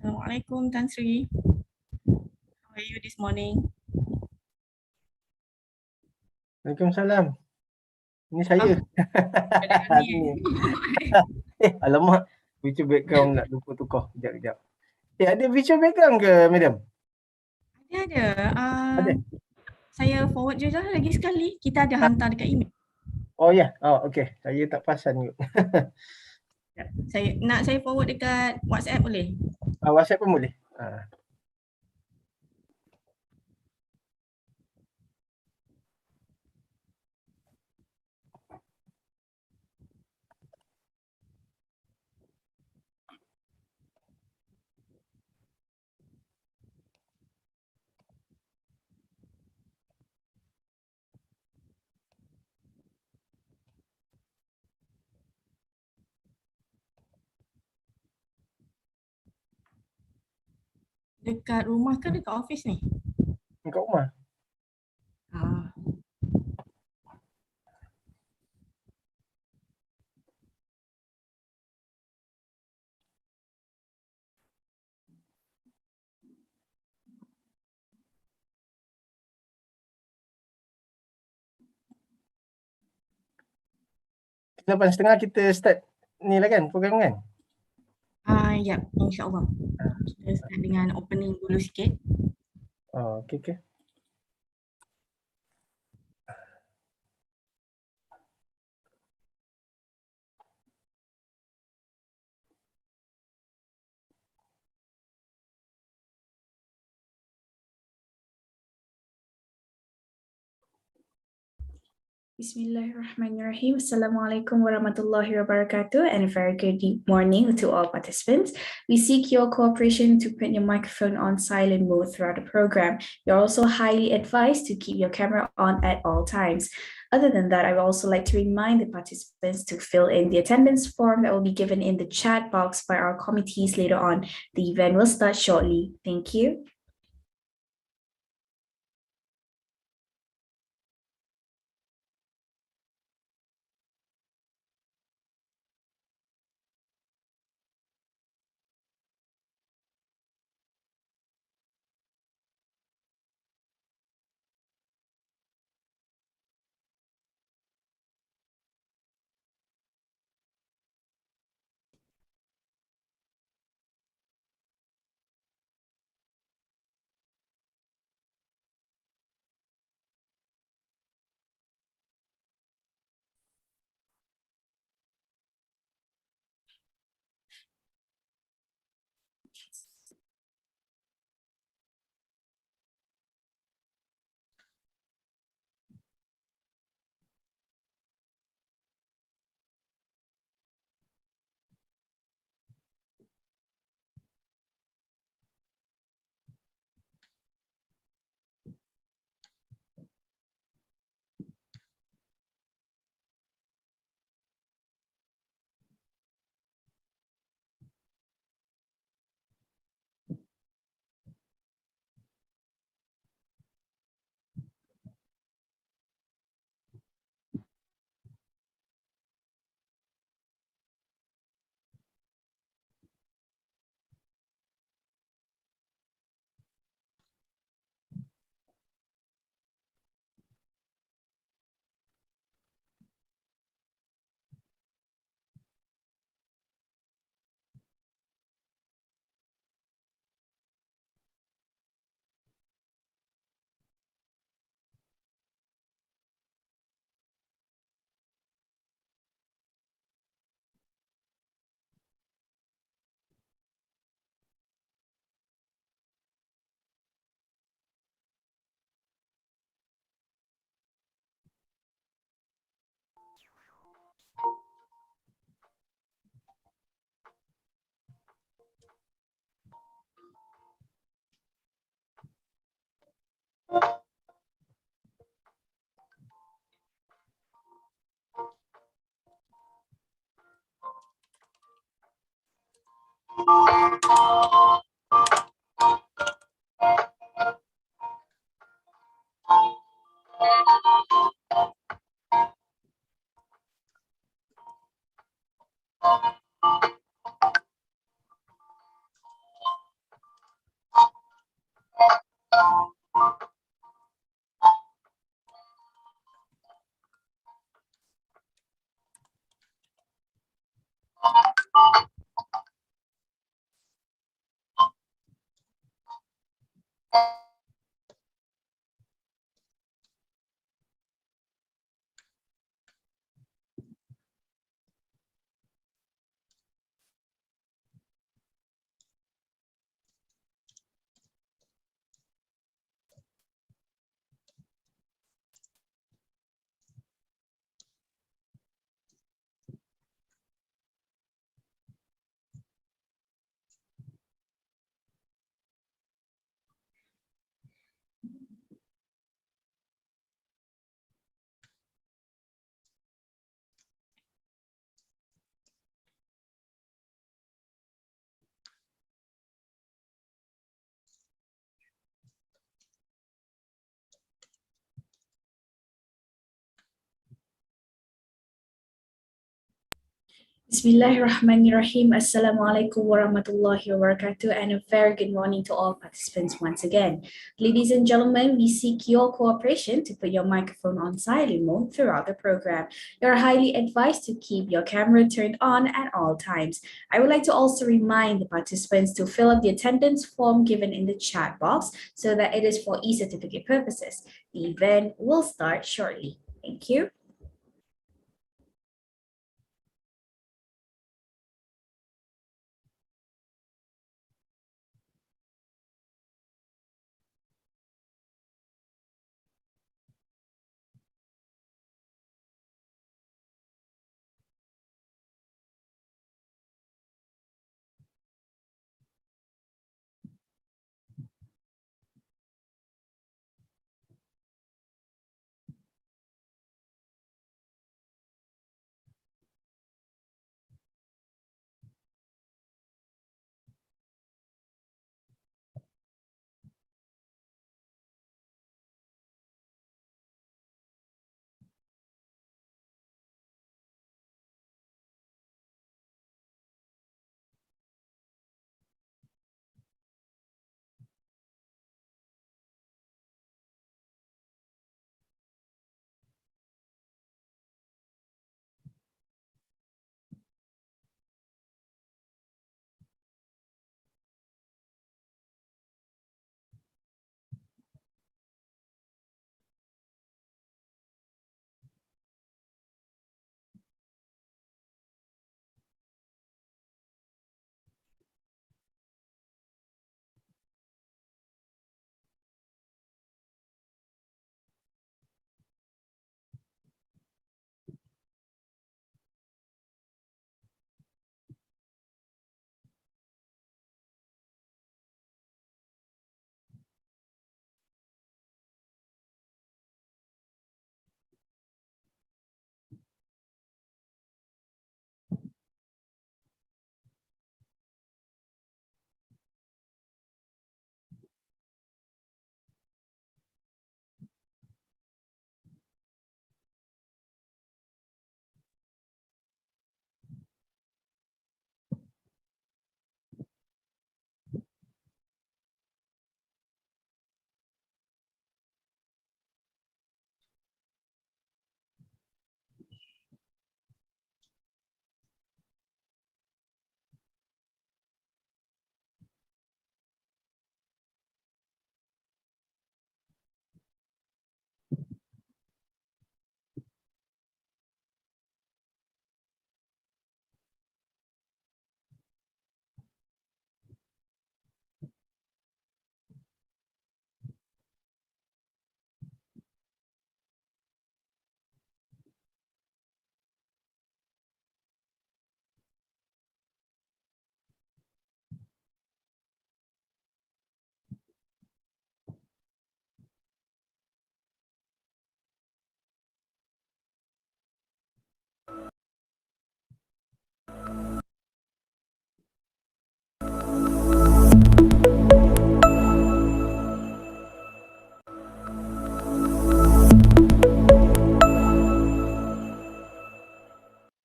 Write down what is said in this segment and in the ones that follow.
Assalamualaikum Tan Sri. How are you this morning? Waalaikumsalam. Ini saya. Ada kami. Alamak. Virtual background nak lupa tukar. Sekejap. Ada virtual background ke, madam? Ada. Ada. Saya forward je lah lagi sekali. Kita ada hantar dekat email. Oh ya. Okey. Saya tak perasan kot. Saya forward dekat WhatsApp boleh? WhatsApp pun boleh. Dekat rumah ke dekat office ni? Dekat rumah. Kita 8:30 kita start ni lah kan, program kan? Ya, insyaAllah. Kita start dengan opening dulu sikit. Okey. Bismillahirrahmanirrahim. Assalamualaikum warahmatullahi wabarakatuh, and a very good morning to all participants. We seek your cooperation to put your microphone on silent mode throughout the program. You're also highly advised to keep your camera on at all times. Other than that, I would also like to remind the participants to fill in the attendance form that will be given in the chat box by our committees later on. The event will start shortly. Thank you. Bismillahirrahmanirrahim. Assalamualaikum warahmatullahi wabarakatuh, and a very good morning to all participants once again. Ladies and gentlemen, we seek your cooperation to put your microphone on silent mode throughout the program. You're highly advised to keep your camera turned on at all times. I would like to also remind the participants to fill up the attendance form given in the chat box so that it is for e-certificate purposes. The event will start shortly. Thank you.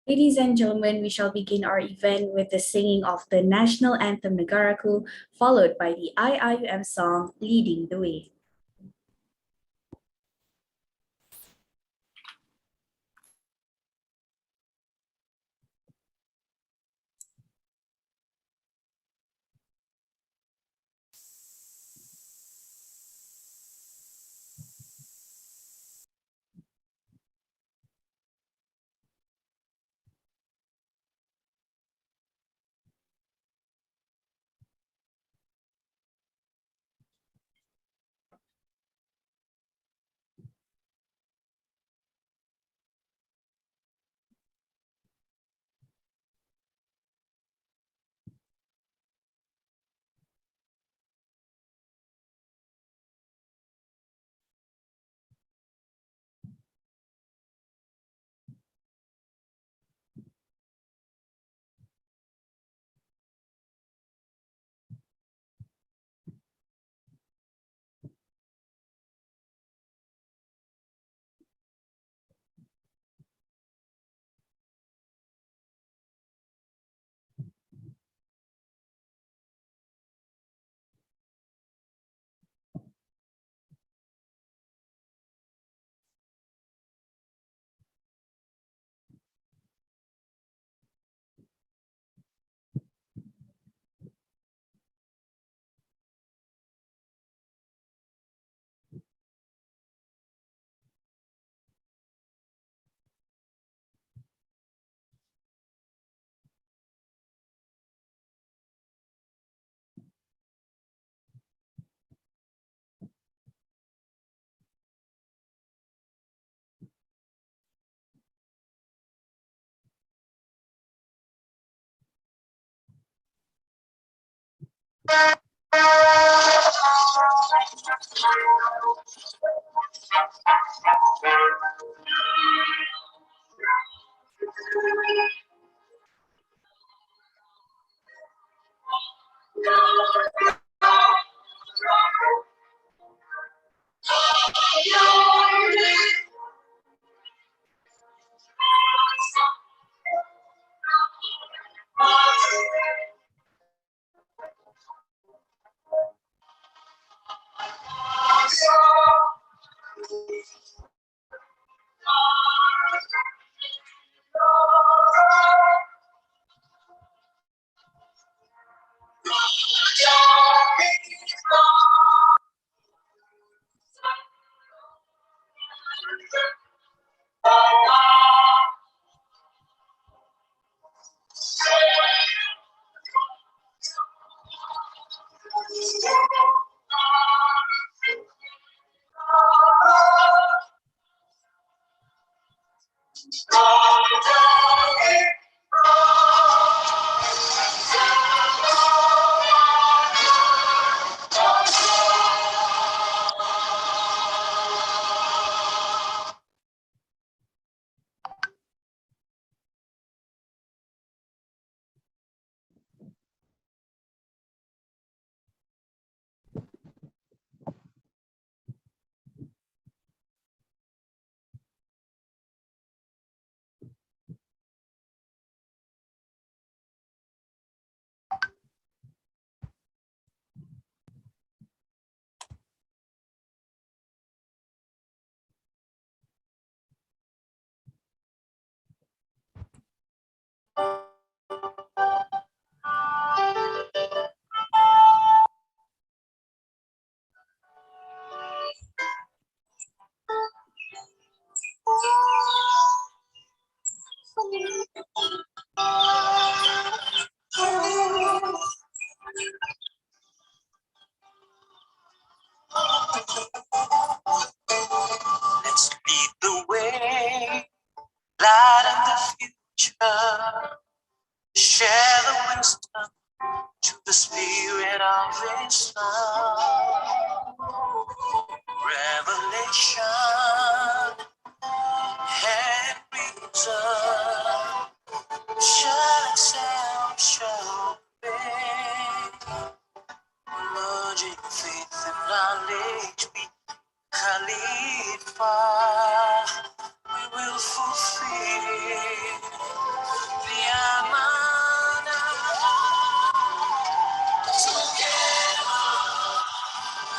Ladies and gentlemen, we shall begin our event with the singing of the national anthem Negaraku, followed by the IIUM song Leading the Way. Let's lead the way, light in the future, share the wisdom to the spirit of Islam. Revelation and reason shall excel, shall obey. Merging faith and knowledge, we Khalifa, we will fulfill the Amanah. Together,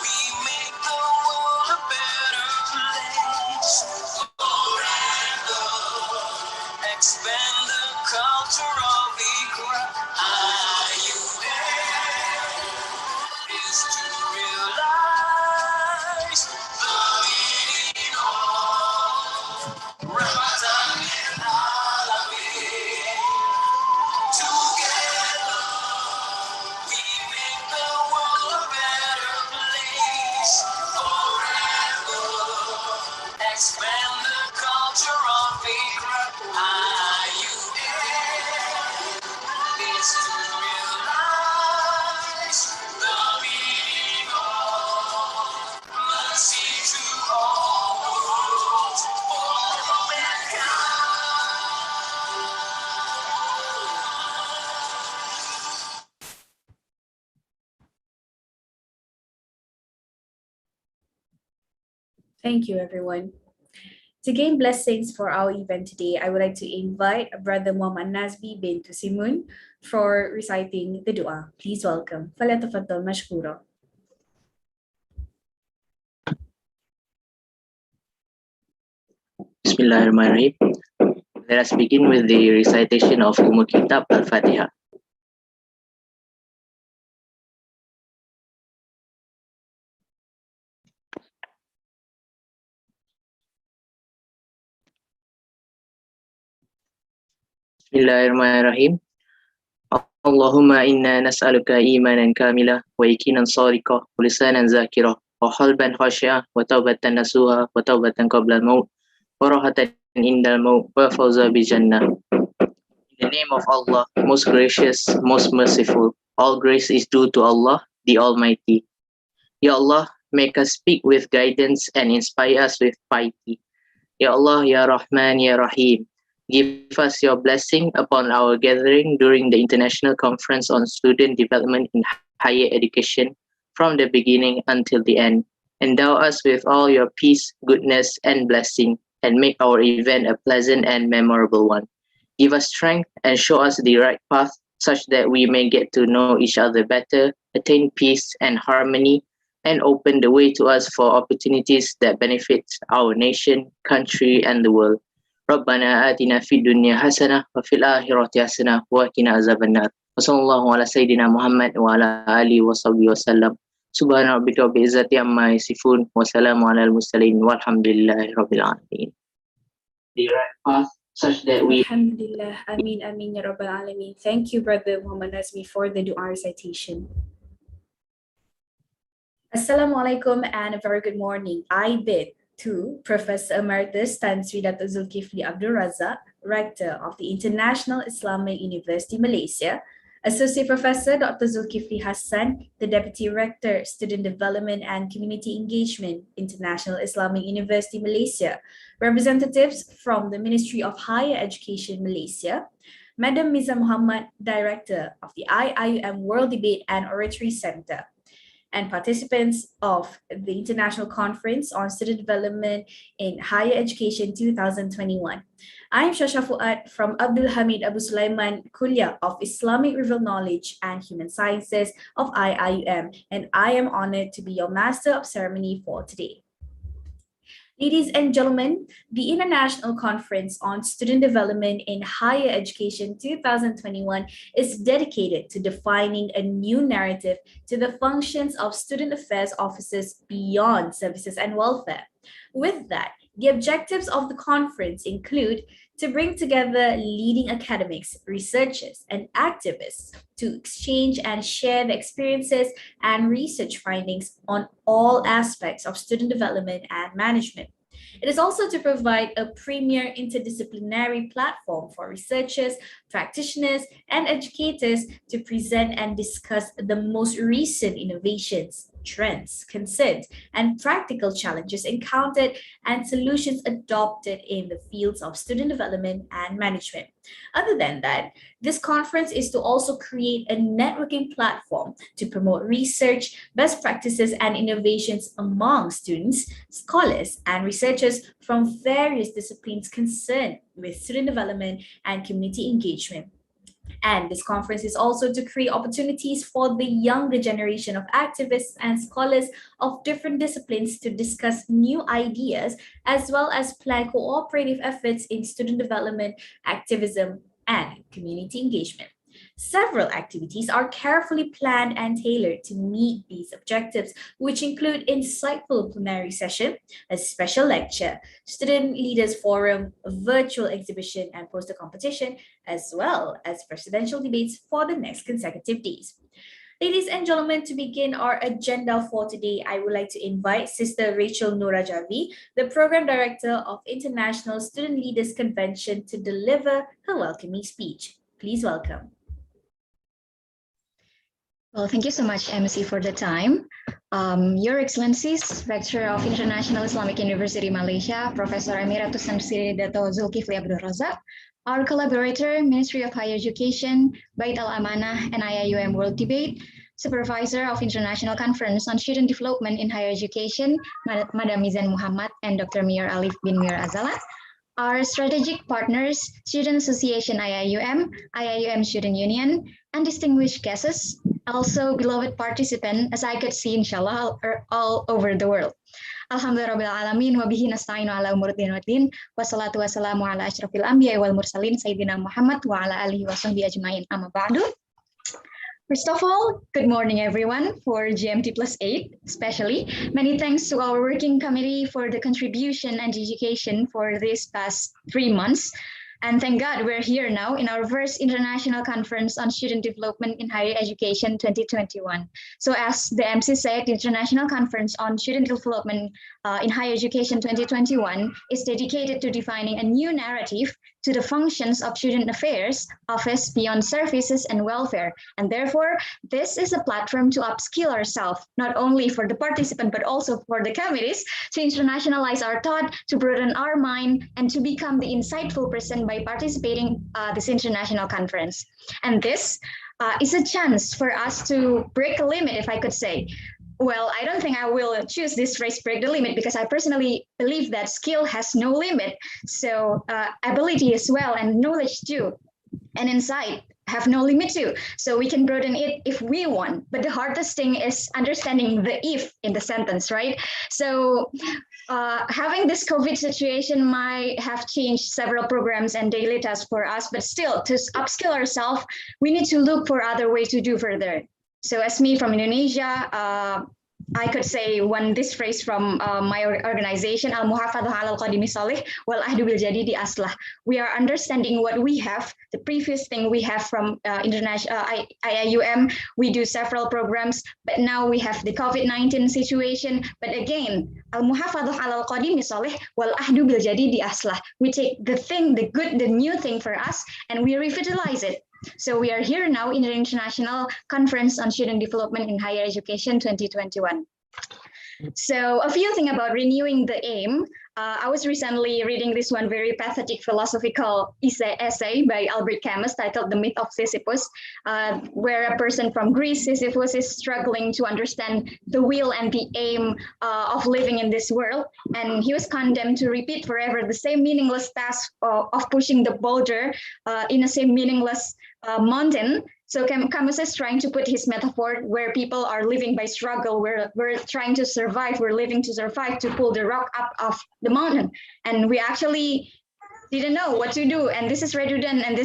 we make the world a better place. Forever, expand the culture of Iqra. Are you there? Is to realize the meaning of Ramadan and Halloween. Together, we make the world a better place. Forever, expand the culture of Iqra. Are you there? Is to realize the meaning of mercy to all worlds for mankind. Thank you, everyone. To gain blessings for our event today, I would like to invite Brother Muhammad Nazbi bin Tusimun for reciting the dua. Please welcome. فليتفضل مشكورا. Bismillahirrahmanirrahim. Let us begin with the recitation of Kitab Al-Fatiha. Bismillahirrahmanirrahim. Allahumma inna nas'aluka imanan kamila wa yaqinan sadiqa wa lisanan zakira wa qalban khashi'a wa tawbatan nasuha wa tawbatan qabla al-maut wa rahatan indal maut wa fawza bi jannah. In the name of Allah, most gracious, most merciful, All grace is due to Allah, the Almighty. Ya Allah, make us speak with guidance and inspire us with piety. Ya Allah, Ya Rahman, Ya Rahim. Give us your blessing upon our gathering during the International Conference on Student Development in Higher Education from the beginning until the end. Endow us with all your peace, goodness, and blessing, and make our event a pleasant and memorable one. Give us strength and show us the right path such that we may get to know each other better, attain peace and harmony, and open the way to us for opportunities that benefit our nation, country, and the world. ربنا آتنا في الدنيا حسنة وفي الآخرة حسنة وقنا عذاب النار. وصلى الله على سيدنا محمد وعلى آله وصحبه وسلم. سبحان ربك رب العزة عما يصفون وسلام على المرسلين والحمد لله رب العالمين. The right path such that we. Alhamdulillah, Ameen, Ameen, Ya Rabbal Alameen. Thank you, Brother Muhammad Nazmi, for the dua recitation. Assalamu alaikum and a very good morning. I bid to Professor Emeritus Tan Sri Dr. Zulkifli Abdul Razak, Rector of the International Islamic University Malaysia, Associate Professor Dr. Zulkifli Hassan, the Deputy Rector, Student Development and Community Engagement, International Islamic University Malaysia, representatives from the Ministry of Higher Education Malaysia, Madam Miza Muhammad, Director of the IIUM World Debate and Oratory Center, and participants of the International Conference on Student Development in Higher Education 2021. I am Shasha Fuad from Abdul Hamid Abu Sulaiman Kuliah of Islamic Revealed Knowledge and Human Sciences of IIUM, and I am honored to be your Master of Ceremony for today. Ladies and gentlemen, the International Conference on Student Development in Higher Education 2021 is dedicated to defining a new narrative to the functions of student affairs officers beyond services and welfare. With that, the objectives of the conference include to bring together leading academics, researchers, and activists to exchange and share their experiences and research findings on all aspects of student development and management. It is also to provide a premier interdisciplinary platform for researchers, practitioners, and educators to present and discuss the most recent innovations, trends, concerns, and practical challenges encountered and solutions adopted in the fields of student development and management. Other than that, this conference is to also create a networking platform to promote research, best practices, and innovations among students, scholars, and researchers from various disciplines concerned with student development and community engagement. And this conference is also to create opportunities for the younger generation of activists and scholars of different disciplines to discuss new ideas, as well as plan cooperative efforts in student development, activism, and community engagement. Several activities are carefully planned and tailored to meet these objectives, which include insightful plenary session, a special lecture, student leaders forum, a virtual exhibition and poster competition, as well as presidential debates for the next consecutive days. Ladies and gentlemen, to begin our agenda for today, I would like to invite Sister Rachel Norajavi, the Program Director of International Student Leaders Convention, to deliver her welcoming speech. Please welcome. Well, thank you so much, MC, for the time. Your Excellencies, Rector of International Islamic University Malaysia, Professor Emeritus Tan Sri Dr. Zulkifli Abdul Razak, our collaborator, Ministry of Higher Education, Bait Al-Amanah, and IIUM World Debate, Supervisor of International Conference on Student Development in Higher Education, Madam Mizan Muhammad, and Dr. Mir Alif bin Mir Azalat, our strategic partners, Student Association IIUM, IIUM Student Union, and distinguished guests, also beloved participant, as I could see, inshallah, are all over the world. Alhamdulillah Rabbil Alamin, wa bihi nasta'inu ala umur din wa din, wa salatu wa salamu ala ashrafil anbiya wal mursalin, Sayyidina Muhammad wa ala alihi wa sahbihi ajma'in, amma ba'du. First of all, good morning everyone for GMT +8, especially. Many thanks to our working committee for the contribution and dedication for these past 3 months. And thank God we're here now in our first International Conference on Student Development in Higher Education 2021. So as the MC said, the International Conference on Student Development in Higher Education 2021 is dedicated to defining a new narrative to the functions of Student Affairs Office beyond services and welfare. And therefore, this is a platform to upskill ourselves, not only for the participant, but also for the committees, to internationalize our thought, to broaden our mind, and to become the insightful person by participating this international conference. And this is a chance for us to break a limit, if I could say. Well, I don't think I will choose this phrase, break the limit, because I personally believe that skill has no limit. So ability as well, and knowledge too, and insight have no limit too. So we can broaden it if we want. But the hardest thing is understanding the if in the sentence, right? So having this COVID situation might have changed several programs and daily tasks for us, but still to upskill ourselves, we need to look for other ways to do further. So as me from Indonesia, I could say this phrase from my organization, Al-Muhafadhah Alal Qadimi Salih, wal ahdu bil jadi di aslah. We are understanding what we have, the previous thing we have from international IIUM. We do several programs, but now we have the COVID-19 situation. But again, Al-Muhafadhah Alal Qadimi Salih, wal ahdu bil jadi di aslah. We take the thing, the good, the new thing for us, and we revitalize it. So we are here now in the International Conference on Student Development in Higher Education 2021. So a few things about renewing the aim. I was recently reading this one very pathetic philosophical essay by Albert Camus titled The Myth of Sisyphus, where a person from Greece, Sisyphus, is struggling to understand the will and the aim of living in this world. And he was condemned to repeat forever the same meaningless task of pushing the boulder in the same meaningless mountain. So Camus is trying to put his metaphor where people are living by struggle, we're trying to survive, we're living to survive, to pull the rock up off the mountain. And we actually didn't know what to do. And this is redundant, and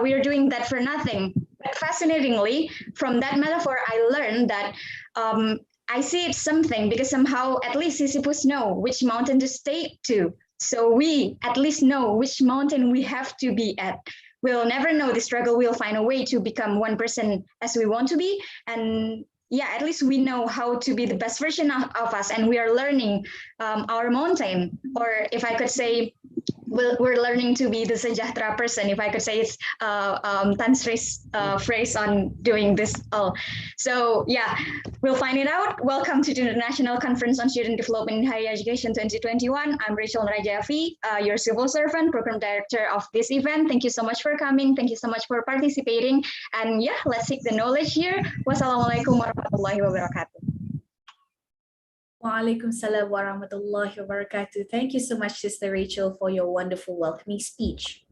we are doing that for nothing. But fascinatingly, from that metaphor, I learned that I see it's something, because somehow at least Sisyphus know which mountain to stay to. So we at least know which mountain we have to be at. We'll never know the struggle. We'll find a way to become one person as we want to be. And yeah, at least we know how to be the best version of us. And we are learning our mountain. Or if I could say, we're learning to be the sejahtera person, if I could say it's Tan Sri's phrase on doing this all. So yeah, we'll find it out. Welcome to the International Conference on Student Development in Higher Education 2021. I'm Rachel Rajavi, your civil servant, program director of this event. Thank you so much for coming. Thank you so much for participating. And yeah, let's seek the knowledge here. Wassalamualaikum warahmatullahi wabarakatuh. Waalaikumsalam warahmatullahi wabarakatuh. Thank you so much, Sister Rachel, for your wonderful welcoming speech.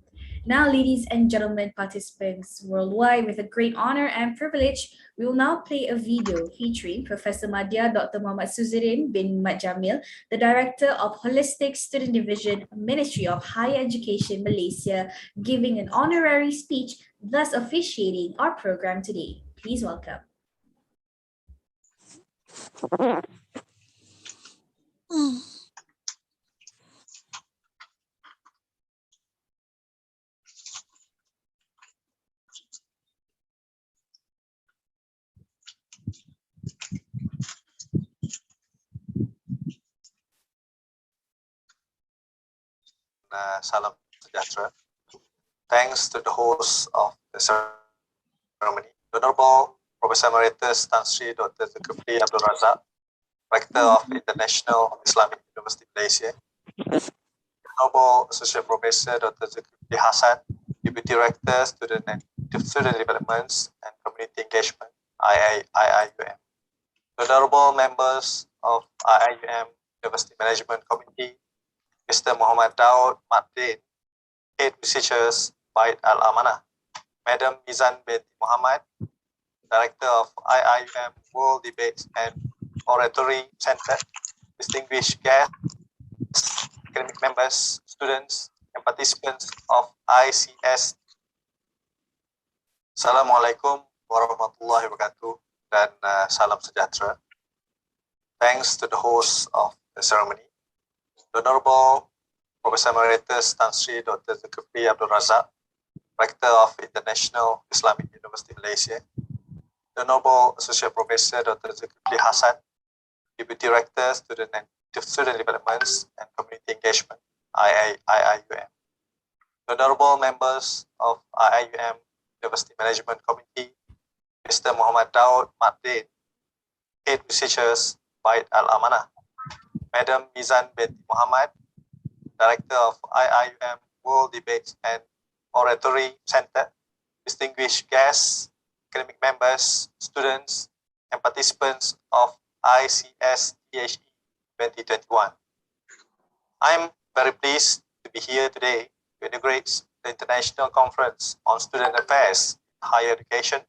Now, ladies and gentlemen, participants worldwide, with a great honor and privilege, we will now play a video featuring Professor Madya Dr. Muhammad Suzirin bin Mat Jamil, the Director of Holistic Student Division, Ministry of Higher Education, Malaysia, giving an honorary speech, thus officiating our program today. Please welcome. Salam sejahtera. Thanks to the host of the ceremony, the Honorable Professor Emeritus Tan Sri Dr. Zulkifli Abdul Razak, Rector of International Islamic University Malaysia, the Honorable Associate Professor Dr. Zulkifli Hassan, Deputy Director, Student Developments and Community Engagement, IIUM, the Honorable Members of IIUM University Management Committee, Mr. Muhammad Daud Martin, Head Researchers, Bait Al-Amanah, Madam Mizan binti Muhammad, Director of IIUM World Debates and Oratory Center, distinguished guests, academic members, students, and participants of ICSDHE. Assalamualaikum warahmatullahi wabarakatuh, dan salam sejahtera. Thanks to the host of the ceremony, the Honorable Professor Emeritus Tan Sri Dr. Zulkifli Abdul Razak, Rector of International Islamic University Malaysia, the Honorable Associate Professor Dr. Zulkifli Hassan, Deputy Director, Student Developments and Community Engagement, IIUM, honorable members of IIUM University Management Committee, Mr. Muhammad Daud Madin, Head Researchers, Bait Al-Amanah, Madam Mizan binti Muhammad, Director of IIUM World Debates and Oratory Center, distinguished guests, academic members, students, and participants of ICSDHE 2021. I'm very pleased to be here today to integrate the International Conference on Student Affairs in Higher Education.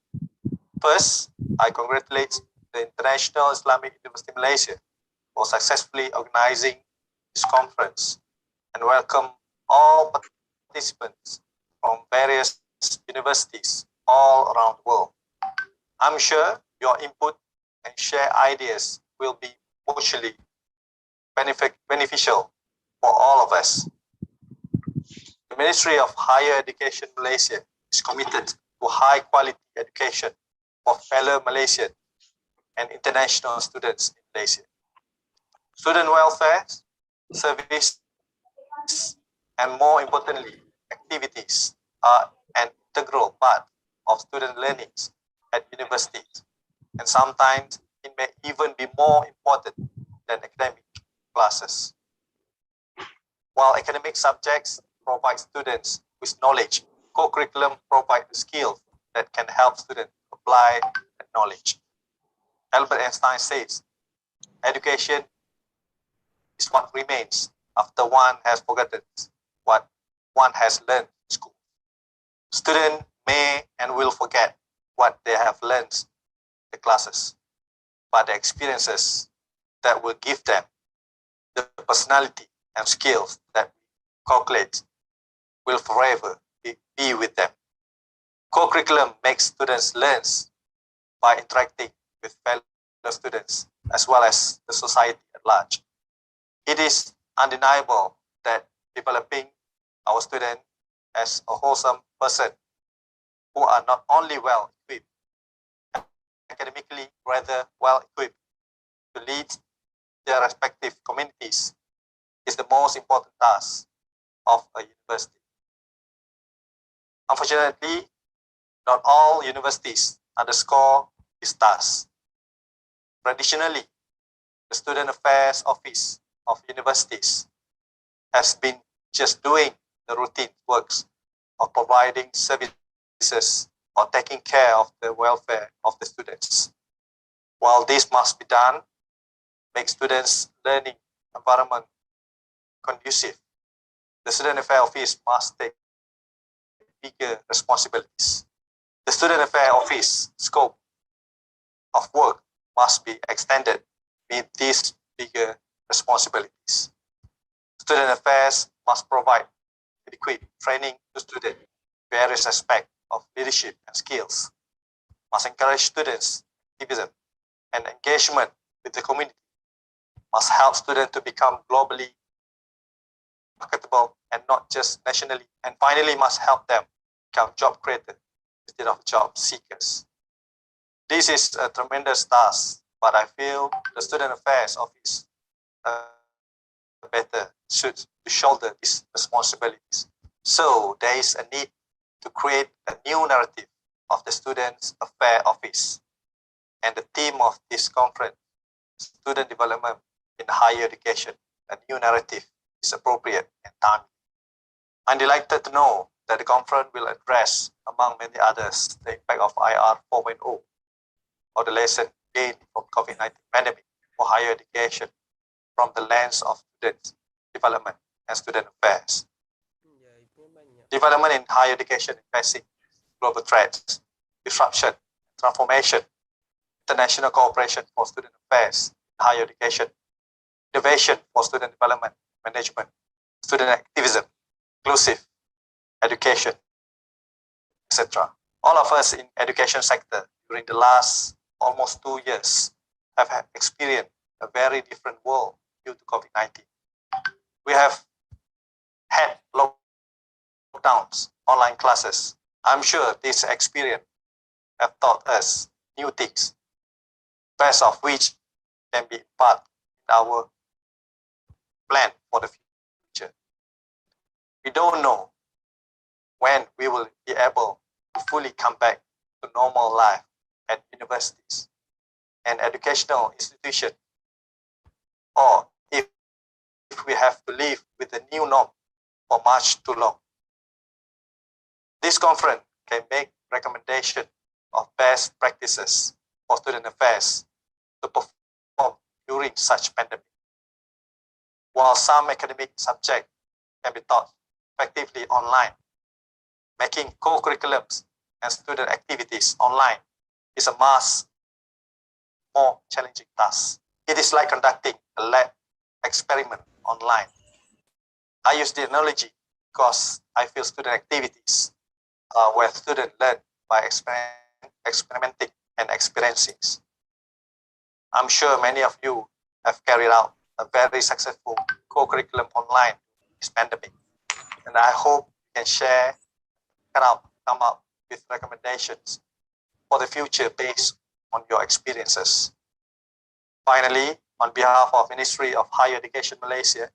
First, I congratulate the International Islamic University Malaysia for successfully organizing this conference and welcome all participants from various universities all around the world. I'm sure your input and share ideas will be mutually beneficial for all of us. The Ministry of Higher Education Malaysia is committed to high quality education for fellow Malaysian and international students in Malaysia. Student welfare, service, and more importantly, activities are an integral part of student learning at universities, and sometimes it may even be more important than academic classes. While academic subjects provide students with knowledge, co-curriculum provide the skills that can help students apply that knowledge. Albert Einstein says, education is what remains after one has forgotten what one has learned in school. Students may and will forget what they have learned in the classes, but the experiences that will give them the personality and skills that we calculate will forever be with them. Co-curriculum makes students learn by interacting with fellow students as well as the society at large. It is undeniable that developing our students as a wholesome person who are not only well equipped academically, rather well equipped to lead their respective communities is the most important task of a university. Unfortunately, not all universities underscore this task. Traditionally, the Student Affairs Office of universities has been just doing the routine works of providing services or taking care of the welfare of the students. While this must be done, make students' learning environment conducive, the Student Affairs Office must take bigger responsibilities. The Student Affairs Office scope of work must be extended with these bigger responsibilities. Student affairs must provide adequate training to students in various aspects of leadership and skills, must encourage students' activism and engagement with the community, must help students to become globally marketable and not just nationally, and finally must help them become job creators instead of job seekers. This is a tremendous task, but I feel the Student Affairs Office better suited to shoulder these responsibilities. So there is a need to create a new narrative of the Student Affairs Office. And the theme of this conference, Student Development in Higher Education, a new narrative, is appropriate and timely. I'm delighted to know that the conference will address, among many others, the impact of IR 4.0 or the lesson gained from COVID-19 pandemic for higher education from the lens of student development and student affairs. Development in higher education is facing global threats, disruption, transformation, international cooperation for student affairs, higher education, innovation for student development, management, student activism, inclusive education, etc. All of us in education sector during the last almost 2 years have experienced a very different world due to COVID-19. We have had lockdowns, online classes. I'm sure this experience have taught us new things, best of which can be part in our plan for the future. We don't know when we will be able to fully come back to normal life at universities and educational institutions, or if we have to live with the new norm for much too long. This conference can make recommendation of best practices for student affairs to perform during such pandemic. While some academic subjects can be taught effectively online, making co-curriculums and student activities online is a more challenging task. It is like conducting a lab experiment online. I use the analogy because I feel student activities where students learn by experimenting and experiencing. I'm sure many of you have carried out a very successful co-curriculum online this pandemic, and I hope you can come up with recommendations for the future based on your experiences. Finally, on behalf of Ministry of Higher Education Malaysia,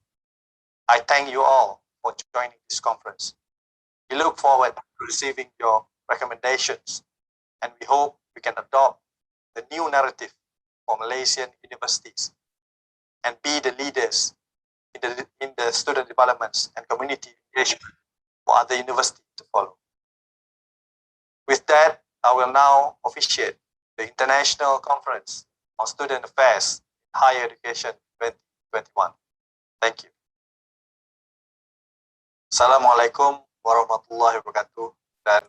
I thank you all for joining this conference. We look forward to receiving your recommendations, and we hope we can adopt the new narrative for Malaysian universities and be the leaders in the student developments and community engagement for other universities to follow. With that, I will now officiate the International Conference on Student Affairs in Higher Education 2021. Thank you. Assalamualaikum warahmatullahi wabarakatuh. Dan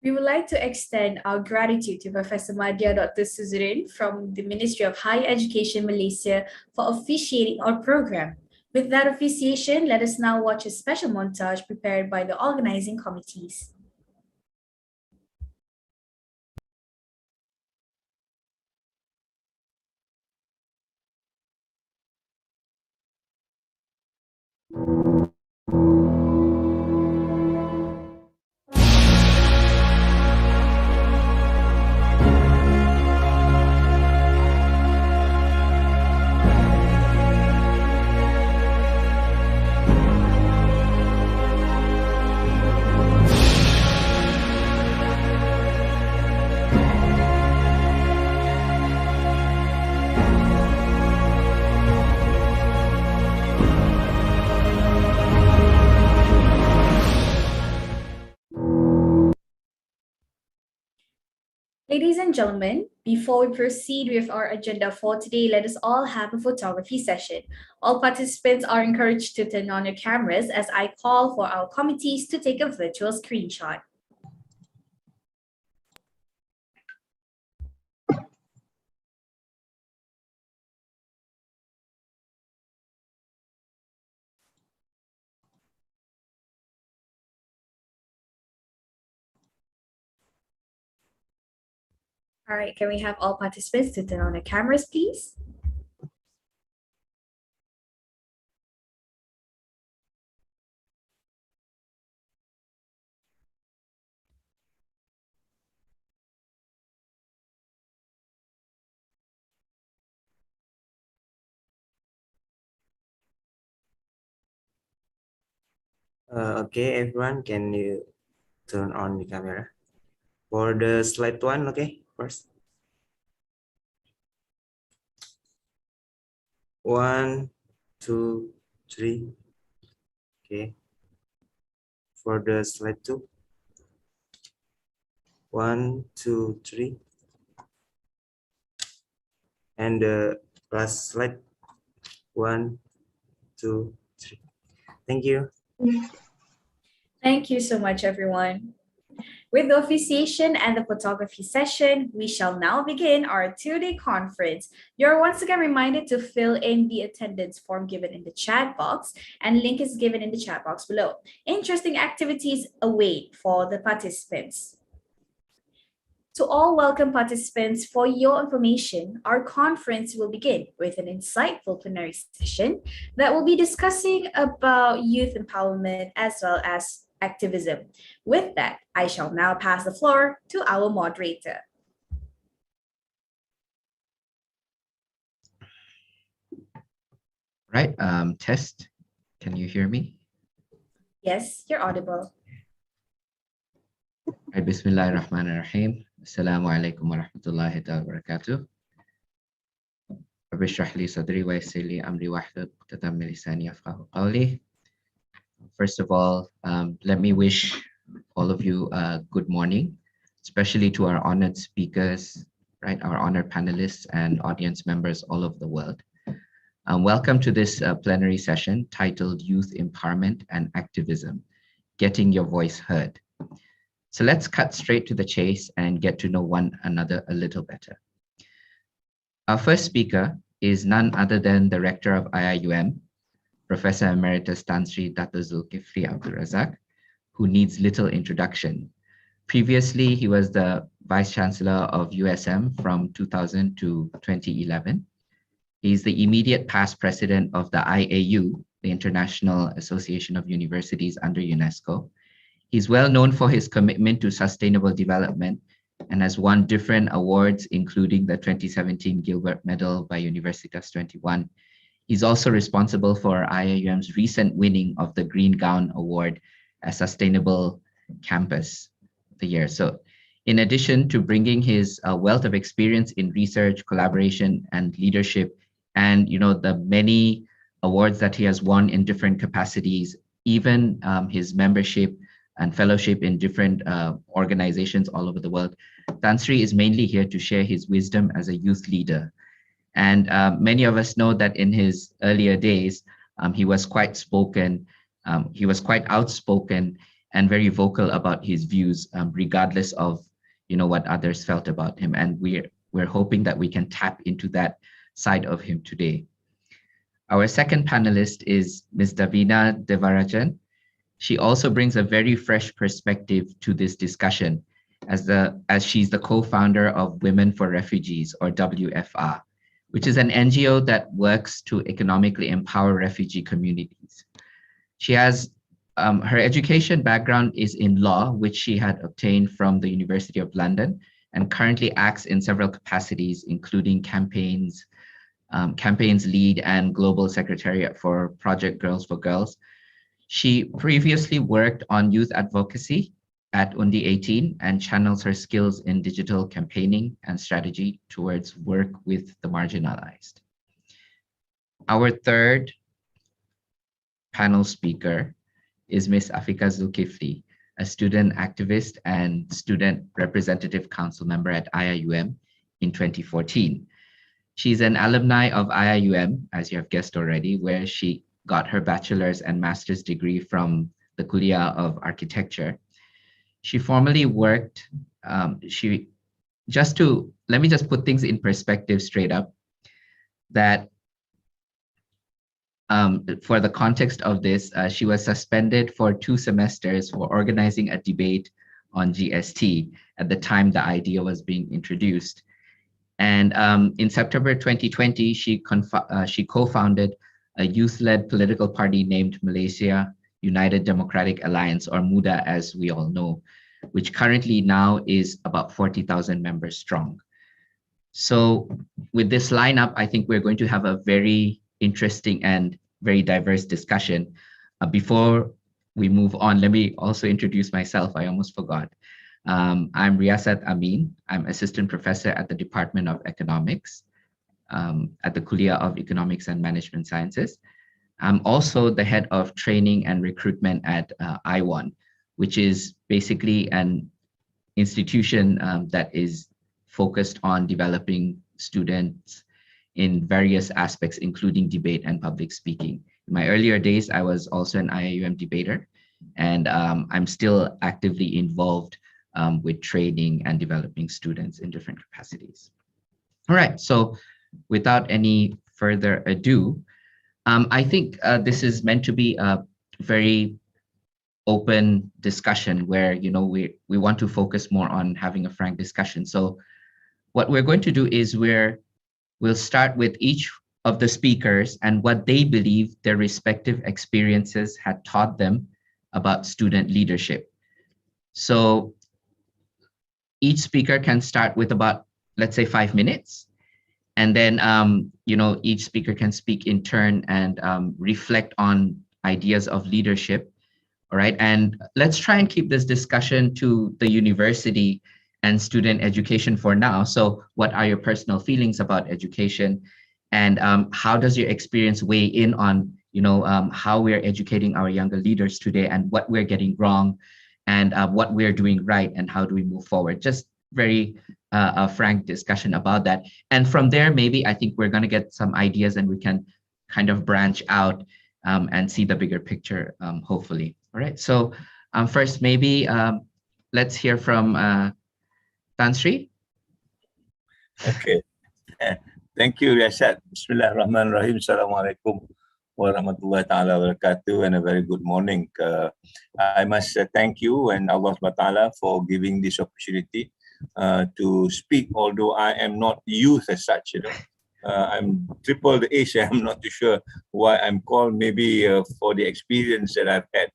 we would like to extend our gratitude to Professor Madya Dr. Suzurin from the Ministry of Higher Education Malaysia for officiating our program. With that officiation, let us now watch a special montage prepared by the organizing committees. Ladies and gentlemen, before we proceed with our agenda for today, let us all have a photography session. All participants are encouraged to turn on your cameras as I call for our committees to take a virtual screenshot. All right, can we have all participants to turn on their cameras, please? Okay, everyone, can you turn on the camera? For the slide one, okay, first. 1, 2, 3. Okay. For the slide 2. 1, 2, 3. And the last slide. 1, 2, 3. Thank you. Thank you so much, everyone. With the officiation and the photography session, we shall now begin our two-day conference. You're once again reminded to fill in the attendance form given in the chat box, and link is given in the chat box below. Interesting activities await for the participants. To all welcome participants, for your information, our conference will begin with an insightful plenary session that will be discussing about youth empowerment as well as activism. With that, I shall now pass the floor to our moderator. Right, test. Can you hear me? Yes, you're audible. Right, Bismillahirrahmanirrahim. Assalamu alaikum wa rahmatullahi wa barakatuh. Rabbi shrah li sadri wa yassir li amri wahlul 'uqdatam min lisani yafqahu qawli. First of all, let me wish all of you a good morning, especially to our honored speakers, right, our honored panelists and audience members all over the world. Welcome to this plenary session titled Youth Empowerment and Activism, Getting Your Voice Heard. So let's cut straight to the chase and get to know one another a little better. Our first speaker is none other than the Rector of IIUM, Professor Emeritus Tan Sri Dato Zulkifli Abdul Razak, who needs little introduction. Previously, he was the Vice Chancellor of USM from 2000 to 2011. He's the immediate past president of the IAU, the International Association of Universities under UNESCO. He's well known for his commitment to sustainable development and has won different awards, including the 2017 Gilbert Medal by Universitas 21. He's also responsible for IIUM's recent winning of the Green Gown Award as Sustainable Campus of the Year. So in addition to bringing his wealth of experience in research, collaboration, and leadership, and the many awards that he has won in different capacities, even his membership and fellowship in different organizations all over the world, Tan Sri is mainly here to share his wisdom as a youth leader. And many of us know that in his earlier days, he was quite outspoken and very vocal about his views, regardless of what others felt about him. And we're hoping that we can tap into that side of him today. Our second panelist is Ms. Davina Devarajan. She also brings a very fresh perspective to this discussion as she's the co-founder of Women for Refugees, or WFR, which is an NGO that works to economically empower refugee communities. She has her education background is in law, which she had obtained from the University of London, and currently acts in several capacities, including campaigns lead and global secretariat for Project Girls for Girls. She previously worked on youth advocacy at Undi 18 and channels her skills in digital campaigning and strategy towards work with the marginalized. Our third panel speaker is Ms. Afika Zulkifli, a student activist and student representative council member at IIUM in 2014. She's an alumni of IIUM, as you have guessed already, where she got her bachelor's and master's degree from the Kuliah of Architecture. She formerly worked, let me just put things in perspective straight up, that for the context of this, she was suspended for 2 semesters for organizing a debate on GST at the time the idea was being introduced. And in September 2020, she co-founded a youth-led political party named Malaysia United Democratic Alliance, or MUDA as we all know, which currently now is about 40,000 members strong. So with this lineup, I think we're going to have a very interesting and very diverse discussion. Before we move on, let me also introduce myself. I almost forgot. I'm Riyasat Amin. I'm assistant professor at the Department of Economics at the Kuliah of Economics and Management Sciences. I'm also the head of training and recruitment at I1, which is basically an institution that is focused on developing students in various aspects, including debate and public speaking. In my earlier days, I was also an IIUM debater, and I'm still actively involved with training and developing students in different capacities. All right, so without any further ado, I think this is meant to be a very open discussion where we want to focus more on having a frank discussion. So what we're going to do is we'll start with each of the speakers and what they believe their respective experiences had taught them about student leadership. So each speaker can start with about, let's say, 5 minutes. And then, each speaker can speak in turn and reflect on ideas of leadership. All right. And let's try and keep this discussion to the university and student education for now. So what are your personal feelings about education? And how does your experience weigh in on, how we're educating our younger leaders today and what we're getting wrong and what we're doing right and how do we move forward? Just very a frank discussion about that. And from there, maybe I think we're going to get some ideas and we can kind of branch out and see the bigger picture, hopefully. All right. So first, maybe let's hear from Tan Sri. Okay. Thank you, Rashad. Bismillahirrahmanirrahim. Assalamualaikum warahmatullahi ta'ala wabarakatuh, and a very good morning. I must thank you and Allah subhanahu wa ta'ala for giving this opportunity to speak, although I am not youth as such, I'm triple the age. I'm not too sure why I'm called, maybe for the experience that I've had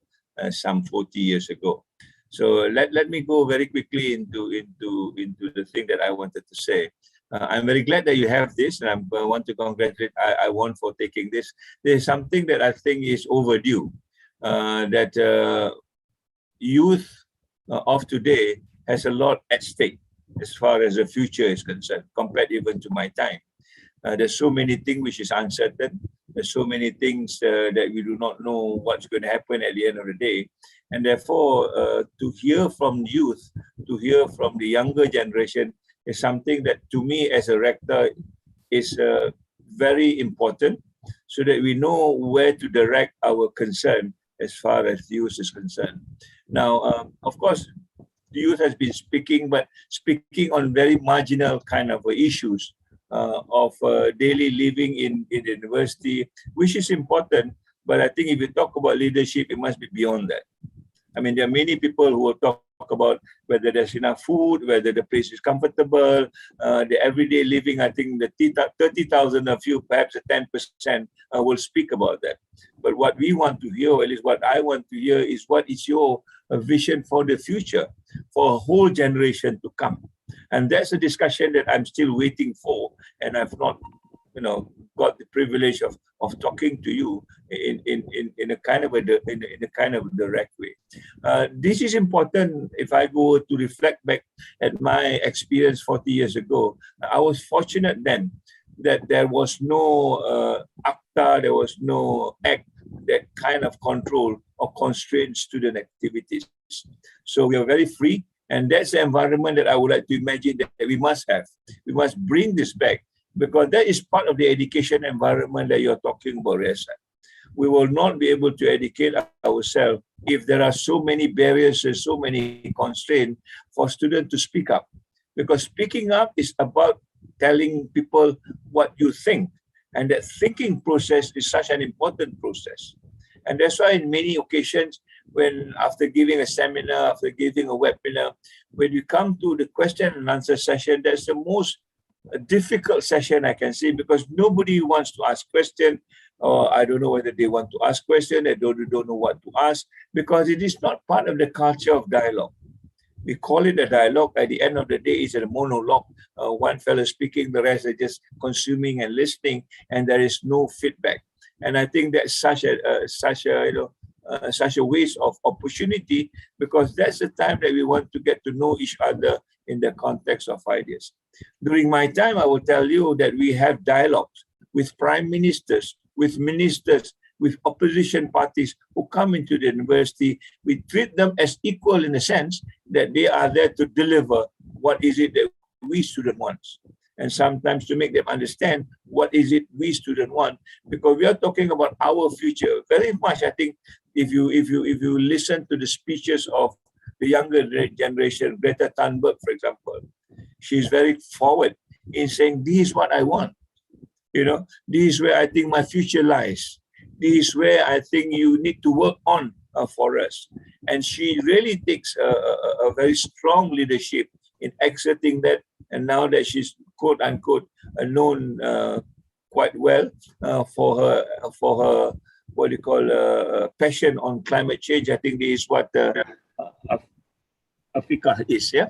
some 40 years ago. So let me go very quickly into the thing that I wanted to say. I'm very glad that you have this, and I want to congratulate I want for taking this. There's something that I think is overdue, that youth of today has a lot at stake as far as the future is concerned, compared even to my time. There's so many things which is uncertain. There's so many things that we do not know what's going to happen at the end of the day. And therefore, to hear from youth, to hear from the younger generation is something that to me as a rector is very important, so that we know where to direct our concern as far as youth is concerned. Now, of course, the youth has been speaking, but speaking on very marginal kind of issues of daily living in the university, which is important. But I think if you talk about leadership, it must be beyond that. I mean, there are many people who will talk about whether there's enough food, whether the place is comfortable, the everyday living. I think the 30,000 of you, perhaps 10% will speak about that. But what we want to hear, or at least what I want to hear, is what is your vision for the future, for a whole generation to come. And that's a discussion that I'm still waiting for, and I've not, got the privilege of talking to you in a kind of a direct way. This is important. If I go to reflect back at my experience 40 years ago, I was fortunate then that there was no ACTA, there was no act that kind of control or constrain student activities. So we are very free, and that's the environment that I would like to imagine that we must have. We must bring this back, because that is part of the education environment that you're talking about, Reza. We will not be able to educate ourselves if there are so many barriers and so many constraints for students to speak up. Because speaking up is about telling people what you think. And that thinking process is such an important process. And that's why in many occasions, when after giving a seminar, after giving a webinar, when you come to the question and answer session, that's the most difficult session I can see, because nobody wants to ask questions, or I don't know whether they want to ask questions, they don't know what to ask, because it is not part of the culture of dialogue. We call it a dialogue. At the end of the day, it's a monologue. One fellow speaking, the rest are just consuming and listening, and there is no feedback. And I think that's such a waste of opportunity, because that's the time that we want to get to know each other in the context of ideas. During my time, I will tell you that we have dialogues with prime ministers, with ministers, with opposition parties who come into the university. We treat them as equal in the sense that they are there to deliver what is it that we students want. And sometimes to make them understand what is it we students want, because we are talking about our future. Very much, I think, if you listen to the speeches of the younger generation, Greta Thunberg, for example, she's very forward in saying, this is what I want. This is where I think my future lies. This is where I think you need to work on for us. And she really takes a very strong leadership in exerting that. And now that she's quote unquote known quite well for her what you call passion on climate change, I think this is what Africa is, yeah,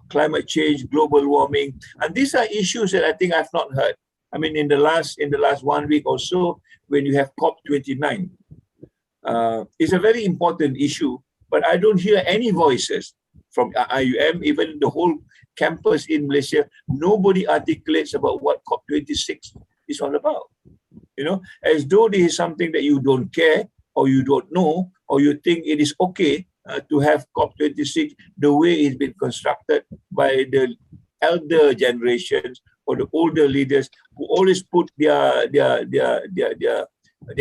climate change, global warming, and these are issues that I think I've not heard. I mean, in the last 1 week or so, when you have COP29, it's a very important issue, but I don't hear any voices from IUM, even the whole campus in Malaysia. Nobody articulates about what COP26 is all about. You know, as though this is something that you don't care, or you don't know, or you think it is okay to have COP26 the way it's been constructed by the elder generations or the older leaders who always put their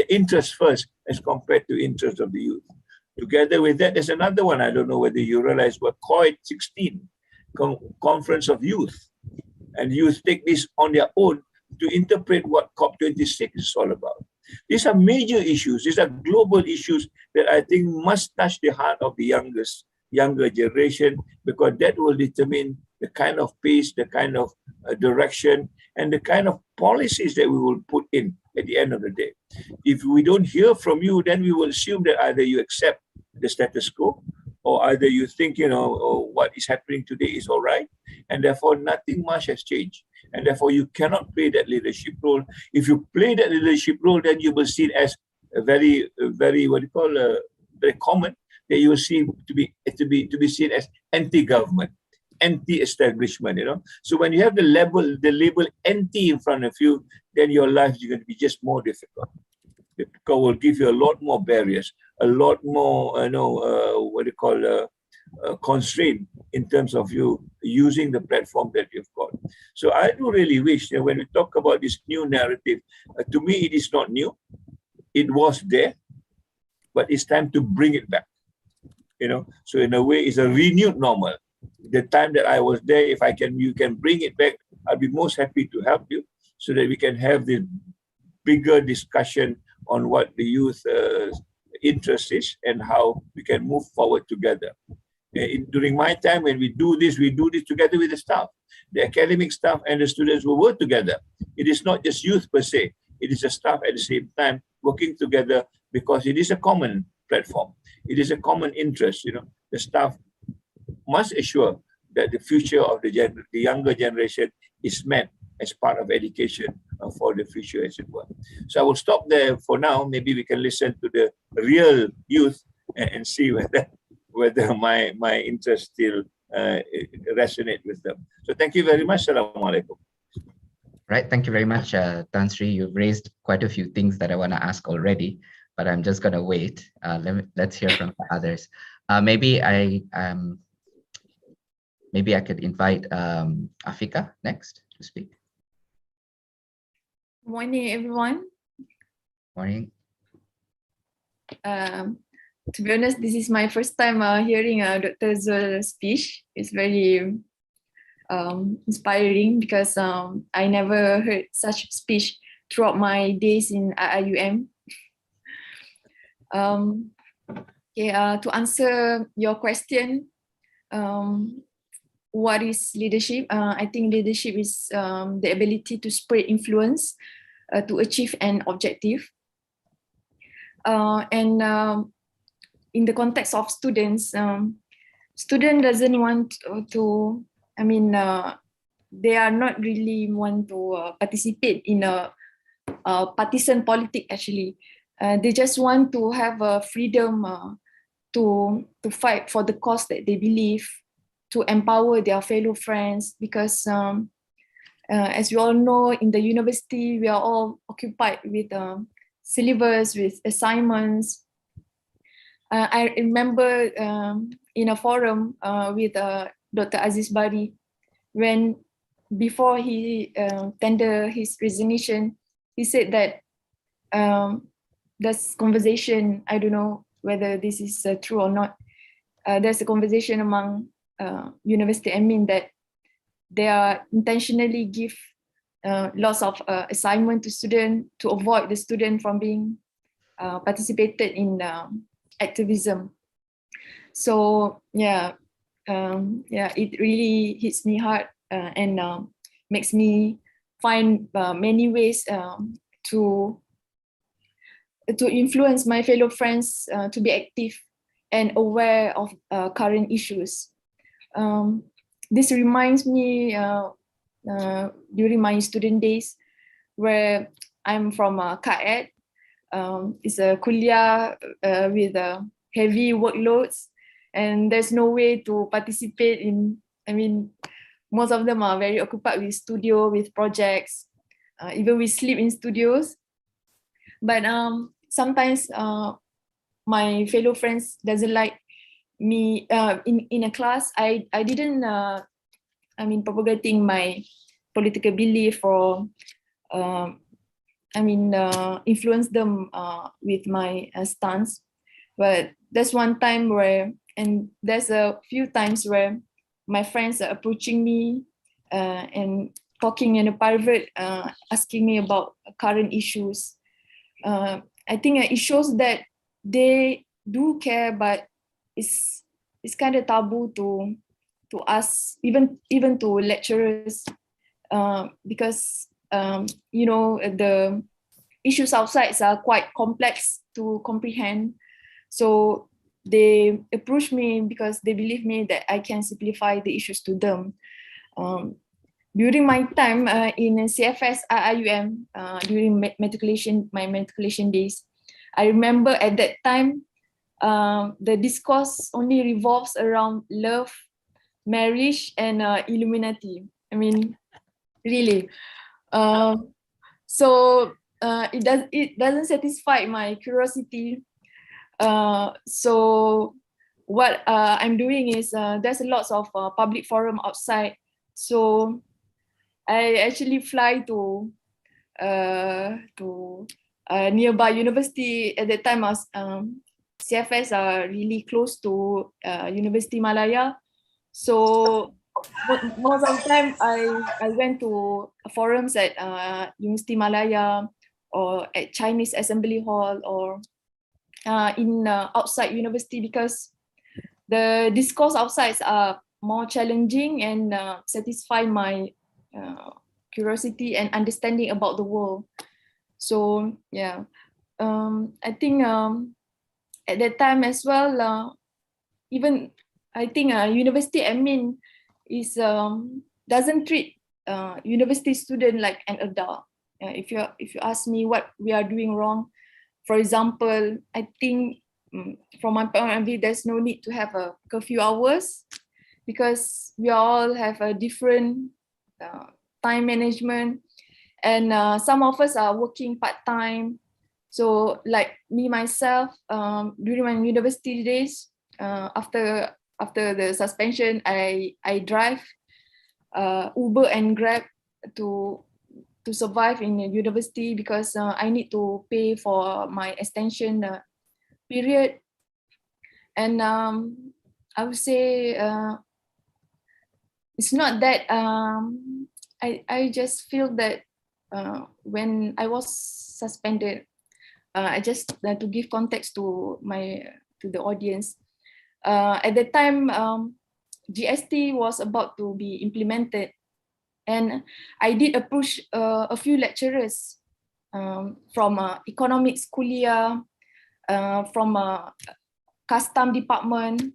interests first as compared to interests of the youth. Together with that, there's another one. I don't know whether you realize what COIT16, Conference of Youth, and youth take this on their own to interpret what COP26 is all about. These are major issues. These are global issues that I think must touch the heart of the younger generation, because that will determine the kind of pace, the kind of direction, and the kind of policies that we will put in at the end of the day. If we don't hear from you, then we will assume that either you accept the status quo, or either you think, you know, what is happening today is all right, and therefore nothing much has changed. And therefore you cannot play that leadership role. If you play that leadership role, then you will see it as a very very common, that you will see to be seen as anti-government, anti-establishment, you know. So when you have the label anti in front of you, then your life is going to be just more difficult. Because will give you a lot more barriers, a lot more, constraint in terms of you using the platform that you've got. So I do really wish that when we talk about this new narrative, to me it is not new. It was there, but it's time to bring it back. You know, so in a way, it's a renewed normal. The time that I was there, if you can bring it back, I'll be most happy to help you, so that we can have this bigger discussion on what the youth interest is and how we can move forward together. During my time, when we do this together with the staff. The academic staff and the students will work together. It is not just youth per se. It is the staff at the same time working together, because it is a common platform. It is a common interest. You know, the staff must assure that the future of the younger generation is met as part of education for the future, as it were. So I will stop there for now. Maybe we can listen to the real youth and see whether my interest still resonate with them. So thank you very much. Assalamu alaikum. Right, thank you very much, Tan Sri. You've raised quite a few things that I want to ask already, but I'm just going to wait. Let's hear from the others. Maybe I could invite Afika next to speak. Morning, everyone. Morning. To be honest, this is my first time hearing Dr. Zul's speech. It's very inspiring, because I never heard such speech throughout my days in IUM. To answer your question, what is leadership? I think leadership is the ability to spread influence to achieve an objective. In the context of students, student doesn't want to, they are not really want to participate in a partisan politics actually. They just want to have a freedom to fight for the cause that they believe, to empower their fellow friends, because as we all know, in the university, we are all occupied with syllabus, with assignments. I remember in a forum with Dr. Aziz Bari, when before he tendered his resignation, he said that there's conversation, I don't know whether this is true or not, there's a conversation among university admin that they are intentionally give lots of assignment to students to avoid the student from being participated in activism. So it really hits me hard and makes me find many ways to influence my fellow friends to be active and aware of current issues. this reminds me during my student days, where I'm from KAED. It's a kuliah with heavy workloads, and there's no way to participate in. I mean, most of them are very occupied with studio, with projects. Even we sleep in studios. But sometimes my fellow friends doesn't like me in a class. I didn't propagating my political belief or influence them with my stance. But there's one time where, and there's a few times where my friends are approaching me and talking in a private, asking me about current issues. I think it shows that they do care, but it's kind of taboo to us, even to lecturers, because the issues outside are quite complex to comprehend. So they approach me because they believe me that I can simplify the issues to them. During my time in CFS IUM, during my matriculation days, I remember at that time, the discourse only revolves around love, marriage, and Illuminati. I mean, really. So it doesn't satisfy my curiosity. So what I'm doing is there's lots of public forum outside. So I actually fly to nearby university. At that time, CFS are really close to University Malaya. So most of the time, I went to forums at University Malaya or at Chinese Assembly Hall or in outside university, because the discourse outside are more challenging and satisfy my curiosity and understanding about the world. So yeah, I think at that time as well, even I think university admin is doesn't treat university student like an adult. If you ask me what we are doing wrong, for example, I think from my point of view, there's no need to have a curfew hours, because we all have a different time management, and some of us are working part-time. So like me myself, during my university days, after the suspension, I drive Uber and Grab to survive in a university, because I need to pay for my extension period. And I would say it's not that I just feel that when I was suspended, I just to give context to the audience. At the time, GST was about to be implemented, and I did approach a few lecturers from economics kuliah, from custom department,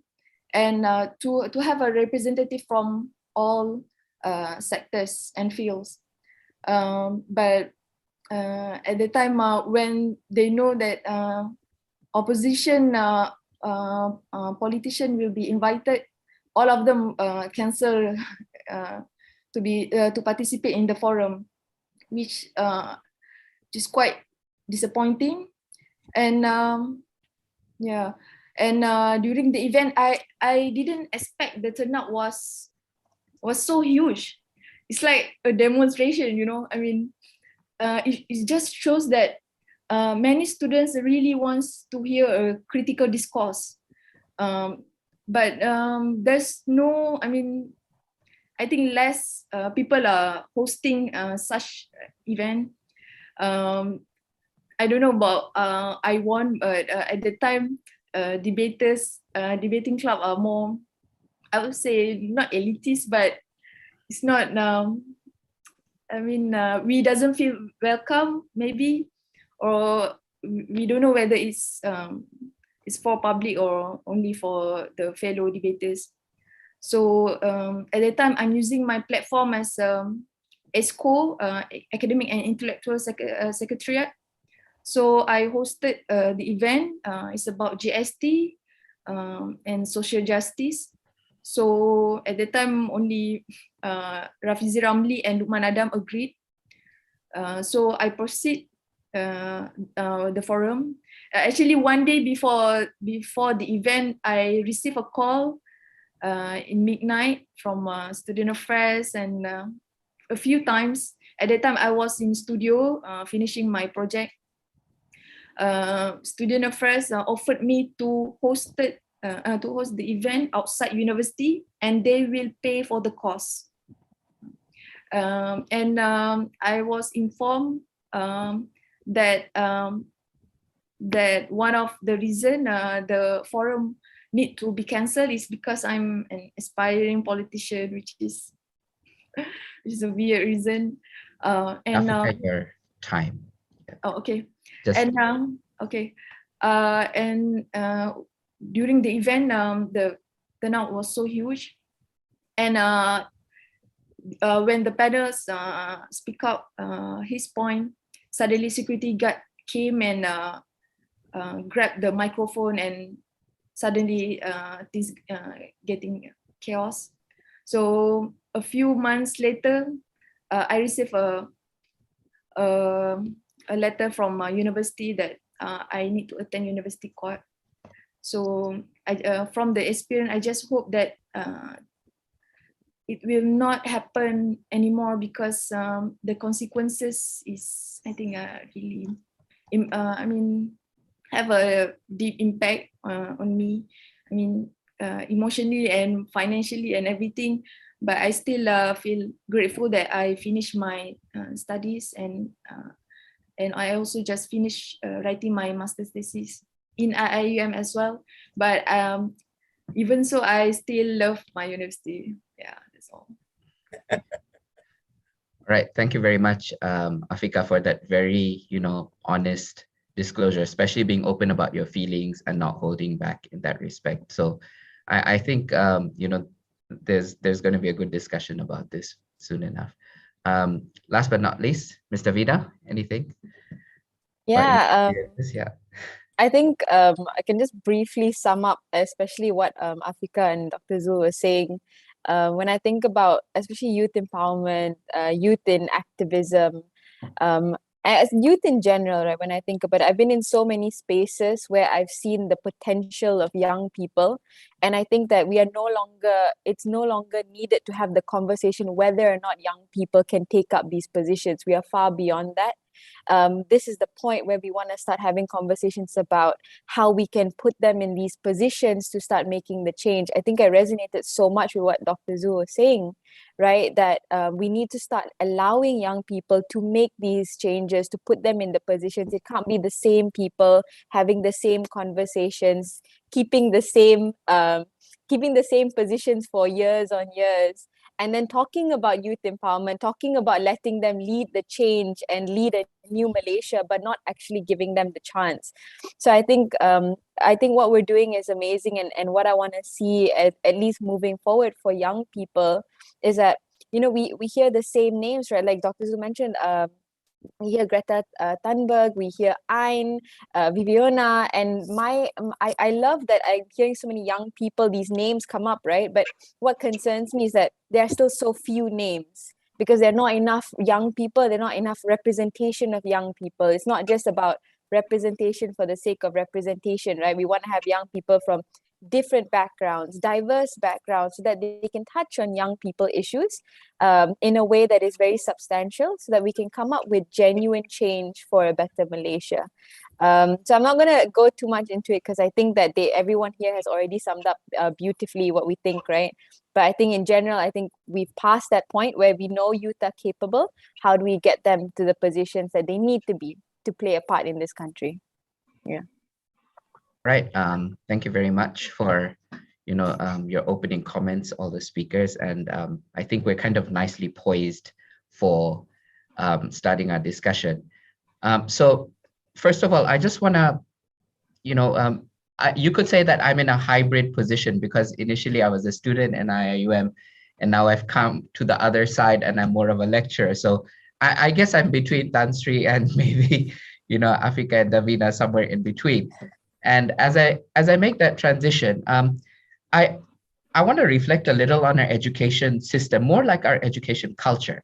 and to have a representative from all sectors and fields. But at the time, when they know that opposition politician will be invited, all of them cancel to participate in the forum, which is quite disappointing. And yeah, and during the event, I didn't expect the turnout was so huge. It's like a demonstration, you know. I mean, it just shows that many students really wants to hear a critical discourse. But there's no, I mean, I think less people are hosting such event. I don't know about I1, but at the time, debating club are more, I would say, not elitist, but it's not, I mean, we doesn't feel welcome, maybe, or we don't know whether it's for public or only for the fellow debaters. So at that time, I'm using my platform as ESCO, Academic and Intellectual Secretariat. So I hosted the event. It's about GST and social justice. So at the time, only Rafizi Ramli and Lukman Adam agreed. So I proceed the forum. Actually, one day before the event, I received a call in midnight from Student Affairs, and a few times. At that time, I was in studio finishing my project. Student Affairs offered me to host the event outside university, and they will pay for the cost. I was informed that one of the reason the forum need to be cancelled is because I'm an aspiring politician, which is a weird reason. Africa, your time. Oh, okay. Just During the event, the turnout was so huge, and when the panelists speak up his point, suddenly security guard came and grabbed the microphone, and suddenly things getting chaos. So a few months later, I received a letter from university that I need to attend university court. So from the experience, I just hope that it will not happen anymore, because the consequences is, I think, really, have a deep impact on me. I mean, emotionally and financially and everything. But I still feel grateful that I finished my studies, and I also just finished writing my master's thesis in IIUM as well. But even so, I still love my university. Yeah, that's all. Right. Thank you very much, Afika, for that very, honest disclosure, especially being open about your feelings and not holding back in that respect. So I think, there's going to be a good discussion about this soon enough. Last but not least, Mr. Vida, anything? Yeah. Yeah. I think I can just briefly sum up, especially what Afika and Dr. Zul were saying. When I think about especially youth empowerment, youth in activism, as youth in general, right? When I think about it, I've been in so many spaces where I've seen the potential of young people, and I think that it's no longer needed to have the conversation whether or not young people can take up these positions. We are far beyond that. This is the point where we want to start having conversations about how we can put them in these positions to start making the change. I think I resonated so much with what Dr. Zhu was saying, right? That we need to start allowing young people to make these changes, to put them in the positions. It can't be the same people having the same conversations, keeping the same positions for years on years. And then talking about youth empowerment, talking about letting them lead the change and lead a new Malaysia, but not actually giving them the chance. So I think what we're doing is amazing, and what I want to see at least moving forward for young people is that, we hear the same names, right? Like Dr. Zhu mentioned, we hear Greta Thunberg, we hear Ayn, Viviana, and I love that I'm hearing so many young people, these names come up, right? But what concerns me is that there are still so few names, because there are not enough young people, there are not enough representation of young people. It's not just about representation for the sake of representation, right? We want to have young people from different backgrounds, diverse backgrounds, so that they can touch on young people issues in a way that is very substantial, so that we can come up with genuine change for a better Malaysia. So I'm not going to go too much into it, because I think that everyone here has already summed up beautifully what we think, right? But I think in general, I think we've passed that point where we know youth are capable. How do we get them to the positions that they need to be to play a part in this country? Yeah. Right. Thank you very much for, your opening comments, all the speakers. And I think we're kind of nicely poised for starting our discussion. So first of all, I just want to, you could say that I'm in a hybrid position because initially I was a student in IIUM and now I've come to the other side and I'm more of a lecturer. So I guess I'm between Tan Sri and maybe, Afika and Davina, somewhere in between. And as I make that transition, I want to reflect a little on our education system, more like our education culture.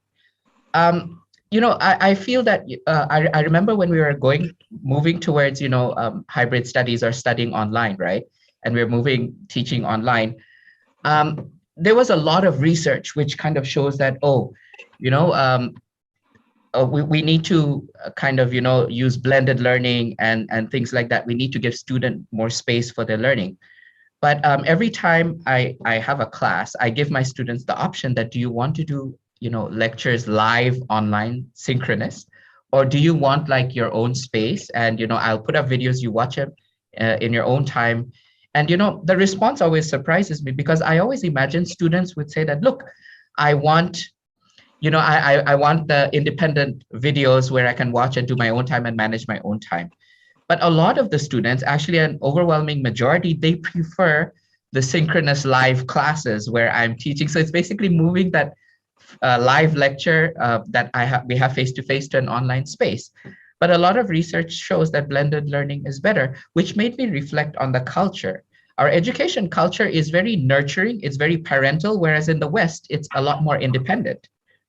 I feel that I remember when we were moving towards, hybrid studies or studying online, right? And we're teaching online. There was a lot of research which kind of shows that, we need to kind of, use blended learning and things like that. We need to give students more space for their learning. But every time I have a class, I give my students the option that, do you want to do, lectures live, online, synchronous, or do you want like your own space? And, I'll put up videos, you watch them in your own time. And, the response always surprises me because I always imagine students would say that, look, I want, I want the independent videos where I can watch and do my own time and manage my own time. But a lot of the students, actually an overwhelming majority, they prefer the synchronous live classes where I'm teaching. So it's basically moving that live lecture that we have face-to-face to an online space. But a lot of research shows that blended learning is better, which made me reflect on the culture. Our education culture is very nurturing, it's very parental, whereas in the West, it's a lot more independent,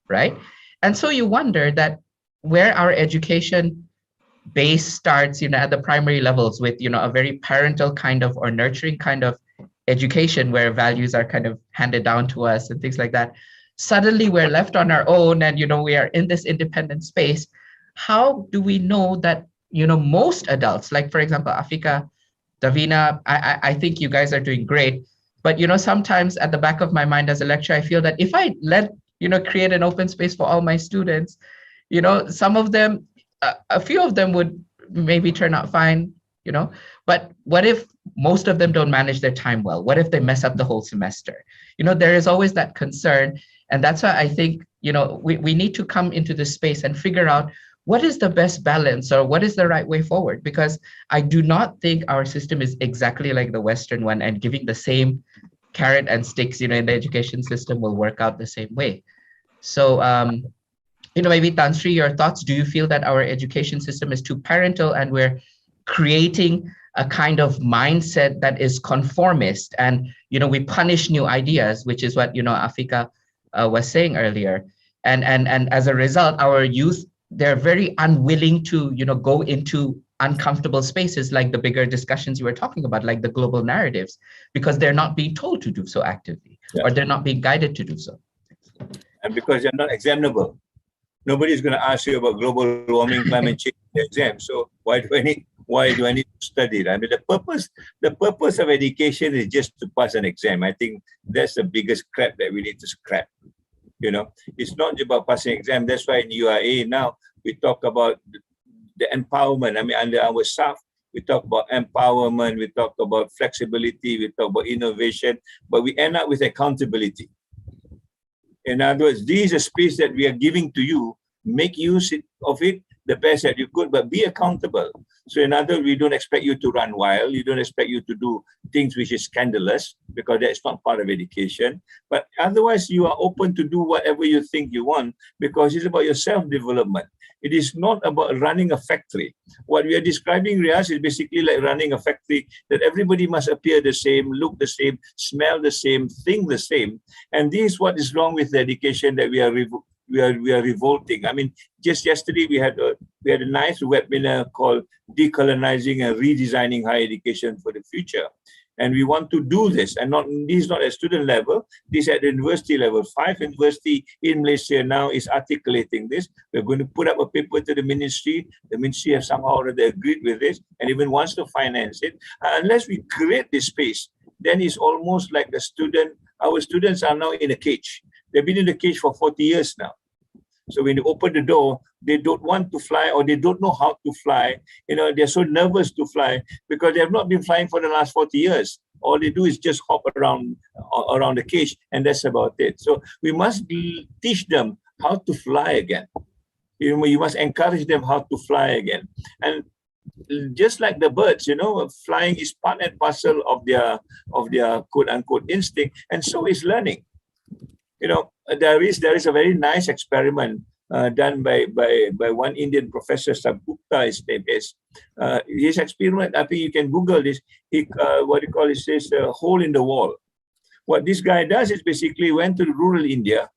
right? And so you wonder that where our education base starts, at the primary levels with, a very parental kind of or nurturing kind of education where values are kind of handed down to us and things like that. Suddenly we're left on our own and, we are in this independent space. How do we know that, most adults, like for example, Afika, Davina, I think you guys are doing great, but, sometimes at the back of my mind as a lecturer, I feel that if I create an open space for all my students, some of them, a few of them would maybe turn out fine, but what if most of them don't manage their time well? What if they mess up the whole semester? There is always that concern. And that's why I think, we need to come into this space and figure out what is the best balance or what is the right way forward? Because I do not think our system is exactly like the Western one, and giving the same carrot and sticks, in the education system will work out the same way. So, maybe Tan Sri, your thoughts, do you feel that our education system is too parental and we're creating a kind of mindset that is conformist and, we punish new ideas, which is what, Afika was saying earlier. And as a result, our youth, they're very unwilling to, go into uncomfortable spaces like the bigger discussions you were talking about, like the global narratives, because they're not being told to do so actively, or they're not being guided to do so. And because they're not examinable. Nobody's going to ask you about global warming, climate change in the exam. So why do I need to study it? I mean, the purpose of education is just to pass an exam. I think that's the biggest crap that we need to scrap. It's not about passing exam. That's why in UIA now we talk about the empowerment. I mean, under our staff, we talk about empowerment, we talk about flexibility, we talk about innovation, but we end up with accountability. In other words, this is a space that we are giving to you. Make use of it the best that you could, but be accountable. So in other words, we don't expect you to run wild. You don't expect you to do things which is scandalous, because that's not part of education. But otherwise, you are open to do whatever you think you want, because it's about your self-development. It is not about running a factory. What we are describing, Riaz, is basically like running a factory that everybody must appear the same, look the same, smell the same, think the same. And this is what is wrong with the education that we are revolting. I mean, just yesterday we had a nice webinar called Decolonizing and Redesigning Higher Education for the Future. And we want to do this, and this is not at student level, this at the university level. 5 universities in Malaysia now is articulating this. We're going to put up a paper to the ministry. The ministry has somehow already agreed with this and even wants to finance it. Unless we create this space, then it's almost like our students are now in a cage. They've been in the cage for 40 years now. So when you open the door, they don't want to fly, or they don't know how to fly. They're so nervous to fly because they have not been flying for the last 40 years. All they do is just hop around the cage, and that's about it. So we must teach them how to fly again. You must encourage them how to fly again. And just like the birds, you know, flying is part and parcel of their quote unquote instinct, and so is learning. You know, there is a very nice experiment done by one Indian professor, Sabgupta, his name is. His experiment, I think you can Google this. What you call it says a hole in the wall. What this guy does is basically went to rural India,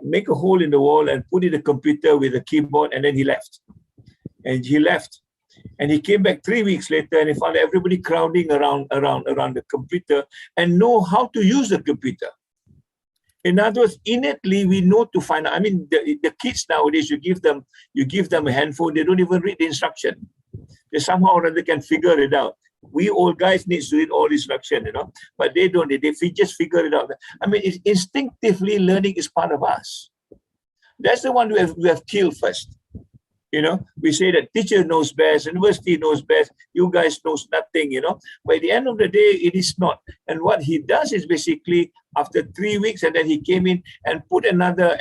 make a hole in the wall and put in a computer with a keyboard, and then he left. And he came back 3 weeks later, and he found everybody crowding around the computer and know how to use the computer. In other words, innately we know to find out. I mean, the kids nowadays, you give them a handphone, they don't even read the instruction. They somehow or other can figure it out. We old guys need to read all the instruction, you know, but they don't. They just figure it out. I mean, it's instinctively learning is part of us. That's the one we have killed first. You know, we say that teacher knows best, university knows best, you guys knows nothing, you know. But at the end of the day, it is not. And what he does is basically after 3 weeks, and then he came in and put another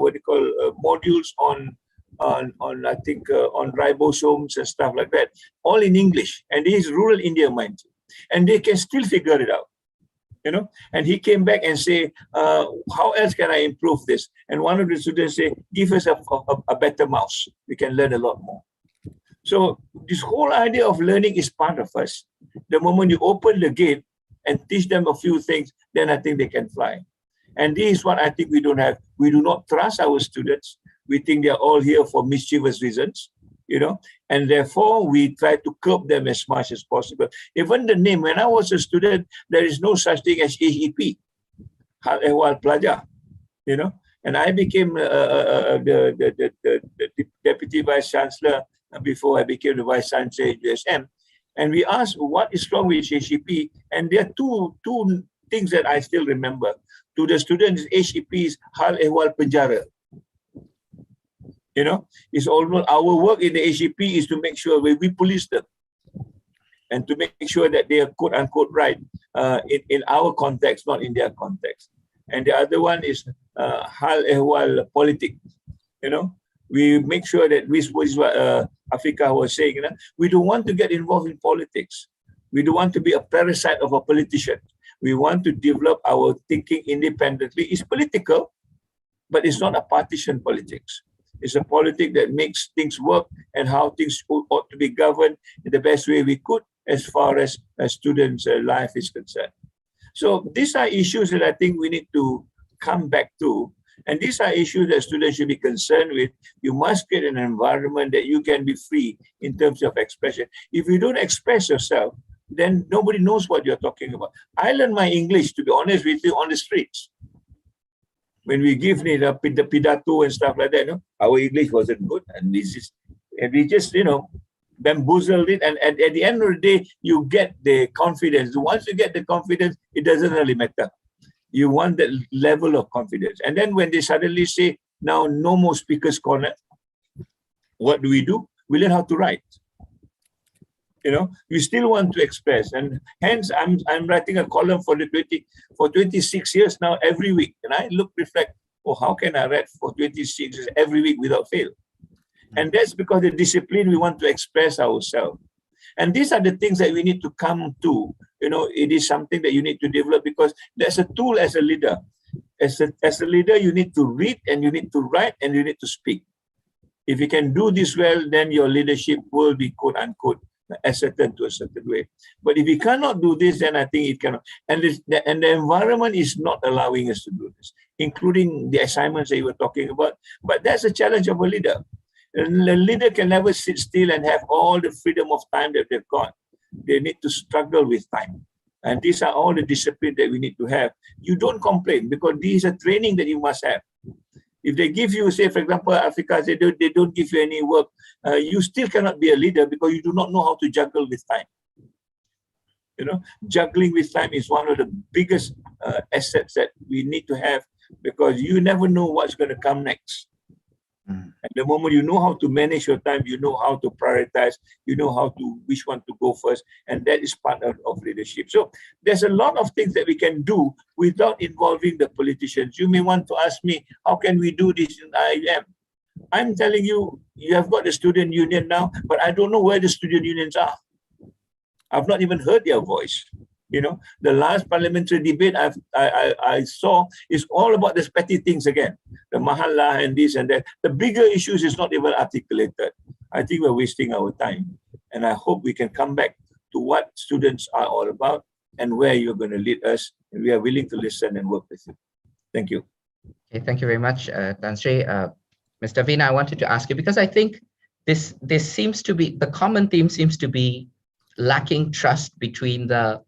what do you call modules on I think on ribosomes and stuff like that, all in English. And this is rural India, mind you. And they can still figure it out. You know, and he came back and say, how else can I improve this? And one of the students say, give us a better mouse. We can learn a lot more. So this whole idea of learning is part of us. The moment you open the gate and teach them a few things, then I think they can fly. And this is what I think we don't have. We do not trust our students. We think they're all here for mischievous reasons, you know, and therefore we try to curb them as much as possible. Even the name, when I was a student, there is no such thing as HEP, Hal Ehwal Pelajar, you know, and I became the Deputy Vice Chancellor before I became the Vice Chancellor at USM. And we asked, what is wrong with HEP? And there are two things that I still remember. To the students, HEP is Hal Ehwal Penjara. You know, it's almost our work in the HEP is to make sure we police them and to make sure that they are quote unquote right in our context, not in their context. And the other one is Hal Ehwal Politik. You know, we make sure that this was what Africa was saying, you know, we don't want to get involved in politics. We don't want to be a parasite of a politician. We want to develop our thinking independently. It's political, but it's not a partisan politics. It's a politic that makes things work and how things ought to be governed in the best way we could as far as a student's life is concerned. So these are issues that I think we need to come back to. And these are issues that students should be concerned with. You must create an environment that you can be free in terms of expression. If you don't express yourself, then nobody knows what you're talking about. I learned my English, to be honest with you, on the streets. When we give the pidato and stuff like that, no, our English wasn't good, and we just, you know, bamboozled it. And at the end of the day, you get the confidence. Once you get the confidence, it doesn't really matter. You want that level of confidence. And then when they suddenly say, now no more speaker's corner, what do? We learn how to write. You know, we still want to express, and hence I'm writing a column for 26 years now every week, and I reflect, oh, how can I write for 26 years every week without fail? And that's because the discipline, we want to express ourselves, and these are the things that we need to come to. You know, it is something that you need to develop because there's a tool as a leader. As a leader, you need to read and you need to write and you need to speak. If you can do this well, then your leadership will be quote unquote ascertained to a certain way. But if we cannot do this, then I think it cannot. And the environment is not allowing us to do this, including the assignments that you were talking about. But that's a challenge of a leader. And the leader can never sit still and have all the freedom of time that they've got. They need to struggle with time. And these are all the discipline that we need to have. You don't complain because these are training that you must have. If they give you, say, for example, Africa, they don't give you any work, you still cannot be a leader because you do not know how to juggle with time. You know, juggling with time is one of the biggest assets that we need to have because you never know what's going to come next. And the moment you know how to manage your time, you know how to prioritize, you know how to, which one to go first, and that is part of leadership. So there's a lot of things that we can do without involving the politicians. You may want to ask me, how can we do this in IIM? I'm telling you, you have got the student union now, but I don't know where the student unions are. I've not even heard their voice. You know, the last parliamentary debate I saw is all about these petty things again, the mahallah and this and that. The bigger issues is not even articulated. I think we're wasting our time, and I hope we can come back to what students are all about and where you're going to lead us, and we are willing to listen and work with you. Thank you. Okay, thank you very much, Tan Sri. Ms. Davina, I wanted to ask you, because I think this seems to be, the common theme seems to be lacking trust between the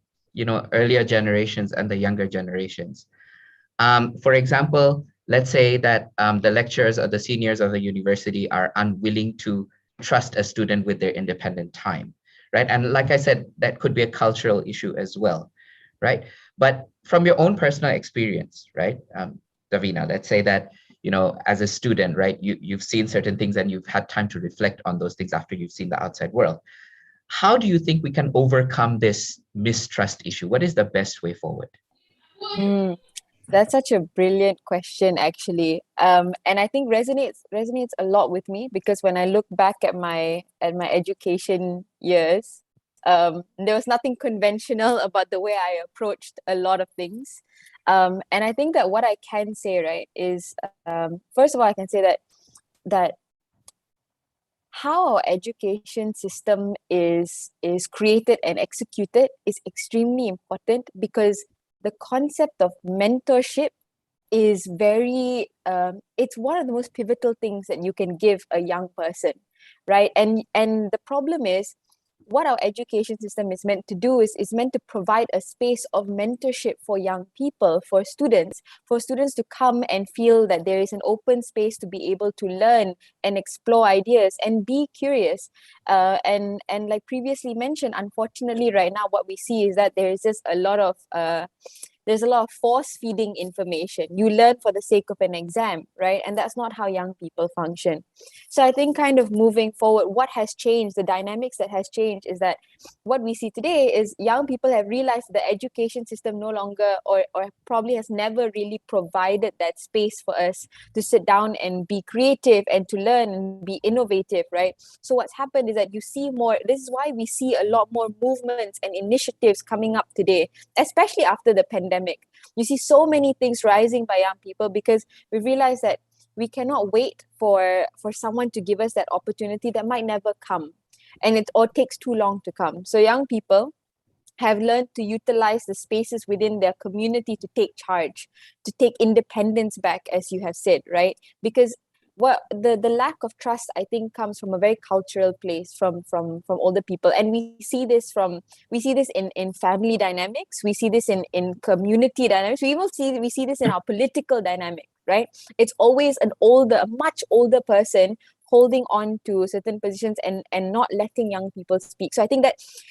earlier generations and the younger generations. For example, let's say that the lecturers or the seniors of the university are unwilling to trust a student with their independent time, right? And like I said, that could be a cultural issue as well, right? But from your own personal experience, right, Davina, let's say that, as a student, right, you've seen certain things and you've had time to reflect on those things after you've seen the outside world. How do you think we can overcome this mistrust issue? What is the best way forward? That's such a brilliant question, actually, and I think resonates a lot with me, because when I look back at my education years, there was nothing conventional about the way I approached a lot of things, and I think that what I can say, right, is first of all, I can say that how our education system is created and executed is extremely important, because the concept of mentorship is very, it's one of the most pivotal things that you can give a young person, right? And the problem is, what our education system is meant to do is meant to provide a space of mentorship for young people, for students to come and feel that there is an open space to be able to learn and explore ideas and be curious. And like previously mentioned, unfortunately, right now, what we see is that there is just a lot of force-feeding information. You learn for the sake of an exam, right? And that's not how young people function. So I think kind of moving forward, what has changed, the dynamics that has changed, is that what we see today is young people have realized the education system no longer, or probably has never really provided that space for us to sit down and be creative and to learn and be innovative, right? So what's happened is that you see more, this is why we see a lot more movements and initiatives coming up today, especially after the pandemic. You see so many things rising by young people, because we realize that we cannot wait for someone to give us that opportunity that might never come, and it or takes too long to come. So young people have learned to utilize the spaces within their community to take charge, to take independence back, as you have said, right? Because what the lack of trust, I think, comes from a very cultural place, from older people, and we see this in family dynamics, we see this in community dynamics, we see this in our political dynamic, right? It's always a much older person holding on to certain positions and not letting young people speak. So I think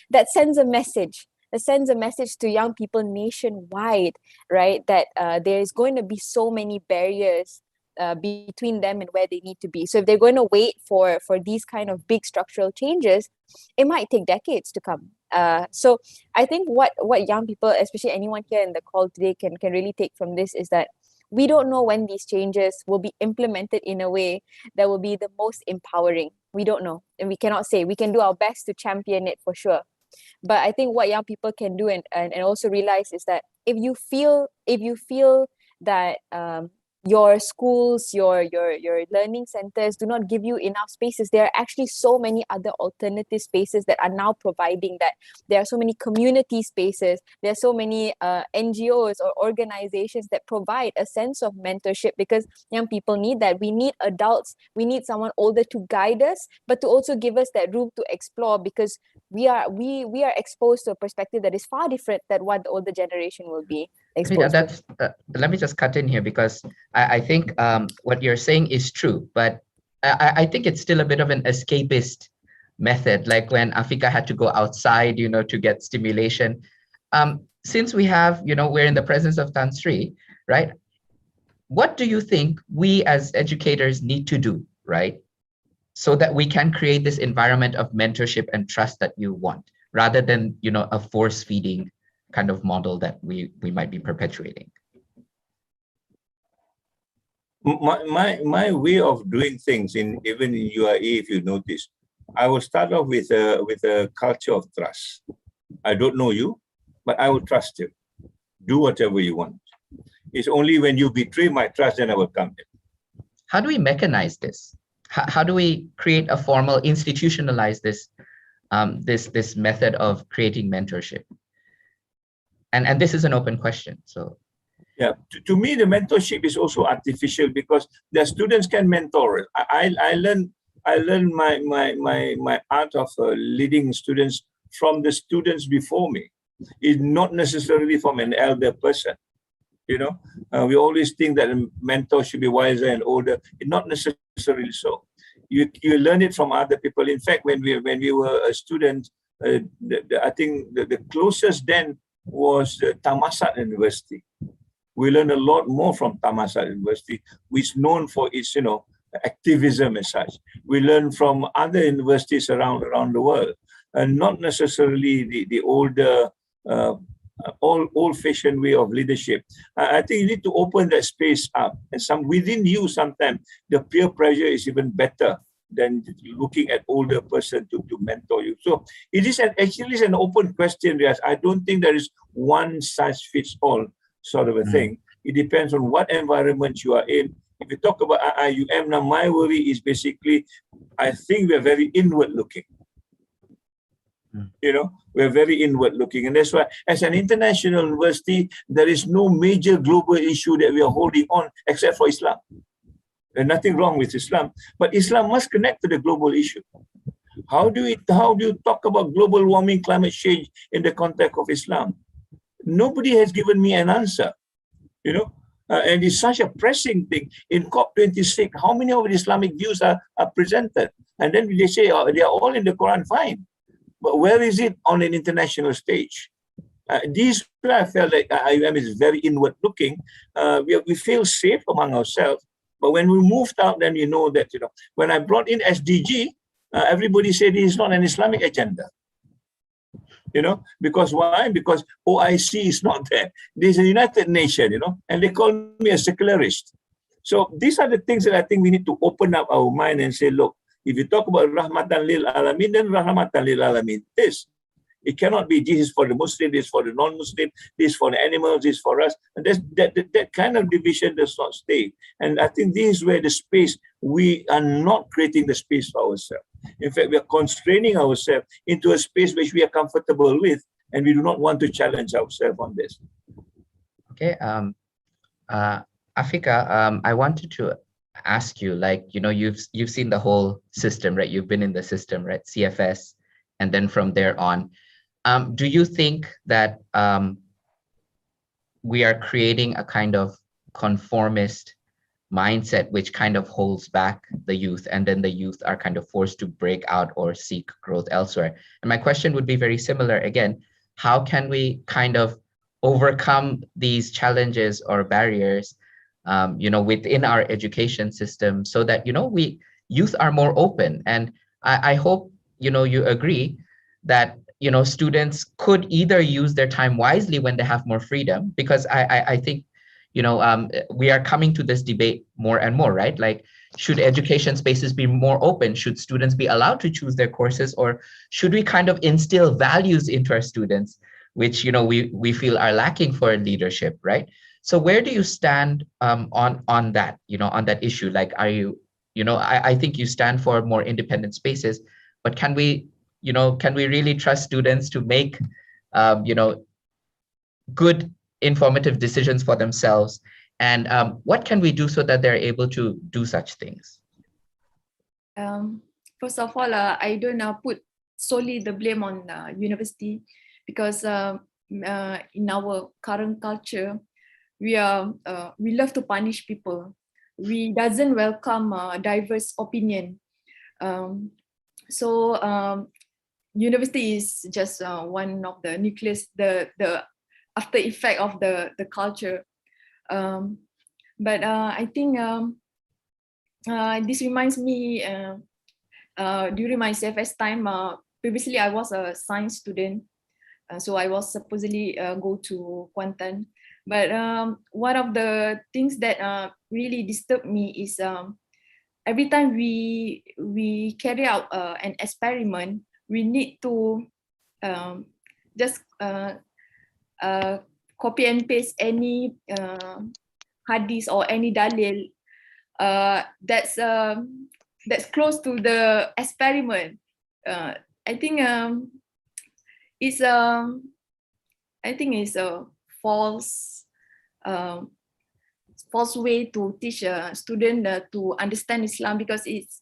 that sends a message. It sends a message to young people nationwide, right? That there is going to be so many barriers between them and where they need to be. So if they're going to wait for these kind of big structural changes, it might take decades to come. So I think what young people, especially anyone here in the call today, can really take from this is that we don't know when these changes will be implemented in a way that will be the most empowering. We don't know, and we cannot say. We can do our best to champion it for sure. But I think what young people can do and also realize is that if you feel that your schools, your learning centers do not give you enough spaces, there are actually so many other alternative spaces that are now providing that. There are so many community spaces, there are so many NGOs or organizations that provide a sense of mentorship, because young people need that. We need adults, we need someone older to guide us, but to also give us that room to explore, because we are exposed to a perspective that is far different than what the older generation will be exposed to. Let me just cut in here, because I think what you're saying is true, but I think it's still a bit of an escapist method, like when Afika had to go outside, to get stimulation. Since we have, we're in the presence of Tan Sri, right? What do you think we as educators need to do, right? So that we can create this environment of mentorship and trust that you want, rather than, a force-feeding kind of model that we might be perpetuating. My way of doing things even in UAE, if you notice, I will start off with a culture of trust. I don't know you, but I will trust you. Do whatever you want. It's only when you betray my trust, then I will come in. How do we mechanize this? How do we create a formal, institutionalize this this method of creating mentorship? And this is an open question. So yeah, to me, the mentorship is also artificial because the students can mentor. I learn my art of leading students from the students before me. It's not necessarily from an elder person. You know, we always think that a mentor should be wiser and older. It's not necessarily so. You learn it from other people. In fact, when we were a student, I think the closest then was Thammasat University. We learn a lot more from Thammasat University, which is known for its activism as such. We learn from other universities around the world, and not necessarily the older old-fashioned way of leadership. I think you need to open that space up, and within you sometimes the peer pressure is even better than looking at older person to mentor you. So it is actually an open question, Riaz. I don't think there is one size fits all sort of a thing. It depends on what environment you are in. If you talk about IUM, now my worry is basically, I think we're very inward looking. You know, we're very inward looking. And that's why as an international university, there is no major global issue that we are holding on except for Islam. There's nothing wrong with Islam, but Islam must connect to the global issue. How do you talk about global warming, climate change in the context of Islam? Nobody has given me an answer, you know, and it's such a pressing thing. In COP26, how many of the Islamic views are presented? And then they say they are all in the Quran, fine. But where is it on an international stage? These I felt like IUM is very inward looking. We feel safe among ourselves. But when we moved out, then you know that, you know, when I brought in SDG, everybody said it is not an Islamic agenda. You know, because why? Because OIC is not there. There's a United Nations, you know, and they call me a secularist. So these are the things that I think we need to open up our mind and say, look, if you talk about Rahmatan lil Alamin, then Rahmatan lil Alamin. It cannot be this is for the Muslim, this is for the non-Muslim, this is for the animals, this is for us. And that kind of division does not stay. And I think this is where the space, we are not creating the space for ourselves. In fact, we are constraining ourselves into a space which we are comfortable with, and we do not want to challenge ourselves on this. Okay, Afika, I wanted to ask you, like, you know, you've seen the whole system, right? You've been in the system, right? CFS, and then from there on. Do you think that we are creating a kind of conformist mindset which kind of holds back the youth, and then the youth are kind of forced to break out or seek growth elsewhere? And my question would be very similar again. How can we kind of overcome these challenges or barriers, you know, within our education system, so that, you know, youth are more open? And I hope, you know, you agree that, you know, students could either use their time wisely when they have more freedom, because I think, you know, we are coming to this debate more and more, right? Like, should education spaces be more open? Should students be allowed to choose their courses? Or should we kind of instill values into our students, which, you know, we feel are lacking for leadership, right? So where do you stand on that, you know, on that issue? Like, are you, you know, I think you stand for more independent spaces, but can we, you know, can we really trust students to make, you know, good informative decisions for themselves? And what can we do so that they're able to do such things? First of all, I don't put solely the blame on university, because in our current culture, we love to punish people. We doesn't welcome diverse opinion. So university is just one of the nucleus, the after effect of the culture. But I think this reminds me during my CFS time. Previously, I was a science student, so I was supposedly go to Kuantan. But one of the things that really disturbed me is every time we carry out an experiment, we need to just copy and paste any hadith or any dalil that's close to the experiment. I think it's a false way to teach a student to understand Islam, because it's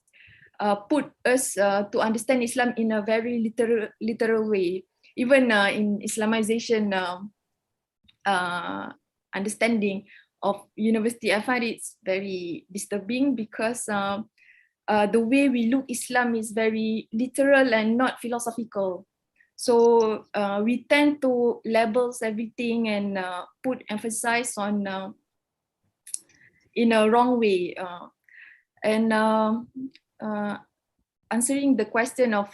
put us to understand Islam in a very literal way. Even in Islamization understanding of university, I find it's very disturbing, because the way we look Islam is very literal and not philosophical. So we tend to labels everything and put emphasis on in a wrong way. And answering the question of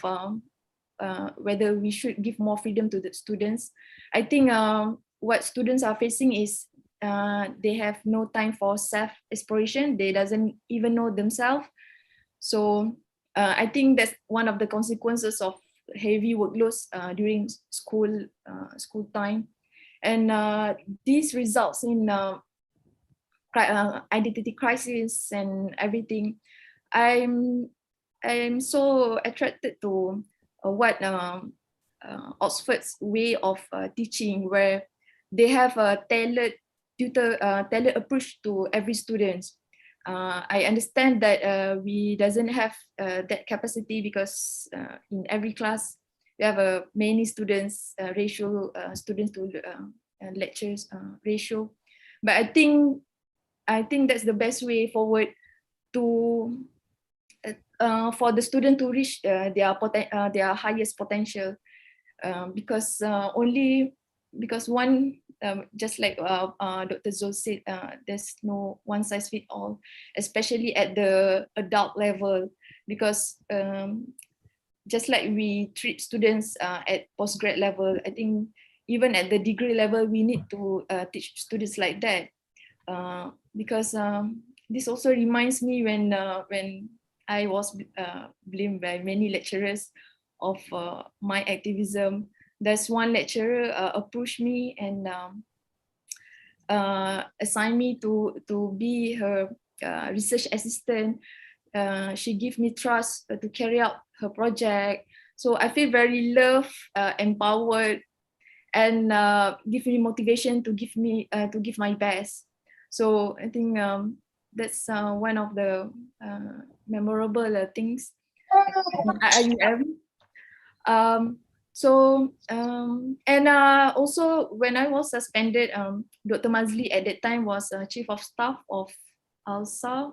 whether we should give more freedom to the students, I think what students are facing is they have no time for self-exploration. They doesn't even know themselves. So I think that's one of the consequences of heavy workloads during school time, and this results in identity crisis and everything. I'm so attracted to what Oxford's way of teaching, where they have a tailored approach to every student. I understand that we doesn't have that capacity, because in every class we have many students ratio, students to lectures ratio. But I think that's the best way forward to for the student to reach their highest potential, because one, just like Dr. Zul said, there's no one size fits all, especially at the adult level, because just like we treat students at postgrad level, I think even at the degree level we need to teach students like that, because this also reminds me when I was blamed by many lecturers of my activism. There's one lecturer approached me and assigned me to be her research assistant. She gave me trust to carry out her project. So I feel very loved, empowered, and give me motivation to give my best. So I think that's one of the memorable things at IUM. And also when I was suspended, Dr. Mazli at that time was chief of staff of ALSA.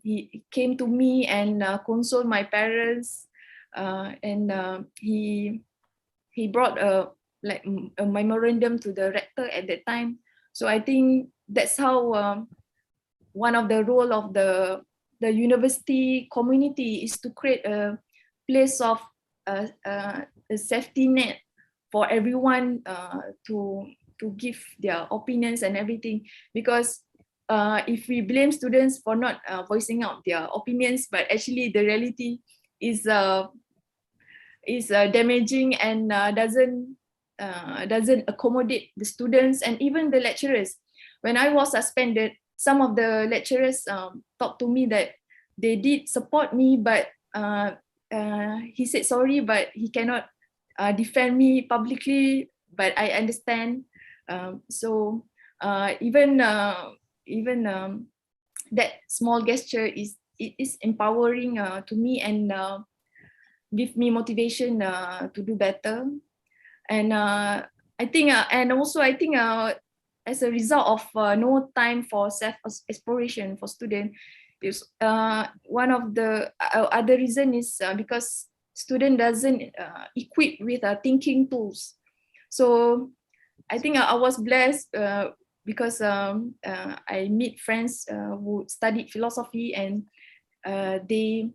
He came to me and consoled my parents, and he brought a memorandum to the rector at that time. So I think that's how one of the role of the university community is to create a place of a safety net for everyone to give their opinions and everything. Because if we blame students for not voicing out their opinions, but actually the reality is damaging and doesn't accommodate the students and even the lecturers. When I was suspended, some of the lecturers talked to me that they did support me, but he said sorry, but he cannot defend me publicly. But I understand. So even that small gesture is empowering to me and give me motivation to do better. And I think, as a result of no time for self-exploration for students, one of the other reason is because student doesn't equip with thinking tools. So I think I was blessed because I meet friends who studied philosophy, and they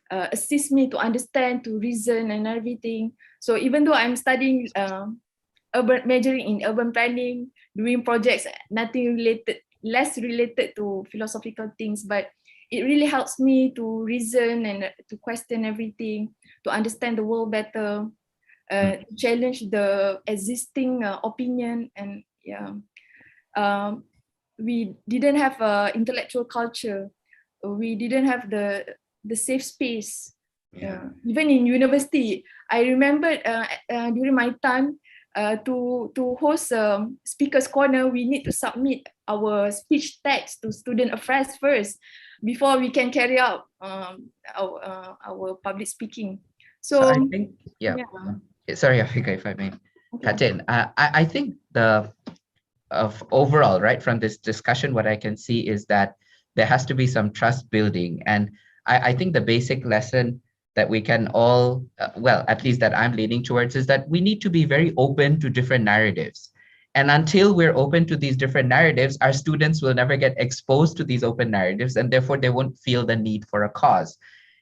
assist me to understand, to reason and everything. So even though I'm studying majoring in urban planning, doing projects, less related to philosophical things, but it really helps me to reason and to question everything, to understand the world better, challenge the existing opinion, and we didn't have intellectual culture. We didn't have the safe space. Even in university, I remember during my time to host speakers corner, we need to submit our speech text to student affairs first before we can carry out our public speaking. So I think, sorry, Afika, if I may cut in. I think overall, right, from this discussion, what I can see is that there has to be some trust building. And I think the basic lesson that we can all, well, at least that I'm leaning towards, is that we need to be very open to different narratives. And until we're open to these different narratives, our students will never get exposed to these open narratives, and therefore they won't feel the need for a cause.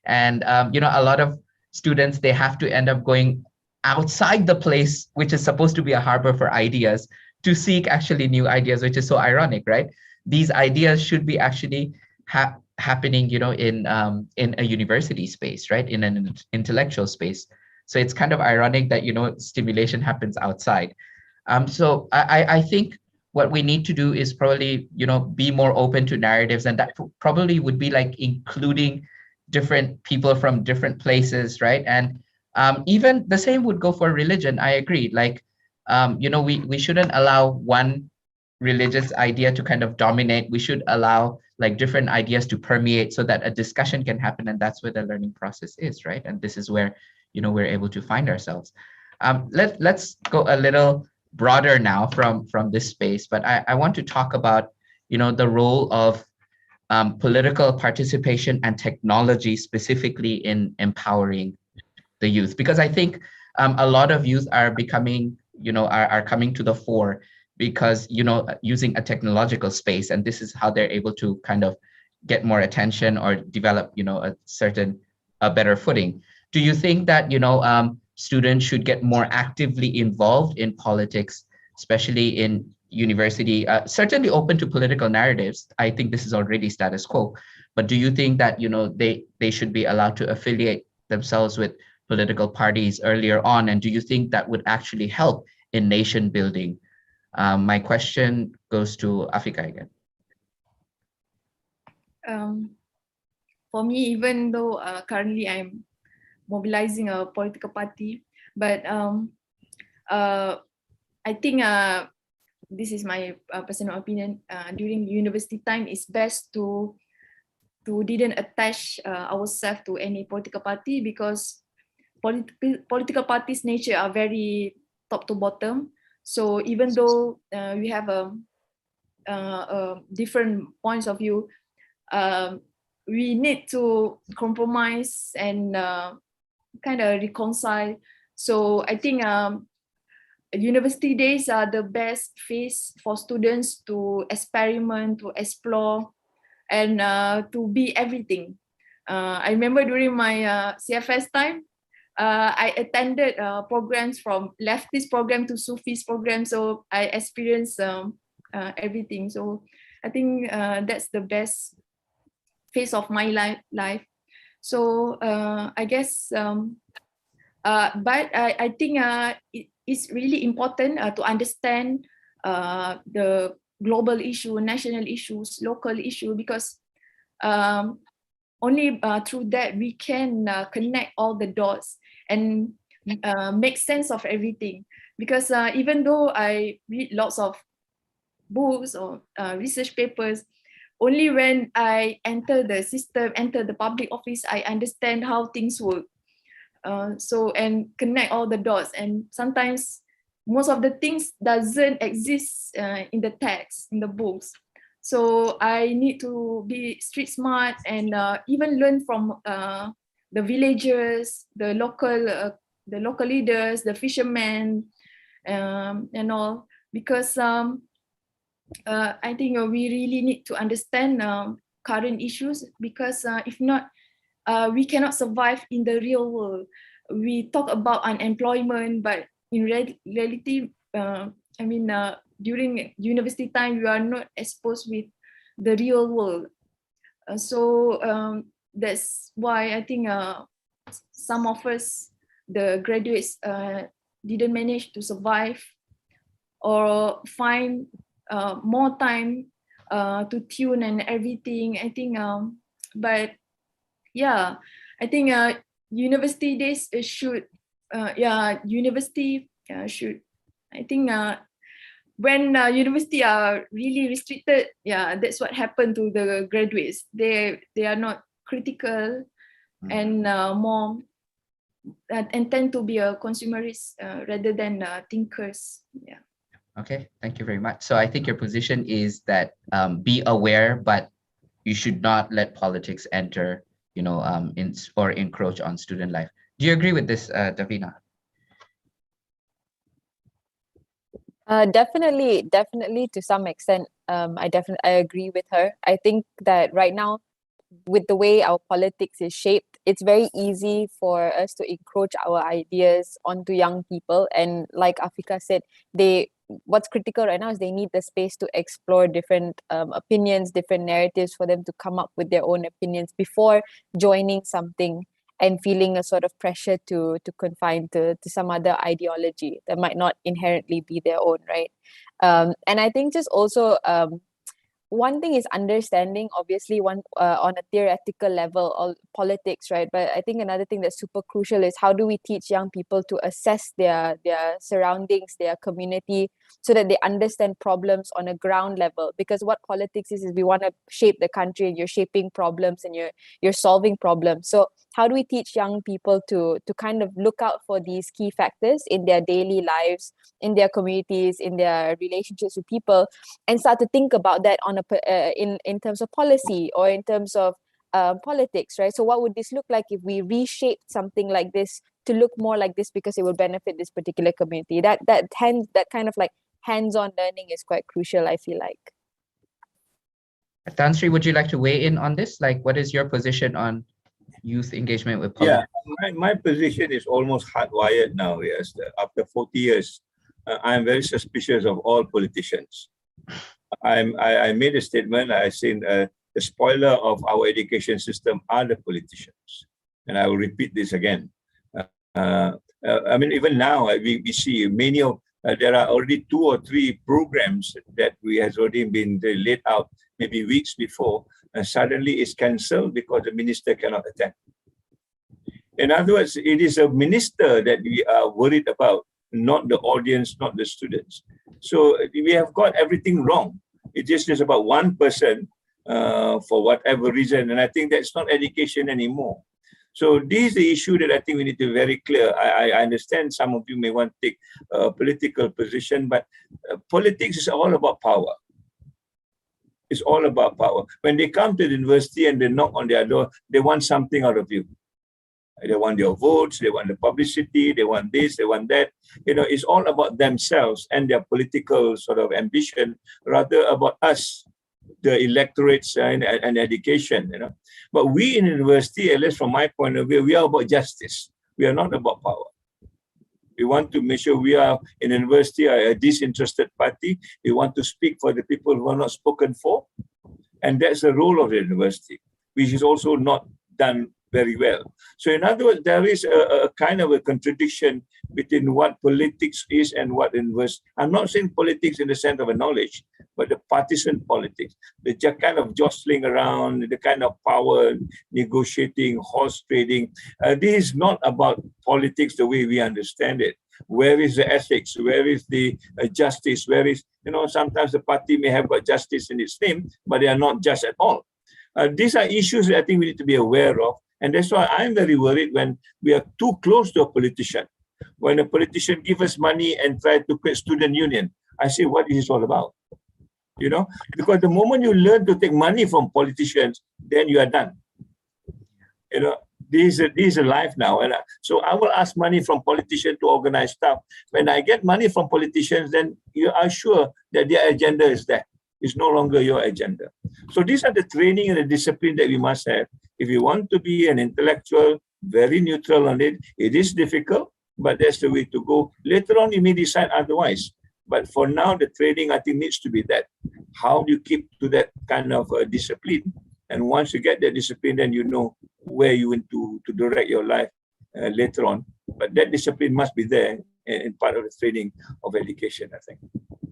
And, a lot of students, they have to end up going outside the place, which is supposed to be a harbor for ideas, to seek actually new ideas, which is so ironic, right? These ideas should be actually happening, in a university space, right? In an intellectual space. So it's kind of ironic that, stimulation happens outside. So I think what we need to do is probably, be more open to narratives, and that probably would be like including different people from different places, right? And even the same would go for religion. I agree. Like, we shouldn't allow one religious idea to kind of dominate. We should allow like different ideas to permeate so that a discussion can happen, and that's where the learning process is, right? And this is where, we're able to find ourselves. Let's go a little broader now from this space, but I want to talk about, the role of political participation and technology, specifically in empowering the youth, because I think a lot of youth are becoming, are coming to the fore because, using a technological space, and this is how they're able to kind of get more attention or develop, a better footing. Do you think that, students should get more actively involved in politics, especially in university, certainly open to political narratives? I think this is already status quo, but do you think that, they should be allowed to affiliate themselves with political parties earlier on? And do you think that would actually help in nation building? My question goes to Afika again. For me, even though currently I'm mobilizing a political party, but I think this is my personal opinion. During university time, it's best to didn't attach ourselves to any political party, because political parties' nature are very top to bottom. So even though we have different points of view, we need to compromise and kind of reconcile. So I think university days are the best phase for students to experiment, to explore, and to be everything. I remember during my CFS time, I attended programs from leftist program to Sufist program, so I experienced everything. So I think that's the best phase of my life. So I guess, but I think it's really important to understand the global issue, national issues, local issue, because only through that we can connect all the dots and make sense of everything. Because even though I read lots of books or research papers, only when I enter the system, enter the public office, I understand how things work. And connect all the dots. And sometimes most of the things doesn't exist in the text, in the books. So I need to be street smart and even learn from the villagers, the local leaders, the fishermen, and all. Because I think we really need to understand current issues, because if not, we cannot survive in the real world. We talk about unemployment, but in reality, during university time, you are not exposed with the real world. So that's why I think some of us, the graduates, didn't manage to survive or find more time to tune and everything. I think, but yeah, I think university days should, university should, I think when university are really restricted, that's what happened to the graduates. They are not critical and more and tend to be a consumerist rather than thinkers. Yeah. Okay, thank you very much. So I think your position is that be aware, but you should not let politics enter, or encroach on student life. Do you agree with this, Davina? Definitely to some extent. I agree with her. I think that right now, with the way our politics is shaped, it's very easy for us to encroach our ideas onto young people. And like Afika said, what's critical right now is they need the space to explore different opinions, different narratives, for them to come up with their own opinions before joining something and feeling a sort of pressure to confine to some other ideology that might not inherently be their own, right? And I think just also one thing is understanding, obviously, on a theoretical level, all politics, right? But I think another thing that's super crucial is how do we teach young people to assess their surroundings, their community, so that they understand problems on a ground level. Because what politics is we want to shape the country, and you're shaping problems and you're solving problems. So how do we teach young people to kind of look out for these key factors in their daily lives, in their communities, in their relationships with people, and start to think about that on in terms of policy or in terms of politics, right? So what would this look like if we reshaped something like this to look more like this because it will benefit this particular community? That kind of like hands-on learning is quite crucial, I feel like. Tan Sri, would you like to weigh in on this? Like, what is your position on youth engagement with politics? Yeah, my position is almost hardwired now. Yes, after 40 years, I'm very suspicious of all politicians. I made a statement. I said the spoiler of our education system are the politicians, and I will repeat this again. I mean, even now we see many of there are already 2 or 3 programs that has already been laid out maybe weeks before, and suddenly it's cancelled because the minister cannot attend. In other words, it is a minister that we are worried about, not the audience, not the students. So we have got everything wrong. It just is about one person for whatever reason, and I think that's not education anymore. So this is the issue that I think we need to be very clear. I understand some of you may want to take a political position, but politics is all about power. It's all about power. When they come to the university and they knock on their door, they want something out of you. They want your votes, they want the publicity, they want this, they want that. It's all about themselves and their political sort of ambition, rather about us, the electorates and education. But we in university, at least from my point of view, we are about justice. We are not about power. We want to make sure we are in university a disinterested party. We want to speak for the people who are not spoken for. And that's the role of the university, which is also not done very well. So in other words, there is a kind of a contradiction between what politics is and what university. I'm not saying politics in the sense of a knowledge, but the partisan politics, the kind of jostling around, the kind of power, negotiating, horse trading. This is not about politics the way we understand it. Where is the ethics? Where is the justice? Where is, sometimes the party may have got justice in its name, but they are not just at all. These are issues that I think we need to be aware of. And that's why I'm very worried when we are too close to a politician. When a politician gives us money and try to create student union, I say, what is this all about? Because the moment you learn to take money from politicians, then you are done. This is a life now. And so I will ask money from politicians to organize stuff. When I get money from politicians, then you are sure that their agenda is there. It's no longer your agenda. So these are the training and the discipline that we must have. If you want to be an intellectual, very neutral on it, it is difficult, but that's the way to go. Later on, you may decide otherwise. But for now, the training, I think, needs to be that. How do you keep to that kind of discipline? And once you get that discipline, then you know where you want to direct your life later on. But that discipline must be there in part of the training of education, I think.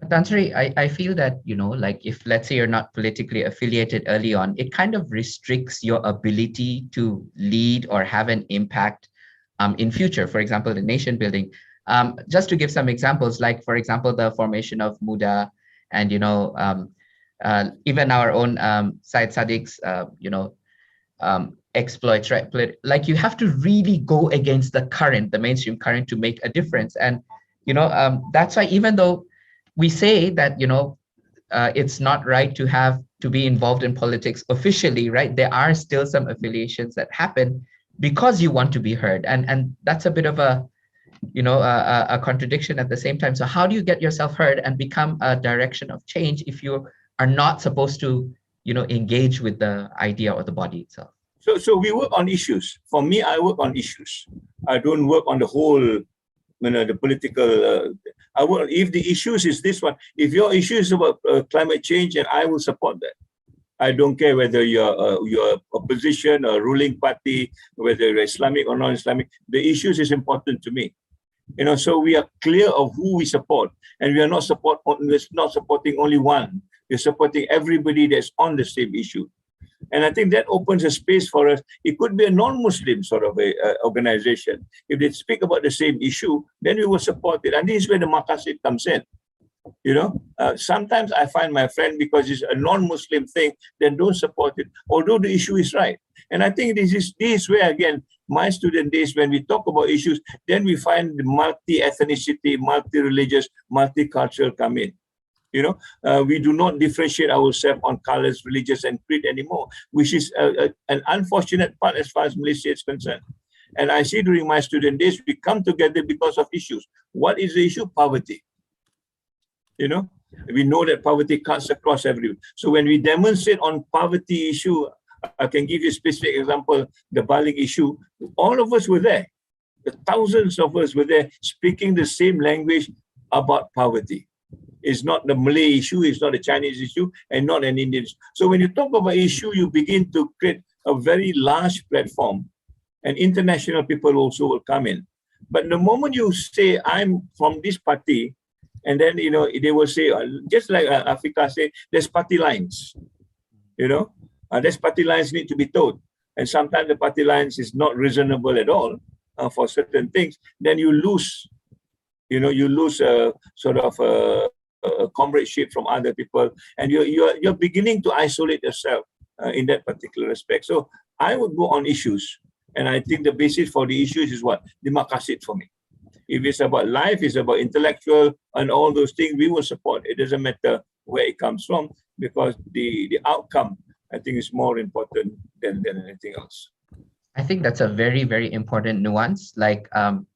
Tansri, I feel that, like if let's say you're not politically affiliated early on, it kind of restricts your ability to lead or have an impact in future. For example, the nation building. Just to give some examples, like for example, the formation of Muda and, even our own Syed Sadiq's, exploits, right? Like you have to really go against the current, the mainstream current, to make a difference. And, that's why even though we say that, it's not right to be involved in politics officially, right? There are still some affiliations that happen because you want to be heard. And that's a bit of a contradiction at the same time. So how do you get yourself heard and become a direction of change if you are not supposed to, engage with the idea or the body itself? So we work on issues. For me, I work on issues. I don't work on the whole, the political. I work if the issues is this one. If your issue is about climate change, and I will support that. I don't care whether you're opposition or ruling party, whether you're Islamic or non-Islamic. The issues is important to me. So we are clear of who we support, and we are not supporting only one. We're supporting everybody that's on the same issue. And I think that opens a space for us. It could be a non-Muslim sort of organization. If they speak about the same issue, then we will support it. And this is where the maqasid comes in. Sometimes I find my friend, because it's a non-Muslim thing, then don't support it, although the issue is right. And I think this is where, again, my student days, when we talk about issues, then we find the multi-ethnicity, multi-religious, multicultural come in. We do not differentiate ourselves on colors, religious, and creed anymore, which is an unfortunate part as far as Malaysia is concerned. And I see during my student days, we come together because of issues. What is the issue? Poverty. We know that poverty cuts across everywhere. So when we demonstrate on poverty issue, I can give you a specific example, the Balik issue. All of us were there. The thousands of us were there speaking the same language about poverty. It's not the Malay issue, it's not a Chinese issue, and not an Indian issue. So when you talk about issue, you begin to create a very large platform, and international people also will come in. But the moment you say, I'm from this party, and then, they will say, just like Africa say, there's party lines, there's party lines need to be told. And sometimes the party lines is not reasonable at all for certain things. Then you lose, sort of a comradeship from other people, and you're beginning to isolate yourself in that particular respect. So I would go on issues, and I think the basis for the issues is what? The maqasid for me. If it's about life, it's about intellectual and all those things, we will support. It doesn't matter where it comes from, because the outcome, I think, is more important than anything else. I think that's a very, very important nuance. Like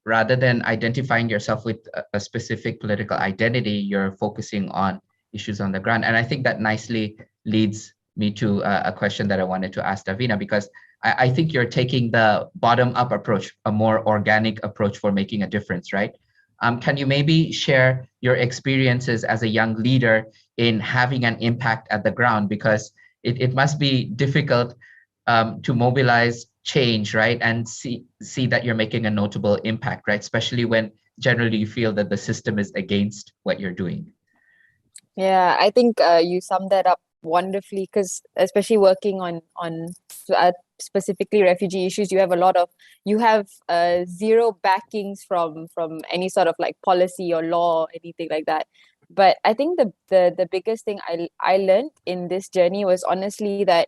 rather than identifying yourself with a specific political identity, you're focusing on issues on the ground. And I think that nicely leads me to a question that I wanted to ask Davina, because I think you're taking the bottom-up approach, a more organic approach for making a difference, right? Can you maybe share your experiences as a young leader in having an impact at the ground? Because it must be difficult to mobilize change, right? And see that you're making a notable impact, right? Especially when generally you feel that the system is against what you're doing. Yeah, I think you summed that up wonderfully, because especially working on specifically refugee issues, you have zero backings from any sort of like policy or law or anything like that. But I think the biggest thing I learned in this journey was honestly that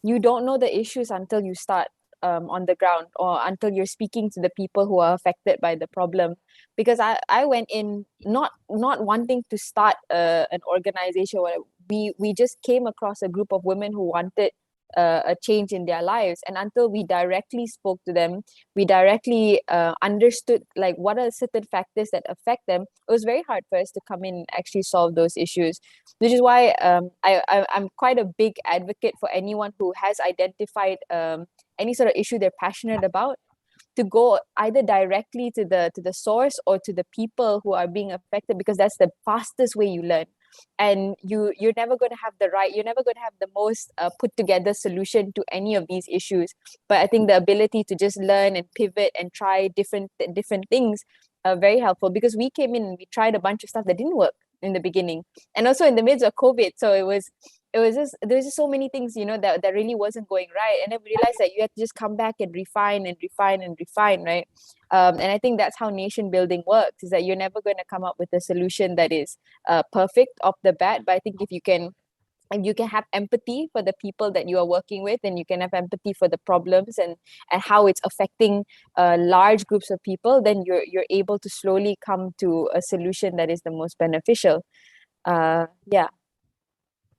you don't know the issues until you start on the ground, or until you're speaking to the people who are affected by the problem. Because I went in not wanting to start an organization. We just came across a group of women who wanted a change in their lives, and until we directly spoke to them, we directly understood like what are certain factors that affect them. It was very hard for us to come in and actually solve those issues, which is why I'm quite a big advocate for anyone who has identified any sort of issue they're passionate about, to go either directly to the source or to the people who are being affected, because that's the fastest way you learn. And you're never going to have the most put together solution to any of these issues. But I think the ability to just learn and pivot and try different things are very helpful, because we came in and we tried a bunch of stuff that didn't work in the beginning, and also in the midst of COVID. So there was just so many things, that really wasn't going right. And then we realized that you had to just come back and refine and refine and refine, right? And I think that's how nation building works, is that you're never going to come up with a solution that is perfect off the bat. But I think if you can have empathy for the people that you are working with, and you can have empathy for the problems and how it's affecting large groups of people, then you're able to slowly come to a solution that is the most beneficial. Yeah.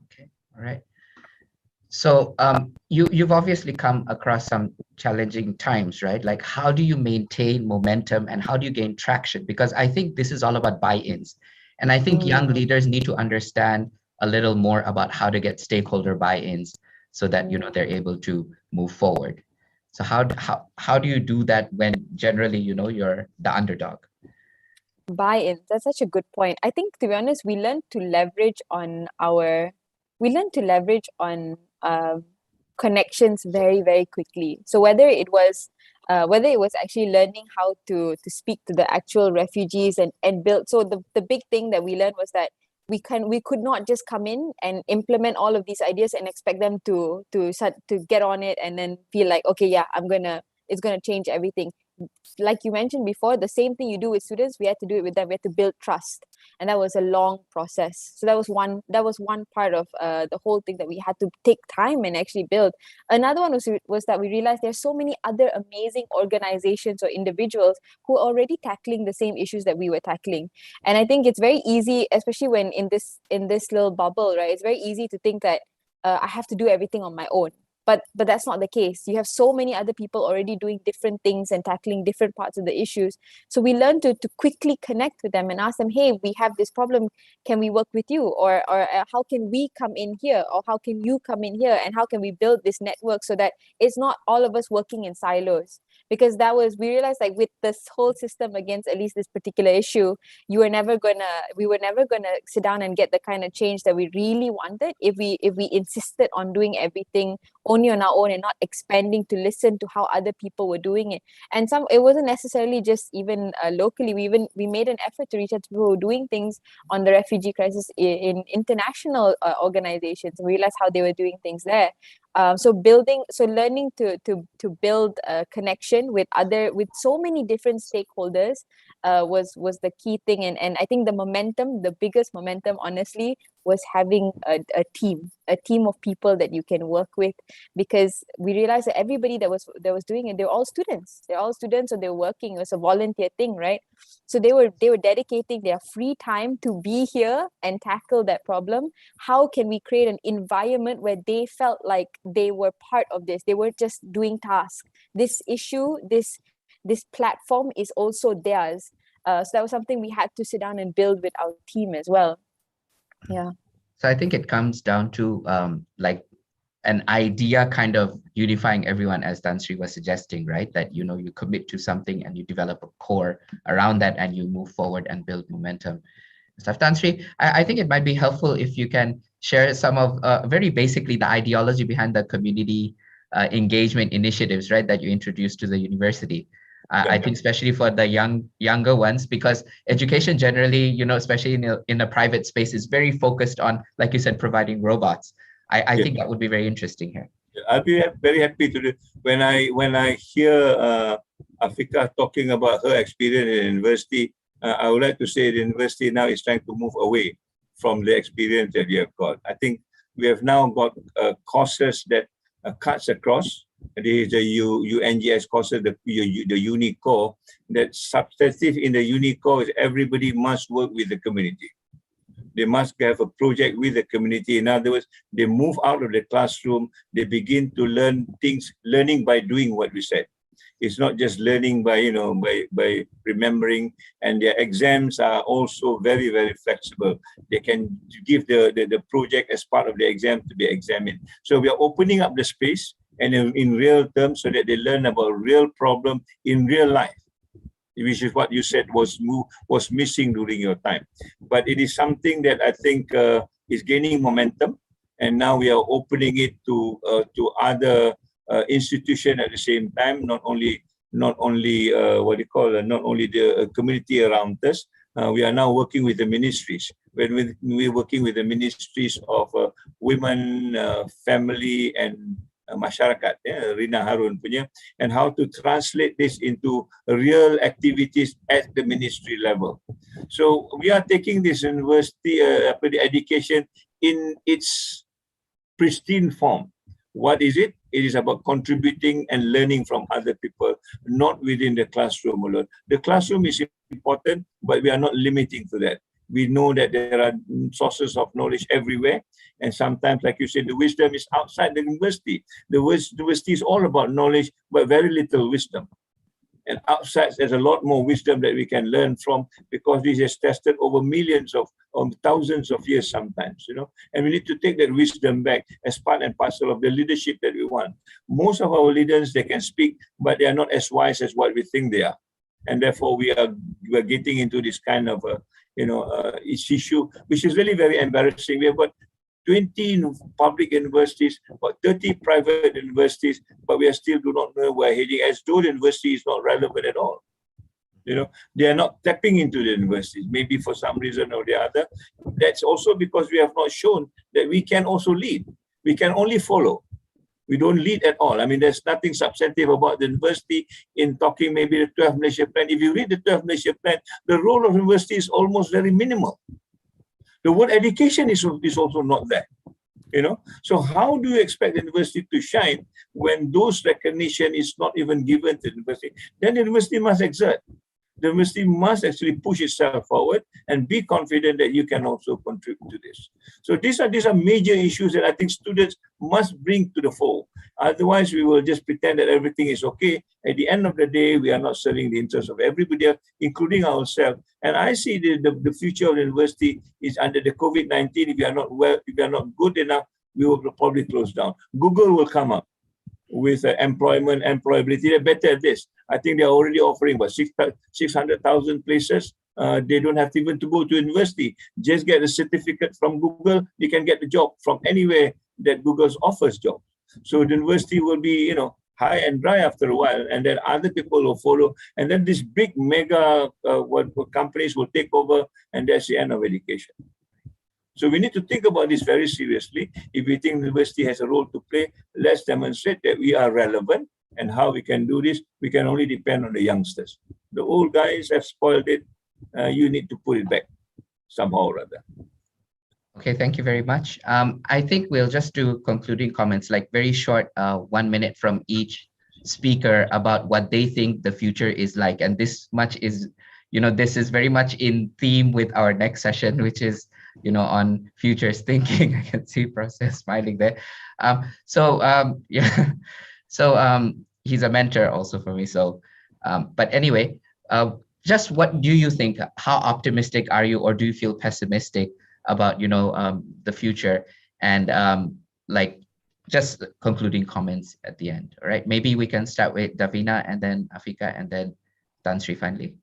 Okay, all right. So you've obviously come across some challenging times, right? Like, how do you maintain momentum and how do you gain traction? Because I think this is all about buy-ins. And I think young leaders need to understand a little more about how to get stakeholder buy-ins so that, they're able to move forward. So how do you do that when generally, you're the underdog? Buy-in, that's such a good point. I think, to be honest, we learned to leverage on connections very, very quickly. So whether it was actually learning how to speak to the actual refugees and build. So the big thing that we learned was that we could not just come in and implement all of these ideas and expect them to get on it and then feel like, okay, yeah, it's gonna change everything. Like you mentioned before, the same thing you do with students, we had to do it with them. We had to build trust, and that was a long process. So that was one part of the whole thing that we had to take time and actually build. Another one was that we realized there's so many other amazing organizations or individuals who are already tackling the same issues that we were tackling. And I think it's very easy, especially when in this little bubble, right? It's very easy to think that I have to do everything on my own. But that's not the case. You have so many other people already doing different things and tackling different parts of the issues. So we learned to quickly connect with them and ask them, hey, we have this problem. Can we work with you? Or how can we come in here? Or how can you come in here? And how can we build this network so that it's not all of us working in silos? Because we realized, like, with this whole system against at least this particular issue, we were never gonna sit down and get the kind of change that we really wanted if we insisted on doing everything only on our own and not expanding to listen to how other people were doing it. And it wasn't necessarily just even locally. We made an effort to reach out to people who were doing things on the refugee crisis in international organizations, and realize how they were doing things there. So learning to build a connection with so many different stakeholders was the key thing. And I think the biggest momentum, honestly, was having a team of people that you can work with, because we realized that everybody that was doing it, they're all students, or they're working. It was a volunteer thing, right? So they were dedicating their free time to be here and tackle that problem. How can we create an environment where they felt like they were part of this? They were just doing tasks. This issue, this platform is also theirs. So that was something we had to sit down and build with our team as well. Yeah. So I think it comes down to like an idea kind of unifying everyone, as Tan Sri was suggesting, right? That, you commit to something and you develop a core around that and you move forward and build momentum. Stuff. Tan Sri, I think it might be helpful if you can share some of very basically the ideology behind the community engagement initiatives, right, that you introduced to the university. I think especially for the younger ones, because education generally, especially in a private space, is very focused on, like you said, providing robots. I think that would be very interesting here. I'll be very happy to do. When I hear Afika talking about her experience in university, I would like to say the university now is trying to move away from the experience that we have got. I think we have now got courses that cuts across. There is the UNGS courses, the uni core. That substantive in the uni core is everybody must work with the community. They must have a project with the community. In other words, they move out of the classroom. They begin to learn things, learning by doing what we said. It's not just learning by remembering. And their exams are also very, very flexible. They can give the project as part of the exam to be examined. So we are opening up the space, and in real terms, so that they learn about real problem in real life, which is what you said was missing during your time. But it is something that I think is gaining momentum, and now we are opening it to other institutions at the same time. Not only not only the community around us. We are now working with the ministries. When we're working with the ministries of women, family, and masyarakat, Rina Harun punya, and how to translate this into real activities at the ministry level. So we are taking this university education in its pristine form. What is it? It is about contributing and learning from other people, not within the classroom alone. The classroom is important, but we are not limiting to that. We know that there are sources of knowledge everywhere. And sometimes, like you said, the wisdom is outside the university. The university is all about knowledge, but very little wisdom. And outside, there's a lot more wisdom that we can learn from, because this is tested over millions of thousands of years sometimes, and we need to take that wisdom back as part and parcel of the leadership that we want. Most of our leaders, they can speak, but they are not as wise as what we think they are. And therefore, we are getting into this kind of issue, which is really very embarrassing. We have got 20 public universities, about 30 private universities, but we still do not know where we're heading, as though the university is not relevant at all. They are not tapping into the universities, maybe for some reason or the other. That's also because we have not shown that we can also lead. We can only follow. We don't lead at all. I mean, there's nothing substantive about the university in talking maybe the 12th Malaysia Plan. If you read the 12th Malaysia Plan, the role of university is almost very minimal. The word education is also not there, So how do you expect the university to shine when those recognition is not even given to the university? Then the university must exert. The university must actually push itself forward and be confident that you can also contribute to this. So these are major issues that I think students must bring to the fore. Otherwise, we will just pretend that everything is okay. At the end of the day, we are not serving the interests of everybody else, including ourselves. And I see the future of the university is under the COVID-19. If you are not well, if you are not good enough, we will probably close down. Google will come up with employment, employability. They're better at this. I think they're already offering about 600,000 places. They don't have to even to go to university. Just get a certificate from Google. You can get the job from anywhere that Google offers jobs. So the university will be, high and dry after a while, and then other people will follow. And then these big mega companies will take over, and that's the end of education. So we need to think about this very seriously. If we think the university has a role to play, let's demonstrate that we are relevant, and how we can do this, we can only depend on the youngsters. The old guys have spoiled it. You need to put it back somehow or other. Okay, thank you very much. I think we'll just do concluding comments, like very short, 1 minute from each speaker about what they think the future is like. And this much is, this is very much in theme with our next session, which is, on futures thinking. I can see Process smiling there. Yeah. So he's a mentor also for me. So, but anyway, just what do you think? How optimistic are you, or do you feel pessimistic about the future? And just concluding comments at the end. All right, maybe we can start with Davina, and then Afika, and then Tan Sri finally.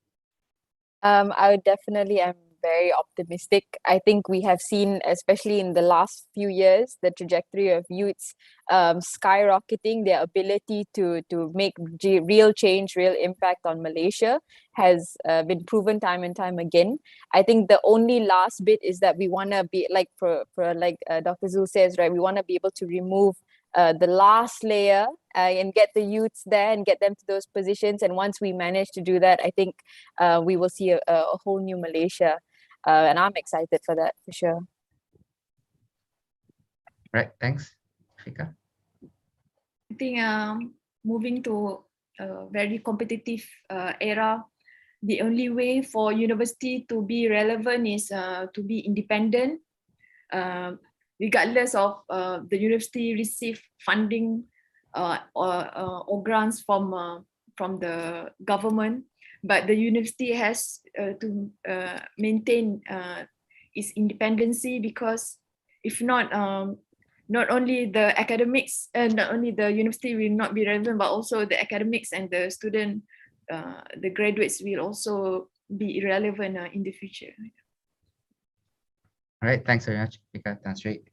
I would definitely am very optimistic. I think we have seen, especially in the last few years, the trajectory of youths skyrocketing. Their ability to make real change, real impact on Malaysia has been proven time and time again. I think the only last bit is that we want to be like Dr. Zul says, right? We want to be able to remove the last layer and get the youths there and get them to those positions. And once we manage to do that, I think we will see a whole new Malaysia. And I'm excited for that, for sure. Right, thanks. Afika? I think moving to a very competitive era, the only way for university to be relevant is to be independent. Regardless of the university receive funding or grants from the government, but the university has to maintain its independency, because if not, not only the academics and not only the university will not be relevant, but also the academics and the student, the graduates will also be irrelevant in the future. All right, thanks very much, Vika. That's great.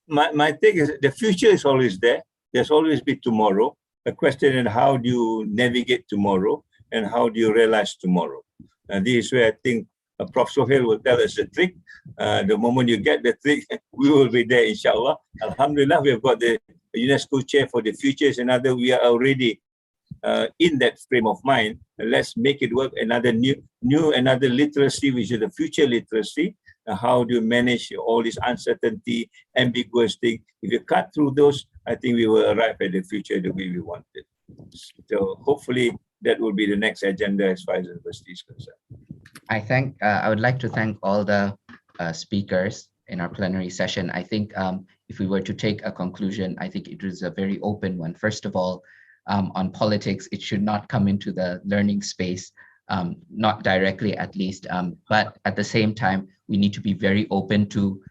My take is the future is always there. There's always be tomorrow. The question is how do you navigate tomorrow and how do you realize tomorrow? And this is where I think Prof. Sohail will tell us the trick. The moment you get the trick, we will be there, inshallah. Alhamdulillah, we have got the UNESCO chair for the future. Is another, we are already in that frame of mind. Let's make it work. Another another literacy, which is the future literacy. How do you manage all this uncertainty, ambiguous thing? If you cut through those, I think we will arrive at the future the way we want it. So hopefully that will be the next agenda as far as the university is concerned. I would like to thank all the speakers in our plenary session. I think if we were to take a conclusion, I think it was a very open one. First of all, on politics, it should not come into the learning space, not directly at least, but at the same time, we need to be very open to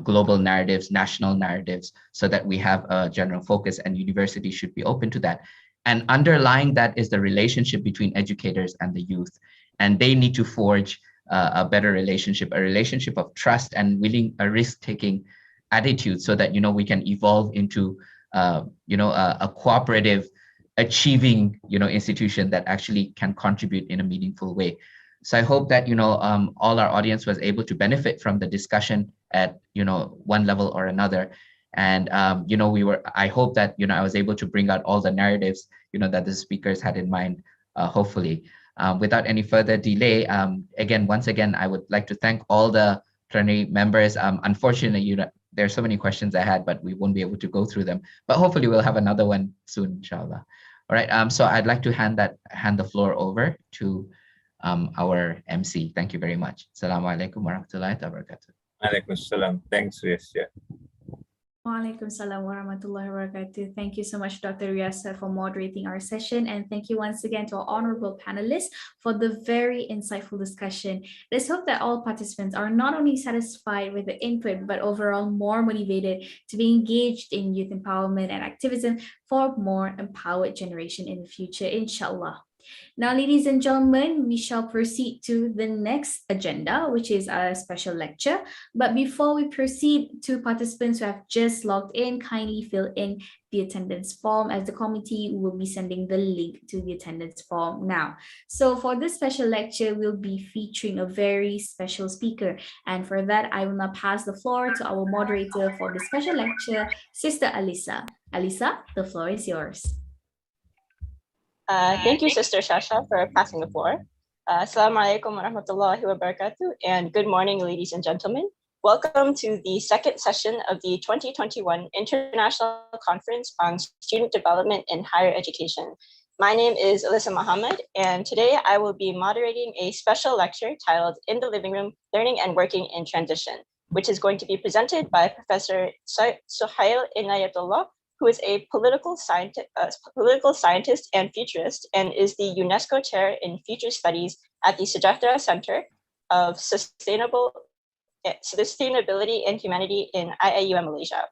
global narratives, national narratives, so that we have a general focus, and universities should be open to that. And underlying that is the relationship between educators and the youth. And they need to forge a better relationship, a relationship of trust and a risk-taking attitude, so that, we can evolve into, a cooperative, achieving, institution that actually can contribute in a meaningful way. So I hope that, all our audience was able to benefit from the discussion at, one level or another. And, I hope that, I was able to bring out all the narratives, that the speakers had in mind, hopefully. Without any further delay, once again, I would like to thank all the plenary members. Unfortunately, there are so many questions I had, but we won't be able to go through them. But hopefully we'll have another one soon, inshallah. All right, so I'd like to hand the floor over to our MC. Thank you very much. Assalamu alaikum warahmatullahi wabarakatuh. Alaikum salam. Thanks, Riaz. Walaikum salam warahmatullahi wabarakatuh. Thank you so much, Dr. Riyasa, for moderating our session. And thank you once again to our honorable panelists for the very insightful discussion. Let's hope that all participants are not only satisfied with the input, but overall more motivated to be engaged in youth empowerment and activism for a more empowered generation in the future, inshallah. Now, ladies and gentlemen, we shall proceed to the next agenda, which is a special lecture. But before we proceed, to participants who have just logged in, kindly fill in the attendance form, as the committee will be sending the link to the attendance form now. So for this special lecture, we'll be featuring a very special speaker. And for that, I will now pass the floor to our moderator for the special lecture, Sister Alisa. Alisa, the floor is yours. Thank you, Sister Shasha, for passing the floor. Assalamu alaikum warahmatullahi wabarakatuh, and good morning, ladies and gentlemen. Welcome to the second session of the 2021 International Conference on Student Development in Higher Education. My name is Alyssa Muhammad, and today I will be moderating a special lecture titled In the Living Room, Learning and Working in Transition, which is going to be presented by Professor Sohail Inayatullah, who is a political scientist and futurist, and is the UNESCO Chair in Future Studies at the Sejahtera Center of Sustainability and Humanity in IIUM Malaysia.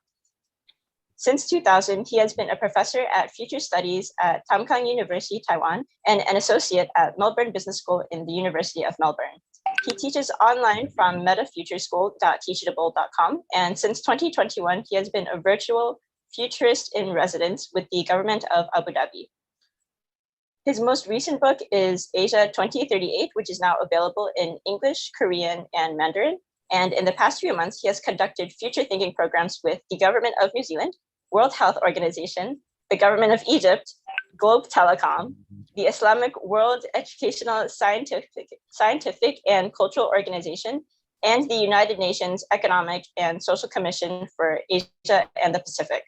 Since 2000, he has been a professor at Future Studies at Tamkang University, Taiwan, and an associate at Melbourne Business School in the University of Melbourne. He teaches online from metafutureschool.teachable.com, and since 2021, he has been a virtual futurist in residence with the government of Abu Dhabi. His most recent book is Asia 2038, which is now available in English, Korean, and Mandarin. And in the past few months, he has conducted future thinking programs with the government of New Zealand, World Health Organization, the government of Egypt, Globe Telecom, the Islamic World Educational, Scientific and Cultural Organization, and the United Nations Economic and Social Commission for Asia and the Pacific.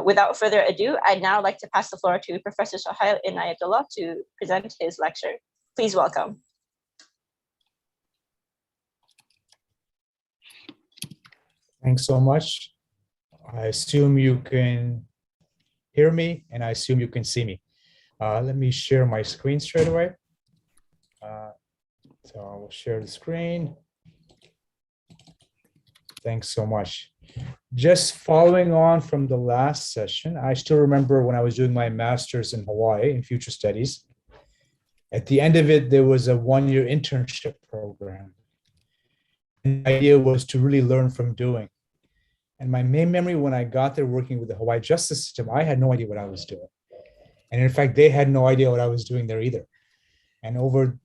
Without further ado, I'd now like to pass the floor to Professor Sohail Inayatullah to present his lecture. Please welcome. Thanks so much. I assume you can hear me, and I assume you can see me. Let me share my screen straight away. So I will share the screen. Thanks so much. Just following on from the last session, I still remember when I was doing my master's in Hawaii in future studies. At the end of it, there was a one-year internship program. And the idea was to really learn from doing. And my main memory when I got there working with the Hawaii justice system, I had no idea what I was doing. And in fact, they had no idea what I was doing there either. And over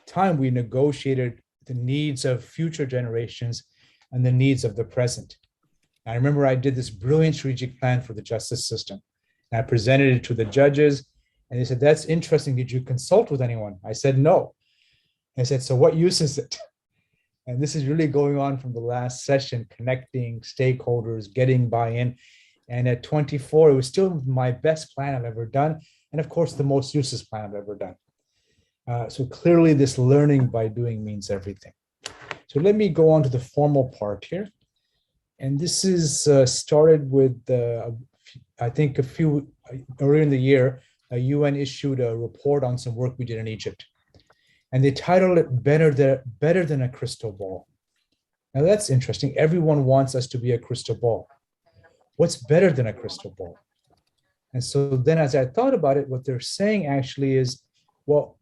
time, we negotiated the needs of future generations and the needs of the present. I remember I did this brilliant strategic plan for the justice system. And I presented it to the judges, and they said, "That's interesting. Did you consult with anyone?" I said, "No." I said, "So what use is it?" And this is really going on from the last session, connecting stakeholders, getting buy-in. And at 24, it was still my best plan I've ever done. And of course, the most useless plan I've ever done. So clearly this learning by doing means everything. So let me go on to the formal part here. And this is started with, I think earlier in the year, UN issued a report on some work we did in Egypt. And they titled it Better Than a Crystal Ball. Now that's interesting. Everyone wants us to be a crystal ball. What's better than a crystal ball? And so then as I thought about it, what they're saying actually is, well,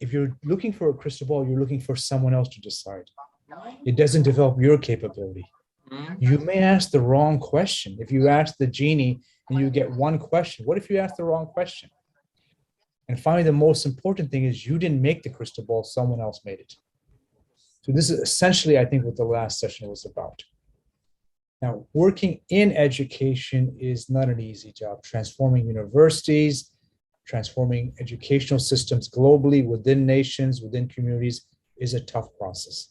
if you're looking for a crystal ball, you're looking for someone else to decide. It doesn't develop your capability. You may ask the wrong question. If you ask the genie and you get one question, what if you ask the wrong question? And finally, the most important thing is you didn't make the crystal ball, someone else made it. So this is essentially, I think, what the last session was about. Now, working in education is not an easy job. Transforming universities, transforming educational systems globally, within nations, within communities, is a tough process.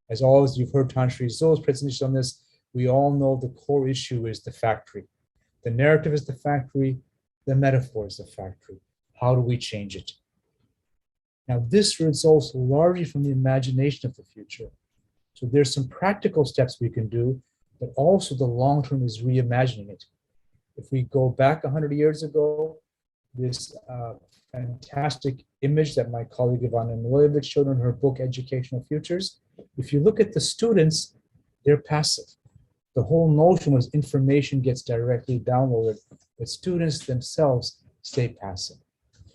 As always, you've heard Tan Sri Zul's presentation on this. We all know the core issue is the factory. The narrative is the factory. The metaphor is the factory. How do we change it? Now, this results largely from the imagination of the future. So there's some practical steps we can do, but also the long term is reimagining it. If we go back 100 years ago, this fantastic image that my colleague Ivana Milojevic showed in her book, Educational Futures, if you look at the students, they're passive. The whole notion was information gets directly downloaded, but students themselves stay passive.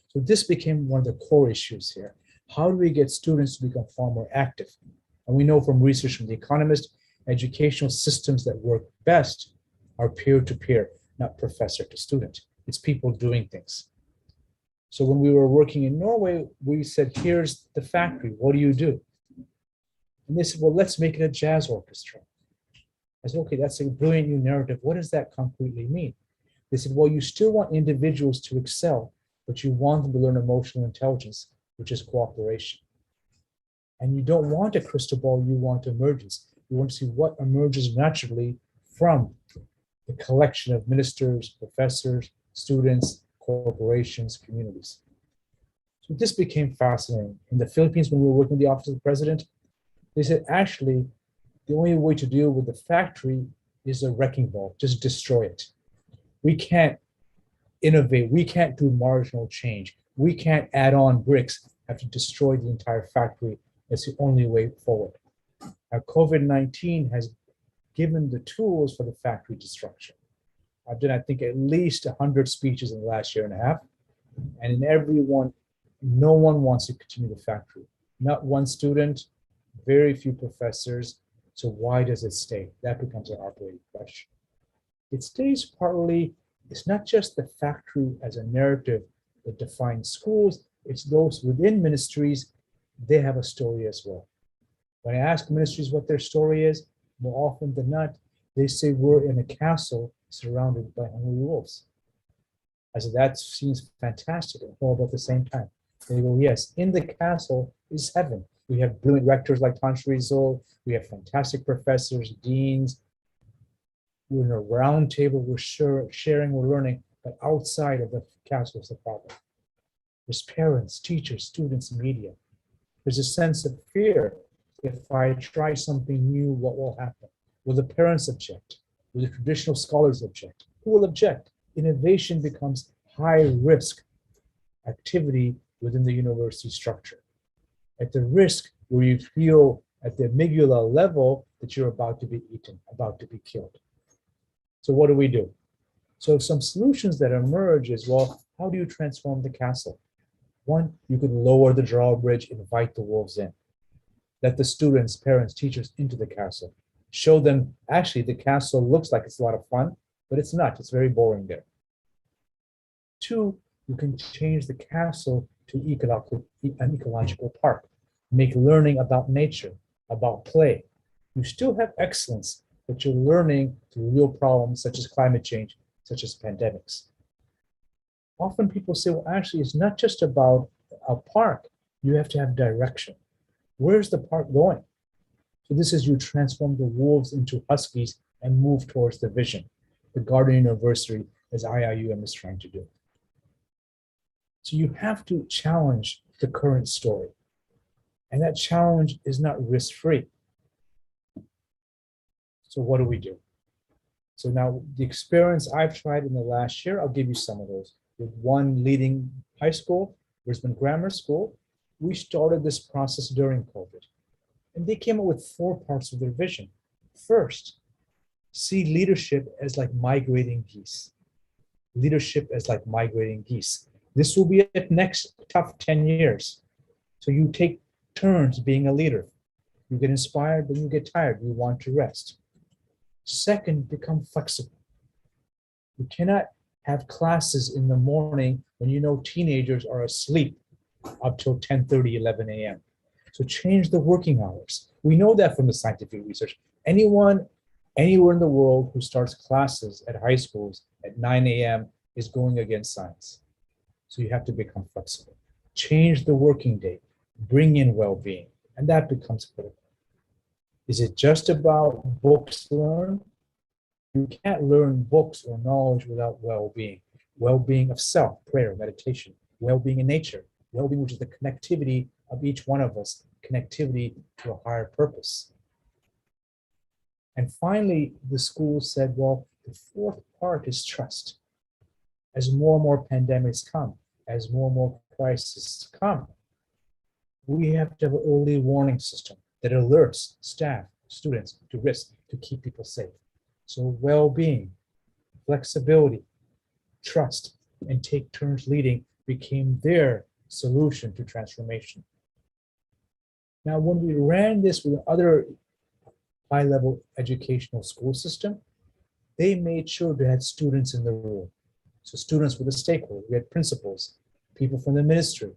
So this became one of the core issues here. How do we get students to become far more active? And we know from research from The Economist, educational systems that work best are peer-to-peer, not professor to student. It's people doing things. So when we were working in Norway, we said, here's the factory, what do you do? And they said, well, let's make it a jazz orchestra. I said, okay, that's a brilliant new narrative. What does that concretely mean? They said, well, you still want individuals to excel, but you want them to learn emotional intelligence, which is cooperation. And you don't want a crystal ball, you want emergence. You want to see what emerges naturally from the collection of ministers, professors, students, corporations, communities. So this became fascinating. In the Philippines, when we were working with the Office of the President, they said, actually, the only way to deal with the factory is a wrecking ball, just destroy it. We can't innovate, we can't do marginal change, we can't add on bricks, have to destroy the entire factory. That's the only way forward. Now, COVID-19 has given the tools for the factory destruction. I've done, I think, at least 100 speeches in the last year and a half. And in every one, no one wants to continue the factory. Not one student, very few professors. So why does it stay? That becomes an operating question. It stays partly, it's not just the factory as a narrative that defines schools, it's those within ministries, they have a story as well. When I ask ministries what their story is, more often than not, they say we're in a castle surrounded by hungry wolves. I said, that seems fantastic, all about the same time. They go, yes, in the castle is heaven. We have brilliant rectors like Tan Sri Zul, we have fantastic professors, deans. We're in a round table, we're sharing, we're learning, but outside of the castle is the problem. There's parents, teachers, students, media. There's a sense of fear. If I try something new, what will happen? Will the parents object? Will the traditional scholars object? Who will object? Innovation becomes high risk activity within the university structure. At the risk where you feel at the amygdala level that you're about to be eaten, about to be killed. So what do? So some solutions that emerge is, well, how do you transform the castle? One, you could lower the drawbridge, invite the wolves in. Let the students, parents, teachers into the castle. Show them, actually, the castle looks like it's a lot of fun, but it's not. It's very boring there. Two, you can change the castle to an ecological park. Make learning about nature, about play. You still have excellence, but you're learning through real problems such as climate change, such as pandemics. Often people say, well, actually, it's not just about a park. You have to have direction. Where's the park going? So this is you transform the wolves into huskies and move towards the vision. The Garden University, as IIUM is trying to do. So you have to challenge the current story. And that challenge is not risk-free. So what do? So now the experience I've tried in the last year, I'll give you some of those. With one leading high school, Brisbane Grammar School, we started this process during COVID. And they came up with 4 parts of their vision. First, see leadership as like migrating geese. Leadership as like migrating geese. This will be a next tough 10 years. So you take turns being a leader. You get inspired, then you get tired, you want to rest. Second, become flexible. You cannot have classes in the morning when you know teenagers are asleep up till 10:30, 11 a.m. So change the working hours. We know that from the scientific research. Anyone, anywhere in the world who starts classes at high schools at 9 a.m. is going against science. So you have to become flexible. Change the working day, bring in well-being, and that becomes critical. Is it just about books learned? You can't learn books or knowledge without well-being. Well-being of self, prayer, meditation, well-being in nature, well-being, which is the connectivity of each one of us, connectivity to a higher purpose. And finally, the school said, well, the 4th part is trust. As more and more pandemics come, as more and more crises come, we have to have an early warning system that alerts staff, students to risk, to keep people safe. So well-being, flexibility, trust, and take turns leading became their solution to transformation. Now, when we ran this with other high-level educational school system, they made sure they had students in the room. So students were the stakeholders. We had principals, people from the ministry.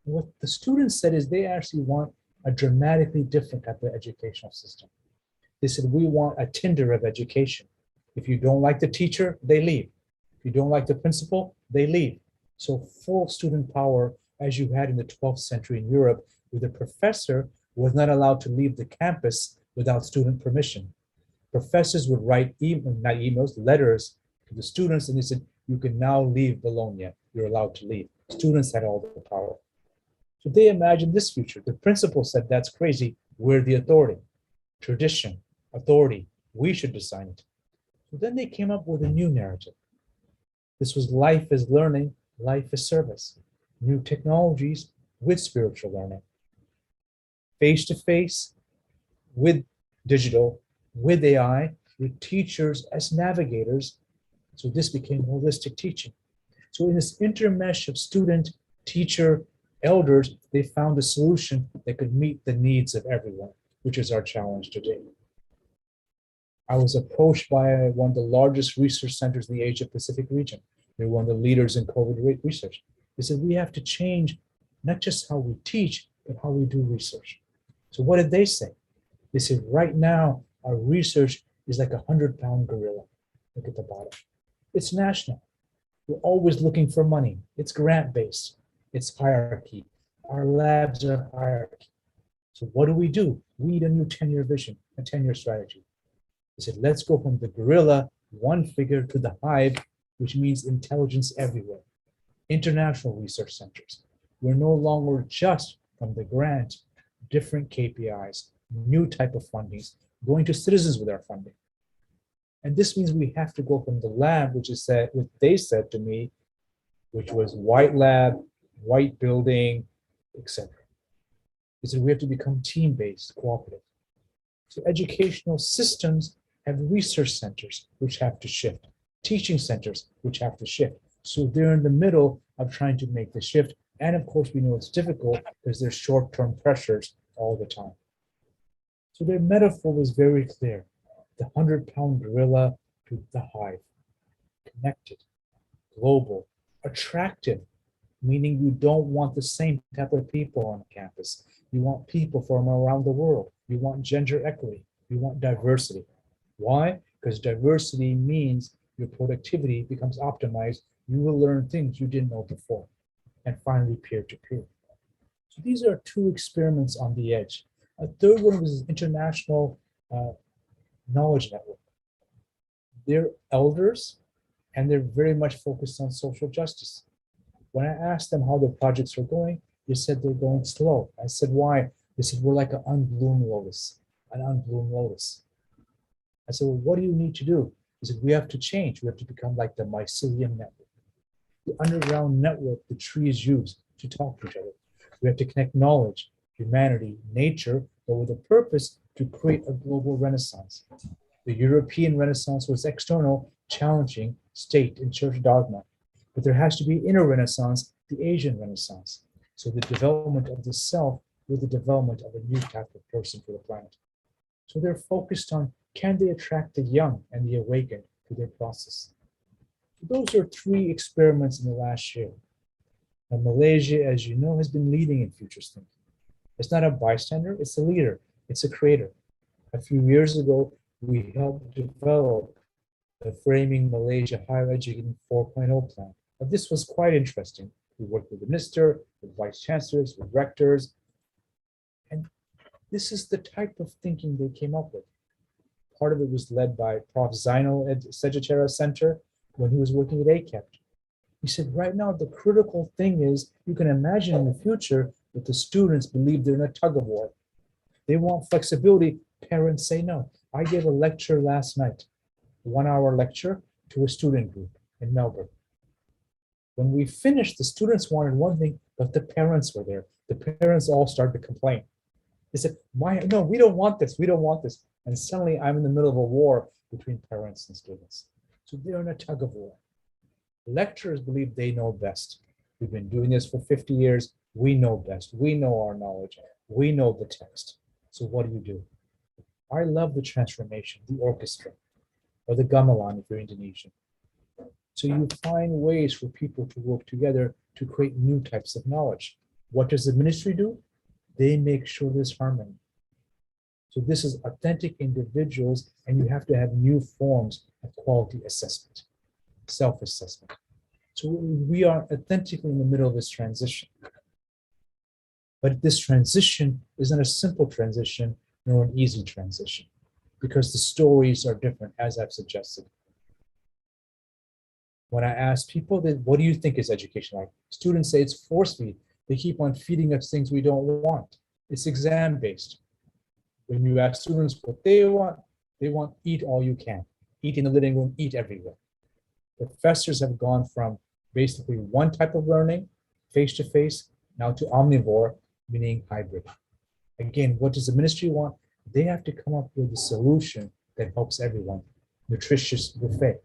What the students said is they actually want a dramatically different type of educational system. They said, we want a Tinder of education. If you don't like the teacher, they leave. If you don't like the principal, they leave. So full student power, as you had in the 12th century in Europe, where the professor was not allowed to leave the campus without student permission. Professors would write letters to the students, and they said, you can now leave Bologna. You're allowed to leave. Students had all the power. So they imagined this future. The principal said, that's crazy. We're the authority. Tradition, authority, we should design it. So then they came up with a new narrative. This was life as learning, life as service. New technologies with spiritual learning. Face-to-face, with digital, with AI, with teachers as navigators. So this became holistic teaching. So in this intermesh of student, teacher, elders, they found a solution that could meet the needs of everyone, which is our challenge today. I was approached by one of the largest research centers in the Asia Pacific region. They're one of the leaders in COVID research. They said, we have to change not just how we teach, but how we do research. So what did they say? They said, right now, our research is like a 100-pound gorilla. Look at the bottom. It's national. We're always looking for money. It's grant-based. It's hierarchy. Our labs are hierarchy. So what do? We need a new 10-year vision, a 10-year strategy. They said, let's go from the gorilla, one figure, to the hive, which means intelligence everywhere. International research centers. We're no longer just from the grant, different KPIs, new type of fundings, going to citizens with our funding. And this means we have to go from the lab, which they said to me, which was white lab, white building, etc. is that we have to become team-based, cooperative. So educational systems have research centers which have to shift, teaching centers which have to shift. So they're in the middle of trying to make the shift. And of course, we know it's difficult because there's short-term pressures all the time. So their metaphor was very clear. The 100-pound gorilla to the hive. Connected, global, attractive, meaning you don't want the same type of people on campus. You want people from around the world. You want gender equity. You want diversity. Why? Because diversity means your productivity becomes optimized. You will learn things you didn't know before. And finally, peer-to-peer. So these are two experiments on the edge. A third one was international knowledge network. They're elders, and they're very much focused on social justice. When I asked them how their projects are going, they said they're going slow. I said, why? They said, we're like an unbloomed lotus, an unbloomed lotus. I said, well, what do you need to do? He said, we have to change. We have to become like the mycelium network, the underground network the trees use to talk to each other. We have to connect knowledge, humanity, nature, but with a purpose to create a global renaissance. The European Renaissance was external, challenging state and church dogma. But there has to be inner Renaissance, the Asian Renaissance. So the development of the self with the development of a new type of person for the planet. So they're focused on, can they attract the young and the awakened to their process? So those are three experiments in the last year. Now, Malaysia, as you know, has been leading in futures thinking. It's not a bystander, it's a leader, it's a creator. A few years ago, we helped develop the Framing Malaysia Higher Education 4.0 plan. Now, this was quite interesting. We worked with the minister, with vice chancellors, with rectors, and this is the type of thinking they came up with. Part of it was led by Prof. Zainal at Sagittarius Center when he was working at ACEPT. He said, right now, the critical thing is, you can imagine in the future that the students believe they're in a tug of war. They want flexibility. Parents say no. I gave a lecture last night, a 1-hour lecture to a student group in Melbourne. When we finished, the students wanted one thing, but the parents were there. The parents all started to complain. They said, no, we don't want this, we don't want this. And suddenly I'm in the middle of a war between parents and students. So they're in a tug of war. Lecturers believe they know best. We've been doing this for 50 years. We know best. We know our knowledge. We know the text. So what do? I love the transformation, the orchestra, or the gamelan if you're Indonesian. So you find ways for people to work together to create new types of knowledge. What does the ministry do? They make sure there's harmony. So this is authentic individuals, and you have to have new forms of quality assessment, self-assessment. So we are authentically in the middle of this transition. But this transition isn't a simple transition nor an easy transition, because the stories are different, as I've suggested. When I ask people, what do you think is education like? Students say it's force feed. They keep on feeding us things we don't want. It's exam-based. When you ask students what they want eat all you can. Eat in the living room, eat everywhere. Professors have gone from basically one type of learning, face-to-face, now to omnivore, meaning hybrid. Again, what does the ministry want? They have to come up with a solution that helps everyone. Nutritious buffet,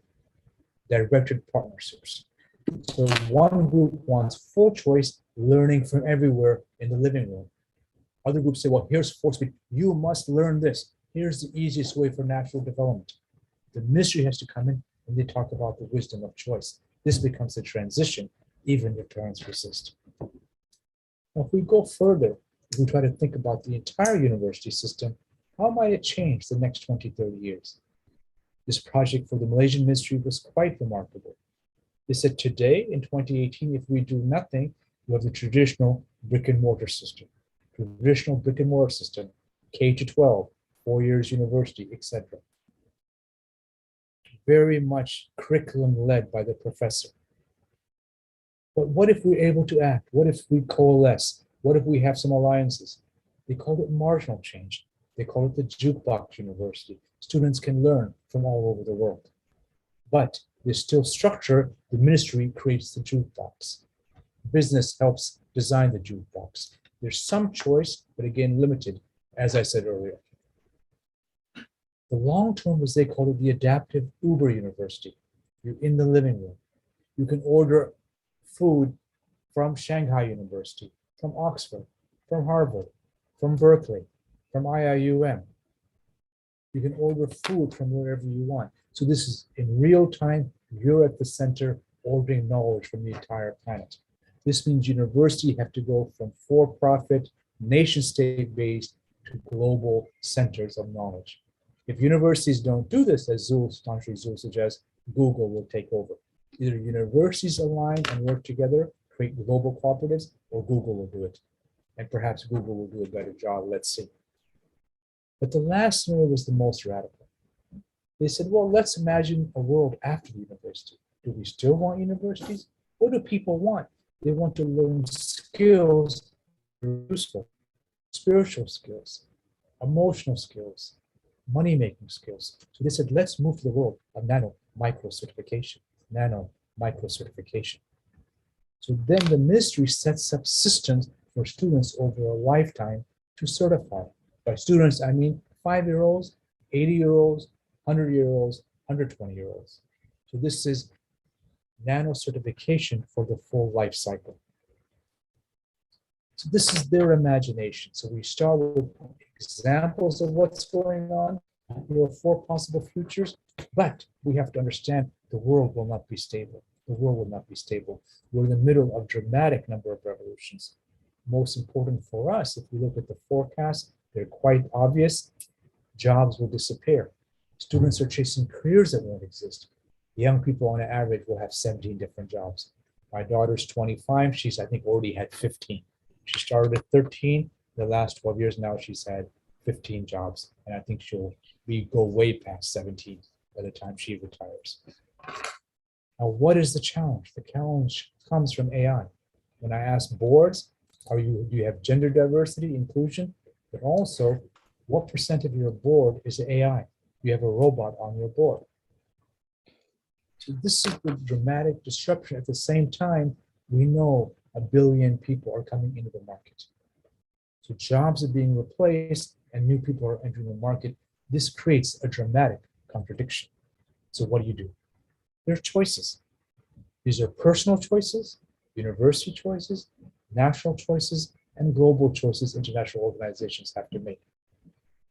directed partnerships. So one group wants full choice, learning from everywhere in the living room. Other groups say, well, here's force feed. You must learn this. Here's the easiest way for natural development. The ministry has to come in and they talk about the wisdom of choice. This becomes a transition, even if parents resist. Now, if we go further, if we try to think about the entire university system, how might it change the next 20, 30 years? This project for the Malaysian ministry was quite remarkable. They said today, in 2018, if we do nothing, we have the traditional brick and mortar system. Traditional brick and mortar system, K to 12, 4 years university, etc. Very much curriculum led by the professor. But what if we're able to act? What if we coalesce? What if we have some alliances? They call it marginal change. They call it the jukebox university. Students can learn from all over the world. But there's still structure. The ministry creates the jukebox. Business helps design the jukebox. There's some choice, but again, limited, as I said earlier. The long term was, they called it the adaptive Uber University. You're in the living room. You can order food from Shanghai University, from Oxford, from Harvard, from Berkeley, from IIUM. You can order food from wherever you want. So this is in real time, you're at the center ordering knowledge from the entire planet. This means universities have to go from for-profit, nation-state based to global centers of knowledge. If universities don't do this, as Tanshri Zul suggests, Google will take over. Either universities align and work together, create global cooperatives, or Google will do it. And perhaps Google will do a better job, let's see. But the last scenario was the most radical. They said, well, let's imagine a world after the university. Do we still want universities? What do people want? They want to learn skills that are useful, spiritual skills, emotional skills, money-making skills. So they said, let's move to the world of nano micro certification. So then the ministry sets up systems for students over a lifetime to certify. By students, I mean 5-year-olds, 80-year-olds, 100-year-olds, 120-year-olds. So this is nano certification for the full life cycle. So this is their imagination. So we start with examples of what's going on. There are 4 possible futures, but we have to understand the world will not be stable. The world will not be stable. We're in the middle of a dramatic number of revolutions. Most important for us, if we look at the forecast, they're quite obvious. Jobs will disappear. Students are chasing careers that won't exist. Young people on average will have 17 different jobs. My daughter's 25. She's, I think, already had 15. She started at 13. The last 12 years now, she's had 15 jobs. And I think she'll go way past 17 by the time she retires. Now, what is the challenge? The challenge comes from AI. When I ask boards, do you have gender diversity, inclusion? But also, what % of your board is AI? You have a robot on your board. So this is the dramatic disruption. At the same time, we know 1 billion people are coming into the market. So jobs are being replaced and new people are entering the market. This creates a dramatic contradiction. So what do? There are choices. These are personal choices, university choices, national choices, and global choices international organizations have to make.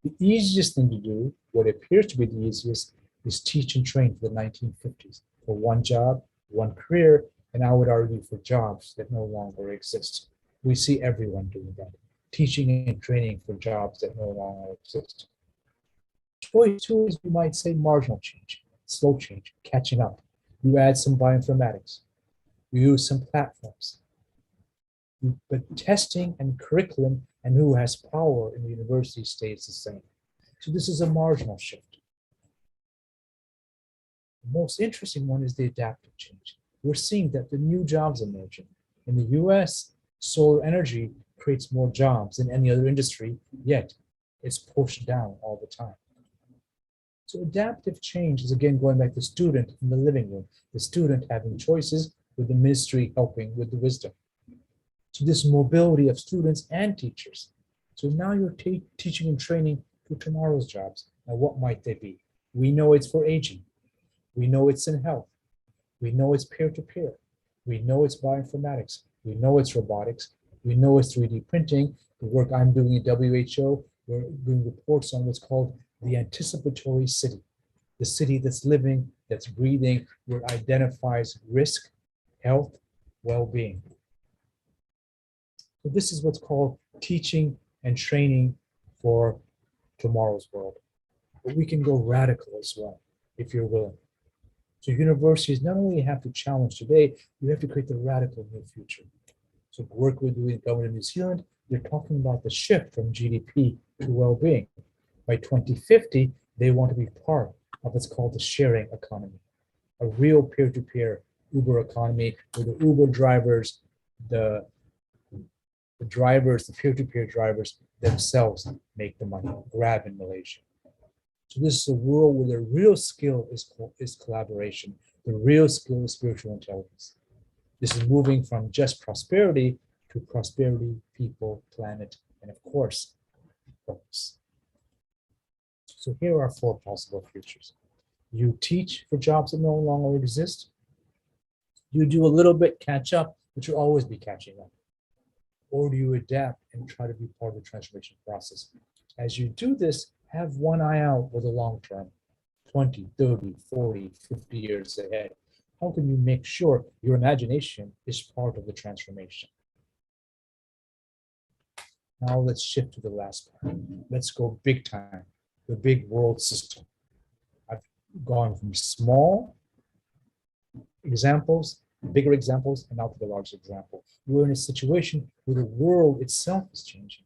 The easiest thing to do, what appears to be the easiest, is teach and train for the 1950s for one job, one career, and I would argue for jobs that no longer exist. We see everyone doing that, teaching and training for jobs that no longer exist. Choice 2 is, you might say, marginal change, slow change, catching up. You add some bioinformatics. You use some platforms. But testing and curriculum and who has power in the university stays the same. So this is a marginal shift. The most interesting one is the adaptive change. We're seeing that the new jobs emerging. In the US, solar energy creates more jobs than any other industry, yet it's pushed down all the time. So adaptive change is, again, going back to the student in the living room, the student having choices with the ministry helping with the wisdom. So this mobility of students and teachers. So now you're teaching and training for tomorrow's jobs. Now, what might they be? We know it's for aging. We know it's in health. We know it's peer-to-peer. We know it's bioinformatics. We know it's robotics. We know it's 3D printing. The work I'm doing at WHO, we're doing reports on what's called the anticipatory city, the city that's living, that's breathing, where it identifies risk, health, well-being. So this is what's called teaching and training for tomorrow's world. But we can go radical as well, if you're willing. So universities not only have to challenge today, you have to create the radical new future. So the work we're doing in government of New Zealand, they're talking about the shift from GDP to well-being. By 2050, they want to be part of what's called the sharing economy, a real peer-to-peer Uber economy where the Uber drivers, the peer-to-peer drivers themselves make the money, Grab in Malaysia. So this is a world where the real skill is collaboration. The real skill is spiritual intelligence. This is moving from just prosperity to prosperity, people, planet, and of course, purpose. So here are 4 possible futures. You teach for jobs that no longer exist. You do a little bit catch up, but you'll always be catching up. Or do you adapt and try to be part of the transformation process? As you do this, have one eye out for the long term, 20, 30, 40, 50 years ahead. How can you make sure your imagination is part of the transformation? Now let's shift to the last part. Let's go big time, the big world system. I've gone from small examples, bigger examples, and now to the large example. We're in a situation where the world itself is changing.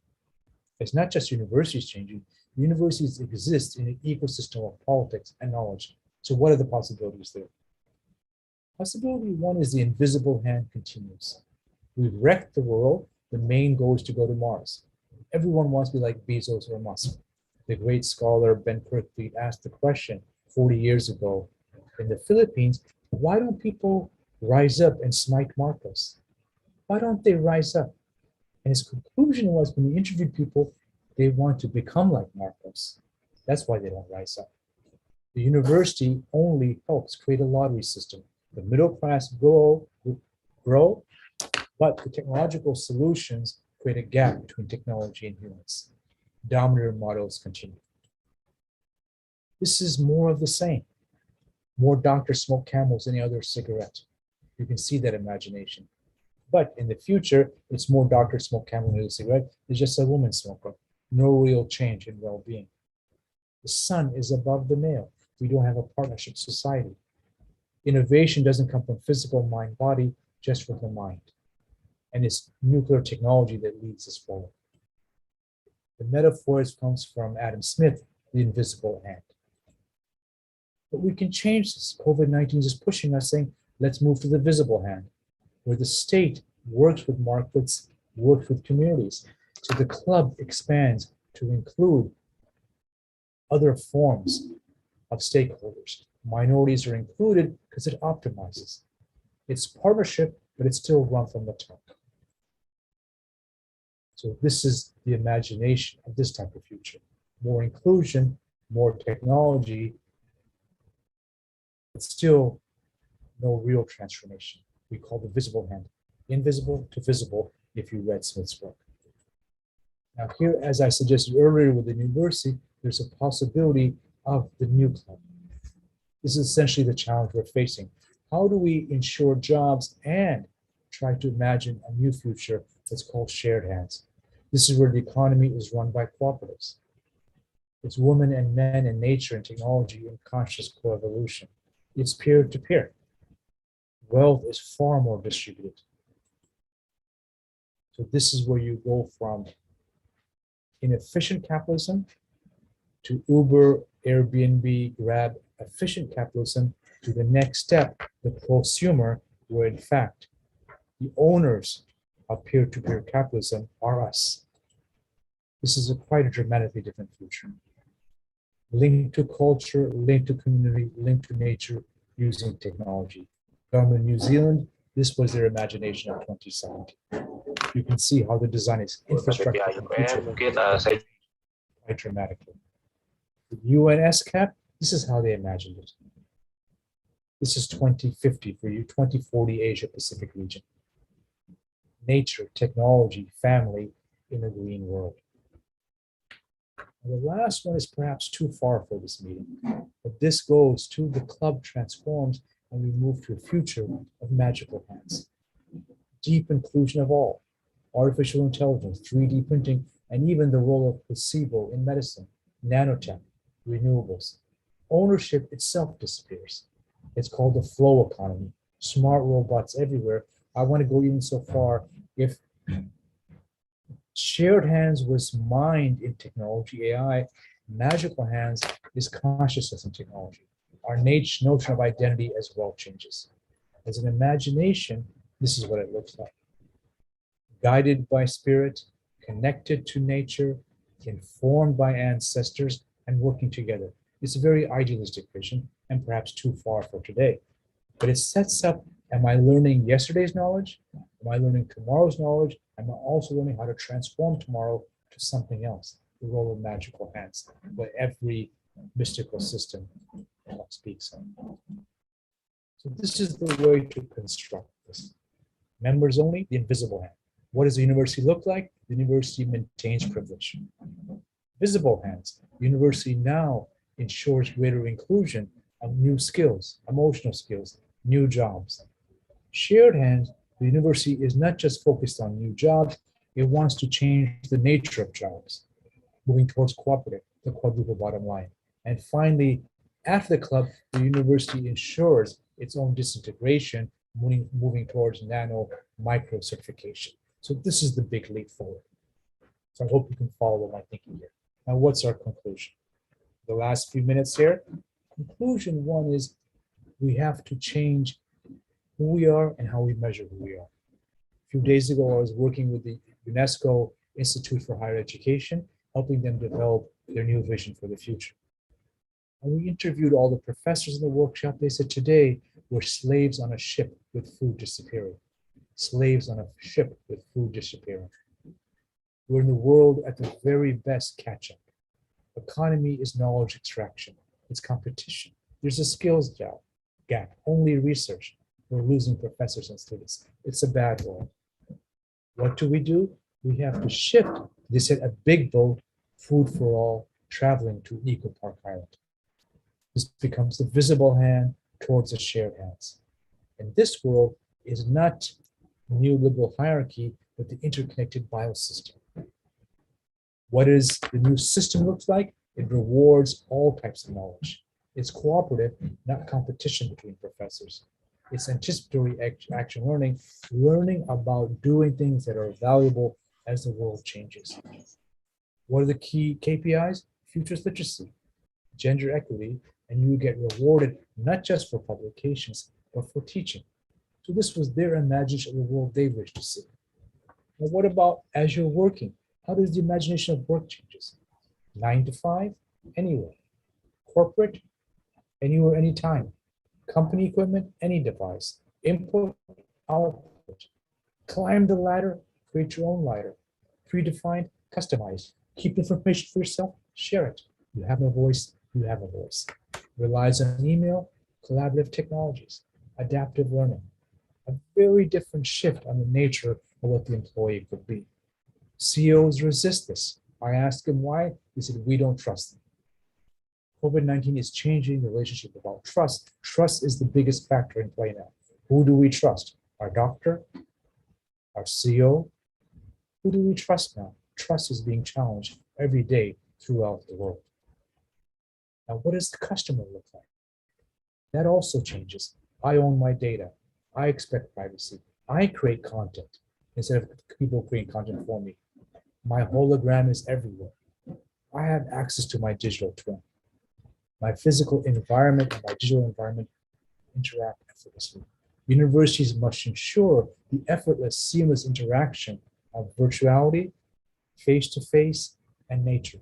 It's not just universities changing. Universities exist in an ecosystem of politics and knowledge. So what are the possibilities there? Possibility 1 is the invisible hand continues. We've wrecked the world. The main goal is to go to Mars. Everyone wants to be like Bezos or Musk. The great scholar Ben Kirkby asked the question 40 years ago in the Philippines, why don't people rise up and smite Marcos? Why don't they rise up? And his conclusion was, when he interviewed people, they want to become like Marcos. That's why they don't rise up. The university only helps create a lottery system. The middle class grow, but the technological solutions create a gap between technology and humans. Dominant models continue. This is more of the same. More doctors smoke Camels than any other cigarette. You can see that imagination. But in the future, it's more doctors smoke Camel than a cigarette. It's just a woman smoker. No real change in well-being. The sun is above the male. We don't have a partnership society. Innovation doesn't come from physical mind-body, just from the mind. And it's nuclear technology that leads us forward. The metaphor comes from Adam Smith, the invisible hand. But we can change this. COVID-19 is pushing us, saying, let's move to the visible hand, where the state works with markets, works with communities. So the club expands to include other forms of stakeholders. Minorities are included because it optimizes. It's partnership, but it's still run from the top. So this is the imagination of this type of future. More inclusion, more technology, but still no real transformation. We call the visible hand. Invisible to visible, if you read Smith's work. Now here, as I suggested earlier with the university, there's a possibility of the new club. This is essentially the challenge we're facing. How do we ensure jobs and try to imagine a new future that's called shared hands? This is where the economy is run by cooperatives. It's women and men and nature and technology in conscious coevolution. It's peer-to-peer. Wealth is far more distributed. So this is where you go from inefficient capitalism to Uber, Airbnb, Grab, efficient capitalism to the next step, the prosumer, where in fact the owners of peer-to-peer capitalism are us. This is quite a dramatically different future. Linked to culture, linked to community, linked to nature, using technology. Government New Zealand, this was their imagination of 2017. You can see how the design is infrastructure for the future quite dramatically. The UNSCAP, this is how they imagined it. This is 2050 for you, 2040 Asia Pacific region. Nature, technology, family in a green world. And the last one is perhaps too far for this meeting, but this goes to the club transforms and we move to a future of magical hands. Deep inclusion of all, artificial intelligence, 3D printing, and even the role of placebo in medicine, nanotech, renewables. Ownership itself disappears. It's called the flow economy, smart robots everywhere. I want to go even so far, if shared hands was mind in technology, AI, magical hands is consciousness in technology. Our notion of identity as well changes. As an imagination, this is what it looks like. Guided by spirit, connected to nature, informed by ancestors, and working together. It's a very idealistic vision and perhaps too far for today. But it sets up, am I learning yesterday's knowledge? Am I learning tomorrow's knowledge? I'm also learning how to transform tomorrow to something else, the role of magical hands, what every mystical system speaks of. So this is the way to construct this. Members only, the invisible hand. What does the university look like? The university maintains privilege. Visible hands. The university now ensures greater inclusion of new skills, emotional skills, new jobs. Shared hands, the university is not just focused on new jobs, it wants to change the nature of jobs, moving towards cooperative, the quadruple bottom line. And finally, after the club, the university ensures its own disintegration, moving towards nano micro certification. So this is the big leap forward. So I hope you can follow my thinking here. Now, what's our conclusion? The last few minutes here. Conclusion one is we have to change who we are and how we measure who we are. A few days ago, I was working with the UNESCO Institute for Higher Education, helping them develop their new vision for the future. And we interviewed all the professors in the workshop. They said, today, we're slaves on a ship with food disappearing. Slaves on a ship with food disappearing. We're in the world at the very best catch-up. Economy is knowledge extraction. It's competition. There's a skills gap, only research. We're losing professors and students. It's a bad world. What do? We have to shift. They said a big boat, food for all, traveling to Eco Park Island. This becomes the visible hand towards the shared hands. And this world is not neoliberal hierarchy, but the interconnected biosystem. What does the new system looks like? It rewards all types of knowledge. It's cooperative, not competition between professors. It's anticipatory action learning about doing things that are valuable as the world changes. What are the key KPIs? Futures literacy, gender equity, and you get rewarded not just for publications, but for teaching. So this was their imagination of the world they wish to see. Now, what about as you're working? How does the imagination of work changes? 9 to 5, anywhere. Corporate, anywhere, anytime. Company equipment, any device. Input, output. Climb the ladder, create your own ladder. Predefined, customize. Keep information for yourself, share it. You have a voice, you have a voice. Relies on email, collaborative technologies, adaptive learning. A very different shift on the nature of what the employee could be. CEOs resist this. I asked them why. They said, we don't trust them. COVID-19 is changing the relationship about trust. Trust is the biggest factor in play now. Who do we trust? Our doctor? Our CEO? Who do we trust now? Trust is being challenged every day throughout the world. Now, what does the customer look like? That also changes. I own my data. I expect privacy. I create content instead of people creating content for me. My hologram is everywhere. I have access to my digital twin. My physical environment and my digital environment interact effortlessly. Universities must ensure the effortless, seamless interaction of virtuality, face-to-face, and nature.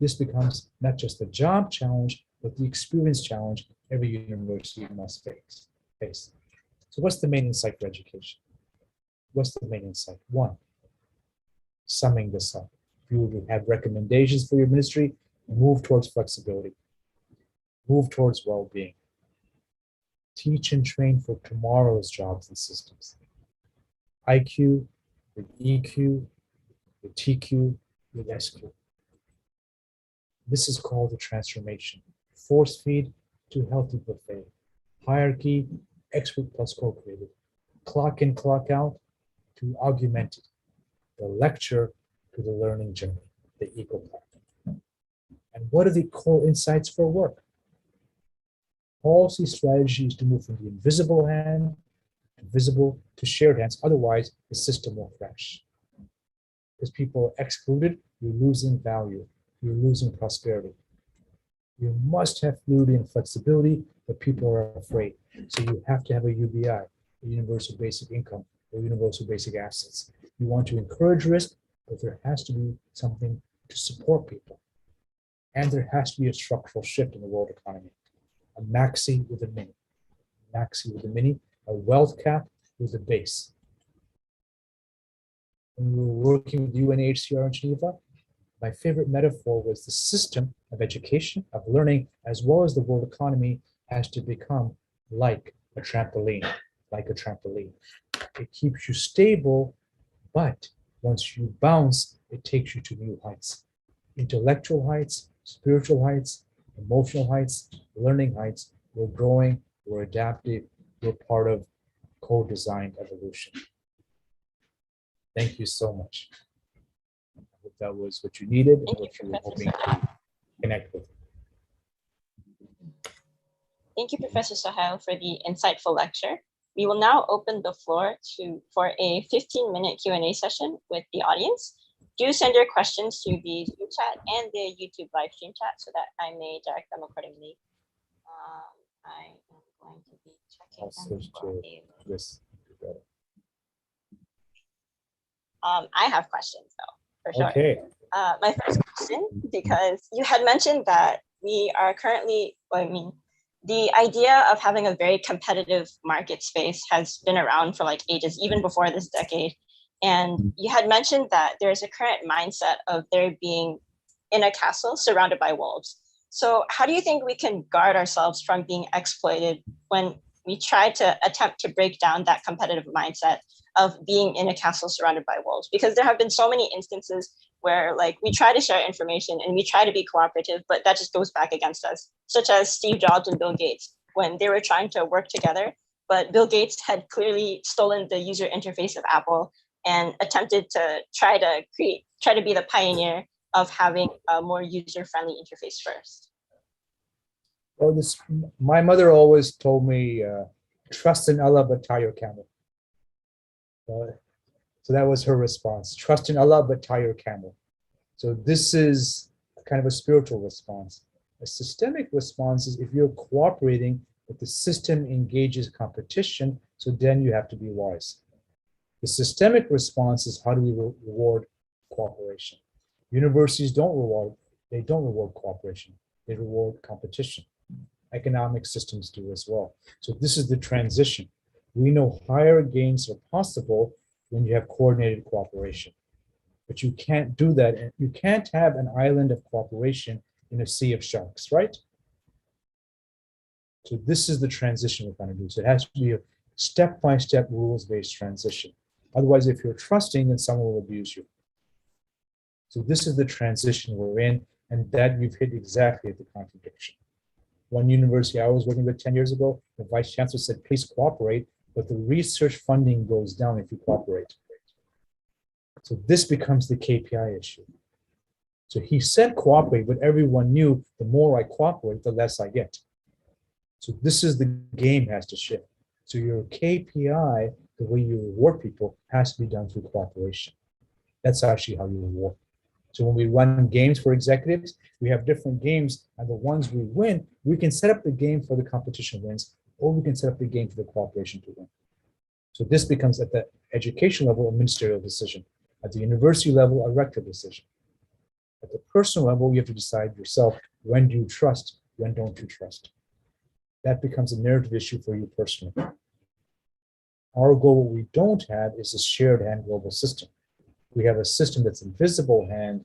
This becomes not just a job challenge, but the experience challenge every university must face. So what's the main insight for education? What's the main insight? One, summing this up. If you have recommendations for your ministry, move towards flexibility. Move towards well-being. Teach and train for tomorrow's jobs and systems. IQ with EQ, with TQ, with SQ. This is called the transformation. Force feed to healthy buffet. Hierarchy, expert plus co-created. Clock in, clock out to augmented. The lecture to the learning journey, the eco platform. And what are the core insights for work? Policy strategy is to move from the invisible hand to visible to shared hands. Otherwise, the system will crash. Because people are excluded, you're losing value. You're losing prosperity. You must have fluidity and flexibility, but people are afraid. So you have to have a UBI, a universal basic income, or universal basic assets. You want to encourage risk, but there has to be something to support people. And there has to be a structural shift in the world economy. A maxi with a mini. Maxi with a mini, a wealth cap with a base. when we were working with UNHCR in Geneva, my favorite metaphor was the system of education, of learning, as well as the world economy has to become like a trampoline, It keeps you stable, but once you bounce, it takes you to new heights, intellectual heights, spiritual heights, emotional heights, learning heights. We're growing, we're adaptive, we're part of co-designed evolution. Thank you so much. I hope that was what you needed and what you were hoping to connect with. Thank you, Professor Sohail, for the insightful lecture. We will now open the floor for a 15-minute Q&A session with the audience. Do send your questions to the Zoom chat and the YouTube live stream chat so that I may direct them accordingly. I am going to be checking I'll switch to this. I have questions though, for sure. Okay. My first question, because you had mentioned that we are currently, the idea of having a very competitive market space has been around for like ages, even before this decade. And you had mentioned that there's a current mindset of there being in a castle surrounded by wolves. So how do you think we can guard ourselves from being exploited when we try to attempt to break down that competitive mindset of being in a castle surrounded by wolves? Because there have been so many instances where like we try to share information and we try to be cooperative, but that just goes back against us, such as Steve Jobs and Bill Gates when they were trying to work together, but Bill Gates had clearly stolen the user interface of Apple and attempted to try to be the pioneer of having a more user-friendly interface first. Well, my mother always told me, trust in Allah, but tie your camel. So that was her response. Trust in Allah, but tie your camel. So this is kind of a spiritual response. A systemic response is if you're cooperating, but the system engages competition, so then you have to be wise. The systemic response is how do we reward cooperation? Universities don't reward cooperation. They reward competition. Economic systems do as well. So this is the transition. We know higher gains are possible when you have coordinated cooperation. But you can't do that. And you can't have an island of cooperation in a sea of sharks, right? So this is the transition we're trying to do. So it has to be a step-by-step rules-based transition. Otherwise, if you're trusting, then someone will abuse you. So this is the transition we're in, and that you've hit exactly at the contradiction. One university I was working with 10 years ago, the vice chancellor said, please cooperate, but the research funding goes down if you cooperate. So this becomes the KPI issue. So he said cooperate, but everyone knew the more I cooperate, the less I get. So this is the game has to shift. So your KPI, the way you reward people, has to be done through cooperation. That's actually how you reward. So when we run games for executives, we have different games, and the ones we win, we can set up the game for the competition wins, or we can set up the game for the cooperation to win. So this becomes at the education level a ministerial decision. At the university level, a rector decision. At the personal level, you have to decide yourself, when do you trust, when don't you trust? That becomes a narrative issue for you personally. Our goal, what we don't have, is a shared hand global system. We have a system that's invisible hand,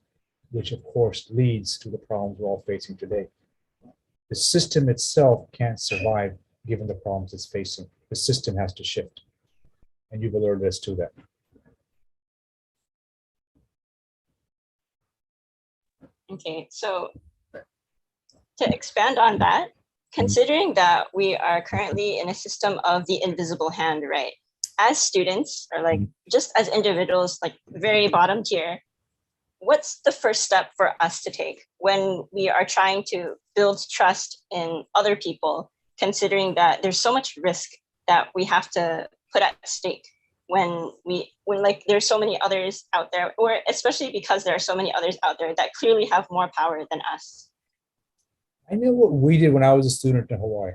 which of course leads to the problems we're all facing today. The system itself can't survive given the problems it's facing. The system has to shift. And you've alerted us to that. Okay, so to expand on that, considering that we are currently in a system of the invisible hand, right? As students, or like just as individuals, like very bottom tier, what's the first step for us to take when we are trying to build trust in other people, considering that there's so much risk that we have to put at stake when like there's so many others out there, or especially because there are so many others out there that clearly have more power than us? I know what we did when I was a student in Hawaii.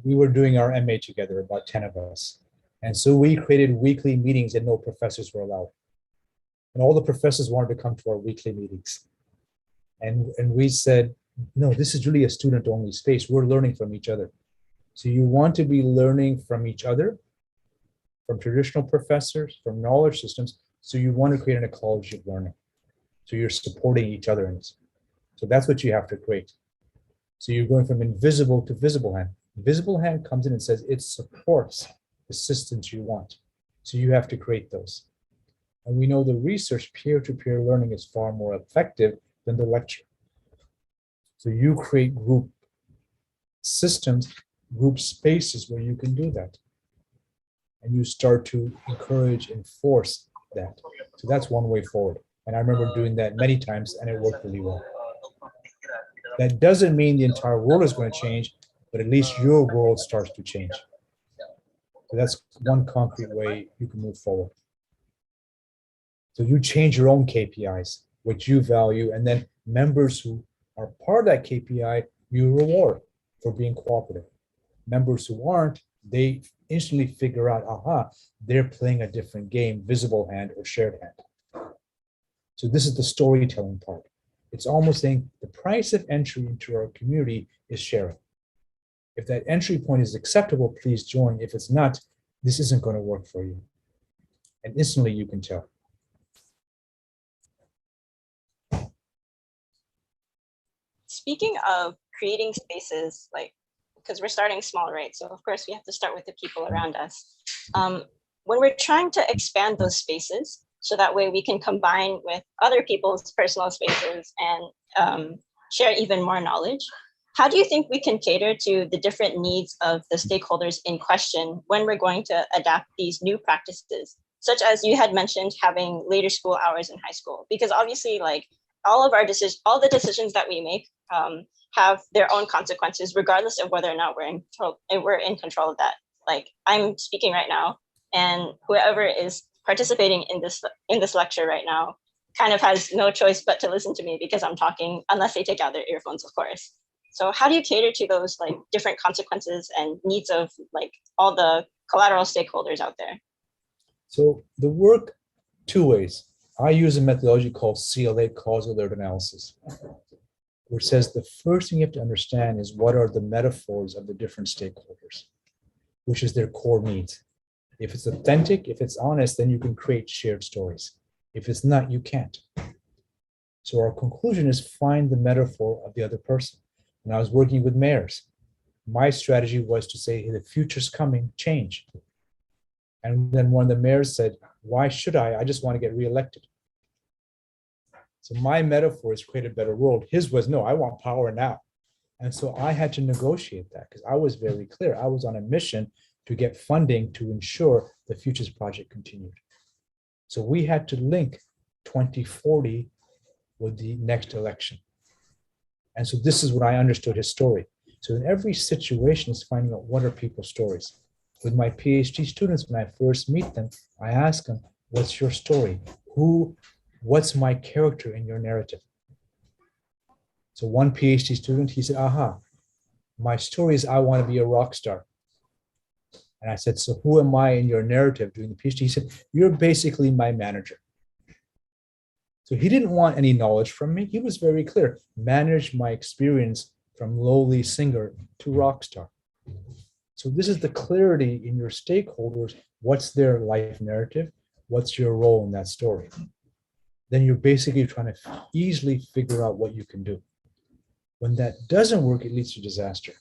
We were doing our MA together, about 10 of us. And so we created weekly meetings and no professors were allowed. And all the professors wanted to come to our weekly meetings. And we said, no, this is really a student-only space. We're learning from each other. So you want to be learning from each other, from traditional professors, from knowledge systems, So you want to create an ecology of learning. So you're supporting each other in this. So that's what you have to create. So you're going from invisible to visible hand. Visible hand comes in and says it supports the systems you want. So you have to create those. And we know the research peer-to-peer learning is far more effective than the lecture. So you create group systems, group spaces where you can do that. And you start to encourage and force that. So that's one way forward. And I remember doing that many times and it worked really well. That doesn't mean the entire world is going to change, but at least your world starts to change. So that's one concrete way you can move forward. So you change your own KPIs, which you value, and then members who are part of that KPI, you reward for being cooperative. Members who aren't, they instantly figure out, aha, they're playing a different game, visible hand or shared hand. So this is the storytelling part. It's almost saying the price of entry into our community is sharing. If that entry point is acceptable, please join. If it's not, this isn't going to work for you. And instantly you can tell. Speaking of creating spaces, because we're starting small, right? So of course we have to start with the people around us. When we're trying to expand those spaces, so that way we can combine with other people's personal spaces and share even more knowledge. How do you think we can cater to the different needs of the stakeholders in question when we're going to adapt these new practices, such as you had mentioned having later school hours in high school? Because obviously, all of our decisions, all the decisions that we make have their own consequences, regardless of whether or not we're in control of that. Like I'm speaking right now, and whoever is participating in this lecture right now kind of has no choice but to listen to me because I'm talking, unless they take out their earphones, of course. So how do you cater to those different consequences and needs of all the collateral stakeholders out there? So the work, two ways. I use a methodology called CLA, causal alert analysis, which says the first thing you have to understand is what are the metaphors of the different stakeholders, which is their core needs. If it's authentic, if it's honest, then you can create shared stories. If it's not, you can't. So our conclusion is find the metaphor of the other person. When I was working with mayors, my strategy was to say, hey, the future's coming, change. And then one of the mayors said, why should I? I just want to get reelected. So my metaphor is create a better world. His was, no, I want power now. And so I had to negotiate that because I was very clear. I was on a mission to get funding to ensure the Futures Project continued. So we had to link 2040 with the next election. And so this is what I understood his story. So in every situation is finding out what are people's stories. With my PhD students, when I first meet them, I ask them, what's your story? What's my character in your narrative? So one PhD student, he said, aha, my story is I want to be a rock star. And I said, so who am I in your narrative doing the PhD? He said, you're basically my manager. So he didn't want any knowledge from me. He was very clear, manage my experience from lowly singer to rock star. So this is the clarity in your stakeholders. What's their life narrative? What's your role in that story? Then you're basically trying to easily figure out what you can do. When that doesn't work, it leads to disaster.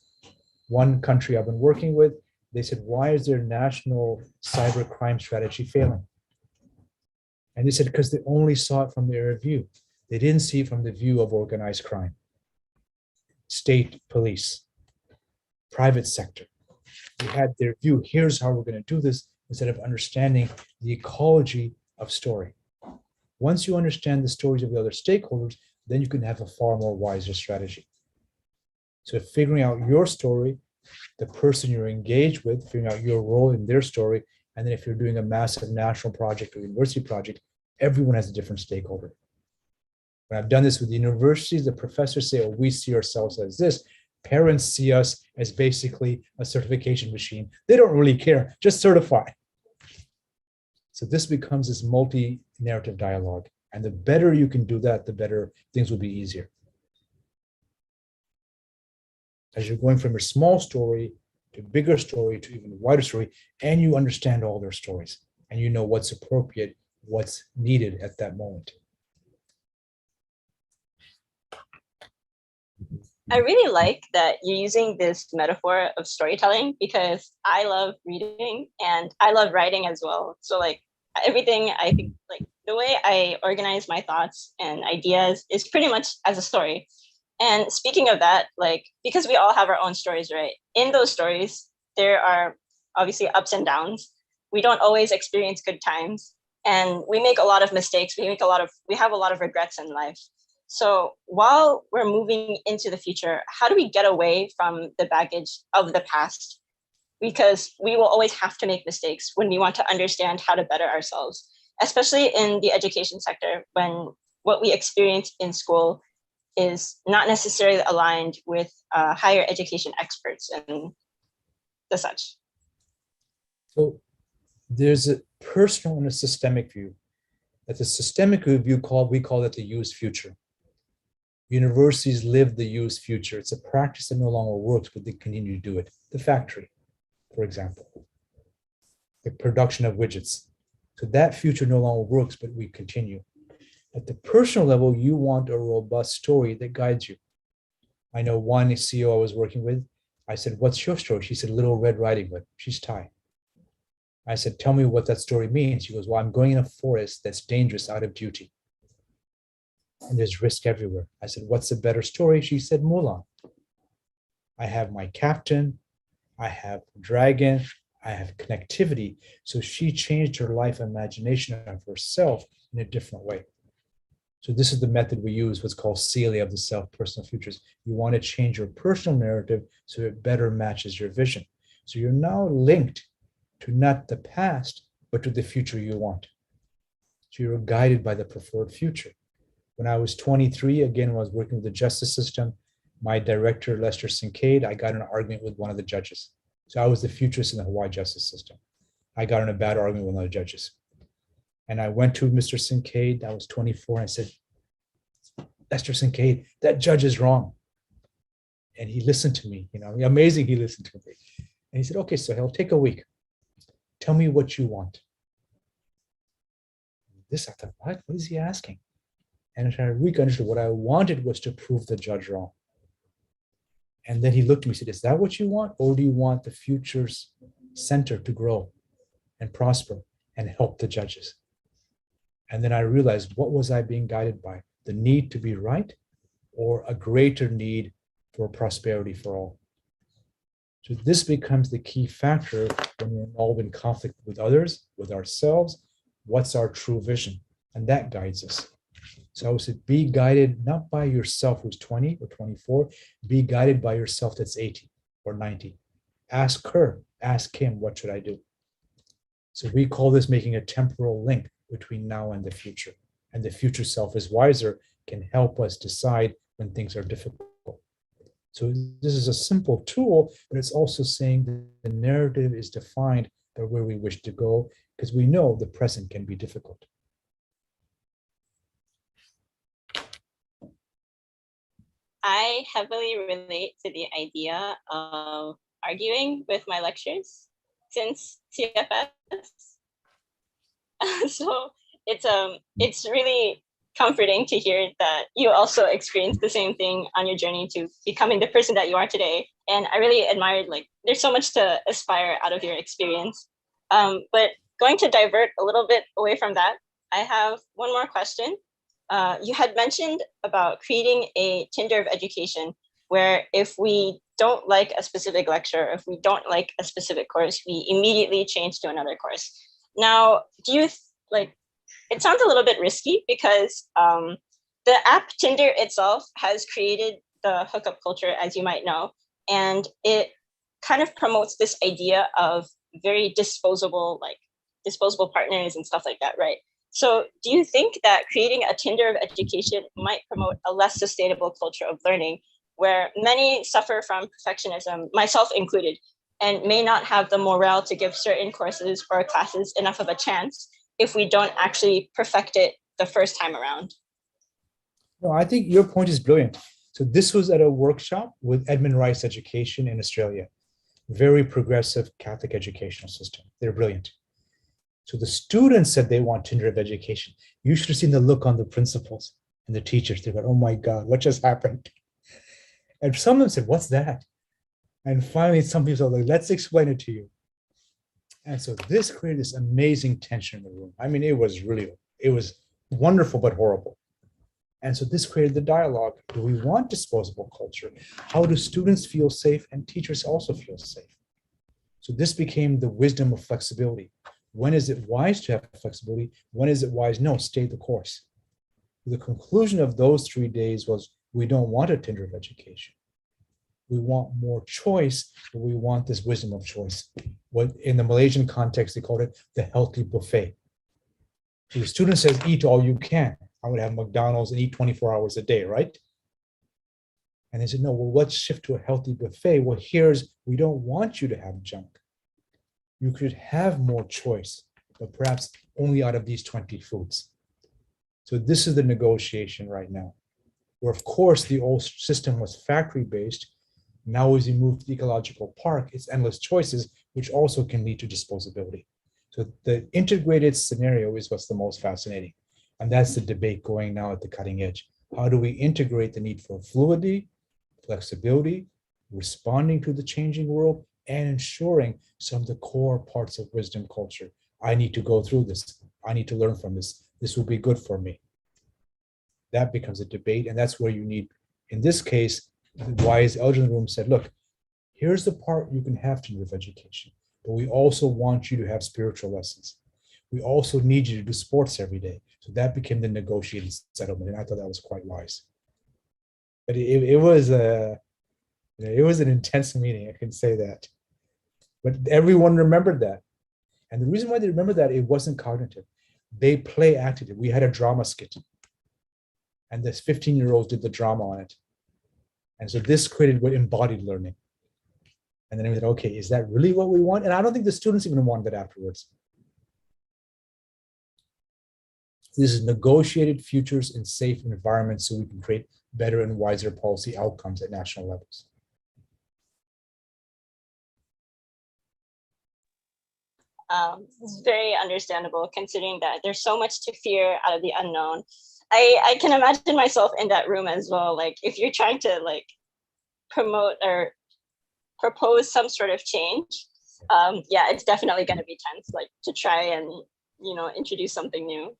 One country I've been working with, they said, why is their national cyber crime strategy failing? And they said, because they only saw it from their view. They didn't see it from the view of organized crime, state police, private sector. They had their view, here's how we're going to do this, instead of understanding the ecology of story. Once you understand the stories of the other stakeholders, then you can have a far more wiser strategy. So figuring out your story, the person you're engaged with, figuring out your role in their story, and then if you're doing a massive national project or university project, everyone has a different stakeholder. When I've done this with universities, the professors say, oh, we see ourselves as this. Parents see us as basically a certification machine. They don't really care, just certify. So this becomes this multi-narrative dialogue. And the better you can do that, the better things will be easier. As you're going from your small story to bigger story to even wider story, and you understand all their stories, and you know what's appropriate what's needed at that moment. I really like that you're using this metaphor of storytelling because I love reading and I love writing as well. So like everything, I think like the way I organize my thoughts and ideas is pretty much as a story. And speaking of that, like, because we all have our own stories, right? In those stories, there are obviously ups and downs. We don't always experience good times and we make a lot of mistakes. We have a lot of regrets in life. So while we're moving into the future, how do we get away from the baggage of the past? Because we will always have to make mistakes when we want to understand how to better ourselves, especially in the education sector, when what we experience in school is not necessarily aligned with higher education experts and the such. So there's a personal and a systemic view. At the systemic view, we call it the used future. Universities live the used future. It's a practice that no longer works, but they continue to do it. The factory, for example, the production of widgets. So that future no longer works, but we continue. At the personal level, you want a robust story that guides you. I know one CEO I was working with, I said, what's your story? She said, Little Red Riding Hood. She's Thai. I said, tell me what that story means. She goes, well, I'm going in a forest that's dangerous out of duty. And there's risk everywhere. I said, what's a better story? She said, Mulan. I have my captain, I have dragon, I have connectivity. So she changed her life imagination of herself in a different way. So this is the method we use, what's called Celia of the self, personal futures. You want to change your personal narrative so it better matches your vision. So you're now linked to not the past, but to the future you want. So you're guided by the preferred future. When I was 23, again, when I was working with the justice system, my director, Lester Sincade, I got in an argument with one of the judges. So I was the futurist in the Hawaii justice system. I got in a bad argument with one of the judges. And I went to Mr. Sincade, I was 24, and I said, Lester Sincade, that judge is wrong. And he listened to me, amazing, he listened to me. And he said, okay, so he'll take a week. Tell me what you want. This, I thought, what is he asking? And after a week, I understood what I wanted was to prove the judge wrong. And then he looked at me and said, is that what you want? Or do you want the future's center to grow and prosper and help the judges? And then I realized, what was I being guided by? The need to be right or a greater need for prosperity for all? So this becomes the key factor when we're involved in conflict with others, with ourselves. What's our true vision? And that guides us. So I would say, be guided not by yourself who's 20 or 24, be guided by yourself that's 80 or 90. Ask her, ask him, what should I do? So we call this making a temporal link between now and the future. And the future self is wiser, can help us decide when things are difficult. So this is a simple tool, but it's also saying that the narrative is defined by where we wish to go, because we know the present can be difficult. I heavily relate to the idea of arguing with my lectures since CFS. So it's really comforting to hear that you also experienced the same thing on your journey to becoming the person that you are today. And I really admired, like, there's so much to aspire out of your experience. But going to divert a little bit away from that, I have one more question. You had mentioned about creating a Tinder of education, where if we don't like a specific lecture, if we don't like a specific course, we immediately change to another course. Now, do you it sounds a little bit risky because the app Tinder itself has created the hookup culture, as you might know, and it kind of promotes this idea of very disposable partners and stuff like that, right? So do you think that creating a Tinder of education might promote a less sustainable culture of learning, where many suffer from perfectionism, myself included, and may not have the morale to give certain courses or classes enough of a chance if we don't actually perfect it the first time around? No, I think your point is brilliant. So this was at a workshop with Edmund Rice Education in Australia. Very progressive Catholic educational system. They're brilliant. So the students said they want tentative education. You should have seen the look on the principals and the teachers. They went, oh my God, what just happened? And some of them said, what's that? And finally, some people said, like, let's explain it to you. And so this created this amazing tension in the room. I mean, it was wonderful, but horrible. And so this created the dialogue. Do we want disposable culture? How do students feel safe and teachers also feel safe? So this became the wisdom of flexibility. When is it wise to have flexibility? When is it wise? No, stay the course. The conclusion of those 3 days was, we don't want a tentative education. We want more choice, but we want this wisdom of choice. What in the Malaysian context, they called it the healthy buffet. So the student says, eat all you can. I would have McDonald's and eat 24 hours a day, right? And they said, no, well, let's shift to a healthy buffet. Well, we don't want you to have junk. You could have more choice, but perhaps only out of these 20 foods. So this is the negotiation right now, where of course the old system was factory-based. Now as you move to the ecological park, it's endless choices, which also can lead to disposability. So the integrated scenario is what's the most fascinating. And that's the debate going now at the cutting edge. How do we integrate the need for fluidity, flexibility, responding to the changing world, and ensuring some of the core parts of wisdom culture? I need to go through this. I need to learn from this. This will be good for me. That becomes a debate. And that's where you need, in this case, the wise elder in the room said, look, here's the part you can have tentative education, but we also want you to have spiritual lessons. We also need you to do sports every day. So that became the negotiated settlement. And I thought that was quite wise. But it was an intense meeting, I can say that. But everyone remembered that. And the reason why they remembered that, it wasn't cognitive. They play acted it. We had a drama skit. And this 15-year-olds did the drama on it. And so this created what embodied learning. And then we said, okay, is that really what we want? And I don't think the students even wanted that afterwards. This is negotiated futures in safe environments so we can create better and wiser policy outcomes at national levels. It's very understandable considering that there's so much to fear out of the unknown. I can imagine myself in that room as well. Like if you're trying to like promote or propose some sort of change, yeah, it's definitely going to be tense, like to try and, you know, introduce something new.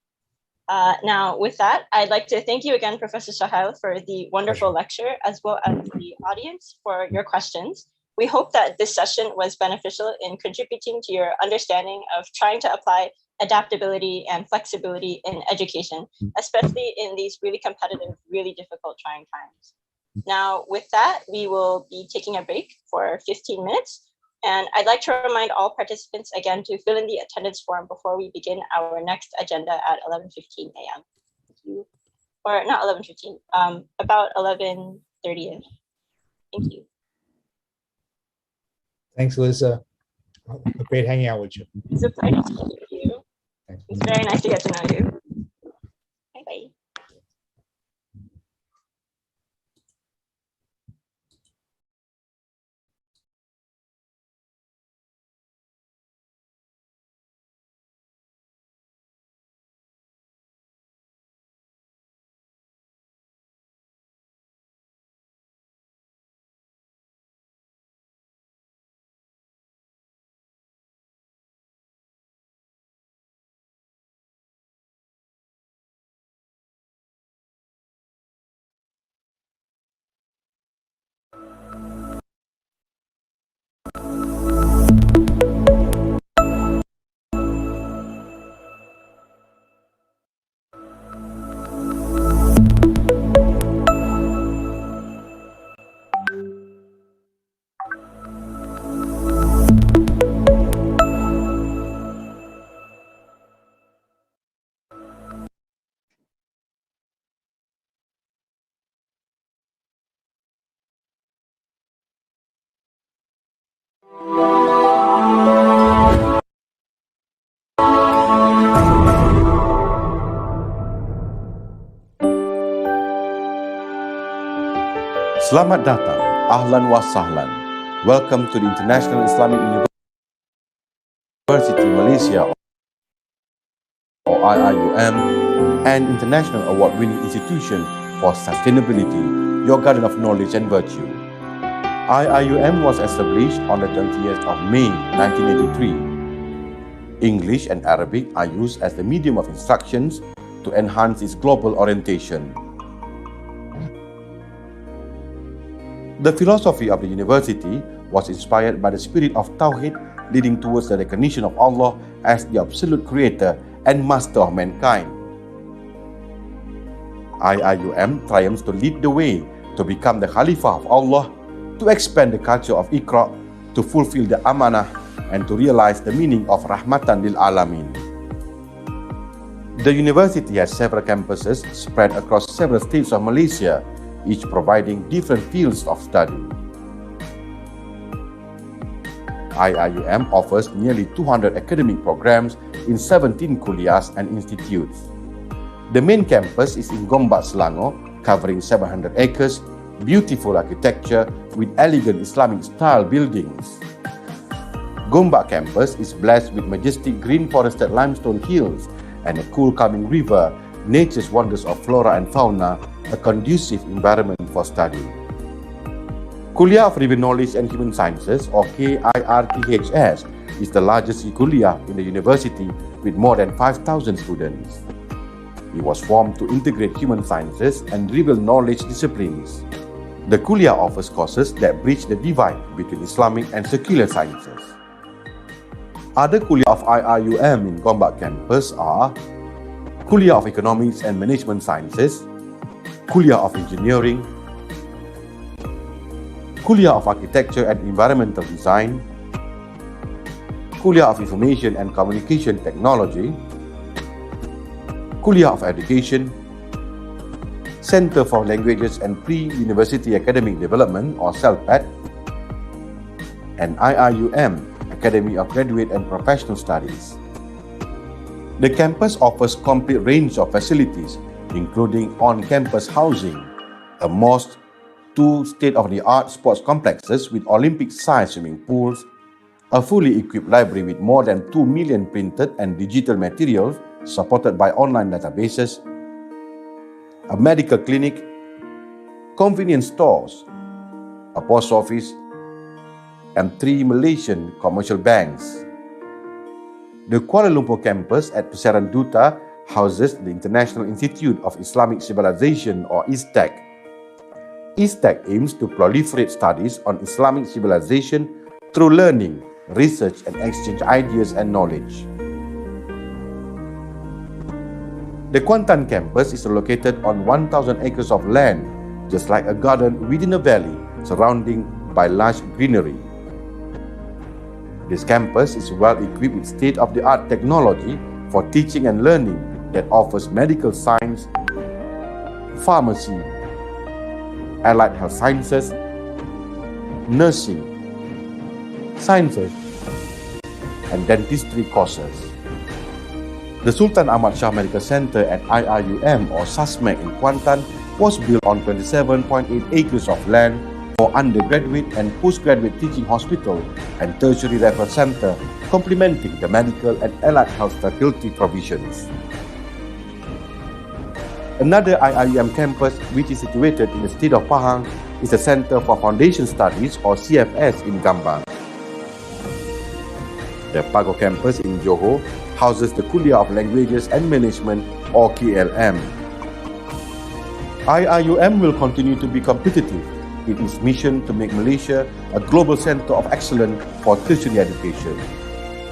Now with that, I'd like to thank you again, Professor Shahal, for the wonderful lecture, as well as the audience for your questions. We hope that this session was beneficial in contributing to your understanding of trying to apply adaptability and flexibility in education, especially in these really competitive, really difficult, trying times. Now, with that, we will be taking a break for 15 minutes. And I'd like to remind all participants again to fill in the attendance form before we begin our next agenda at 11:15 a.m. Or not 11:15, about 11:30. Thank you. Thanks, Lisa. Great hanging out with you. It's a pleasure to meet you. It's very nice to get to know you. Bye-bye. Selamat datang, ahlan wa sahlan. Welcome to the International Islamic University Malaysia IIUM, an international award-winning institution for sustainability, your garden of knowledge and virtue. IIUM was established on the 20th of May 1983. English and Arabic are used as the medium of instructions to enhance its global orientation. The philosophy of the university was inspired by the spirit of Tawhid, leading towards the recognition of Allah as the absolute creator and master of mankind. IIUM triumphs to lead the way to become the Khalifah of Allah, to expand the culture of Iqra, to fulfill the amanah, and to realize the meaning of Rahmatan lil Alamin. The university has several campuses spread across several states of Malaysia, each providing different fields of study. IIUM offers nearly 200 academic programs in 17 kuliahs and institutes. The main campus is in Gombak, Selangor, covering 700 acres, beautiful architecture with elegant Islamic style buildings. Gombak campus is blessed with majestic green forested limestone hills and a cool calming river, nature's wonders of flora and fauna, a conducive environment for study. Kuliah of River Knowledge and Human Sciences, or KIRTHS, is the largest kuliah in the university with more than 5,000 students. It was formed to integrate human sciences and river knowledge disciplines. The kuliah offers courses that bridge the divide between Islamic and secular sciences. Other kuliah of IIUM in Gombak campus are Kuliah of Economics and Management Sciences, Kuliah of Engineering, Kuliah of Architecture and Environmental Design, Kuliah of Information and Communication Technology, Kuliah of Education, Center for Languages and Pre-University Academic Development, or CELPAD, and IIUM, Academy of Graduate and Professional Studies. The campus offers complete range of facilities, including on-campus housing, a mosque, 2 state-of-the-art sports complexes with Olympic-sized swimming pools, a fully equipped library with more than 2 million printed and digital materials supported by online databases, a medical clinic, convenience stores, a post office, and 3 Malaysian commercial banks. The Kuala Lumpur campus at Pasaran Duta houses the International Institute of Islamic Civilization, or ICSDHE. ICSDHE aims to proliferate studies on Islamic civilization through learning, research, and exchange ideas and knowledge. The Kuantan campus is located on 1,000 acres of land, just like a garden within a valley, surrounding by large greenery. This campus is well equipped with state-of-the-art technology for teaching and learning that offers medical science, pharmacy, allied health sciences, nursing, sciences, and dentistry courses. The Sultan Ahmad Shah Medical Center at IIUM, or SASMEC in Kuantan, was built on 27.8 acres of land for undergraduate and postgraduate teaching hospital and tertiary referral center, complementing the medical and allied health faculty provisions. Another IIUM campus, which is situated in the state of Pahang, is the Center for Foundation Studies, or CFS, in Gambang. The Pago campus in Johor houses the Kuliah of Languages and Management, or KLM. IIUM will continue to be competitive in its mission to make Malaysia a global center of excellence for tertiary education.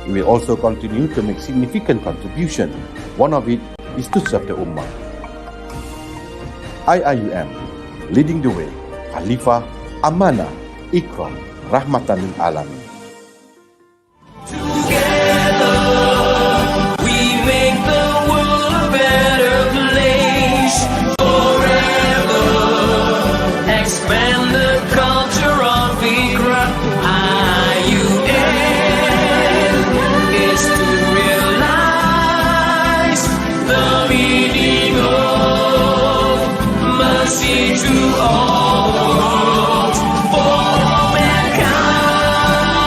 It will also continue to make significant contribution. One of it is to serve the Ummah. IIUM, leading the way, Khalifah, Amanah, Ikram, Rahmatan lil Alamin. To all the world, for all mankind.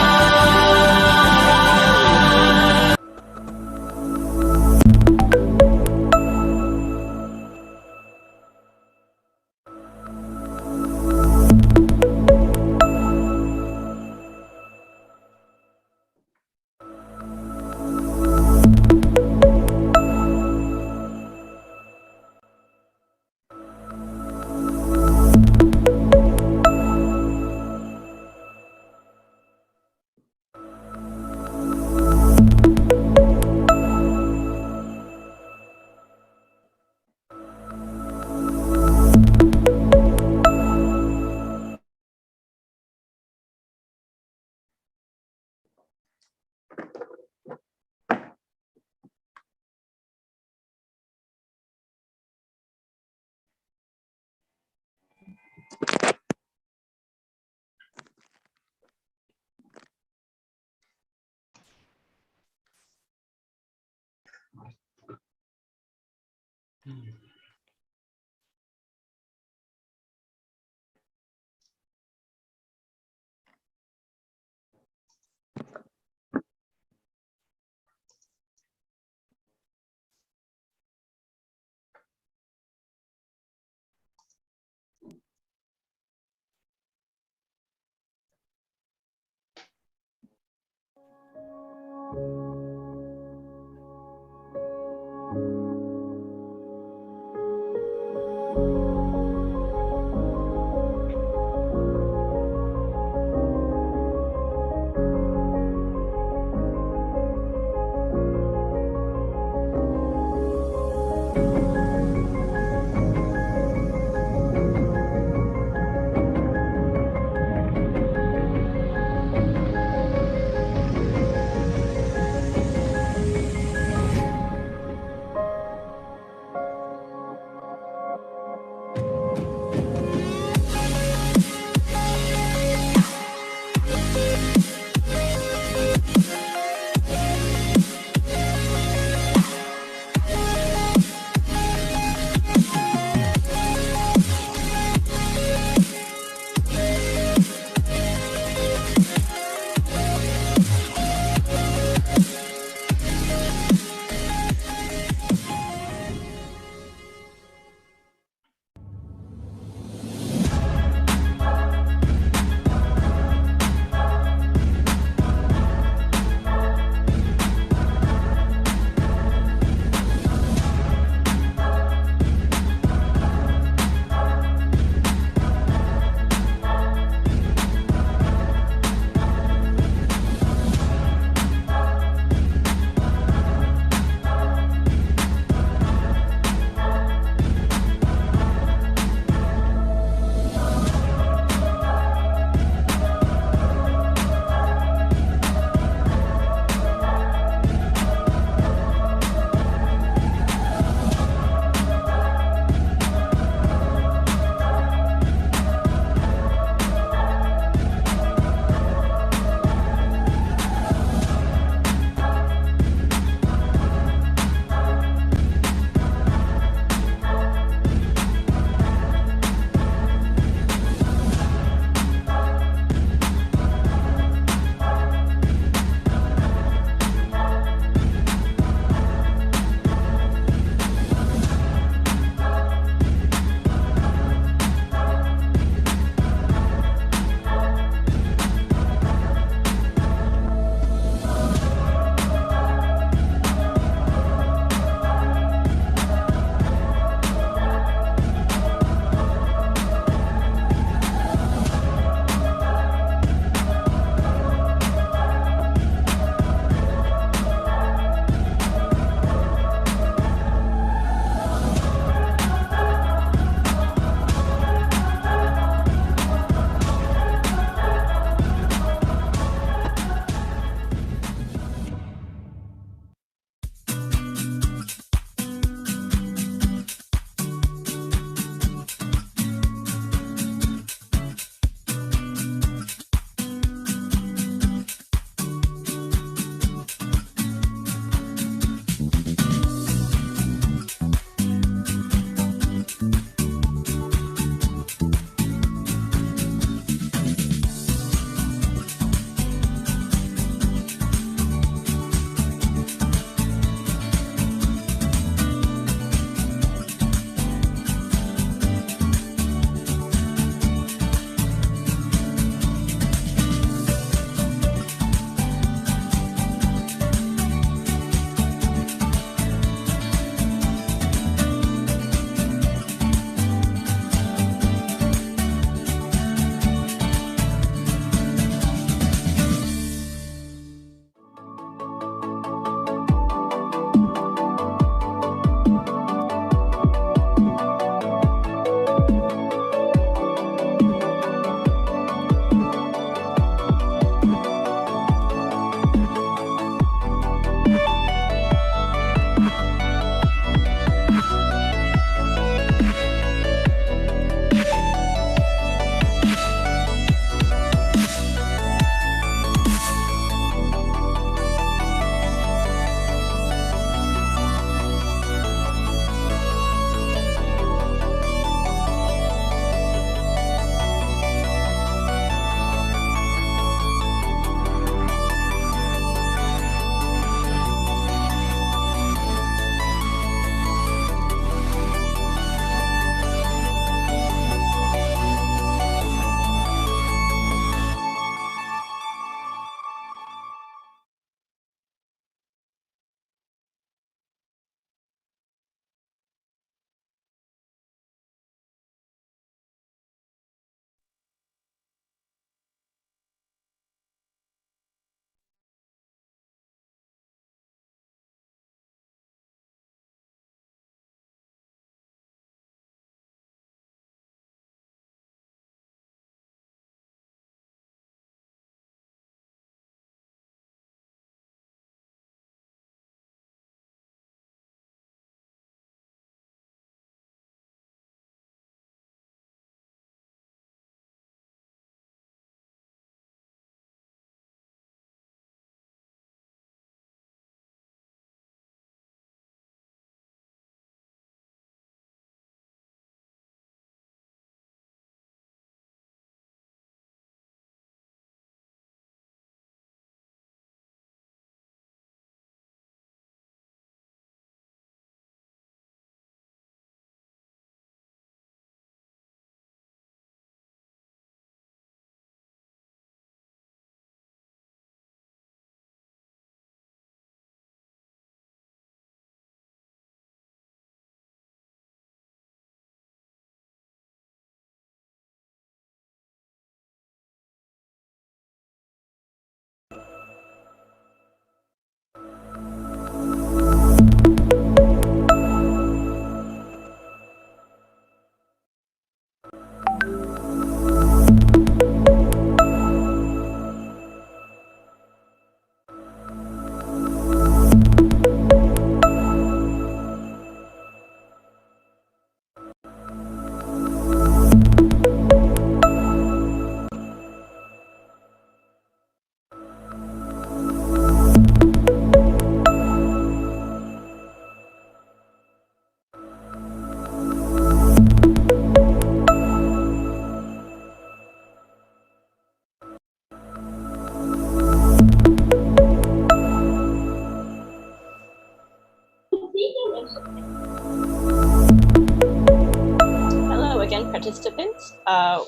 participants,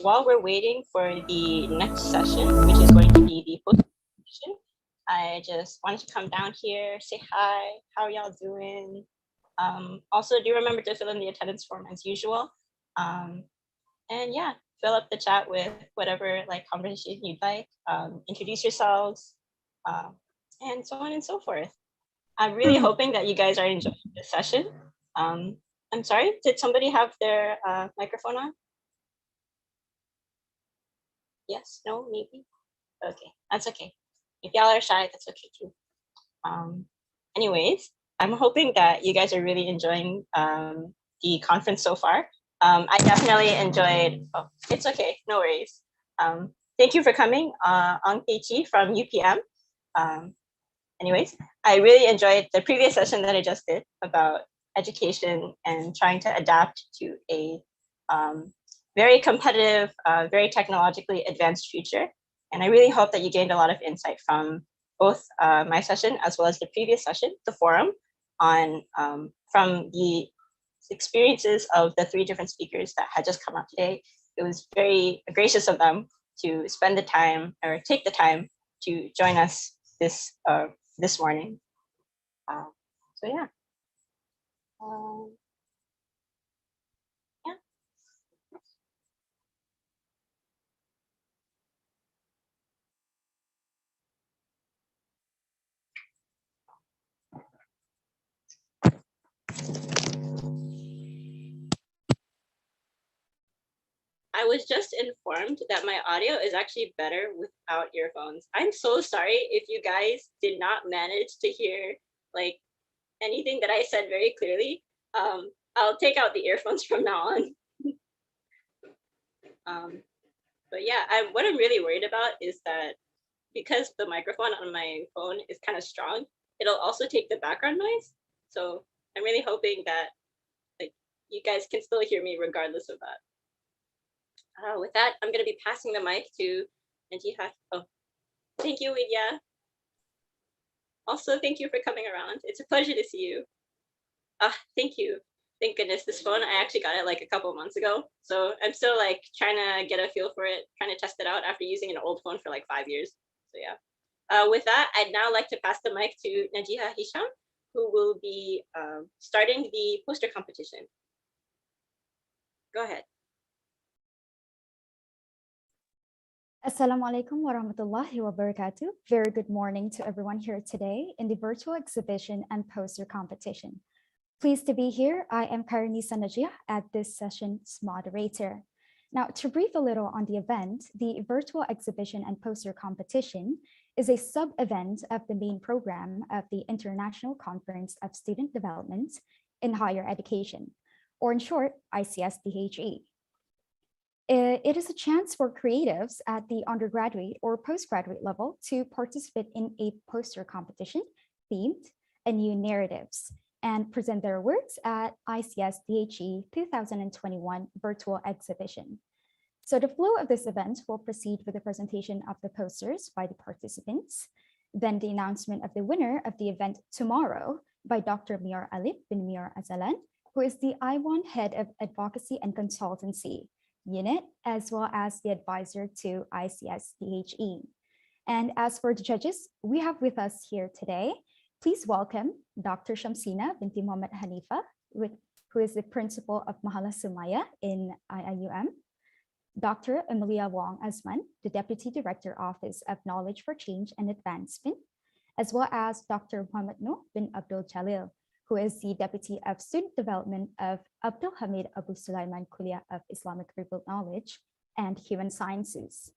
while we're waiting for the next session, which is going to be the post session, I just wanted to come down here, say hi, how are y'all doing? Also, do remember to fill in the attendance form as usual. And yeah, fill up the chat with whatever like conversation you'd like, introduce yourselves, and so on and so forth. I'm really hoping that you guys are enjoying this session. I'm sorry, did somebody have their microphone on? Yes, no, maybe? Okay, that's okay. If y'all are shy, that's okay too. Anyways, I'm hoping that you guys are really enjoying the conference so far. I definitely enjoyed, oh, it's okay, no worries. Thank you for coming, Ang Kei from UPM. Anyways, I really enjoyed the previous session that I just did about education and trying to adapt to a very competitive, very technologically advanced future. And I really hope that you gained a lot of insight from both my session as well as the previous session, the forum, on from the experiences of the 3 different speakers that had just come out today. It was very gracious of them to spend the time or take the time to join us this this morning. So yeah. Yeah. I was just informed that my audio is actually better without earphones. I'm so sorry if you guys did not manage to hear like anything that I said very clearly. I'll take out the earphones from now on. But yeah, what I'm really worried about is that because the microphone on my phone is kind of strong, it'll also take the background noise. So I'm really hoping that like you guys can still hear me regardless of that. With that, I'm going to be passing the mic to Najiha. Oh, thank you, Widya. Also, thank you for coming around. It's a pleasure to see you. Thank you. Thank goodness, this phone, I actually got it like a couple months ago. So I'm still like trying to get a feel for it, trying to test it out after using an old phone for like 5 years. So yeah. With that, I'd now like to pass the mic to Najiha Hisham, who will be starting the poster competition. Go ahead. Assalamualaikum warahmatullahi wabarakatuh. Very good morning to everyone here today in the virtual exhibition and poster competition. Pleased to be here. I am Karinisa Najia at this session's moderator. Now, to brief a little on the event, the virtual exhibition and poster competition is a sub-event of the main program of the International Conference of Student Development in Higher Education, or in short, ICSDHE. It is a chance for creatives at the undergraduate or postgraduate level to participate in a poster competition themed and new narratives and present their works at ICSDHE 2021 virtual exhibition. So the flow of this event will proceed with the presentation of the posters by the participants, then the announcement of the winner of the event tomorrow by Dr. Mior Alip bin Mior Azalan, who is the I1 Head of Advocacy and Consultancy Unit, as well as the advisor to ICSDHE. And as for the judges, we have with us here today, please welcome Dr. Shamsina binti Muhammad Hanifa, who is the principal of Mahala Sumaya in IIUM, Dr. Emilia Wong Asman, the Deputy Director Office of Knowledge for Change and Advancement, as well as Dr. Muhammad Noor bin Abdul Jalil, who is the Deputy of Student Development of Abdul Hamid Abu Sulaiman Kuliah of Islamic Rebuilt Knowledge and Human Sciences.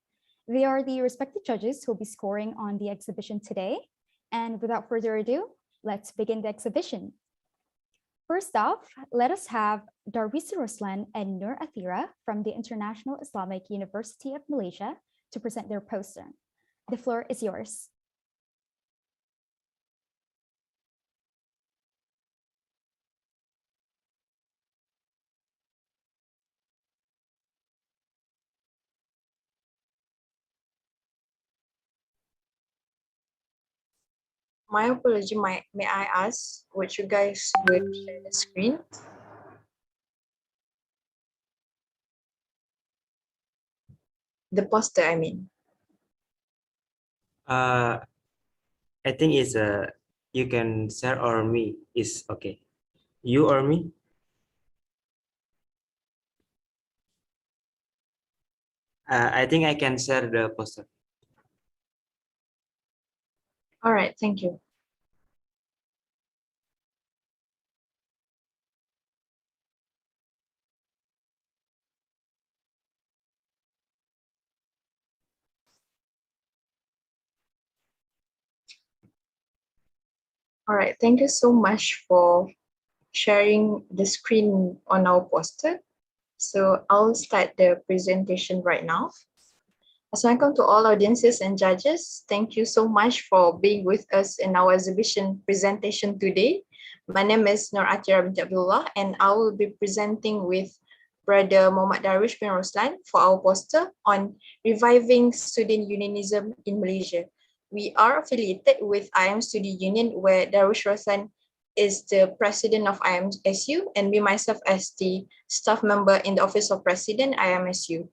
They are the respective judges who will be scoring on the exhibition today. And without further ado, let's begin the exhibition. First off, let us have Darwisi Roslan and Nur Athira from the International Islamic University of Malaysia to present their poster. The floor is yours. My apology, may I ask what you guys would share the screen? the poster, I mean. I think it's you can share or me is okay. You or me? I think I can share the poster. All right, thank you. All right, thank you so much for sharing the screen on our poster. So I'll start the presentation right now. Assalamualaikum to all audiences and judges. Thank you so much for being with us in our exhibition presentation today. My name is Nur Atira binti Abdullah and I will be presenting with Brother Muhammad Darwish bin Roslan for our poster on reviving student unionism in Malaysia. We are affiliated with IM Student Union where Darwish Roslan is the president of IMSU and me myself as the staff member in the Office of President IMSU.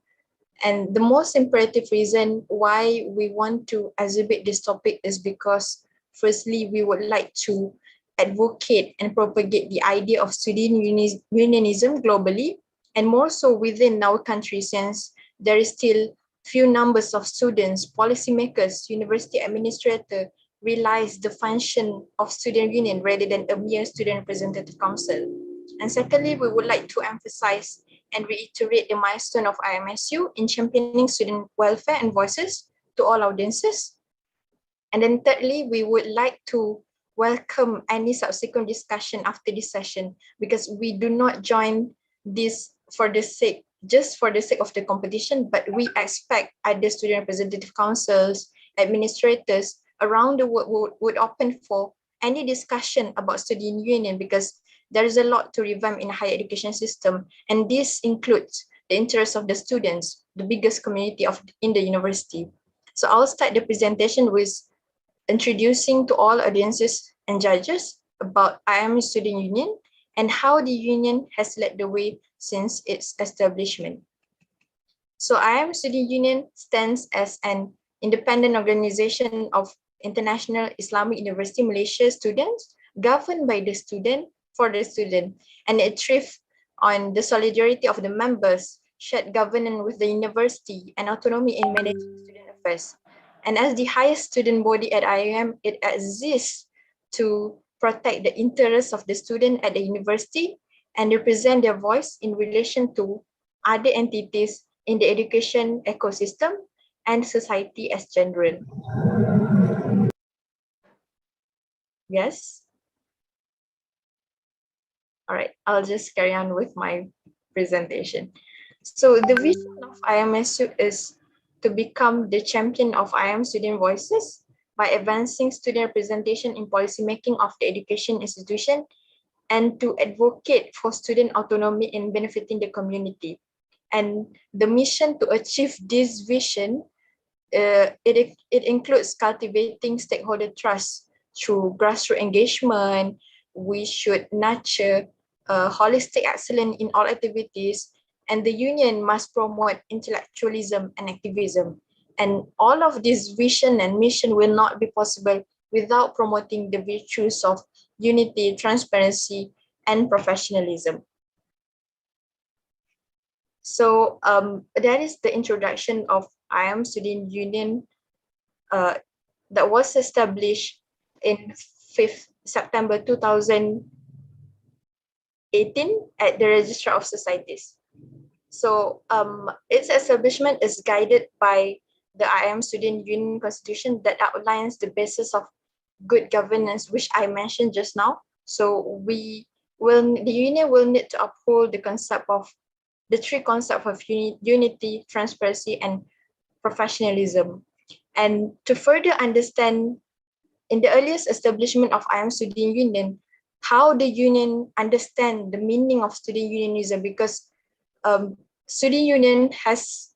And the most imperative reason why we want to exhibit this topic is because firstly, we would like to advocate and propagate the idea of student unionism globally and more so within our country since there is still few numbers of students, policymakers, university administrators realize the function of student union rather than a mere student representative council. And secondly, we would like to emphasize and reiterate the milestone of IMSU in championing student welfare and voices to all audiences. And then thirdly, we would like to welcome any subsequent discussion after this session because we do not join this for the sake, just for the sake of the competition, but we expect other student representative councils, administrators around the world would open for any discussion about student union because there is a lot to revamp in the higher education system, and this includes the interests of the students, the biggest community in the university. So I'll start the presentation with introducing to all audiences and judges about IM Student Union and how the union has led the way since its establishment. So IM Student Union stands as an independent organization of International Islamic University Malaysia students governed by the student for the student, and it thrives on the solidarity of the members, shared governance with the university, and autonomy in managing student affairs. And as the highest student body at IIM, it exists to protect the interests of the student at the university and represent their voice in relation to other entities in the education ecosystem and society as general. Yes? All right, I'll just carry on with my presentation. So the vision of IMSU is to become the champion of IM student voices by advancing student representation in policymaking of the education institution and to advocate for student autonomy in benefiting the community. And the mission to achieve this vision, it includes cultivating stakeholder trust through grassroots engagement. We should nurture holistic excellence in all activities, and the union must promote intellectualism and activism. And all of this vision and mission will not be possible without promoting the virtues of unity, transparency, and professionalism. So that is the introduction of IM Student Union that was established in 5th September 2018 at the Registrar of Societies. So its establishment is guided by the IM Student Union Constitution that outlines the basis of good governance, which I mentioned just now. So the union will need to uphold the concept of the three concepts of unity, transparency, and professionalism. And to further understand, in the earliest establishment of IM Student Union, how the union understand the meaning of student unionism, because student union has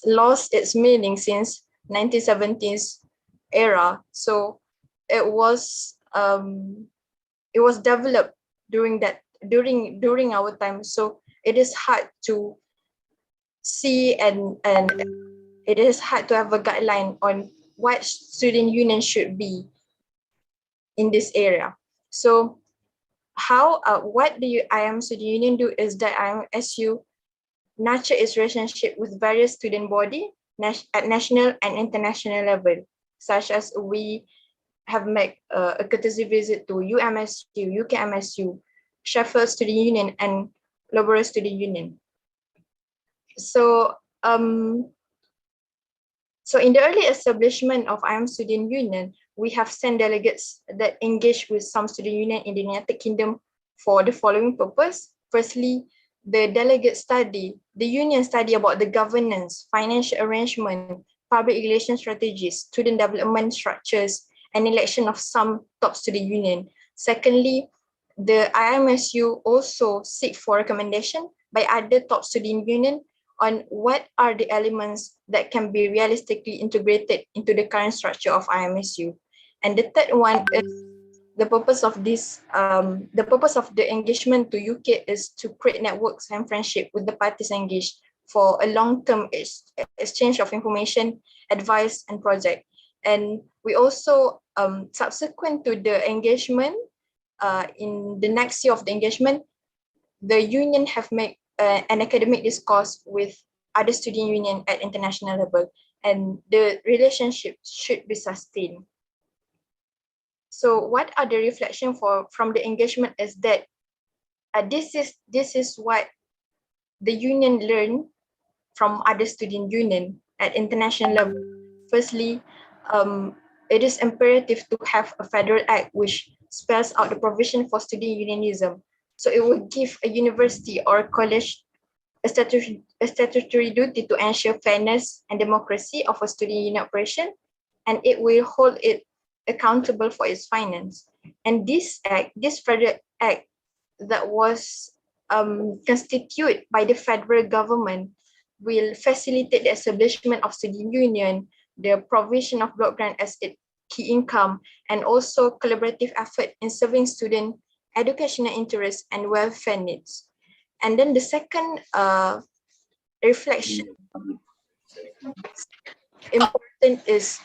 lost its meaning since 1970s era. So it was developed during our time. So it is hard to see and it is hard to have a guideline on what student union should be in this area. So what the IM Student Union do is that IMSU nurture its relationship with various student body at national and international level, such as we have made a courtesy visit to UMSU, UKMSU, Sheffield Student Union, and Loughborough Student Union. So in the early establishment of IM Student Union, we have sent delegates that engage with some student union in the United Kingdom for the following purpose. Firstly, the union study about the governance, financial arrangement, public relations strategies, student development structures, and election of some top student union. Secondly, the IMSU also seek for recommendation by other top student union on what are the elements that can be realistically integrated into the current structure of IMSU. And the third one is the purpose of the engagement to UK is to create networks and friendship with the parties engaged for a long-term exchange of information, advice, and project. And we also, subsequent to the engagement, in the next year of the engagement, the union have made an academic discourse with other student union at international level, and the relationship should be sustained. So what are the reflection from the engagement is that this is what the union learned from other student union at international level. Firstly, it is imperative to have a federal act which spells out the provision for student unionism. So it will give a university or a college a statutory duty to ensure fairness and democracy of a student union operation, and it will hold it accountable for its finance. And this federal act that was constituted by the federal government will facilitate the establishment of student union, the provision of block grant as its key income, and also collaborative effort in serving student educational interests and welfare needs. And then the second reflection important is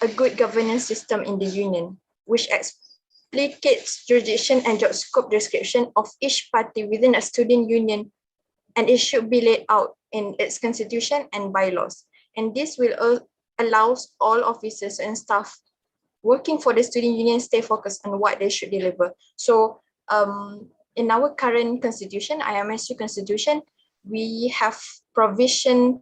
a good governance system in the union, which explicates jurisdiction and job scope description of each party within a student union, and it should be laid out in its constitution and bylaws. And this will allows all officers and staff working for the student union stay focused on what they should deliver. So in our current constitution, IMSU constitution, we have provision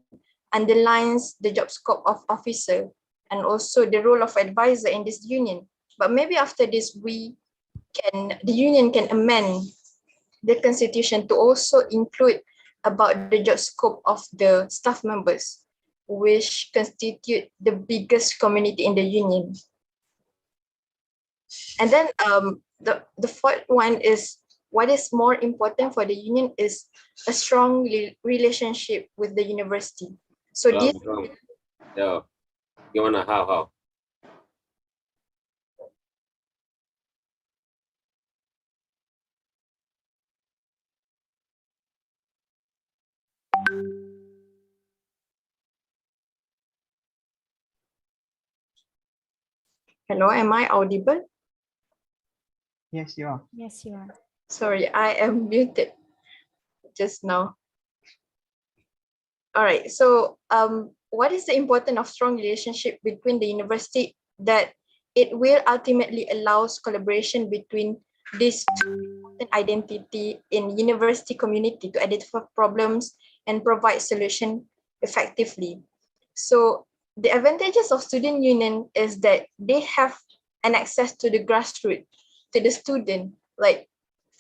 underlines the job scope of officer and also the role of advisor in this union. But maybe after this, the union can amend the constitution to also include about the job scope of the staff members, which constitute the biggest community in the union. And then the fourth one is what is more important for the union is a strong relationship with the university. So this. Yeah. Gimana? How? Hello, am I audible? Yes, you are. Yes, you are. Sorry, I am muted just now. All right, so what is the importance of strong relationship between the university that it will ultimately allows collaboration between these two important identity in university community to identify problems and provide solution effectively. So the advantages of student union is that they have an access to the grassroots, to the student, like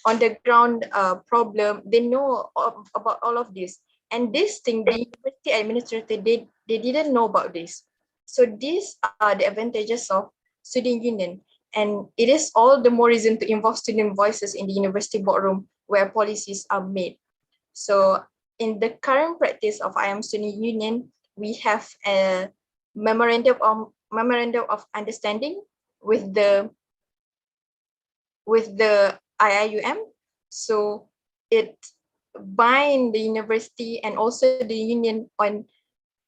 on the ground problem, they know about all of this. And this thing, the university administrator, they didn't know about this. So these are the advantages of student union. And it is all the more reason to involve student voices in the university boardroom where policies are made. So in the current practice of IM Student Union, we have a memorandum of understanding with the IIUM. So it bind the university and also the union on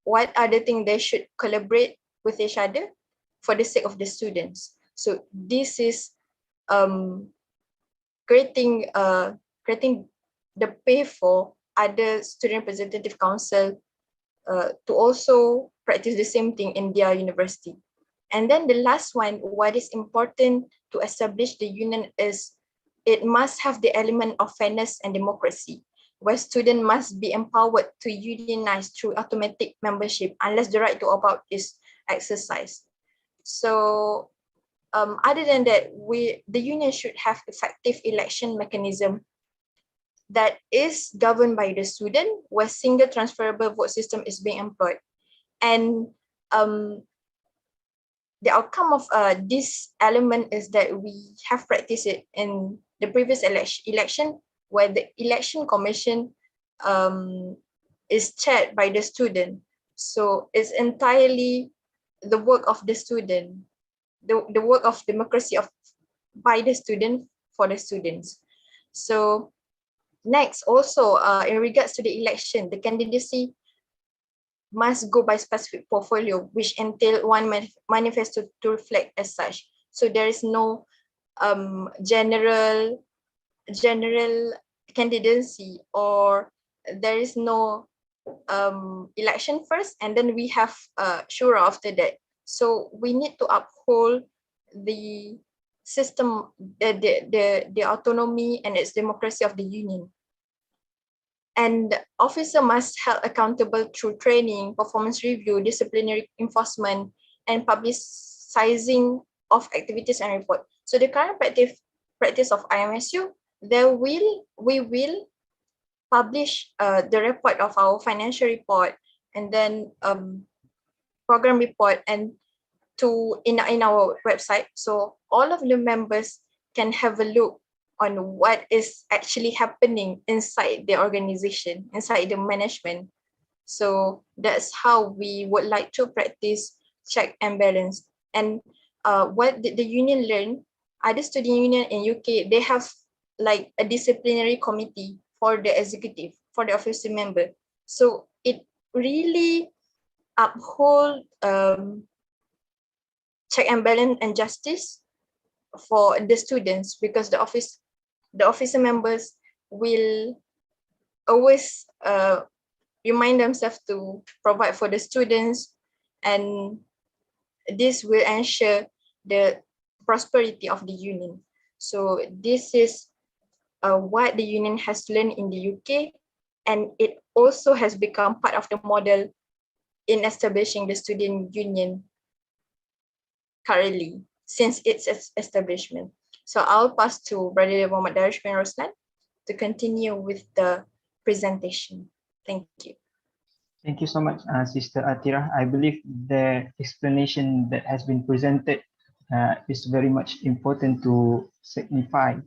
what are the things they should collaborate with each other for the sake of the students. So this is creating the pay for other student representative council to also practice the same thing in their university. And then the last one, what is important to establish the union is it must have the element of fairness and democracy, where students must be empowered to unionize through automatic membership unless the right to opt out is exercised. So other than that, the union should have effective election mechanism that is governed by the student, where single transferable vote system is being employed. And the outcome of this element is that we have practiced it in the previous election, where the election commission is chaired by the student. So it's entirely the work of the student, the work of democracy by the student for the students. So next, also in regards to the election, the candidacy must go by specific portfolio, which entail one manifesto to reflect as such. So there is no general candidacy, or there is no election first and then we have shura after that. So we need to uphold the system, the autonomy and its democracy of the union. And officer must held accountable through training, performance review, disciplinary enforcement, and publicizing of activities and report. So the current practice of IMSU, we will publish the report of our financial report and then program report and in our website. So all of the members can have a look on what is actually happening inside the organization, inside the management. So that's how we would like to practice check and balance. And what did the union learn? Other student union in UK, they have like a disciplinary committee for the executive, for the officer member. So it really uphold check and balance and justice for the students, because the officer members will always remind themselves to provide for the students, and this will ensure the prosperity of the union. So this is what the union has learned in the UK, and it also has become part of the model in establishing the student union currently since its establishment. So I'll pass to Brother Muhammad Darish bin Roslan to continue with the presentation. Thank you. Thank you so much, Sister Atira. I believe the explanation that has been presented is very much important to signify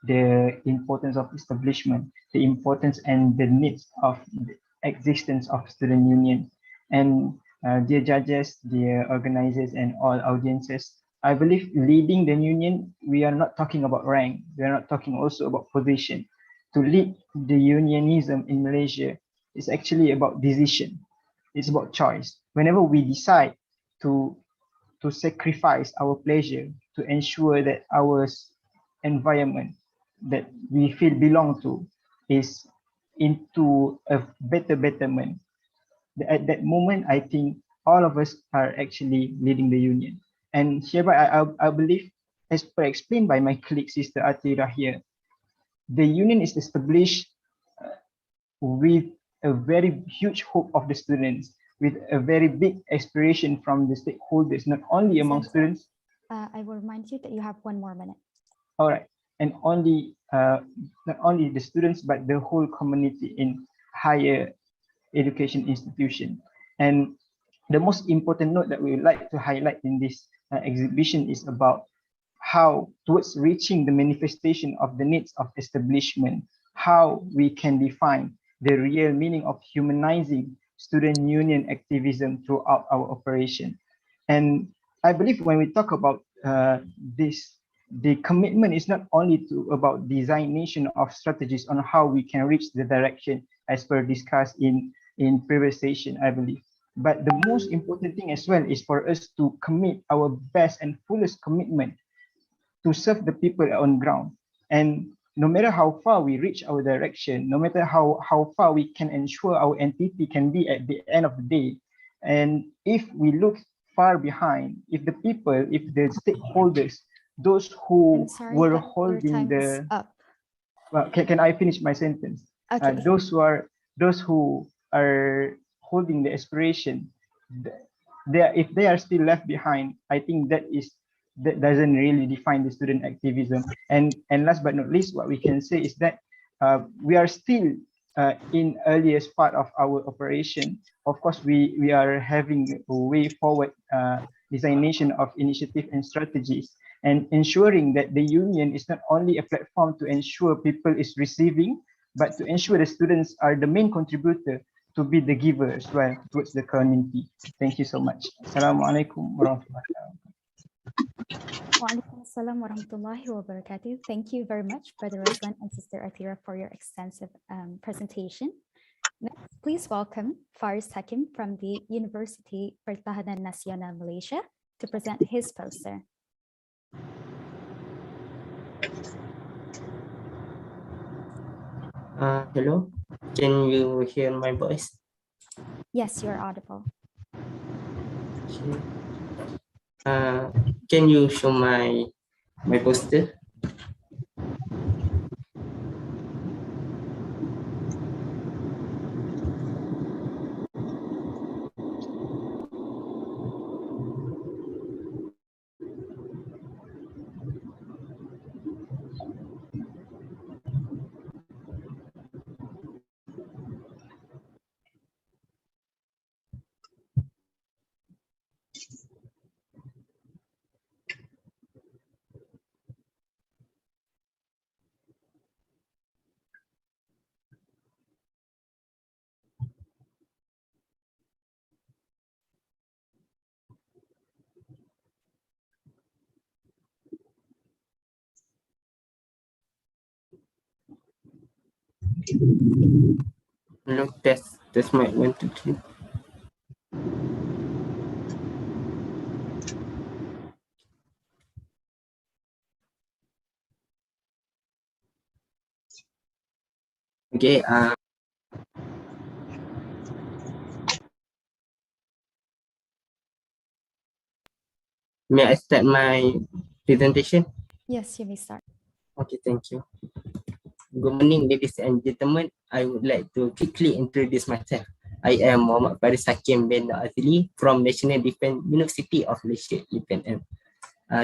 the importance of establishment, the importance and the needs of the existence of student union. And dear judges, dear organizers, and all audiences, I believe leading the union, we are not talking about rank. We are not talking also about position. To lead the unionism in Malaysia is actually about decision. It's about choice. Whenever we decide to sacrifice our pleasure to ensure that our environment that we feel belong to is into a betterment, at that moment, I think all of us are actually leading the union. And hereby, I believe, as per explained by my colleague, Sister Atira here, the union is established with a very huge hope of the students, with a very big aspiration from the stakeholders, not only among students. I will remind you that you have 1 more minute. All right, and only not only the students, but the whole community in higher education institution. And the most important note that we would like to highlight in this exhibition is about how, towards reaching the manifestation of the needs of establishment, how we can define the real meaning of humanizing student union activism throughout our operation. And I believe when we talk about this the commitment is not only about designation of strategies on how we can reach the direction as per discussed in previous session, I believe. But the most important thing as well is for us to commit our best and fullest commitment to serve the people on ground. And no matter how far we reach our direction, no matter how far we can ensure our entity can be at the end of the day, and if we look far behind, if the people, if the stakeholders, those who were holding the well, can I finish my sentence? Okay. Those who are holding the aspiration, if they are still left behind, I think that doesn't really define the student activism. And last but not least, what we can say is that we are still in earliest part of our operation. Of course, we are having a way forward designation of initiative and strategies, and ensuring that the union is not only a platform to ensure people is receiving, but to ensure the students are the main contributor to be the giver as well towards the community. Thank you so much. Assalamualaikum warahmatullahi wabarakatuh. Waalaikumsalam warahmatullahi wabarakatuh. Thank you very much, Brother Roslan and Sister Atira, for your extensive presentation. Next, please welcome Faris Hakim from the University Pertahanan Nasional Malaysia to present his poster. Hello, can you hear my voice? Yes, you're audible. Okay. Can you show my poster? Hello, test mic 1, 2, 3. Okay. May I start my presentation? Yes, you may start. Okay, thank you. Good morning, ladies and gentlemen. I would like to quickly introduce myself. I am Muhammad Faris Hakim bin Azli from National Defence University of Malaysia, UPNM.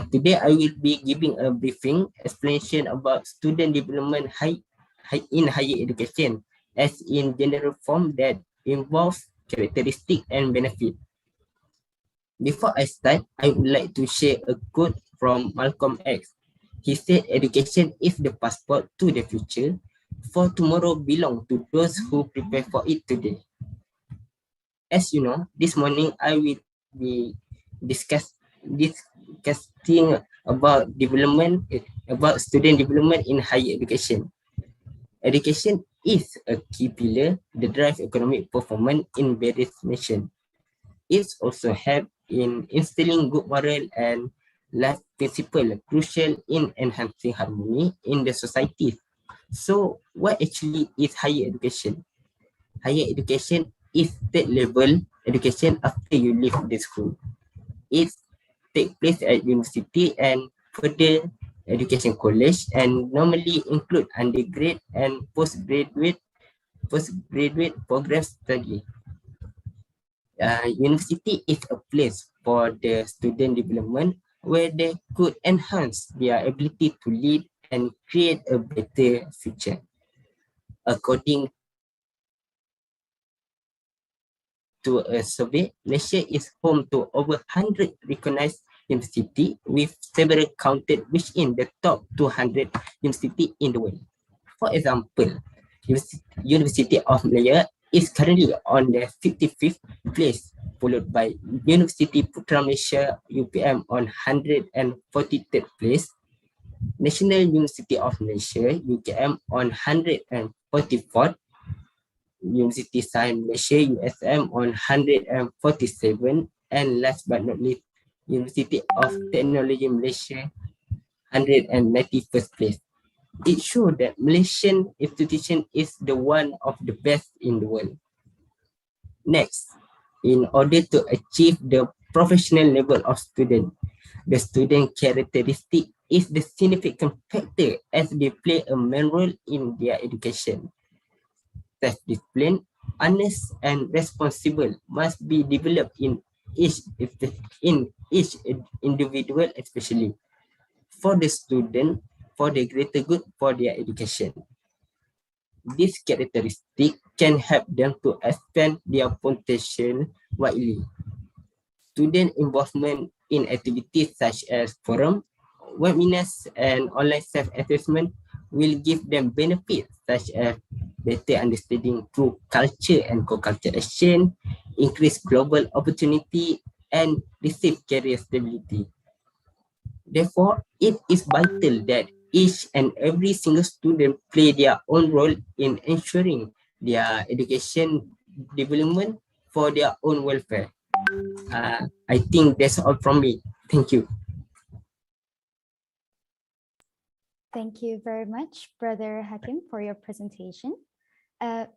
Today, I will be giving a briefing explanation about student development in higher education, as in general form that involves characteristic and benefit. Before I start, I would like to share a quote from Malcolm X. He said, "Education is the passport to the future, for tomorrow belongs to those who prepare for it today." As you know, this morning I will be discussing about student development in higher education. Education is a key pillar that drives economic performance in various nations. It also helps in instilling good moral and life principles crucial in enhancing harmony in the society. So, what actually is higher education? Higher education is third level education after you leave the school. It takes place at university and further education college, and normally include undergraduate and postgraduate program study. University is a place for the student development where they could enhance their ability to lead and create a better future. According to a survey, Malaysia is home to over 100 recognized universities, with several counted within the top 200 universities in the world. For example, University of Malaya is currently on the 55th place, followed by University Putra Malaysia UPM on 143rd place, National University of Malaysia, UKM, on 144th, University Science Malaysia, USM, on 147, and last but not least, University of Technology Malaysia, 191st place. It shows that Malaysian institution is the one of the best in the world. Next, in order to achieve the professional level of student, the student characteristic is the significant factor as they play a main role in their education. Self-discipline, honest, and responsible must be developed in each individual, especially for the student, for the greater good for their education. This characteristic can help them to expand their potential widely. Student involvement in activities such as forum, webinars, and online self-assessment will give them benefits such as better understanding through culture and co-culture action, increased global opportunity, and receive career stability. Therefore, it is vital that each and every single student play their own role in ensuring their education development for their own welfare. I think that's all from me. Thank you. Thank you very much, Brother Hakim, for your presentation.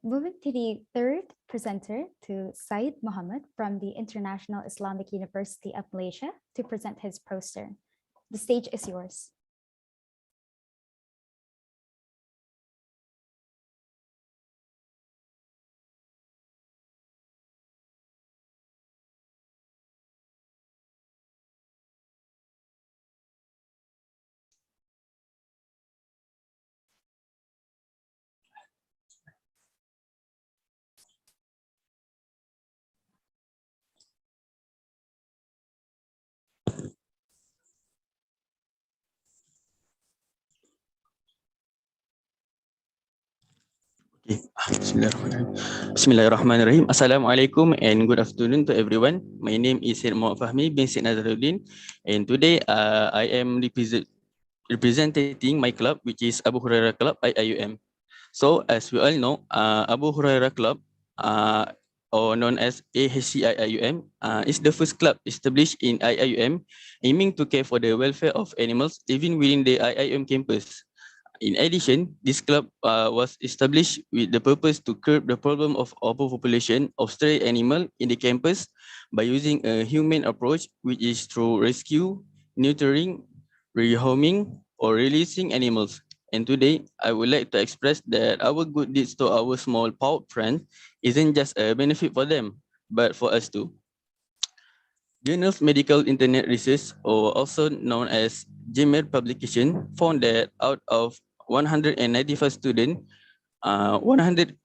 Moving to the third presenter, to Said Muhammad from the International Islamic University of Malaysia to present his poster. The stage is yours. Okay. Bismillahirrahmanirrahim. Assalamualaikum and good afternoon to everyone. My name is Syed Muhammad Fahmi bin Syed Nazaruddin, and today I am representing my club, which is Abu Hurairah Club IIUM. So as we all know, Abu Hurairah Club, or known as AHCIIUM, is the first club established in IIUM, aiming to care for the welfare of animals living within the IIUM campus. In addition, this club was established with the purpose to curb the problem of overpopulation of stray animals in the campus by using a humane approach, which is through rescue, neutering, rehoming, or releasing animals. And today, I would like to express that our good deeds to our small paw friends isn't just a benefit for them, but for us too. Journal of Medical Internet Research, or also known as JMIR publication, found that out of 195 students, 138,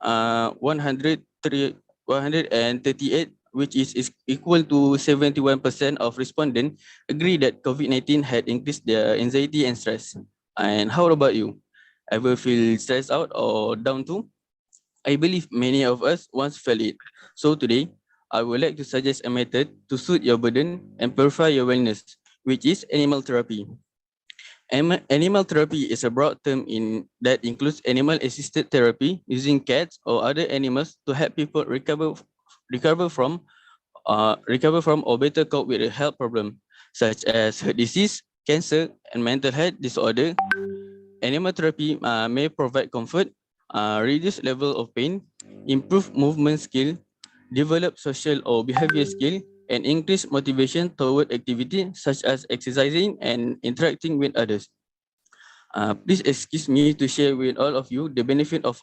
which is equal to 71% of respondents, agree that COVID-19 had increased their anxiety and stress. And how about you? Ever feel stressed out or down too? I believe many of us once felt it. So today, I would like to suggest a method to soothe your burden and purify your wellness, which is animal therapy. Animal therapy is a broad term that includes animal-assisted therapy using cats or other animals to help people recover from or better cope with a health problem, such as heart disease, cancer, and mental health disorder. Animal therapy may provide comfort, reduce level of pain, improve movement skill, develop social or behavior skill, and increase motivation toward activity such as exercising and interacting with others. Please excuse me to share with all of you the benefit of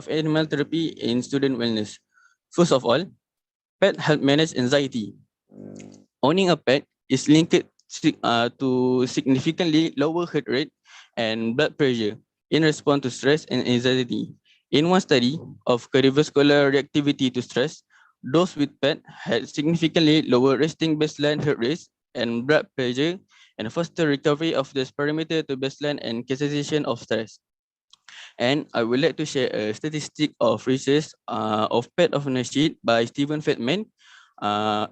animal therapy in student wellness. First of all, pet help manage anxiety. Owning a pet is linked to significantly lower heart rate and blood pressure in response to stress and anxiety. In one study of cardiovascular reactivity to stress, those with pet had significantly lower resting baseline heart rate and blood pressure and faster recovery of this parameter to baseline and cessation of stress. And I would like to share a statistic of research of pet ownership by Stephen Feldman,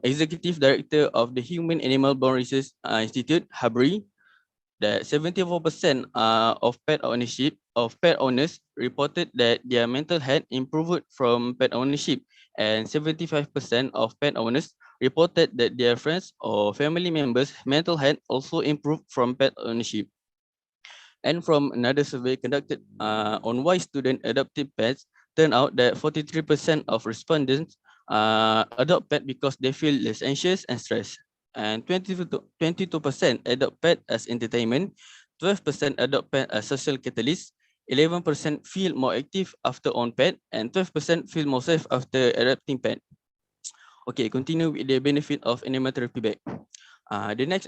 Executive Director of the Human Animal Bond Research Institute, HABRI. that 74% of pet owners reported that their mental health improved from pet ownership, and 75% of pet owners reported that their friends or family members' mental health also improved from pet ownership. And from another survey conducted on why students adopted pets, turned out that 43% of respondents adopt pet because they feel less anxious and stressed. And 22% adopt pet as entertainment, 12% adopt pet as social catalyst, 11% feel more active after own pet, and 12% feel more safe after adopting pet. Okay, continue with the benefit of animal therapy bag. The next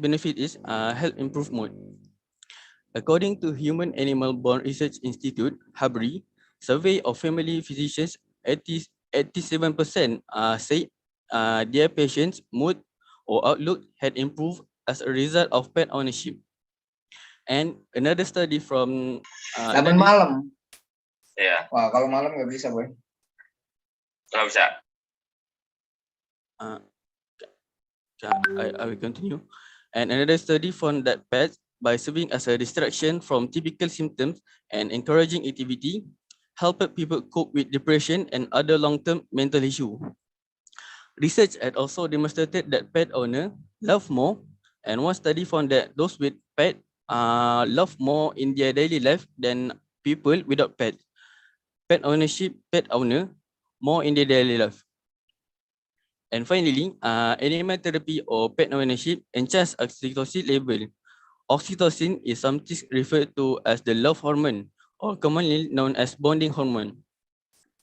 benefit is help improve mood. According to Human Animal Bond Research Institute, HABRI, survey of family physicians, 87% say their patients' mood or outlook had improved as a result of pet ownership. And another study from 8 malam. Ya, Wah, kalau malam nggak bisa, Boy. nggak bisa. I will continue. And another study found that pets, by serving as a distraction from typical symptoms and encouraging activity, helped people cope with depression and other long-term mental issues. Research had also demonstrated that pet owners love more, and one study found that those with pet love more in their daily life than people without pet. Pet owner more in their daily life. And finally, animal therapy or pet ownership enhances oxytocin level. Oxytocin is sometimes referred to as the love hormone, or commonly known as bonding hormone.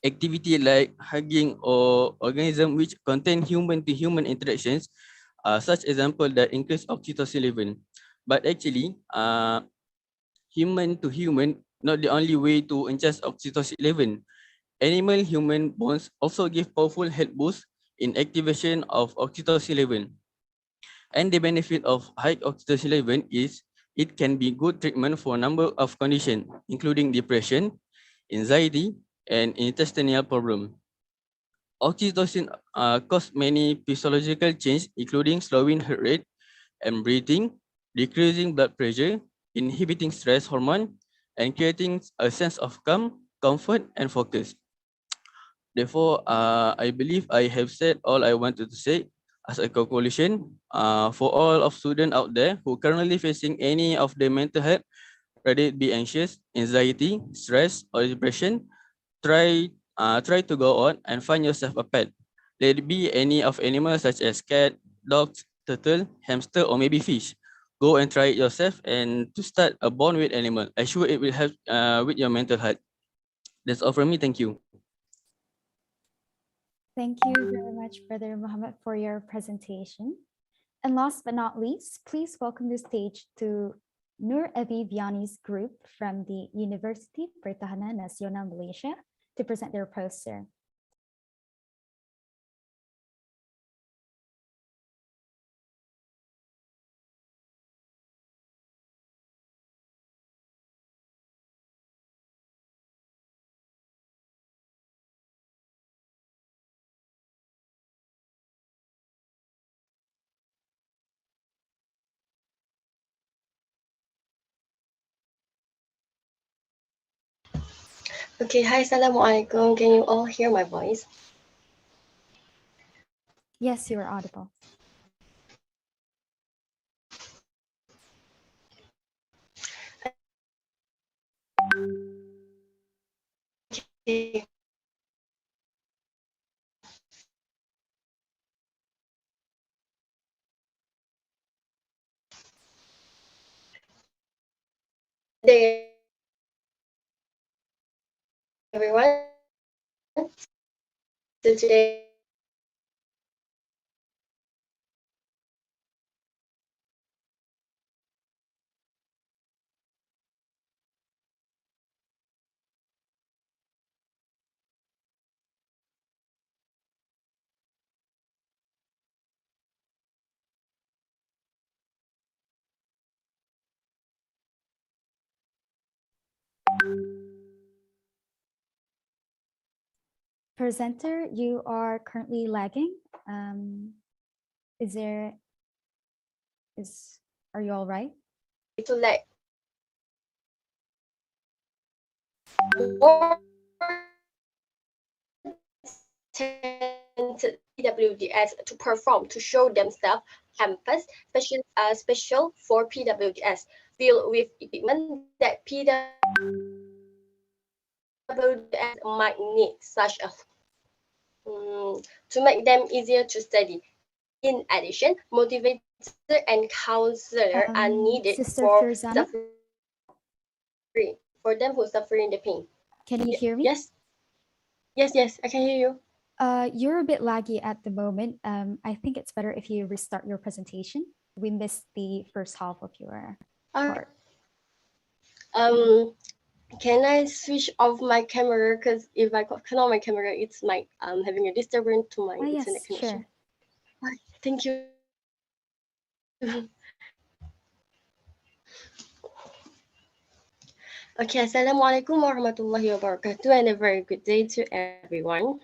Activity like hugging or organism which contain human-to-human interactions are such example that increase oxytocin level. But actually, human-to-human not the only way to enhance oxytocin level. Animal-human bonds also give powerful health boost in activation of oxytocin level. And the benefit of high oxytocin level is it can be good treatment for a number of conditions, including depression, anxiety, and intestinal problem. Oxytocin causes many physiological changes, including slowing heart rate and breathing, decreasing blood pressure, inhibiting stress hormone, and creating a sense of calm, comfort, and focus. Therefore, I believe I have said all I wanted to say. As a conclusion, for all of students out there who currently facing any of the mental health, whether it be anxious, anxiety, stress, or depression, try to go out and find yourself a pet. Let it be any of animals such as cat, dogs, turtle, hamster, or maybe fish. Go and try it yourself and to start a bond with animal. I'm sure it will help with your mental health. That's all from me. Thank you. Thank you very much, Brother Muhammad, for your presentation. And last but not least, please welcome the stage to Nur Abi Viani's group from the University Pertahanan Nasional Malaysia to present their poster. Okay, hi, Assalamualaikum. Can you all hear my voice? Yes, you are audible. Okay. Good day, everyone. So today, Presenter, you are currently lagging. Is there Are you all right? To let more talented PWDS to perform, to show themselves campus, special for PWDS, filled with equipment that PWDS might need, such as to make them easier to study. In addition, motivator and counselor are needed Sister for Firzana? them who suffering the pain. Can you hear me? Yes. Yes, I can hear you. You're a bit laggy at the moment. I think it's better if you restart your presentation. We missed the first half of your part. Can I switch off my camera? Because if I turn on my camera, it's like having a disturbance to my internet Yes, connection. sure. Thank you. Okay, Assalamualaikum warahmatullahi wabarakatuh, and a very good day to everyone.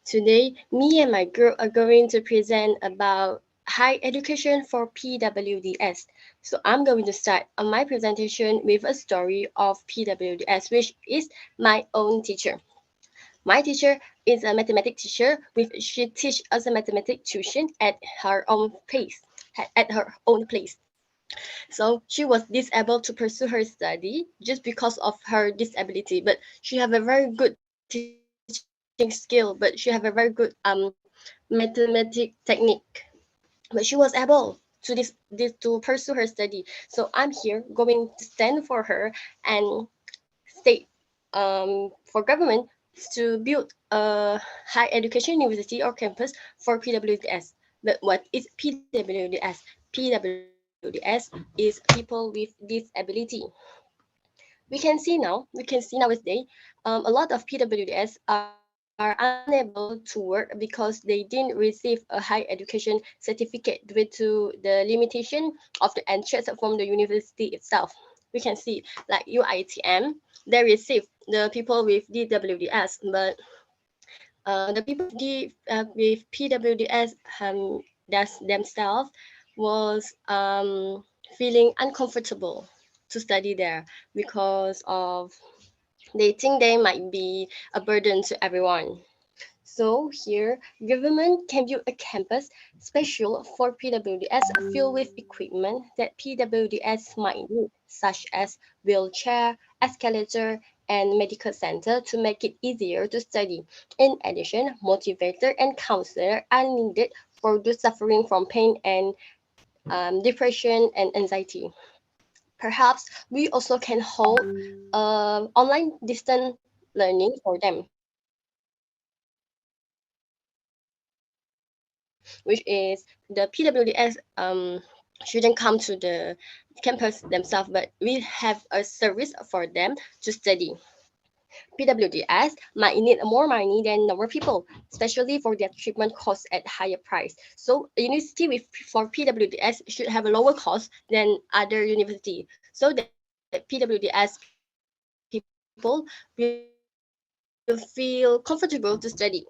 Today, me and my group are going to present about higher education for PWDS. So I'm going to start my presentation with a story of PWDS, which is my own teacher. My teacher is a mathematics teacher. She teaches us a mathematics tuition at her own place. So she was disabled to pursue her study just because of her disability, but she have a very good teaching skill, but she have a very good mathematic technique. But she was able to to pursue her study. So I'm here going to stand for her and state for government to build a higher education university or campus for PWDS. But what is PWDS? PWDS is people with disability. We can see nowadays, a lot of PWDS are unable to work because they didn't receive a higher education certificate due to the limitation of the entrance from the university itself. We can see like UITM, they receive the people with DWDS, but the people with PWDS themselves was feeling uncomfortable to study there because of they think they might be a burden to everyone. So here, government can build a campus special for PWDS filled with equipment that PWDS might need, such as wheelchair, escalator, and medical center to make it easier to study. In addition, motivator and counselor are needed for those suffering from pain and depression and anxiety. Perhaps we also can hold online distance learning for them, which is the PWDS shouldn't come to the campus themselves, but we have a service for them to study. PWDS might need more money than normal people, especially for their treatment costs at higher price. So a university for PWDS should have a lower cost than other university, so that PWDS people will feel comfortable to study.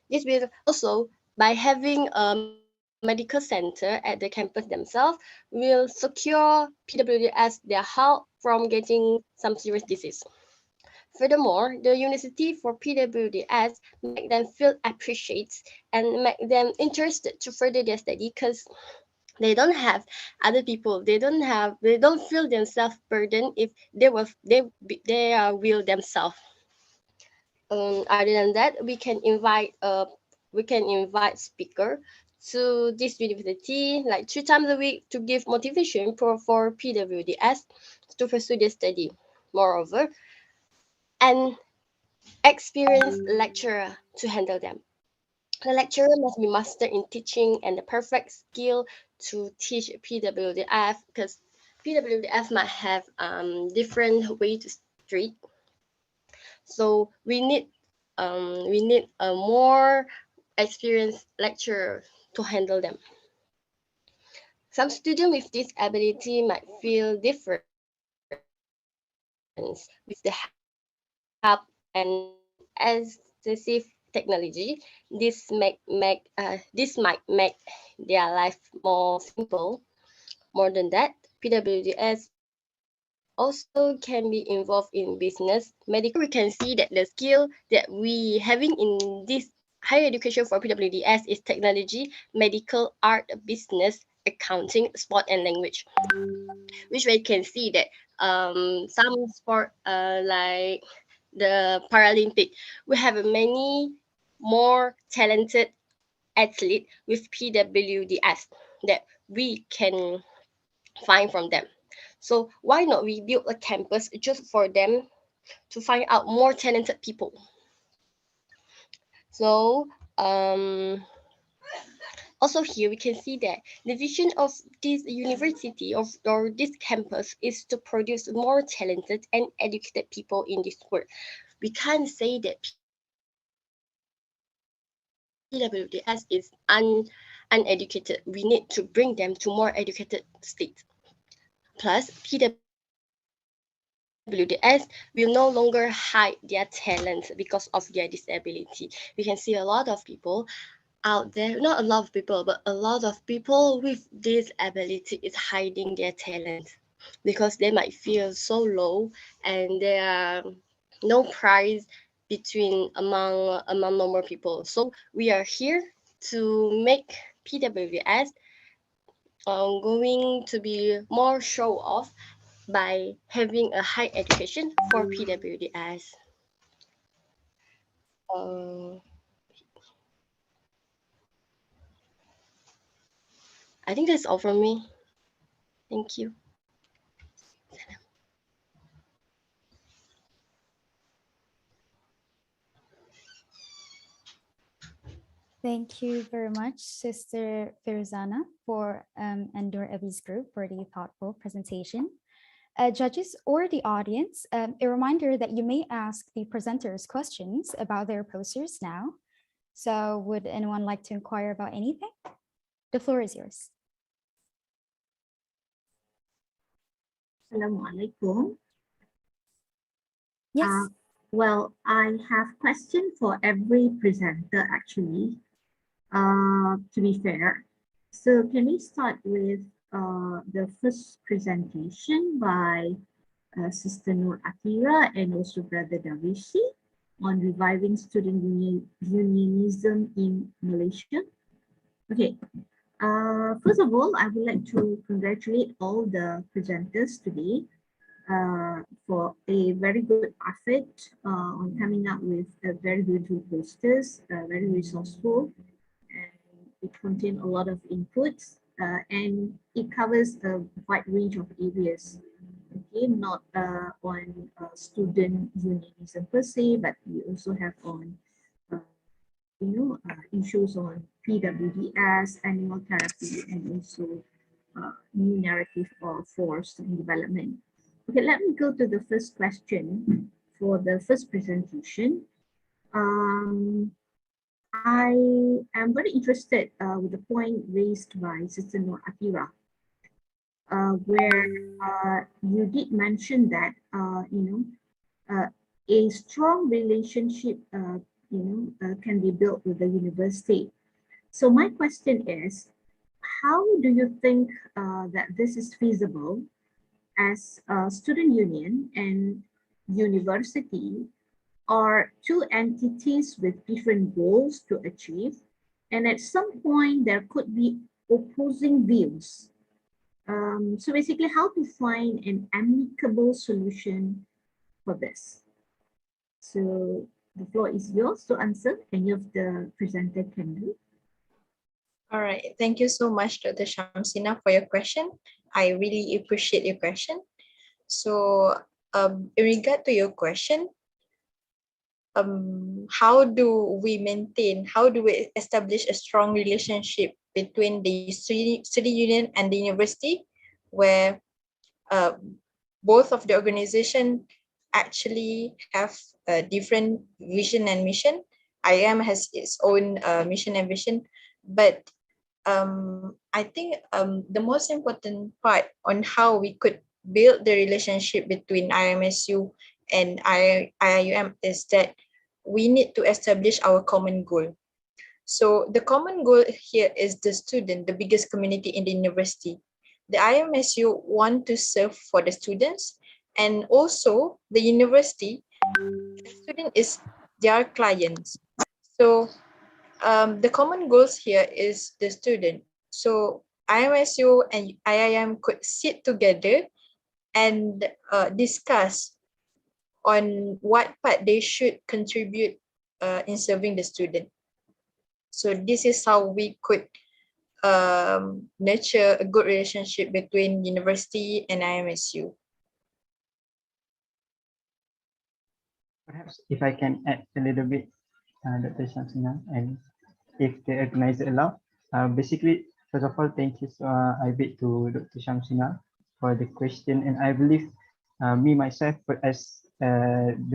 This will also, by having a medical center at the campus themselves, will secure PWDS their health from getting some serious disease. Furthermore, the university for PWDS make them feel appreciated and make them interested to further their study because they don't have other people. They don't feel themselves burdened if they will themselves. Other than that, we can invite speaker to this university like 3 times a week to give motivation for PWDS to pursue their study. Moreover, an experienced lecturer to handle them. The lecturer must be master in teaching and the perfect skill to teach PWDF because PWDF might have different way to treat. So we need a more experienced lecturer to handle them. Some students with disability might feel different with the help and excessive technique technology. This might make their life more simple. More than that, PWDS also can be involved in business, medical. We can see that the skill that we having in this higher education for PWDS is technology, medical, art, business, accounting, sport, and language. Which we can see that some sport like the Paralympic, we have many more talented athletes with PWDS that we can find from them. So why not we build a campus just for them to find out more talented people? So also here we can see that the vision of this university or this campus is to produce more talented and educated people in this world. We can't say that PWDS is uneducated. We need to bring them to more educated state. Plus, PWDS will no longer hide their talent because of their disability. We can see a lot of people out there, not a lot of people, but a lot of people with disability is hiding their talent because they might feel so low and there are no prize between among normal people. So we are here to make PWDS going to be more show off by having a high education for PWDS. I think that's all from me. Thank you. Thank you very much, Sister Firzana, and Nur Abi's group for the thoughtful presentation. Judges or the audience, a reminder that you may ask the presenters questions about their posters now. So would anyone like to inquire about anything? The floor is yours. Assalamualaikum. Yes. Well, I have question for every presenter actually, to be fair. So can we start with the first presentation by Sister Nur Atira and also Brother Davisi on reviving student unionism in Malaysia? Okay. First of all, I would like to congratulate all the presenters today for a very good effort on coming up with a very beautiful posters, very resourceful, and it contains a lot of inputs and it covers a wide range of areas. Okay, not on student unionism per se, but we also have on issues on PWDS, animal therapy, and also new narrative or force in development. Okay, let me go to the first question for the first presentation. I am very interested with the point raised by Sister Nur Atira, where you did mention that a strong relationship can be built with the university. So my question is, how do you think that this is feasible as a student union and university are two entities with different goals to achieve, and at some point there could be opposing views. So basically, how to find an amicable solution for this? So the floor is yours to answer. Any of the presenter can do. All right, thank you so much, Dr. Shamsina, for your question. I really appreciate your question. So in regard to your question, how do we establish a strong relationship between the student union and the university, where both of the organization actually have a different vision and mission. IAM has its own mission and vision, but I think the most important part on how we could build the relationship between IMSU and IIUM is that we need to establish our common goal. So the common goal here is the student, the biggest community in the university. The IMSU want to serve for the students, and also the university, the student is their clients. So the common goals here is the student. So IMSU and IIM could sit together and discuss on what part they should contribute in serving the student. So this is how we could nurture a good relationship between university and IMSU. Perhaps if I can add a little bit, Dr. Shamsina, and if the organizer allow. Basically, first of all, thank you I bid to Dr. Shamsina for the question, and I believe me myself, but as the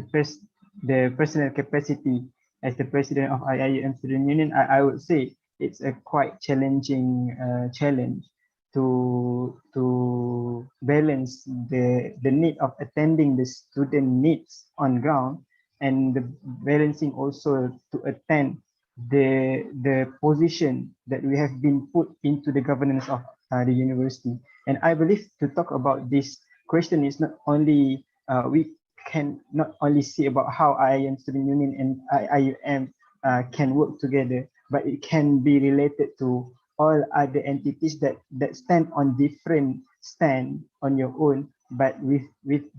personal capacity as the president of IIUM Student Union, I would say it's a quite challenging challenge to balance the need of attending the student needs on ground, and the balancing also to attend the position that we have been put into the governance of the university. And I believe to talk about this question is not only we can not only see about how IIM Student Union and IIUM can work together, but it can be related to all other entities that stand on different stand on your own, but with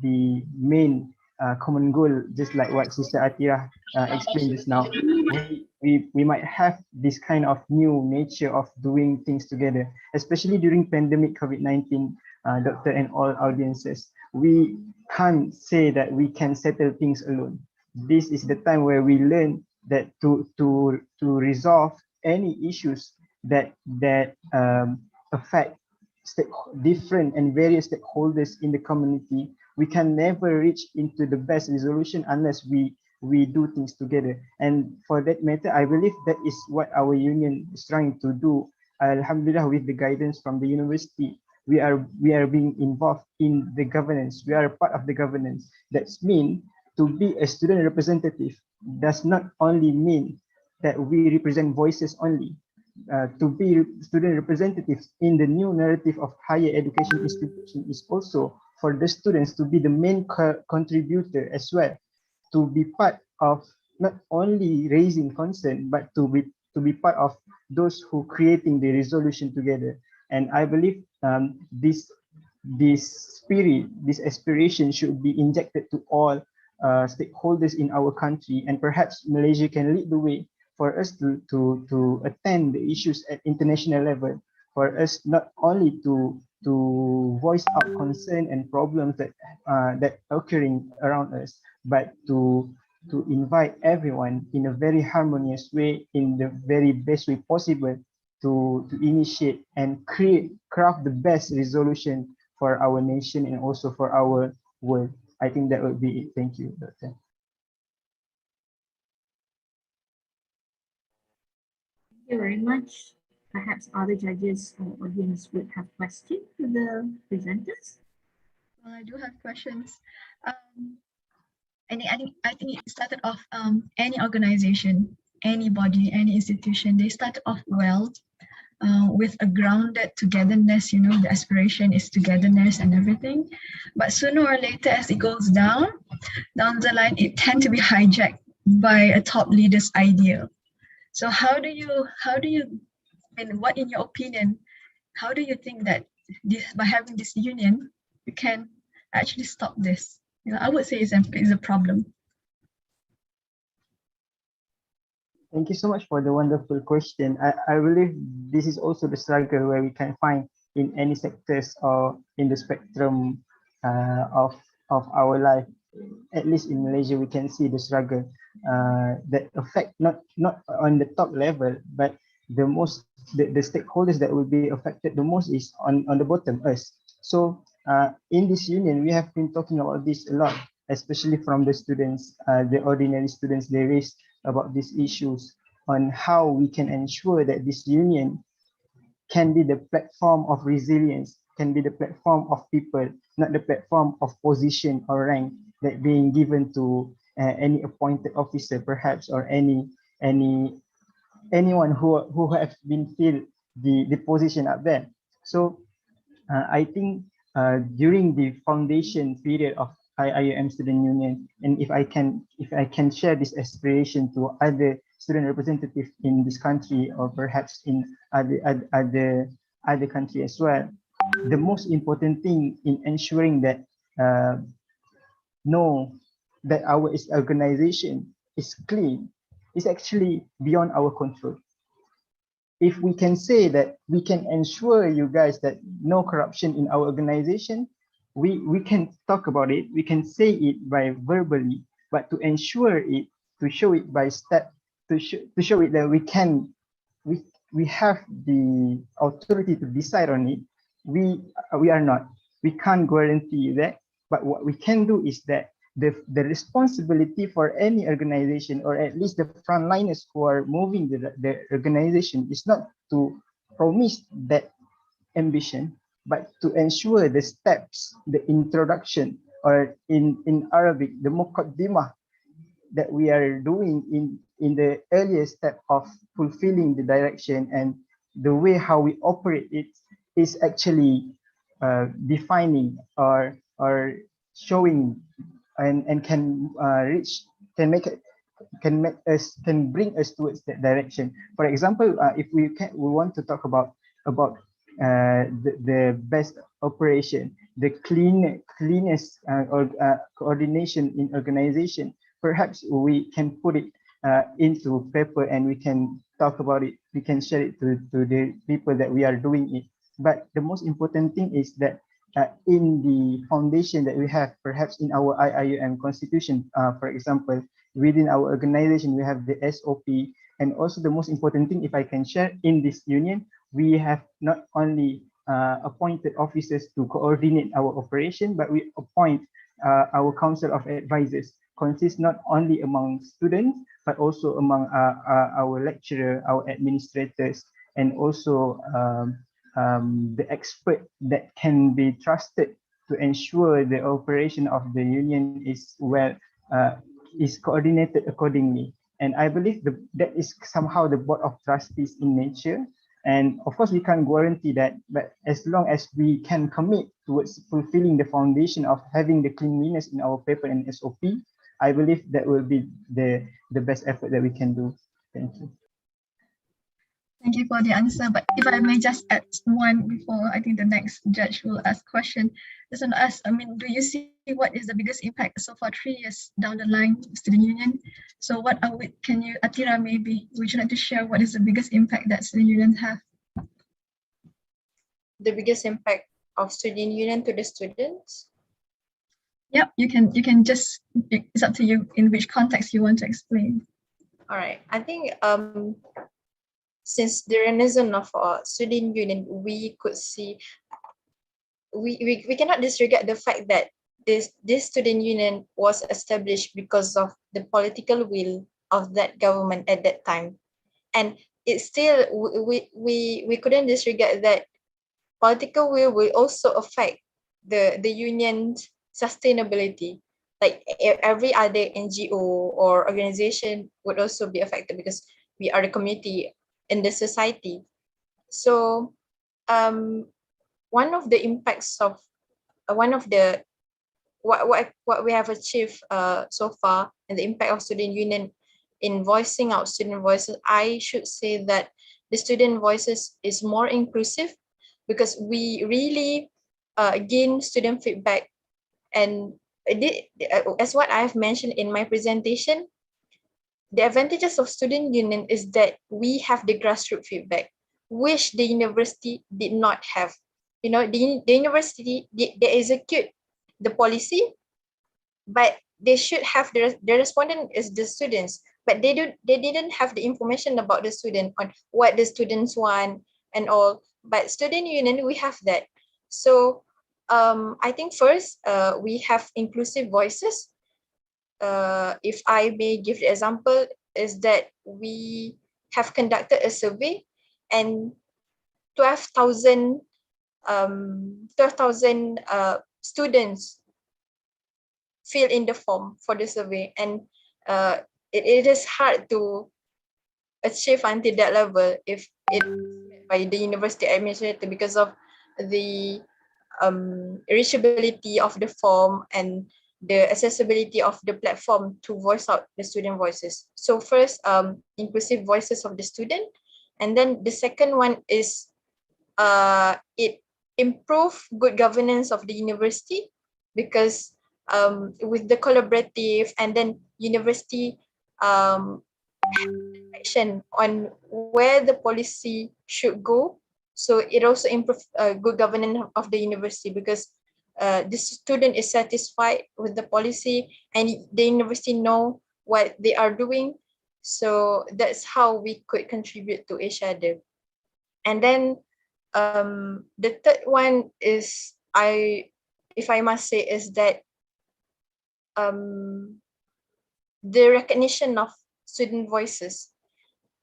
the main common goal, just like what Sister Atira explained just now. We might have this kind of new nature of doing things together, especially during pandemic COVID-19, Doctor and all audiences. We can't say that we can settle things alone. This is the time where we learn that to resolve any issues that affect different and various stakeholders in the community, we can never reach into the best resolution unless we do things together. And for that matter, I believe that is what our union is trying to do. Alhamdulillah, with the guidance from the university, we are being involved in the governance. We are a part of the governance. That's mean to be a student representative does not only mean that we represent voices only. To be student representatives in the new narrative of higher education institution is also for the students to be the main contributor as well, to be part of not only raising concern, but to be part of those who creating the resolution together. And I believe this spirit, this aspiration should be injected to all stakeholders in our country, and perhaps Malaysia can lead the way for us to attend the issues at international level, for us not only to voice out concern and problems that occurring around us, but to invite everyone in a very harmonious way, in the very best way possible, to initiate and craft the best resolution for our nation and also for our world. I think that would be it. Thank you, Doctor. Thank you very much. Perhaps other judges or audience would have questions for the presenters. Well, I do have questions. I think it started off any organization, any body, any institution, they started off well with a grounded togetherness, you know, the aspiration is togetherness and everything. But sooner or later, as it goes down the line, it tends to be hijacked by a top leader's ideal. So how do you, and what in your opinion, how do you think that by having this union, you can actually stop this? You know, I would say it's a problem. Thank you so much for the wonderful question. I believe this is also the struggle where we can find in any sectors or in the spectrum of our life. At least in Malaysia, we can see the struggle that affect not on the top level, but the stakeholders that will be affected the most is on the bottom, us. So in this union, we have been talking about this a lot, especially from the students, the ordinary students. They raised about these issues on how we can ensure that this union can be the platform of resilience, can be the platform of people, not the platform of position or rank that being given to any appointed officer perhaps, or anyone who have been filled the position up there. So I think during the foundation period of IIUM Student Union, and if I can share this aspiration to other student representatives in this country, or perhaps in other country as well, the most important thing in ensuring that know that our organization is clean is actually beyond our control. If we can say that we can ensure you guys that no corruption in our organization, we can talk about it, we can say it by verbally, but to ensure it, to show it by step, to show it that we have the authority to decide on it, we are not. We can't guarantee that, but what we can do is that the responsibility for any organization, or at least the frontliners who are moving the organization, is not to promise that ambition, but to ensure the steps, the introduction, or in Arabic, the muqaddimah, that we are doing in the earlier step of fulfilling the direction, and the way how we operate it is actually defining or showing and can bring us towards that direction. For example, if we want to talk about the best operation, the cleanest coordination in organization, perhaps we can put it into paper and we can talk about it. We can share it to the people that we are doing it. But the most important thing is that in the foundation that we have, perhaps in our IIUM constitution, for example, within our organization, we have the SOP. And also the most important thing, if I can share, in this union, we have not only appointed officers to coordinate our operation, but we appoint our council of advisors, consists not only among students, but also among our lecturer, our administrators, and also the expert that can be trusted to ensure the operation of the union is is coordinated accordingly. And I believe that is somehow the board of trustees in nature. And of course, we can't guarantee that, but as long as we can commit towards fulfilling the foundation of having the cleanliness in our paper and SOP, I believe that will be the best effort that we can do. Thank you. Thank you for the answer. But if I may just add one before I think the next judge will ask question. Just want to ask, I mean, do you see what is the biggest impact so far 3 years down the line, student union? So what are we, can you, Atira, maybe, would you like to share what is the biggest impact that student unions have? The biggest impact of student union to the students? Yep, you can just, it's up to you in which context you want to explain. All right, I think since the renaissance of student union, we could see, we cannot disregard the fact that this student union was established because of the political will of that government at that time. And it's still, we couldn't disregard that political will also affect the union's sustainability. Like every other NGO or organization would also be affected because we are the community in the society. So one of the impacts of what we have achieved so far, and the impact of student union in voicing out student voices, I should say that the student voices is more inclusive, because we really gain student feedback. And as what I have mentioned in my presentation, the advantages of student union is that we have the grassroots feedback, which the university did not have. You know, the university, they execute the policy, but they should have the respondent is the students, but they didn't have the information about the student on what the students want and all. But student union, we have that. So I think first we have inclusive voices. If I may give the example, is that we have conducted a survey, and 12,000 students fill in the form for the survey, and it is hard to achieve until that level if it by the university administrator because of the reachability of the form and the accessibility of the platform to voice out the student voices. So first, inclusive voices of the student, and then the second one is it improve good governance of the university, because with the collaborative and then university action on where the policy should go. So it also improves good governance of the university, because the student is satisfied with the policy and the university know what they are doing. So that's how we could contribute to each other. And then the third one is, if I must say, is that the recognition of student voices,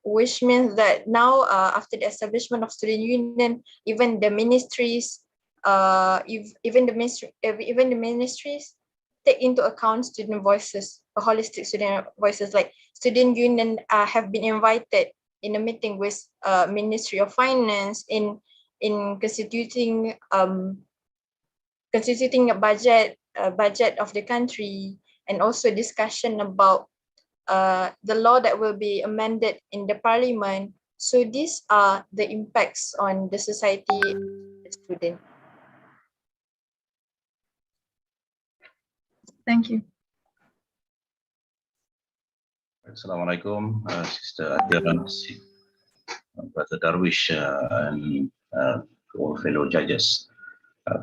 which means that now after the establishment of student union, even the ministries, even the ministries take into account student voices, holistic student voices. Like student union have been invited in a meeting with Ministry of Finance in constituting a budget of the country, and also discussion about the law that will be amended in the parliament. So these are the impacts on the society and the student. Thank you. Assalamualaikum, Sister Atira, Brother Darwish, and all fellow judges.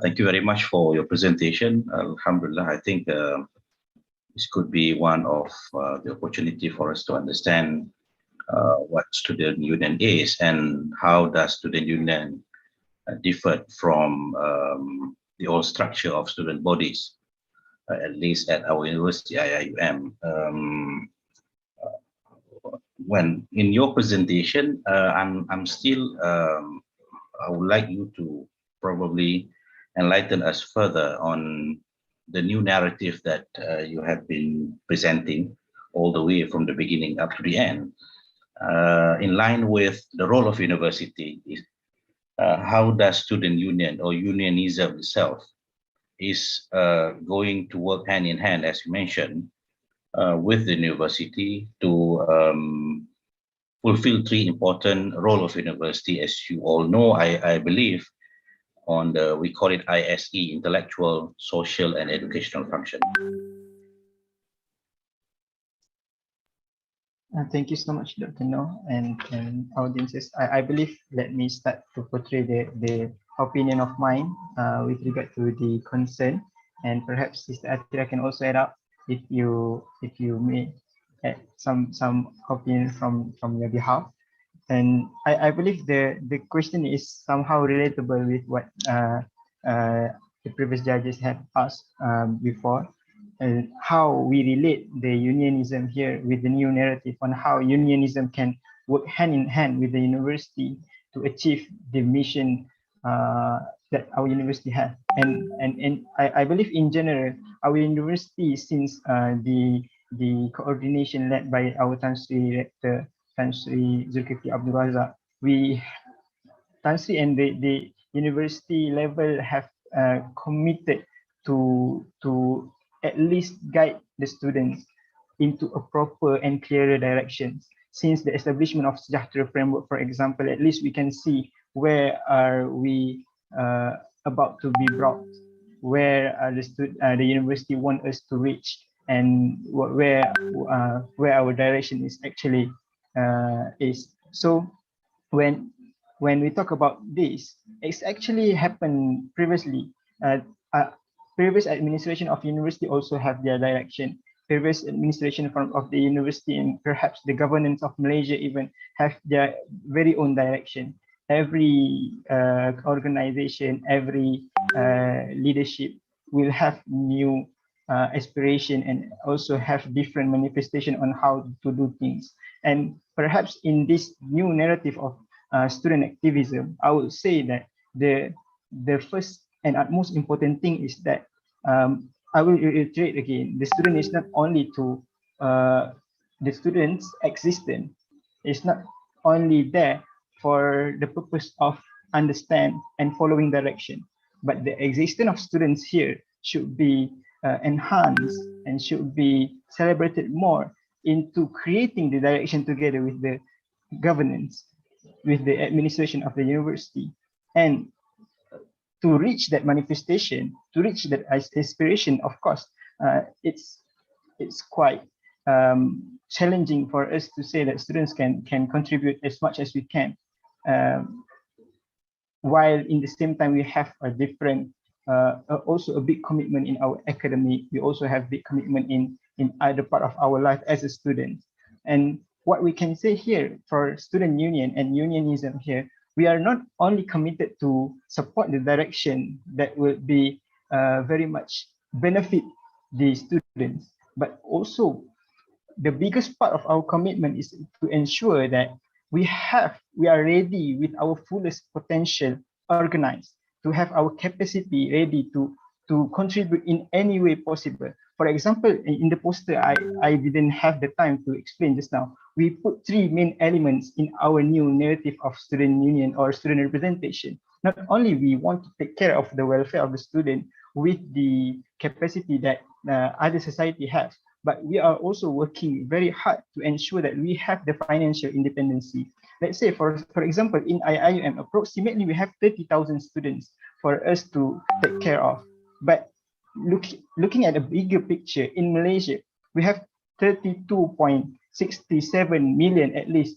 Thank you very much for your presentation. Alhamdulillah, I think this could be one of the opportunity for us to understand what student union is and how does student union differ from the old structure of student bodies, at least at our university, IIUM. When in your presentation, I'm still, I would like you to probably enlighten us further on the new narrative that you have been presenting all the way from the beginning up to the end. In line with the role of university, how does student union or unionism itself is going to work hand in hand, as you mentioned, with the university to fulfill three important roles of university. As you all know, I believe on the, we call it ISE, intellectual, social, and educational function. Thank you so much, Dr. No, and audiences. I believe, let me start to portray the opinion of mine with regard to the concern, and perhaps Sister Atira can also add up if you may add some opinion from your behalf. And I believe the question is somehow relatable with what the previous judges have asked before, and how we relate the unionism here with the new narrative on how unionism can work hand in hand with the university to achieve the mission that our university has. And I believe in general, our university, since the coordination led by our Tan Sri Rector, Tan Sri Zulkifli Abdul Razak, Tan Sri and the university level have committed to at least guide the students into a proper and clearer direction. Since the establishment of Sejahtera framework, for example, at least we can see where are we about to be brought, where the university want us to reach, and where our direction is actually is. So when we talk about this, it's actually happened previously. Previous administration of university also have their direction. Previous administration of the university and perhaps the governance of Malaysia even have their very own direction. Every organization, every leadership will have new aspiration and also have different manifestation on how to do things. And perhaps in this new narrative of student activism, I would say that the first and utmost important thing is that I will reiterate again, the student is not only to the student's existence. It's not only there for the purpose of understand and following direction, but the existence of students here should be enhanced and should be celebrated more into creating the direction together with the governance, with the administration of the university. And to reach that manifestation, to reach that aspiration, of course, it's quite challenging for us to say that students can contribute as much as we can, while in the same time we have a different, also a big commitment in our academic. We also have big commitment in other part of our life as a student. And what we can say here for student union and unionism here, we are not only committed to support the direction that will be very much benefit the students, but also the biggest part of our commitment is to ensure that we are ready with our fullest potential organized, to have our capacity ready to contribute in any way possible. For example, in the poster, I didn't have the time to explain just now. We put 3 main elements in our new narrative of student union or student representation. Not only we want to take care of the welfare of the student with the capacity that other society has, but we are also working very hard to ensure that we have the financial independency. Let's say, for example, in IIUM, approximately we have 30,000 students for us to take care of. But looking at a bigger picture, in Malaysia, we have 32.67 million at least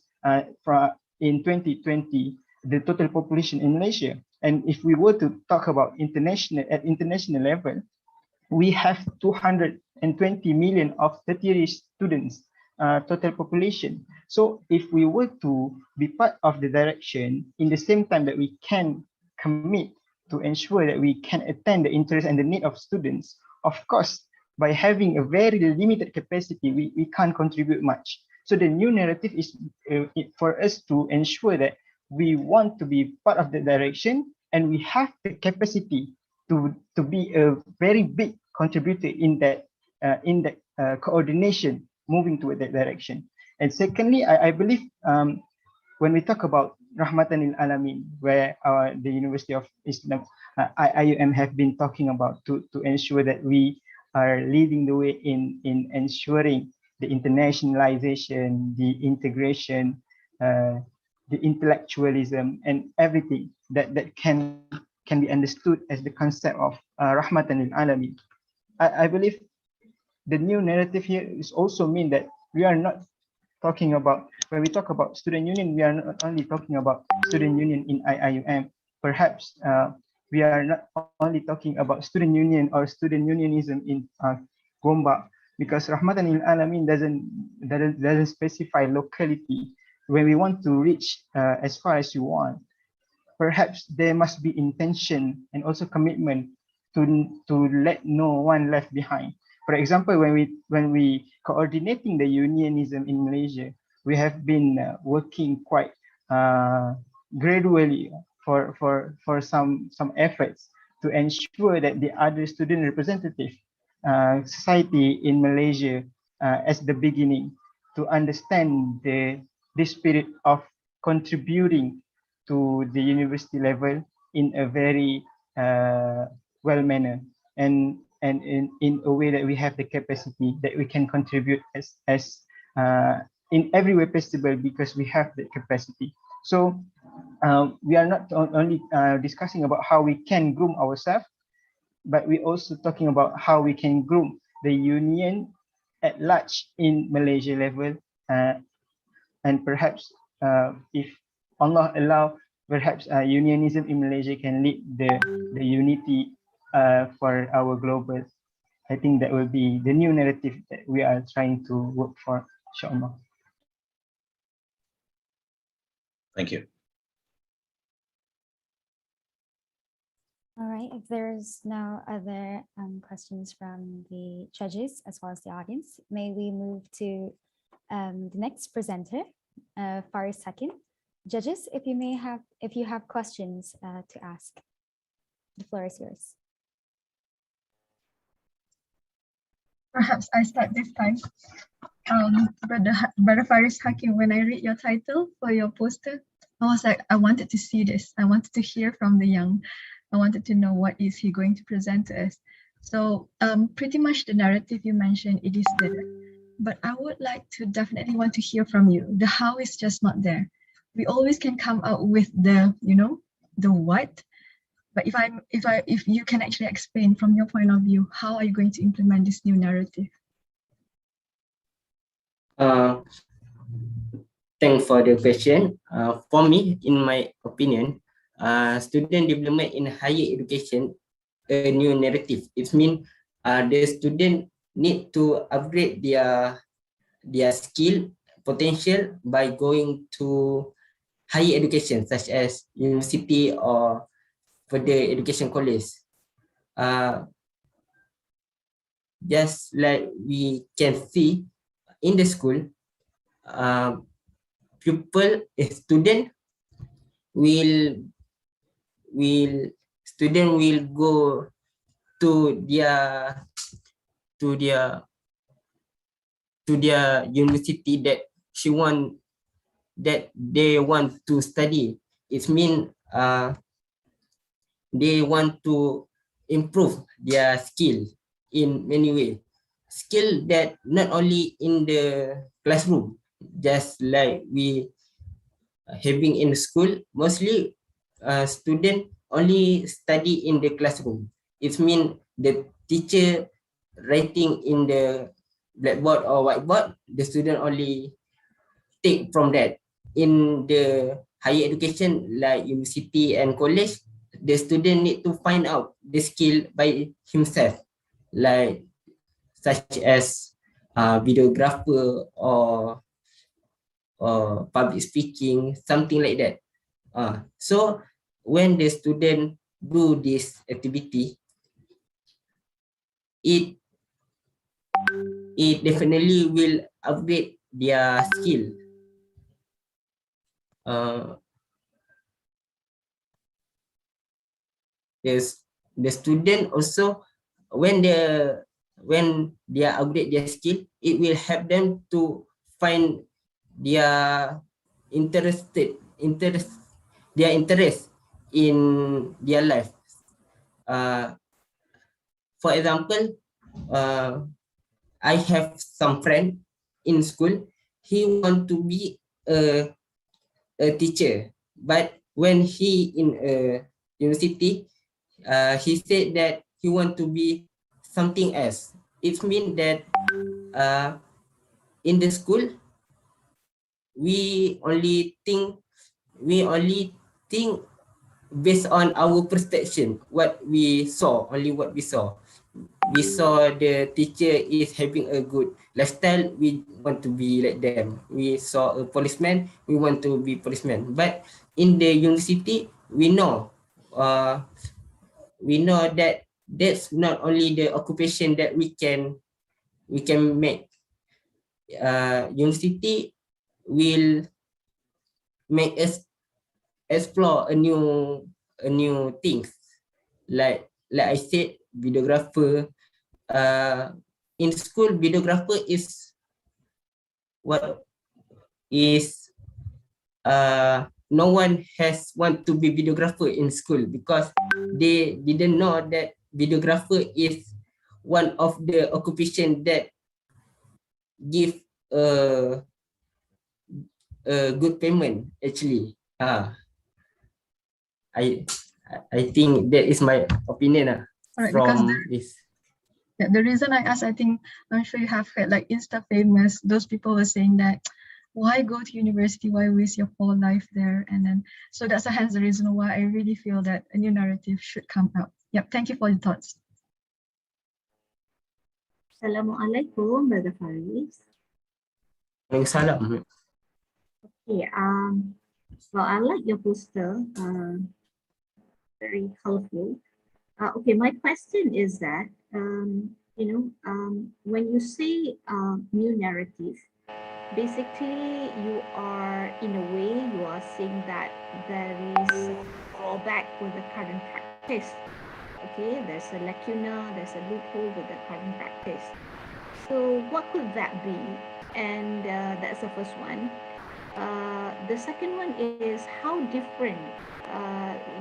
in 2020, the total population in Malaysia. And if we were to talk about international level, we have 220 million of tertiary students, total population. So if we were to be part of the direction in the same time that we can commit to ensure that we can attend the interest and the need of students, of course, by having a very limited capacity, we can't contribute much. So the new narrative is for us to ensure that we want to be part of the direction and we have the capacity to be a very big contributor in that coordination moving toward that direction. And secondly, I believe when we talk about Rahmatan lil Alamin, where the University of Islam, IIUM have been talking about to ensure that we are leading the way in ensuring the internationalization, the integration, the intellectualism, and everything that can be understood as the concept of Rahmatan lil Alamin. I believe the new narrative here is also mean that we are not talking about, when we talk about student union, we are not only talking about student union in IIUM. Perhaps we are not only talking about student union or student unionism in Gombak, because Rahmatan lil Alamin doesn't specify locality. When we want to reach as far as you want, perhaps there must be intention and also commitment to let no one left behind. For example, when we coordinating the unionism in Malaysia, we have been working quite gradually for some efforts to ensure that the other student representative society in Malaysia as the beginning to understand the spirit of contributing to the university level in a very well manner, and in a way that we have the capacity that we can contribute as in every way possible, because we have the capacity. So we are not only discussing about how we can groom ourselves, but we also talking about how we can groom the union at large in Malaysia level, and perhaps if Allah allow, perhaps unionism in Malaysia can lead the unity for our global. I think that will be the new narrative that we are trying to work for, inshallah. Thank you. All right, if there's no other questions from the judges as well as the audience, may we move to the next presenter, Faris Hakim. Judges, if you have questions to ask, the floor is yours. Perhaps I start this time. Brother Faris Hakim, when I read your title for your poster, I was like, I wanted to see this. I wanted to hear from the young. I wanted to know what is he going to present to us. So pretty much the narrative you mentioned, it is there. But I would like to definitely want to hear from you. The how is just not there. We always can come out with the, the what. But if you can actually explain from your point of view, how are you going to implement this new narrative? Thanks for the question. For me, in my opinion, student development in higher education, a new narrative. It means the student need to upgrade their skill potential by going to higher education, such as university or further education college. Just like we can see in the school, student will go to their university that they want to study. It means they want to improve their skill in many ways. Skill that not only in the classroom, just like we having in school, mostly student only study in the classroom. It means the teacher writing in the blackboard or whiteboard, the student only take from that. In the higher education like university and college, the student need to find out the skill by himself, like such as videographer or public speaking, something like that. So when the student do this activity, it definitely will upgrade their skill. The student also, when they upgrade their skill, it will help them to find their interest in their life. For example, I have some friend in school. He want to be a teacher, but when he in a university, he said that he want to be something else. It means that in the school, we only think based on our perception, what we saw. We saw the teacher is having a good lifestyle, we want to be like them. We saw a policeman, we want to be policeman. But in the university, we know that that's not only the occupation that we can make. University will make us explore a new things, like I said, videographer. In school, videographer is no one has want to be videographer in school because they didn't know that videographer is one of the occupation that give a good payment actually. I think that is my opinion from this. Yeah, the reason I asked, I think I'm sure you have heard, like Insta famous, those people were saying that why go to university, why waste your whole life there? And then so that's hence the reason why I really feel that a new narrative should come out. Yep, thank you for your thoughts. Assalamualaikum, Brother Faris. Salam. Okay, well, I like your poster, very colorful. Okay, my question is that, when you say new narrative, basically you are, in a way, you are saying that there is a drawback with the current practice. Okay, there's a lacuna, there's a loophole with the current practice. So what could that be? And that's the first one. The second one is how different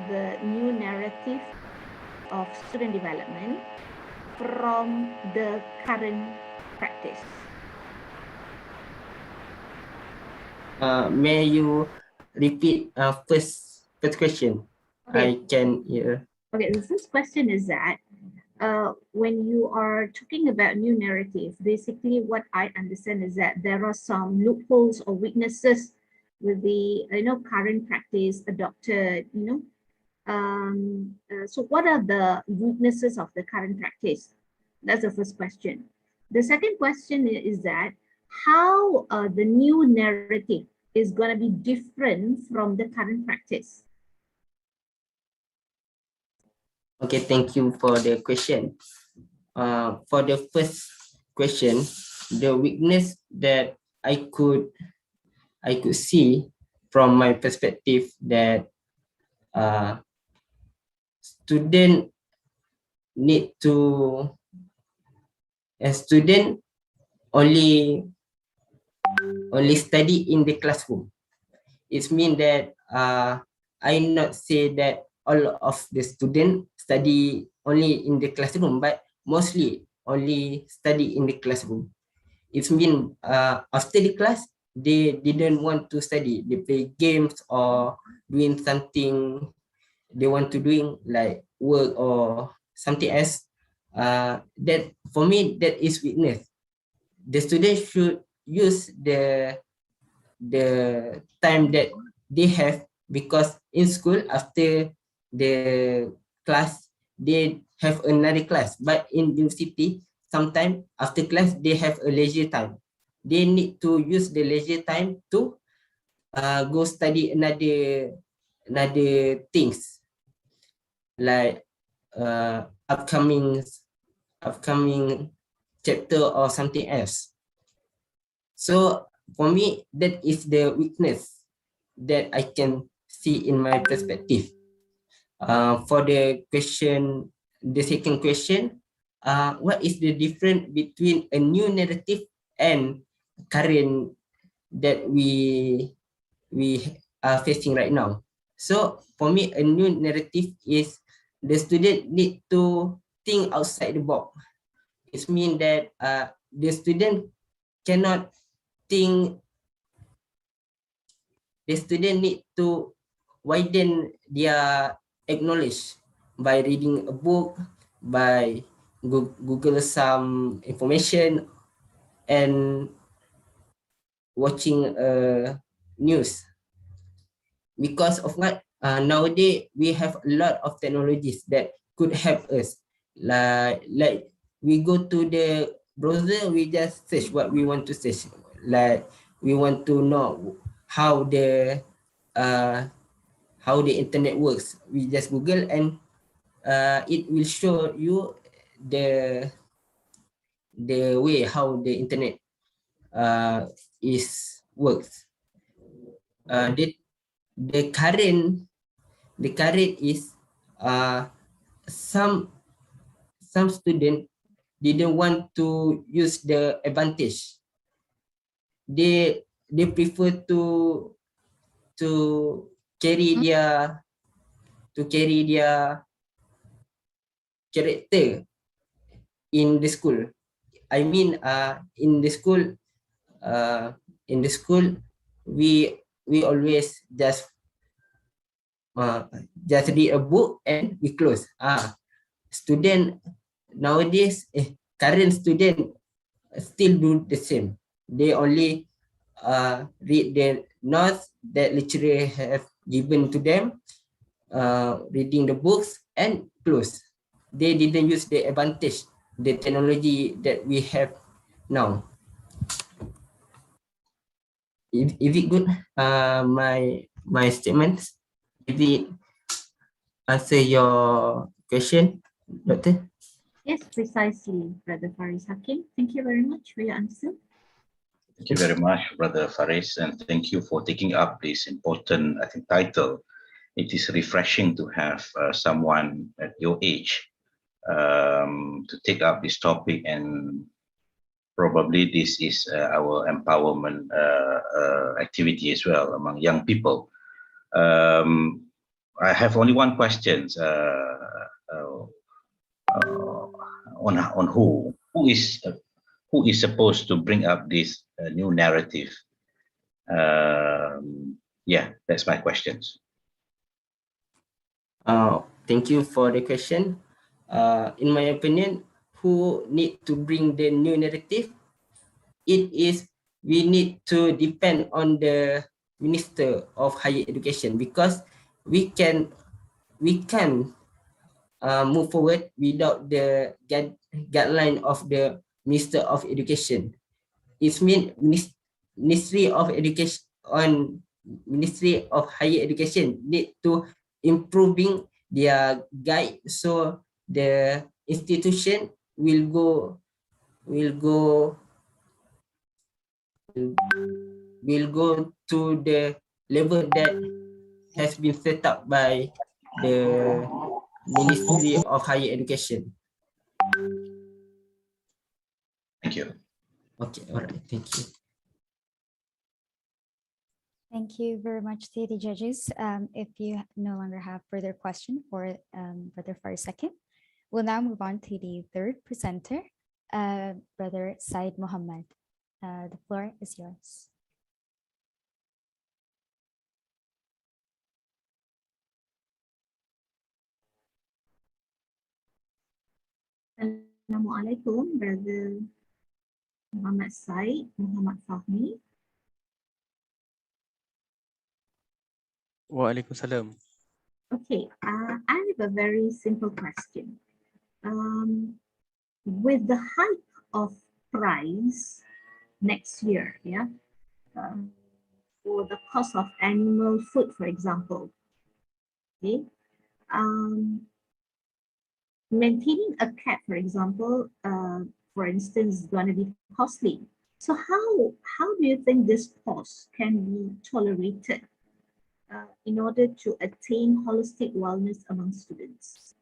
the new narrative of student development from the current practice. May you repeat first question? Okay. I can hear. Okay, the first question is that when you are talking about new narrative, basically what I understand is that there are some loopholes or weaknesses with the current practice adopted. So what are the weaknesses of the current practice? That's the first question. The second question is that how the new narrative is going to be different from the current practice. Okay, thank you for the question. For the first question, the weakness that I could see from my perspective that student need to a student only study in the classroom. It means that I not say that all of the students study only in the classroom, but mostly only study in the classroom. It means after the class, they didn't want to study. They play games or doing something they want to doing like work or something else. That for me, that is weakness. The students should use the time that they have, because in school after the class they have another class, but in university sometimes after class they have a leisure time. They need to use the leisure time to go study another things like upcoming chapter or something else. So for me, that is the weakness that I can see in my perspective. For the question, the second question, what is the difference between a new narrative and current that we are facing right now? So for me, a new narrative is the student need to think outside the box. It means that the student cannot think. The student need to widen their knowledge by reading a book, by Google some information, and watching news. Because of what? Nowadays we have a lot of technologies that could help us. Like we go to the browser, we just search what we want to search. Like we want to know how the internet works. We just Google and it will show you the way how the internet is works. The current is some student didn't want to use the advantage. They prefer to carry their character in the school. I mean, in the school, we always just read a book and we close. Student nowadays, current student still do the same. They only read the notes that lecturer have given to them, reading the books and close. They didn't use the advantage, the technology that we have now. Is it good? My statements? Did it answer your question, Doctor? Yes, precisely, Brother Faris Hakim. Thank you very much for your answer. Thank you very much, Brother Faris, and thank you for taking up this important, I think, title. It is refreshing to have someone at your age to take up this topic and probably this is our empowerment activity as well among young people. I have only one question on who is supposed to bring up this new narrative. Yeah, that's my questions. Thank you for the question. In my opinion, who need to bring the new narrative? We need to depend on the Minister of Higher Education, because we can move forward without the guideline of the Minister of Education. It means Ministry of Education on Ministry of Higher Education need to improving their guide, so the institution will go to the level that has been set up by the Ministry of Higher Education. Thank you. Okay, all right, thank you. Thank you very much to the judges. If you no longer have further question for a second, we'll now move on to the third presenter, Brother Said Muhammad. The floor is yours. Assalamualaikum, Brother Muhammad Said, Muhammad Fahmi. Waalaikumsalam. Okay, I have a very simple question. With the hike of price next year, for the cost of animal food, for example, okay, maintaining a cat, for example, for instance, is going to be costly. So how do you think this cost can be tolerated in order to attain holistic wellness among students?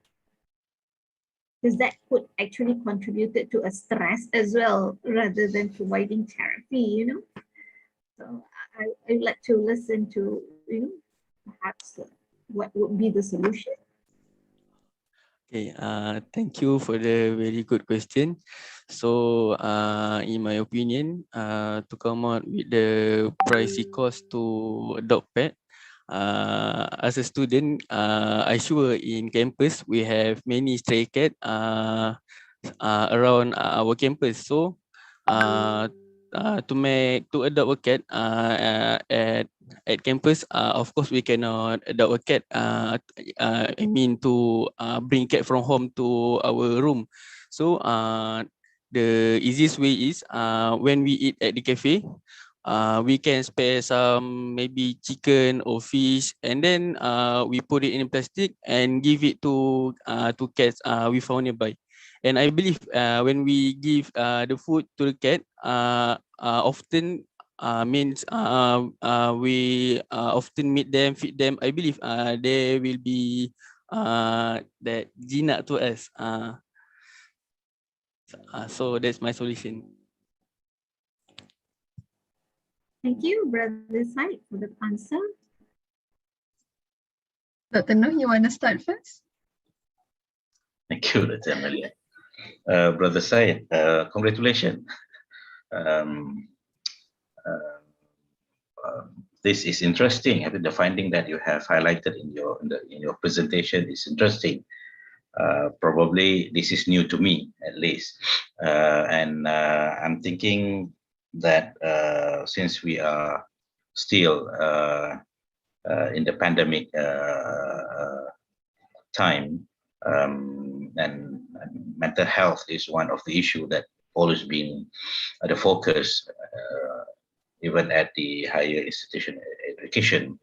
Because that could actually contribute to a stress as well, rather than providing therapy, So I'd like to listen to, perhaps what would be the solution. Okay, thank you for the very good question. So, in my opinion, to come out with the pricey cost to adopt pet, as a student, I sure in campus we have many stray cat around our campus. So, to adopt a cat at campus, of course we cannot adopt a cat. I mean to bring cat from home to our room. So the easiest way is when we eat at the cafe, we can spare some maybe chicken or fish, and then we put it in plastic and give it to cats we found nearby. And I believe when we give the food to the cat, often means we often meet them, feed them. I believe they will be that jinak to us. So that's my solution. Thank you, Brother Said, for the answer. Dr. Noh, you want to start first? Thank you, Dr. Amelia. Brother Said, congratulations. This is interesting. I think the finding that you have highlighted in your presentation is interesting. Probably this is new to me, at least, and I'm thinking that since we are still in the pandemic time, and mental health is one of the issues that always been the focus, even at the higher institution education.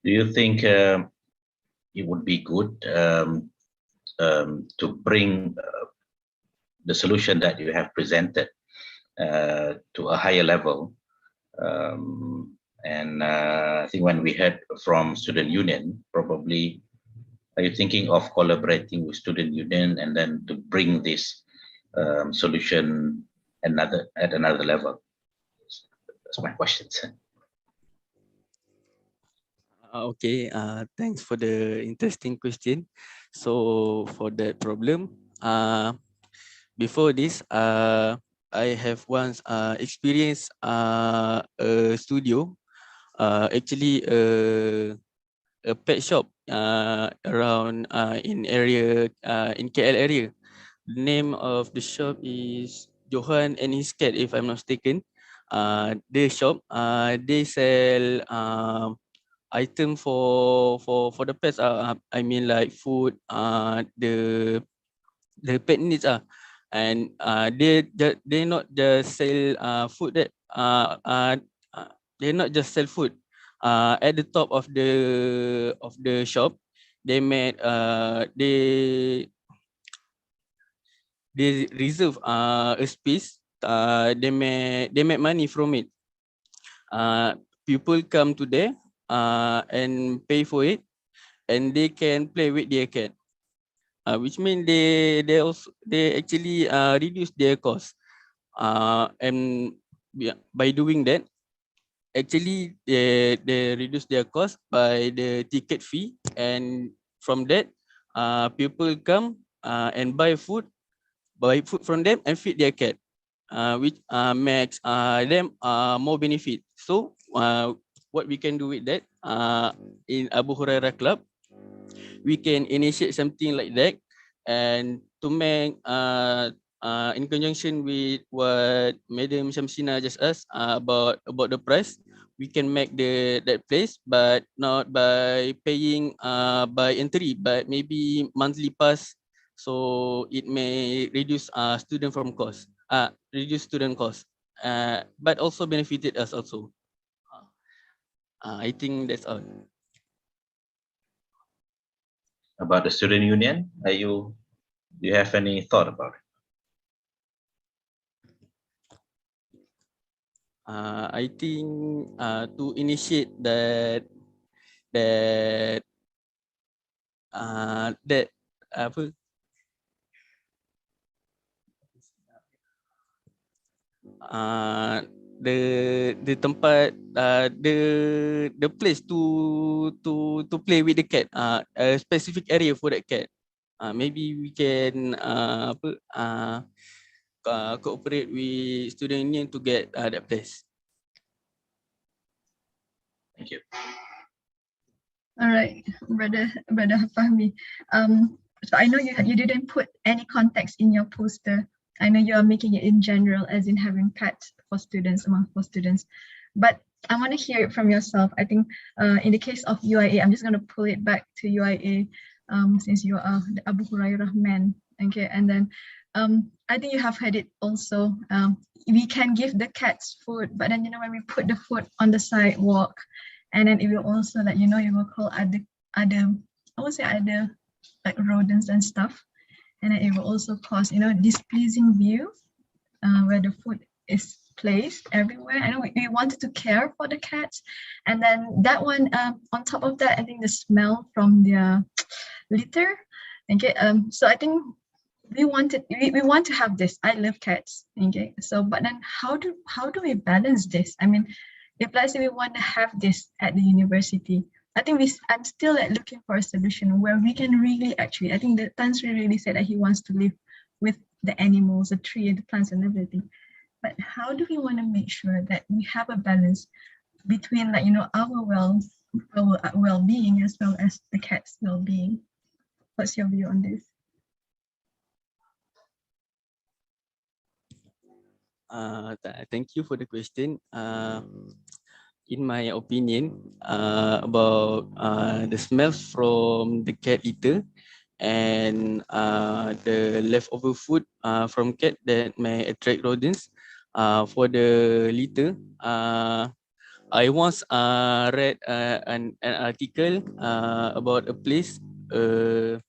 Do you think it would be good to bring the solution that you have presented to a higher level? And I think when we heard from student union, probably are you thinking of collaborating with student union and then to bring this solution another level? That's my question. Okay, thanks for the interesting question. So for that problem, before this, I have once experienced a studio, actually a pet shop around in in KL area. The name of the shop is Johan and his cat, if I'm not mistaken. The shop, they sell item for the pets. I mean like food, the pet needs. And they not just sell food that they not just sell food. At the top of the shop, they made they reserve a space. They make money from it. People come to there and pay for it, and they can play with their cat. Which means they actually reduce their cost. And by doing that, actually they reduce their cost by the ticket fee, and from that, people come and buy food from them and feed their cat, which makes them more benefit. So what we can do with that, in Abu Hurairah Club, we can initiate something like that, and to make in conjunction with what Madam Shamsina just asked about the price, we can make that place, but not by paying by entry, but maybe monthly pass, so it may reduce reduce student cost, but also benefited us also. I think that's all. About the student union, do you have any thought about it? I think to initiate that apa, the tempat, the place to play with the cat, a specific area for that cat. Maybe we can cooperate with student union to get that place. Thank you. All right, brother Fahmi. So I know you didn't put any context in your poster. I know you are making it in general, as in having pets for students, for students. But I want to hear it from yourself. I think in the case of UIA, I'm just going to pull it back to UIA, since you are the Abu Hurairah man. Okay, and then I think you have heard it also. We can give the cats food, but then when we put the food on the sidewalk, and then it will also you will call other I would say other like rodents and stuff, and then it will also cause displeasing view where the food is placed everywhere. I know we wanted to care for the cats, and then that one on top of that, I think the smell from their litter. Okay, so I think we want to have this. I love cats. Okay, so but then how do we balance this? I mean, if let's say we want to have this at the university, I think I'm still looking for a solution where we can really actually, I think that Tan Sri really said that he wants to live with the animals, the tree, the plants and everything. But how do we want to make sure that we have a balance between our well-being as well as the cat's well-being? What's your view on this? Thank you for the question. In my opinion, about the smells from the cat litter and the leftover food from cat that may attract rodents, for the litter, I once read an article about a place, a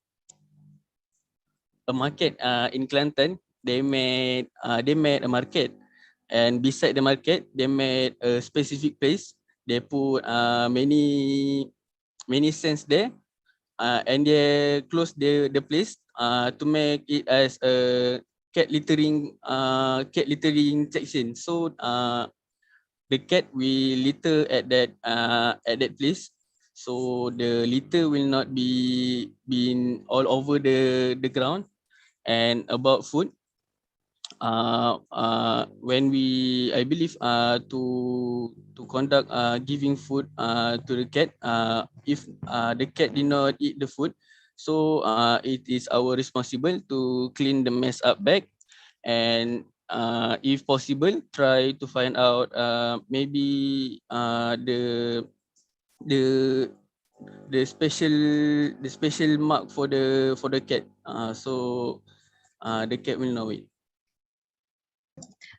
market in Kelantan. They made a market, and beside the market they made a specific place. They put many stands there, and they close the place to make it as a cat littering section. So the cat will litter at that place. So the litter will not be all over the ground. And about food, when I believe to conduct giving food to the cat, if the cat did not eat the food, so it is our responsible to clean the mess up back, and if possible try to find out maybe the special mark for the cat, so the cat will know it.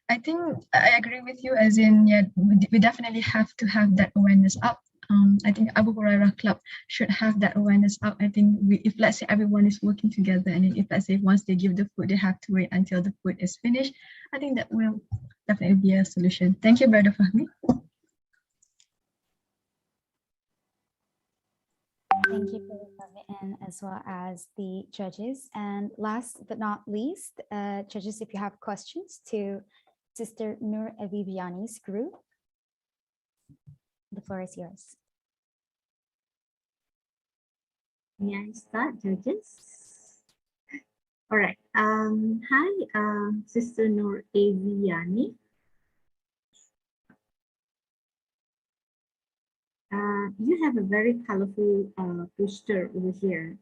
I think I agree with you, as in, yeah, we definitely have to have that awareness up. I think Abu Hurairah Club should have that awareness up. I think if let's say everyone is working together, and if let's say once they give the food, they have to wait until the food is finished, I think that will definitely be a solution. Thank you, Brother Fahmi. Thank you for and as well as the judges. And last but not least, judges, if you have questions to Sister Nur Aviviani's group, the floor is yours. May I start, judges? All right. Hi, Sister Nur Aviani. You have a very colorful poster over here,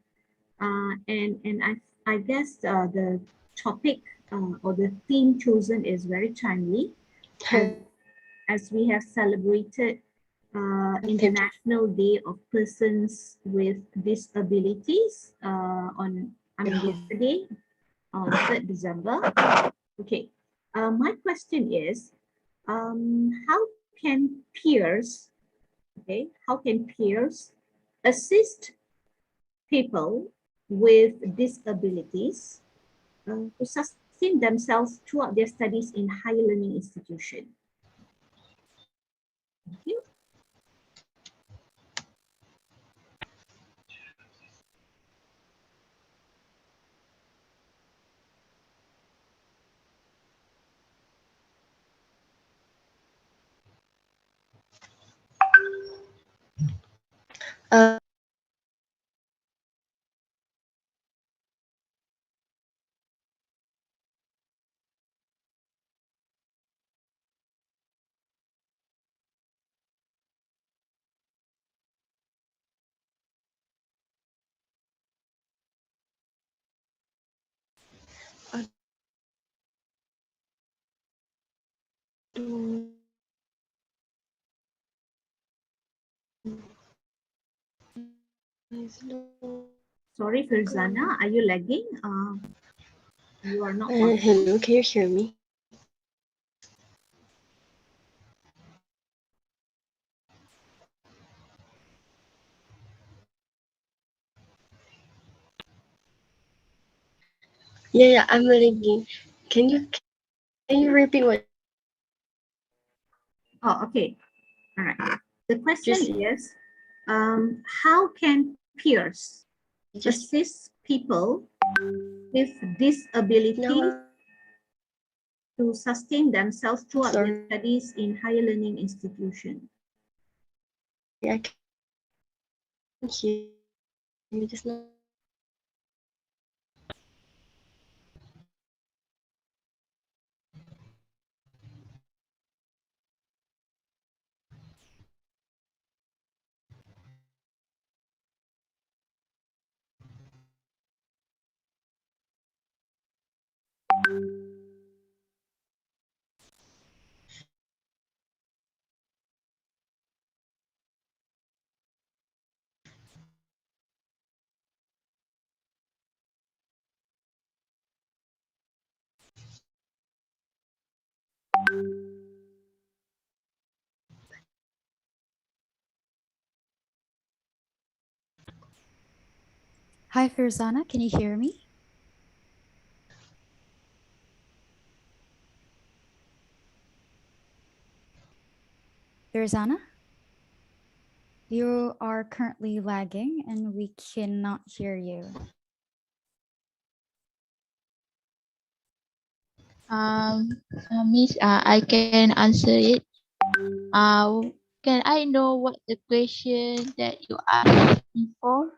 and I guess the topic or the theme chosen is very timely, as we have celebrated International Day of Persons with Disabilities yesterday, on 3rd December. Okay, my question is, how can peers assist people with disabilities to sustain themselves throughout their studies in higher learning institution? Thank you. Sorry, Firzana, are you lagging? You are not. Hello, can you hear me? Yeah, I'm lagging. Can you repeat what? Oh, okay. All right. The question is, how can peers assist people with disabilities to sustain themselves throughout their studies in higher learning institution? Yeah, can you hear me just now? Hi, Firzana, can you hear me? Firzana? You are currently lagging and we cannot hear you. Miss, I can answer it. Can I know what the question that you asked me for?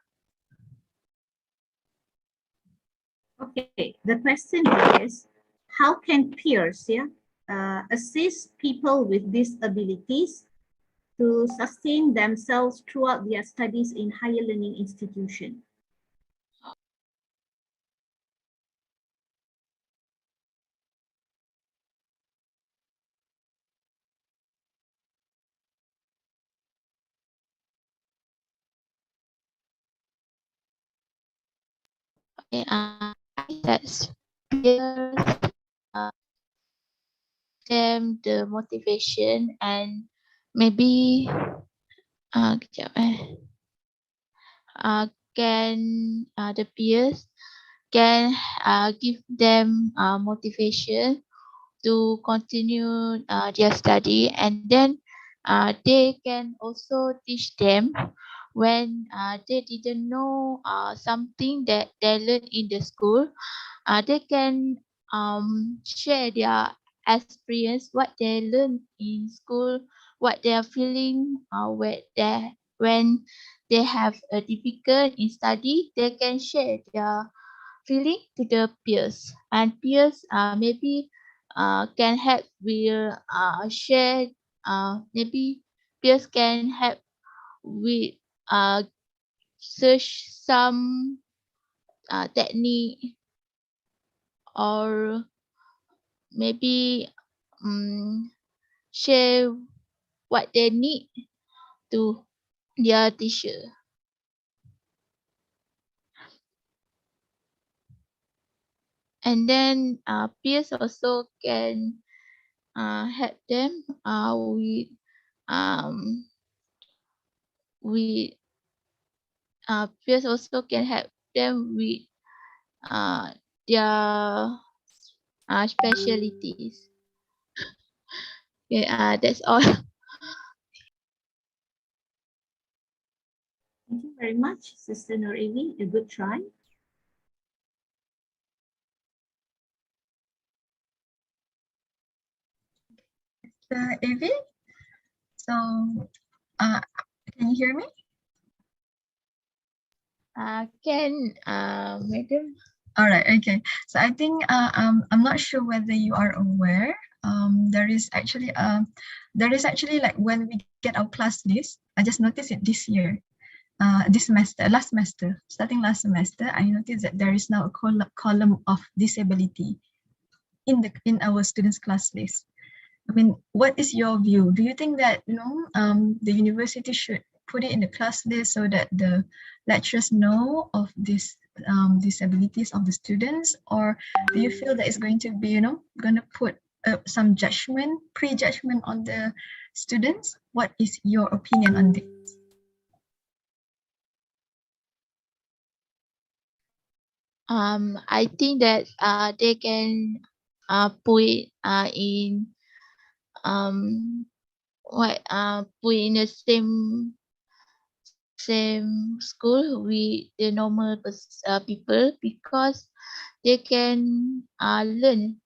Okay, the question is, how can peers assist people with disabilities to sustain themselves throughout their studies in higher learning institution? Okay, that's peers, them the motivation and maybe kejap can the peers can give them motivation to continue their study, and then they can also teach them when they didn't know something that they learned in the school. They can share their experience, what they learned in school, what they are feeling when they have a difficult in study. They can share their feeling to the peers, and peers maybe can help with share maybe peers can help with search some technique, or maybe share what they need to their teacher. And then peers also can help them with peers also can help them with their specialties. Yeah, that's all. Thank you very much, Sister Norevi. A good try. Avi, so can you hear me? Can madam? All right, okay. So I think I'm not sure whether you are aware. There is actually like when we get our class list, I just noticed it this year. This semester, starting last semester, I noticed that there is now a column of disability in our students' class list. I mean, what is your view? Do you think that the university should put it in the class list so that the lecturers know of these disabilities of the students, or do you feel that it's going to be going to put some prejudgment on the students? What is your opinion on this? I think that they can put it in put in the same school with the normal people, because they can learn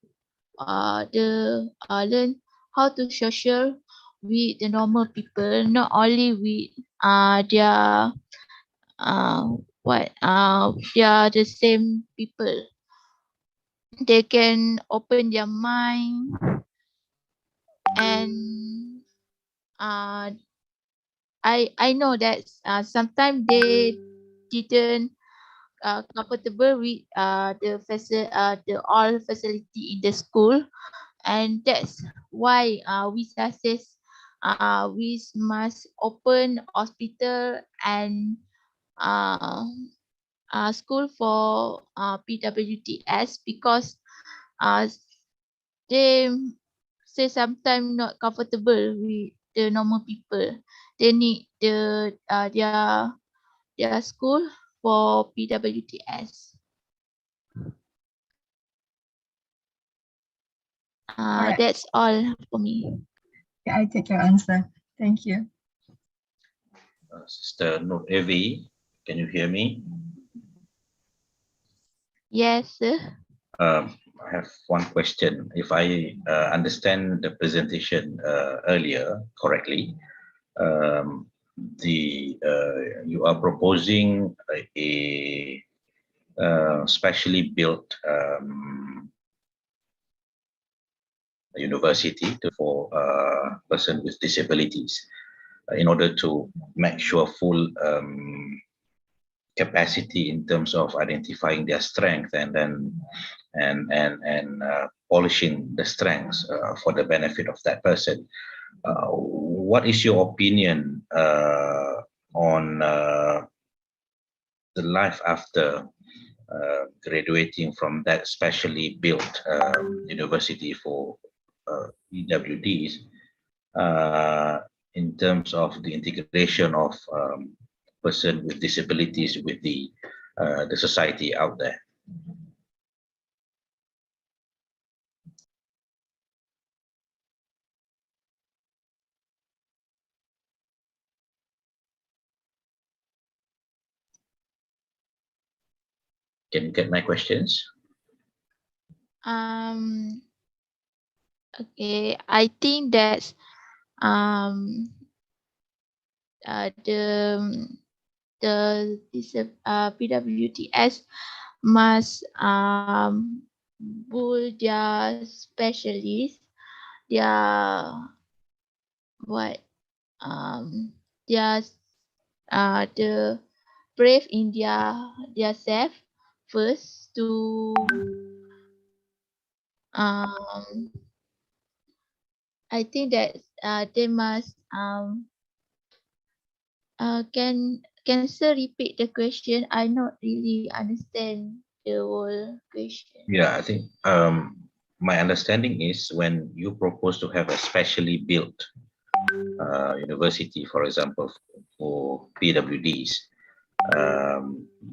learn how to social with the normal people, not only with their they are the same people. They can open their mind, and I know that sometimes they didn't comfortable with the all facility in the school, and that's why we suggest we must open hospital and school for PWTS, because they say sometimes not comfortable with the normal people. They need their school for PWTS. Alright. That's all for me. Yeah, I take your answer. Thank you. Sister Norevi, can you hear me? Yes, sir. I have one question. If I understand the presentation earlier correctly, you are proposing a specially built university for person with disabilities in order to make sure full capacity in terms of identifying their strength and then polishing the strengths for the benefit of that person. What is your opinion on the life after graduating from that specially built university for EWDs in terms of the integration of person with disabilities with the society out there? Can you get my questions? Okay, I think that PWTS must build their specialists, their their the brave in their self first to I think that they must can sir repeat the question? I not really understand the whole question. Yeah, I think my understanding is when you propose to have a specially built university, for example, for PWDs,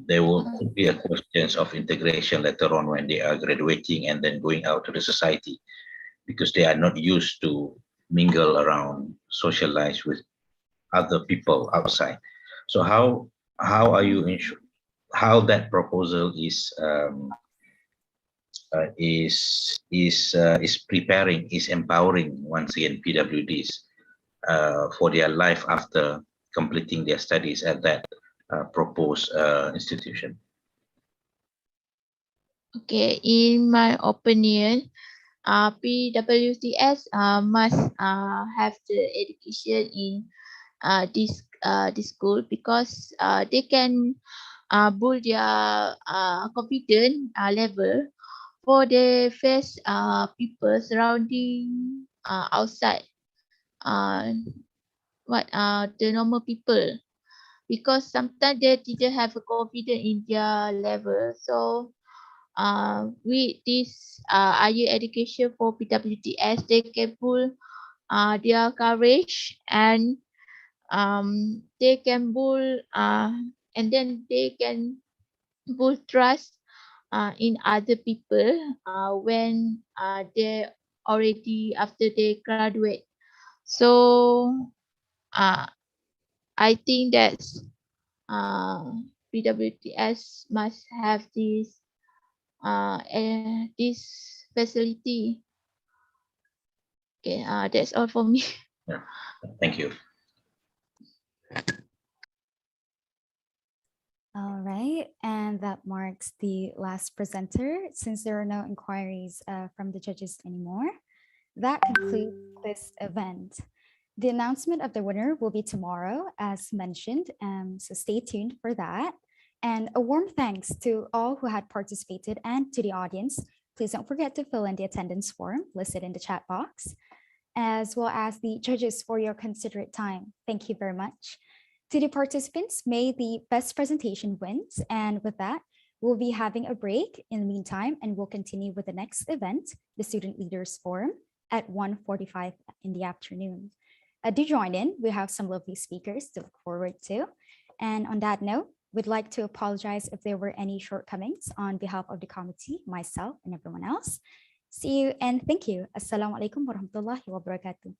there will be a questions of integration later on when they are graduating and then going out to the society, because they are not used to mingle around, socialize with other people outside. So how are you how that proposal is preparing, is empowering once again PWDs for their life after completing their studies at that proposed institution? Okay, in my opinion, PWTS must have the education in this school because they can build their confidence level for the face people surrounding outside the normal people, because sometimes they didn't have a confidence in their level. So with this higher education for PWTS, they can build their courage and they can build and then they can build trust in other people when they already after they graduate. So I think that PWTS must have this facility. Okay, that's all for me. Yeah. Thank you. All right, and that marks the last presenter. Since there are no inquiries from the judges anymore, that concludes this event. The announcement of the winner will be tomorrow, as mentioned, so stay tuned for that. And a warm thanks to all who had participated and to the audience. Please don't forget to fill in the attendance form listed in the chat box, as well as the judges for your considerate time. Thank you very much. To the participants, may the best presentation wins. And with that, we'll be having a break in the meantime, and we'll continue with the next event, the Student Leaders Forum, at 1:45 in the afternoon. Do join in. We have some lovely speakers to look forward to. And on that note, we'd like to apologize if there were any shortcomings on behalf of the committee, myself, and everyone else. See you and thank you. Assalamualaikum warahmatullahi wabarakatuh.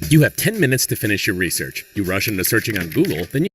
You have 10 minutes to finish your research. You rush into searching on Google, then you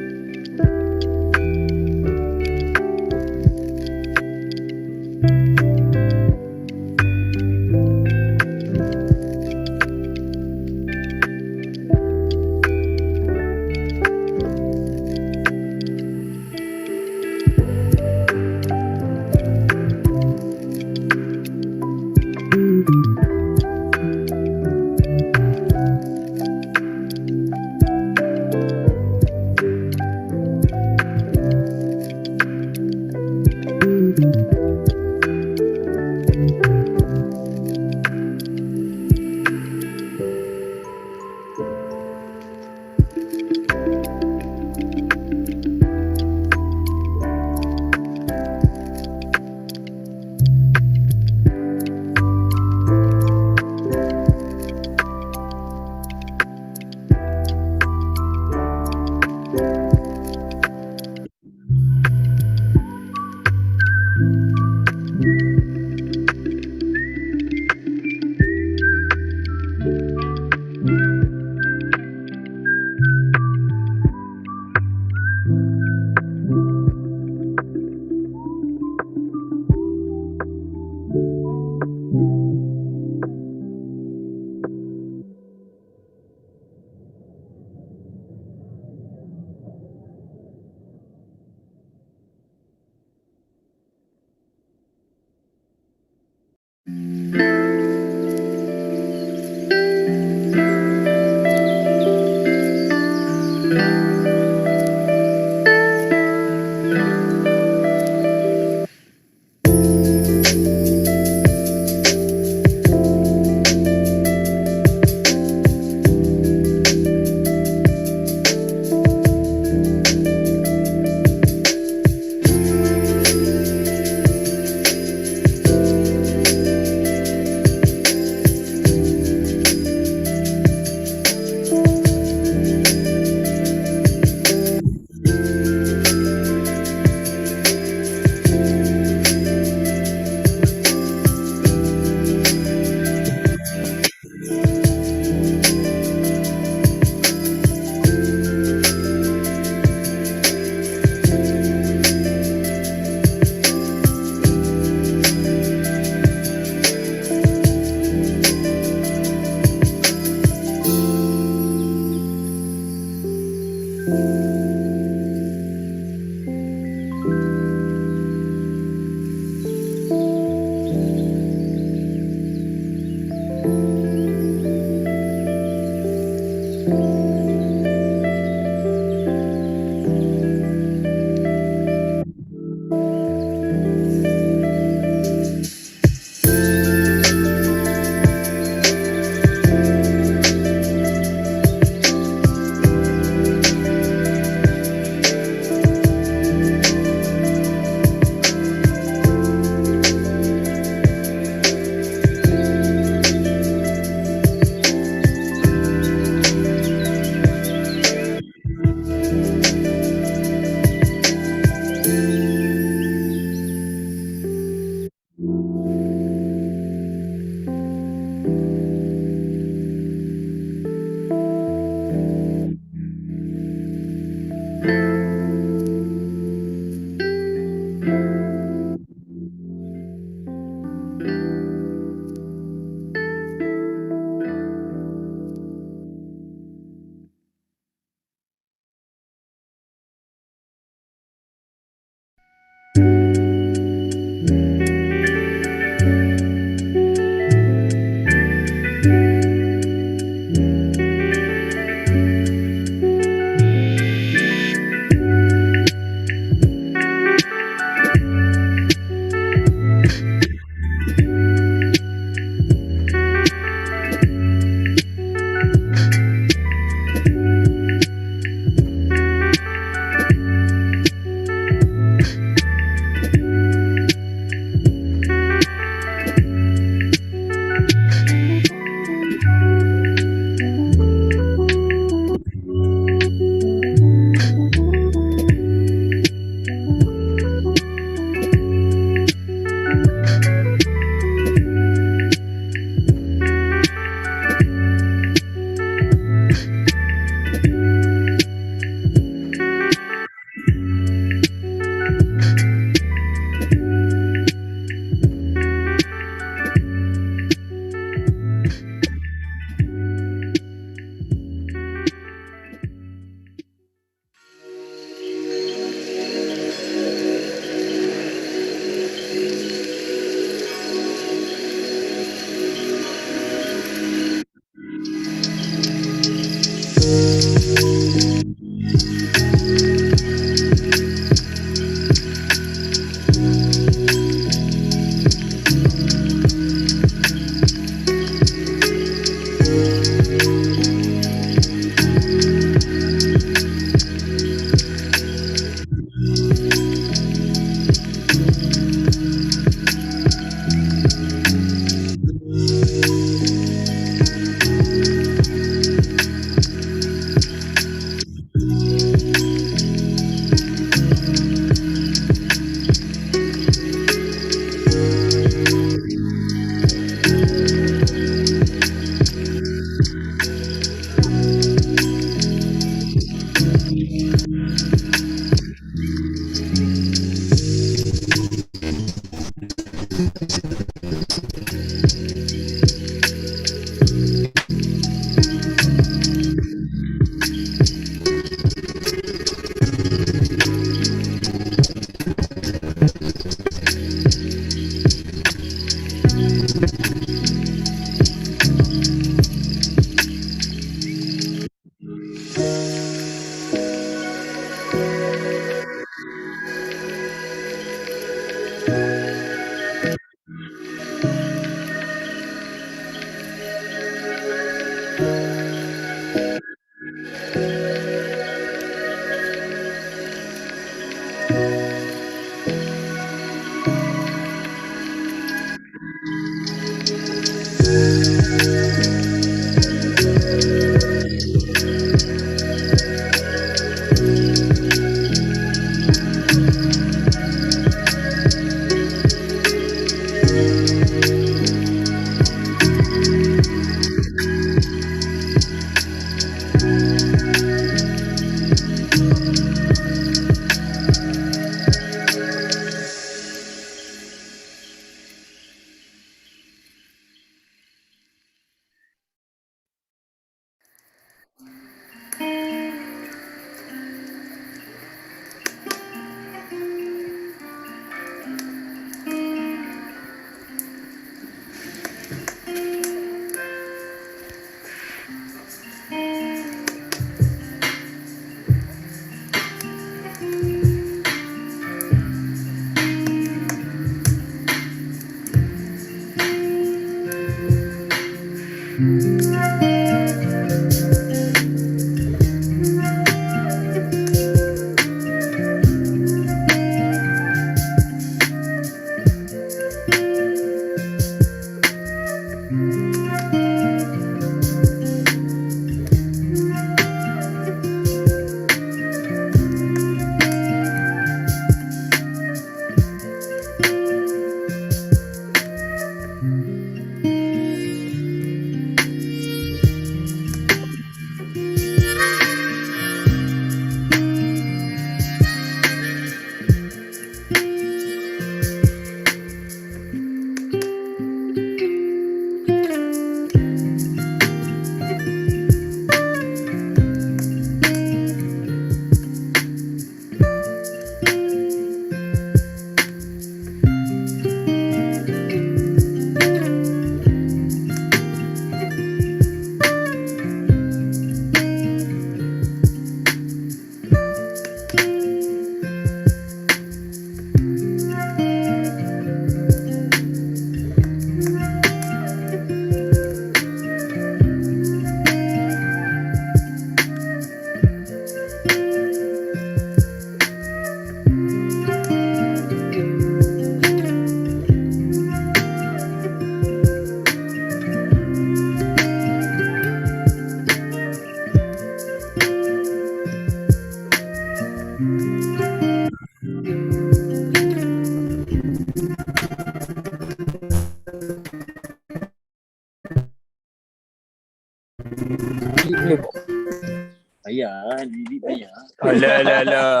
Bayar, Didi bayar. Alah, alah, alah.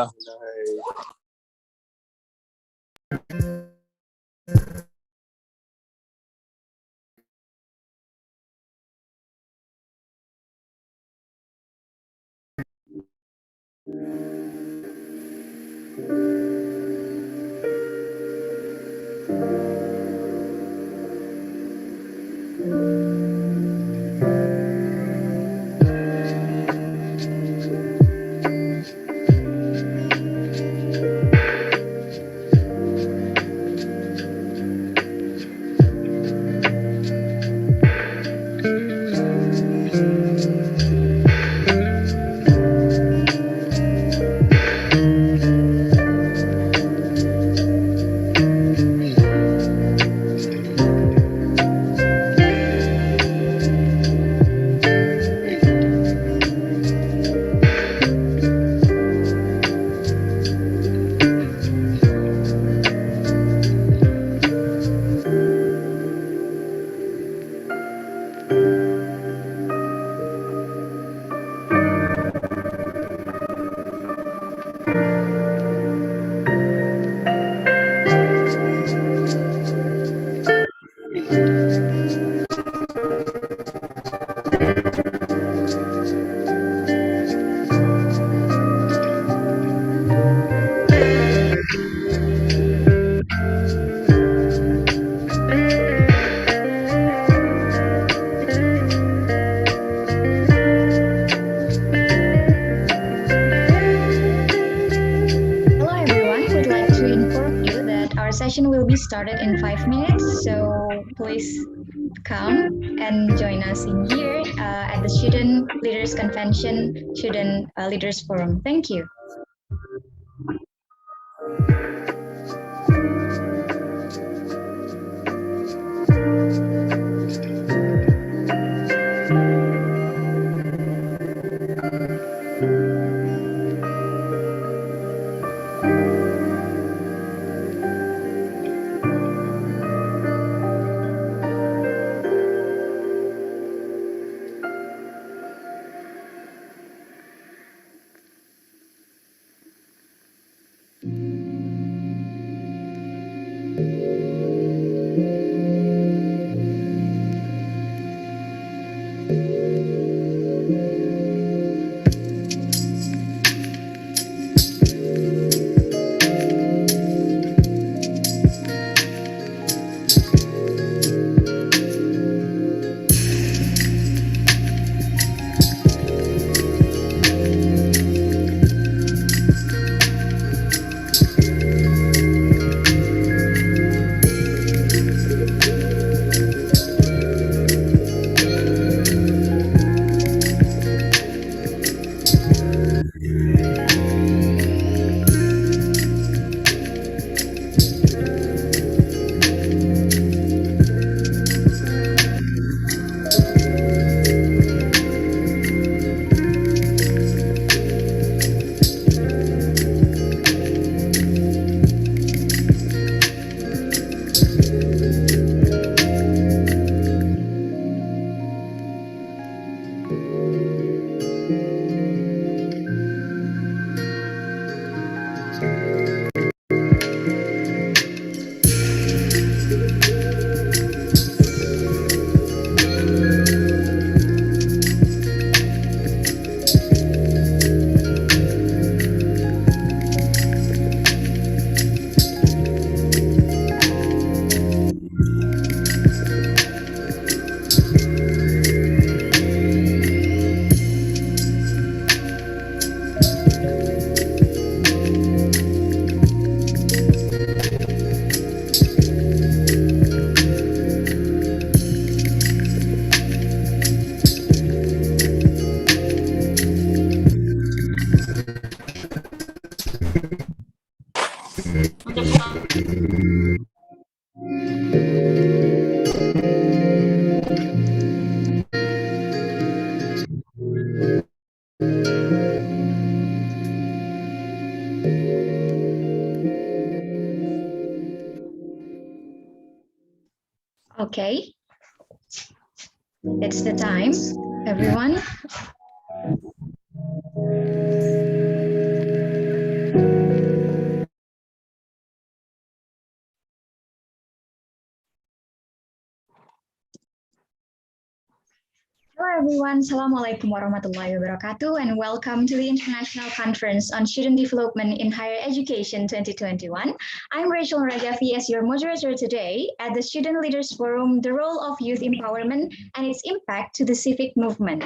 session will be started in 5 minutes, so please come and join us in here at the Student Leaders Convention, Student Leaders Forum. Thank you. Okay, it's the time, everyone. Hello everyone, Assalamualaikum warahmatullahi wabarakatuh, and welcome to the International Conference on Student Development in Higher Education 2021. I'm Rachel Ragavi as your moderator today at the Student Leaders Forum, the role of youth empowerment and its impact to the civic movement.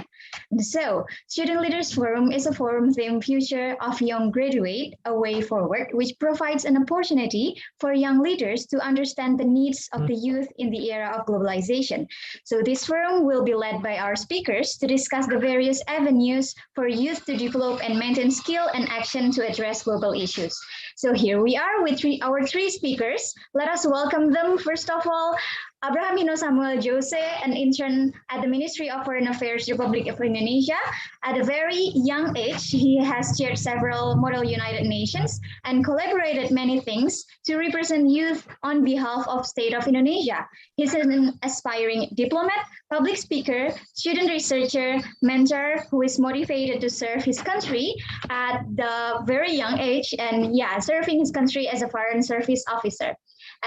So, Student Leaders Forum is a forum themed Future of Young Graduate, a way forward, which provides an opportunity for young leaders to understand the needs of the youth in the era of globalization. So this forum will be led by our speakers to discuss the various avenues for youth to develop and maintain skill and action to address global issues. So here we are with our three speakers. Let us welcome them. First of all, Abraham Hino Samuel Jose, an intern at the Ministry of Foreign Affairs, Republic of Indonesia. At a very young age, he has chaired several Model United Nations and collaborated many things to represent youth on behalf of State of Indonesia. He's an aspiring diplomat, public speaker, student researcher, mentor who is motivated to serve his country at the very young age and serving his country as a foreign service officer.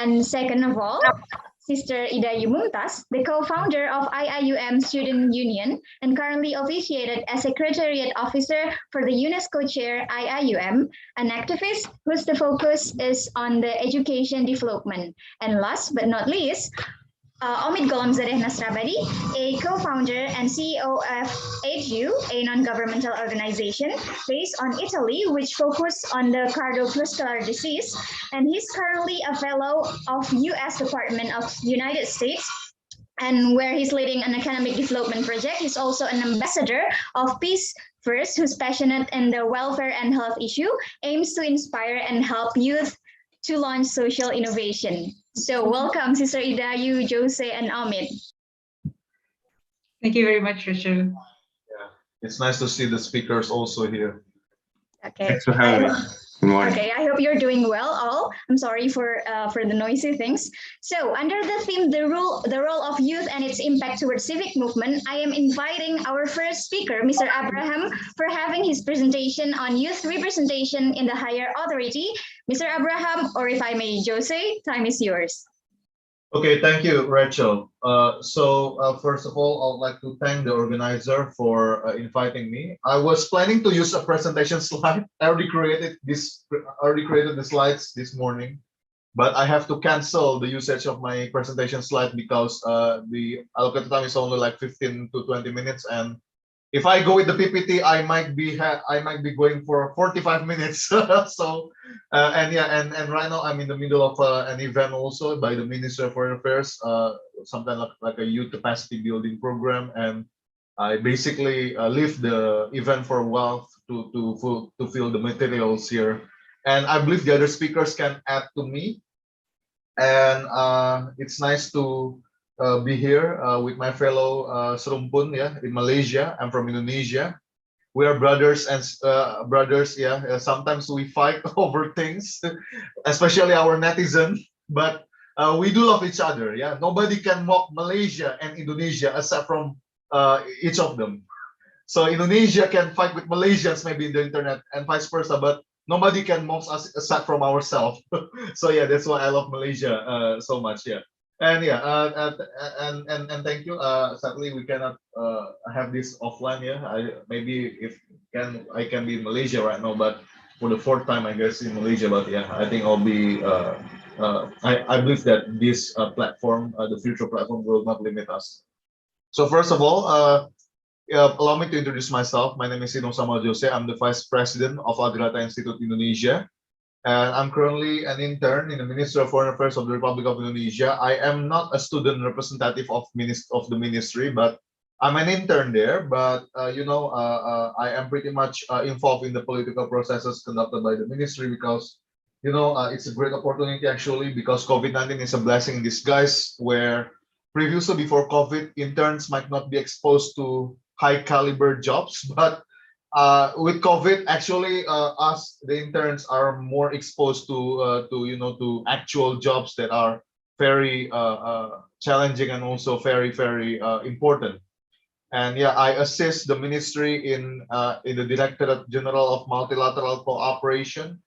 And second of all, Sister Ida Yumumtaz, the co-founder of IIUM Student Union and currently officiated as Secretariat Officer for the UNESCO Chair IIUM, an activist whose the focus is on the education development. And last but not least, Omid Golamzadeh Nasrabadi, a co-founder and CEO of ICSDHE, a non-governmental organization based on Italy, which focuses on the cardiovascular disease, and he's currently a fellow of U.S. Department of United States, and where he's leading an academic development project. He's also an ambassador of Peace First, who's passionate in the welfare and health issue, aims to inspire and help youth to launch social innovation. So welcome, Sister Idayu, Jose, and Amit. Thank you very much, Rachel. Yeah, it's nice to see the speakers also here. Okay. Thanks for having me. Good morning. Okay, I hope you're doing well, all. I'm sorry for the noisy things. So, under the theme, the role of youth and its impact towards civic movement, I am inviting our first speaker, Mr. Abraham, for having his presentation on youth representation in the higher authority. Mr. Abraham, or if I may, Jose, time is yours. Okay, thank you, Rachel. First of all, I'd like to thank the organizer for inviting me. I was planning to use a presentation slide. I already created the slides this morning, but I have to cancel the usage of my presentation slide because the allocated time is only like 15 to 20 minutes, and if I go with the PPT, I might be going for 45 minutes. And right now I'm in the middle of an event also by the Ministry of Foreign Affairs, something like a youth capacity building program, and I basically leave the event for a while to fill the materials here, and I believe the other speakers can add to me, and it's nice to be here with my fellow Serumpun, in Malaysia. I'm from Indonesia. We are brothers and sometimes we fight over things, especially our netizen, but we do love each other. Nobody can mock Malaysia and Indonesia except from each of them. So Indonesia can fight with Malaysians maybe in the internet and vice versa, but nobody can mock us except from ourselves. So that's why I love Malaysia so much. And and thank you. Sadly, we cannot have this offline. Maybe I can be in Malaysia right now, but for the fourth time, I guess, in Malaysia. But I think I'll be. I believe that this platform, the future platform, will not limit us. So first of all, allow me to introduce myself. My name is Sino Samuel Jose. I'm the Vice President of Agrata Institute Indonesia. And I'm currently an intern in the Ministry of Foreign Affairs of the Republic of Indonesia. I am not a student representative of the ministry, but I'm an intern there. But I am pretty much involved in the political processes conducted by the ministry because it's a great opportunity actually, because COVID-19 is a blessing in disguise, where previously before COVID, interns might not be exposed to high caliber jobs, but with COVID, actually, us the interns are more exposed to actual jobs that are very challenging and also very important. And I assist the ministry in the Directorate General of Multilateral Cooperation.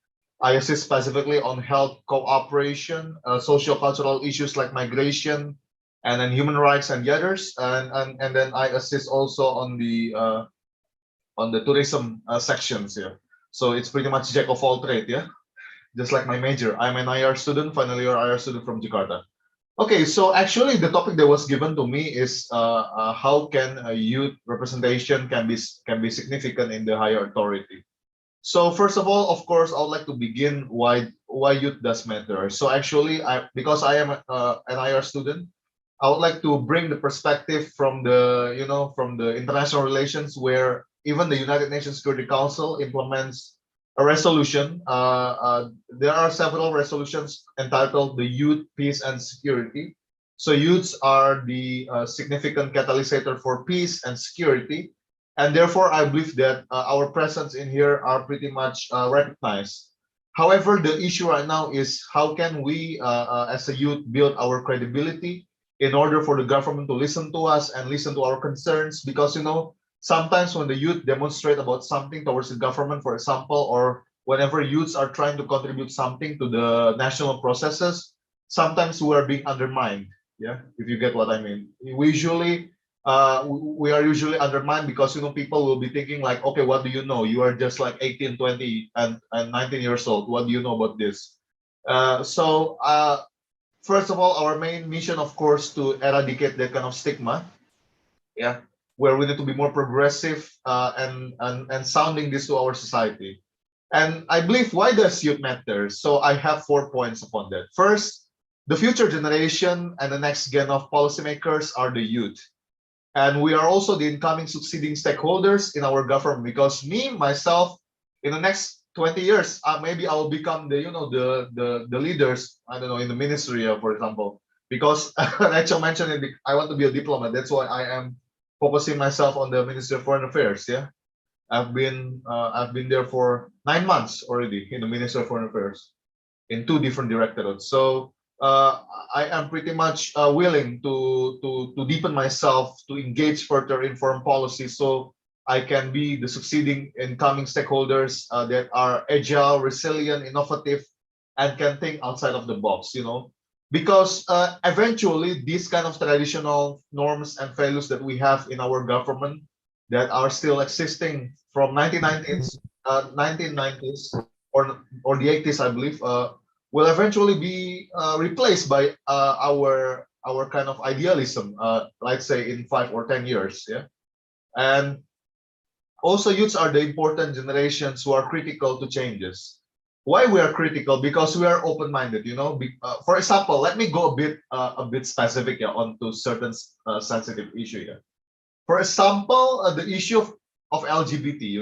I assist specifically on health cooperation, socio-cultural issues like migration, and then human rights and the others. And then I assist also on the tourism sections here. So it's pretty much jack of all trade, just like my major. I'm an IR student, final year IR student from Jakarta. Okay, so actually the topic that was given to me is how can a youth representation can be significant in the higher authority. So first of all, of course, I would like to begin why youth does matter. So actually, because I am an IR student, I would like to bring the perspective from the international relations, where even the United Nations Security Council implements a resolution. There are several resolutions entitled the Youth, Peace, and Security. So youths are the significant catalyst for peace and security. And therefore, I believe that our presence in here are pretty much recognized. However, the issue right now is how can we, as a youth, build our credibility in order for the government to listen to us and listen to our concerns? Because, sometimes when the youth demonstrate about something towards the government, for example, or whenever youths are trying to contribute something to the national processes, sometimes we are being undermined. If you get what I mean. We are usually undermined because people will be thinking like, okay, what do you know? You are just like 18, 20, and 19 years old. What do you know about this? first of all, our main mission, of course, to eradicate that kind of stigma. Yeah, where we need to be more progressive and sounding this to our society. And I believe, why does youth matter? So I have 4 points upon that. First, the future generation and the next gen of policymakers are the youth. And we are also the incoming succeeding stakeholders in our government, because me, myself, in the next 20 years, maybe I will become the, the leaders, I don't know, in the ministry, for example, because Rachel mentioned it, I want to be a diplomat. That's why I am focusing myself on the Ministry of Foreign Affairs. Yeah. I've been there for 9 months already in the Ministry of Foreign Affairs in 2 different directorates. So I am pretty much willing to deepen myself, to engage further in foreign policy, so I can be the succeeding incoming stakeholders that are agile, resilient, innovative, and can think outside of the box. Because eventually these kind of traditional norms and values that we have in our government that are still existing from 1990s or the 80s, I believe, will eventually be replaced by our kind of idealism, let's say in 5 or 10 years. Yeah, and also youths are the important generations who are critical to changes. Why we are critical? Because we are open-minded. For example, let me go a bit specific, yeah, onto certain sensitive issue here. For example, the issue of LGBT.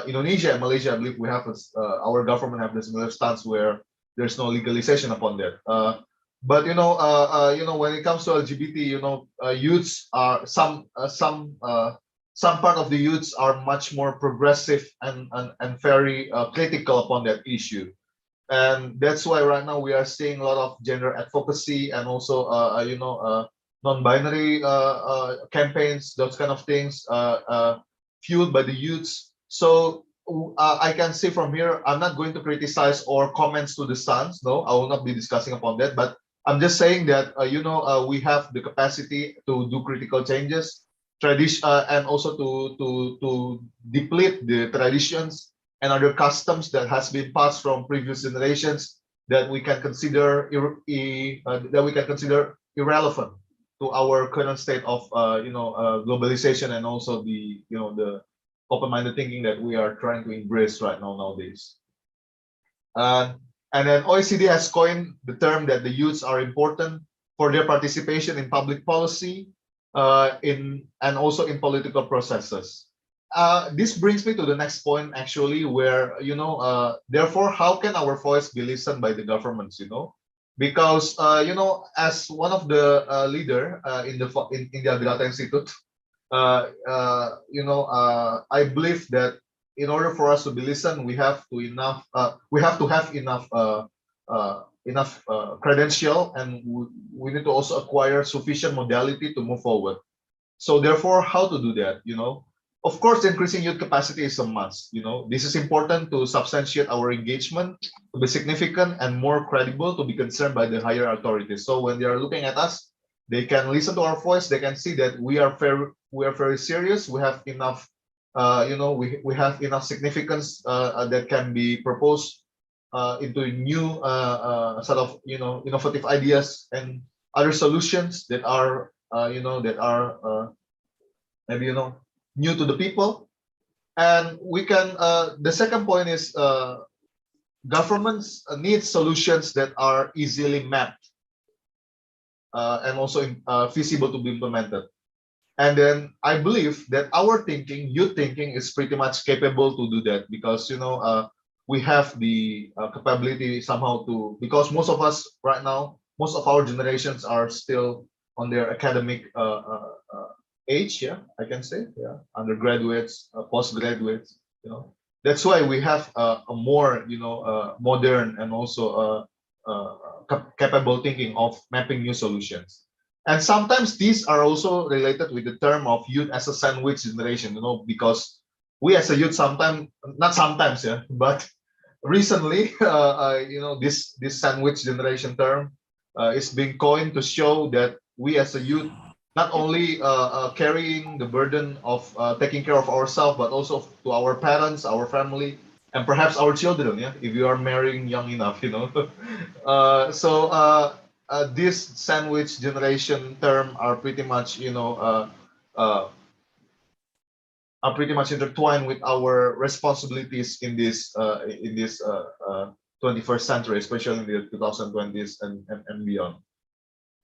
Indonesia and Malaysia, I believe we have our government have this similar stance where there's no legalization upon that. But when it comes to LGBT, youths are some part of the youths are much more progressive and very critical upon that issue. And that's why right now we are seeing a lot of gender advocacy and also non-binary campaigns, those kind of things, fueled by the youths. So I can say from here, I'm not going to criticize or comments to the stance. No, I will not be discussing upon that. But I'm just saying that we have the capacity to do critical changes, and also to deplete the traditions and other customs that has been passed from previous generations that we can consider irrelevant to our current state of globalization, and also the open-minded thinking that we are trying to embrace right now nowadays. And then OECD has coined the term that the youths are important for their participation in public policy, and also in political processes. This brings me to the next point, actually, where therefore, how can our voice be listened by the governments? Because as one of the leader in the Agrata Institute, I believe that in order for us to be listened, we have to have enough credential, and we need to also acquire sufficient modality to move forward. So therefore, how to do that? Of course, increasing youth capacity is a must. This is important to substantiate our engagement, to be significant and more credible, to be concerned by the higher authorities. So when they are looking at us, they can listen to our voice. They can see that we are very serious. We have enough, we have enough significance that can be proposed into new sort of innovative ideas and other solutions that are maybe new to the people. And we can the second point is governments need solutions that are easily mapped and also feasible to be implemented. And then I believe that our thinking, youth thinking, is pretty much capable to do that, because we have the capability somehow to, because most of us right now, most of our generations are still on their academic age, yeah, I can say, yeah, undergraduates, postgraduates, that's why we have a more modern and also capable thinking of mapping new solutions. And sometimes these are also related with the term of youth as a sandwich generation, because we as a youth not sometimes, yeah, but recently, this sandwich generation term is being coined to show that we as a youth not only carrying the burden of taking care of ourselves, but also to our parents, our family, and perhaps our children, yeah, if you are marrying young enough, this sandwich generation term are pretty much, are pretty much intertwined with our responsibilities in this 21st century, especially in the 2020s and beyond.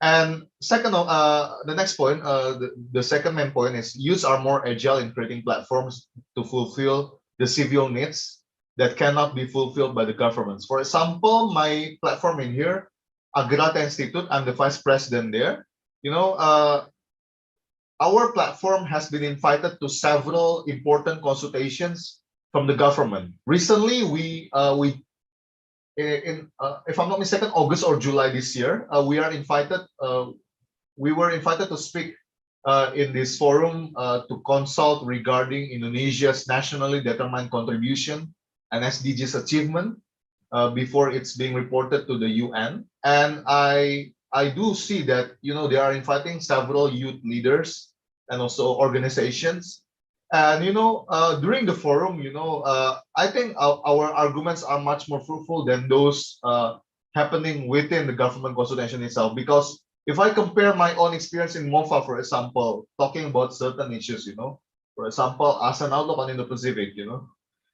And second, the next point, the second main point is youths are more agile in creating platforms to fulfill the civil needs that cannot be fulfilled by the governments. For example, my platform in here, Agrata Institute, I'm the vice president there. Our platform has been invited to several important consultations from the government. Recently, if I'm not mistaken, August or July this year, we were invited to speak in this forum to consult regarding Indonesia's nationally determined contribution and SDGs achievement before it's being reported to the UN. And I do see that they are inviting several youth leaders and also organizations. And during the forum, I think our arguments are much more fruitful than those happening within the government consultation itself. Because if I compare my own experience in MOFA, for example, talking about certain issues, for example, ASEAN Outlook on Indo-Pacific,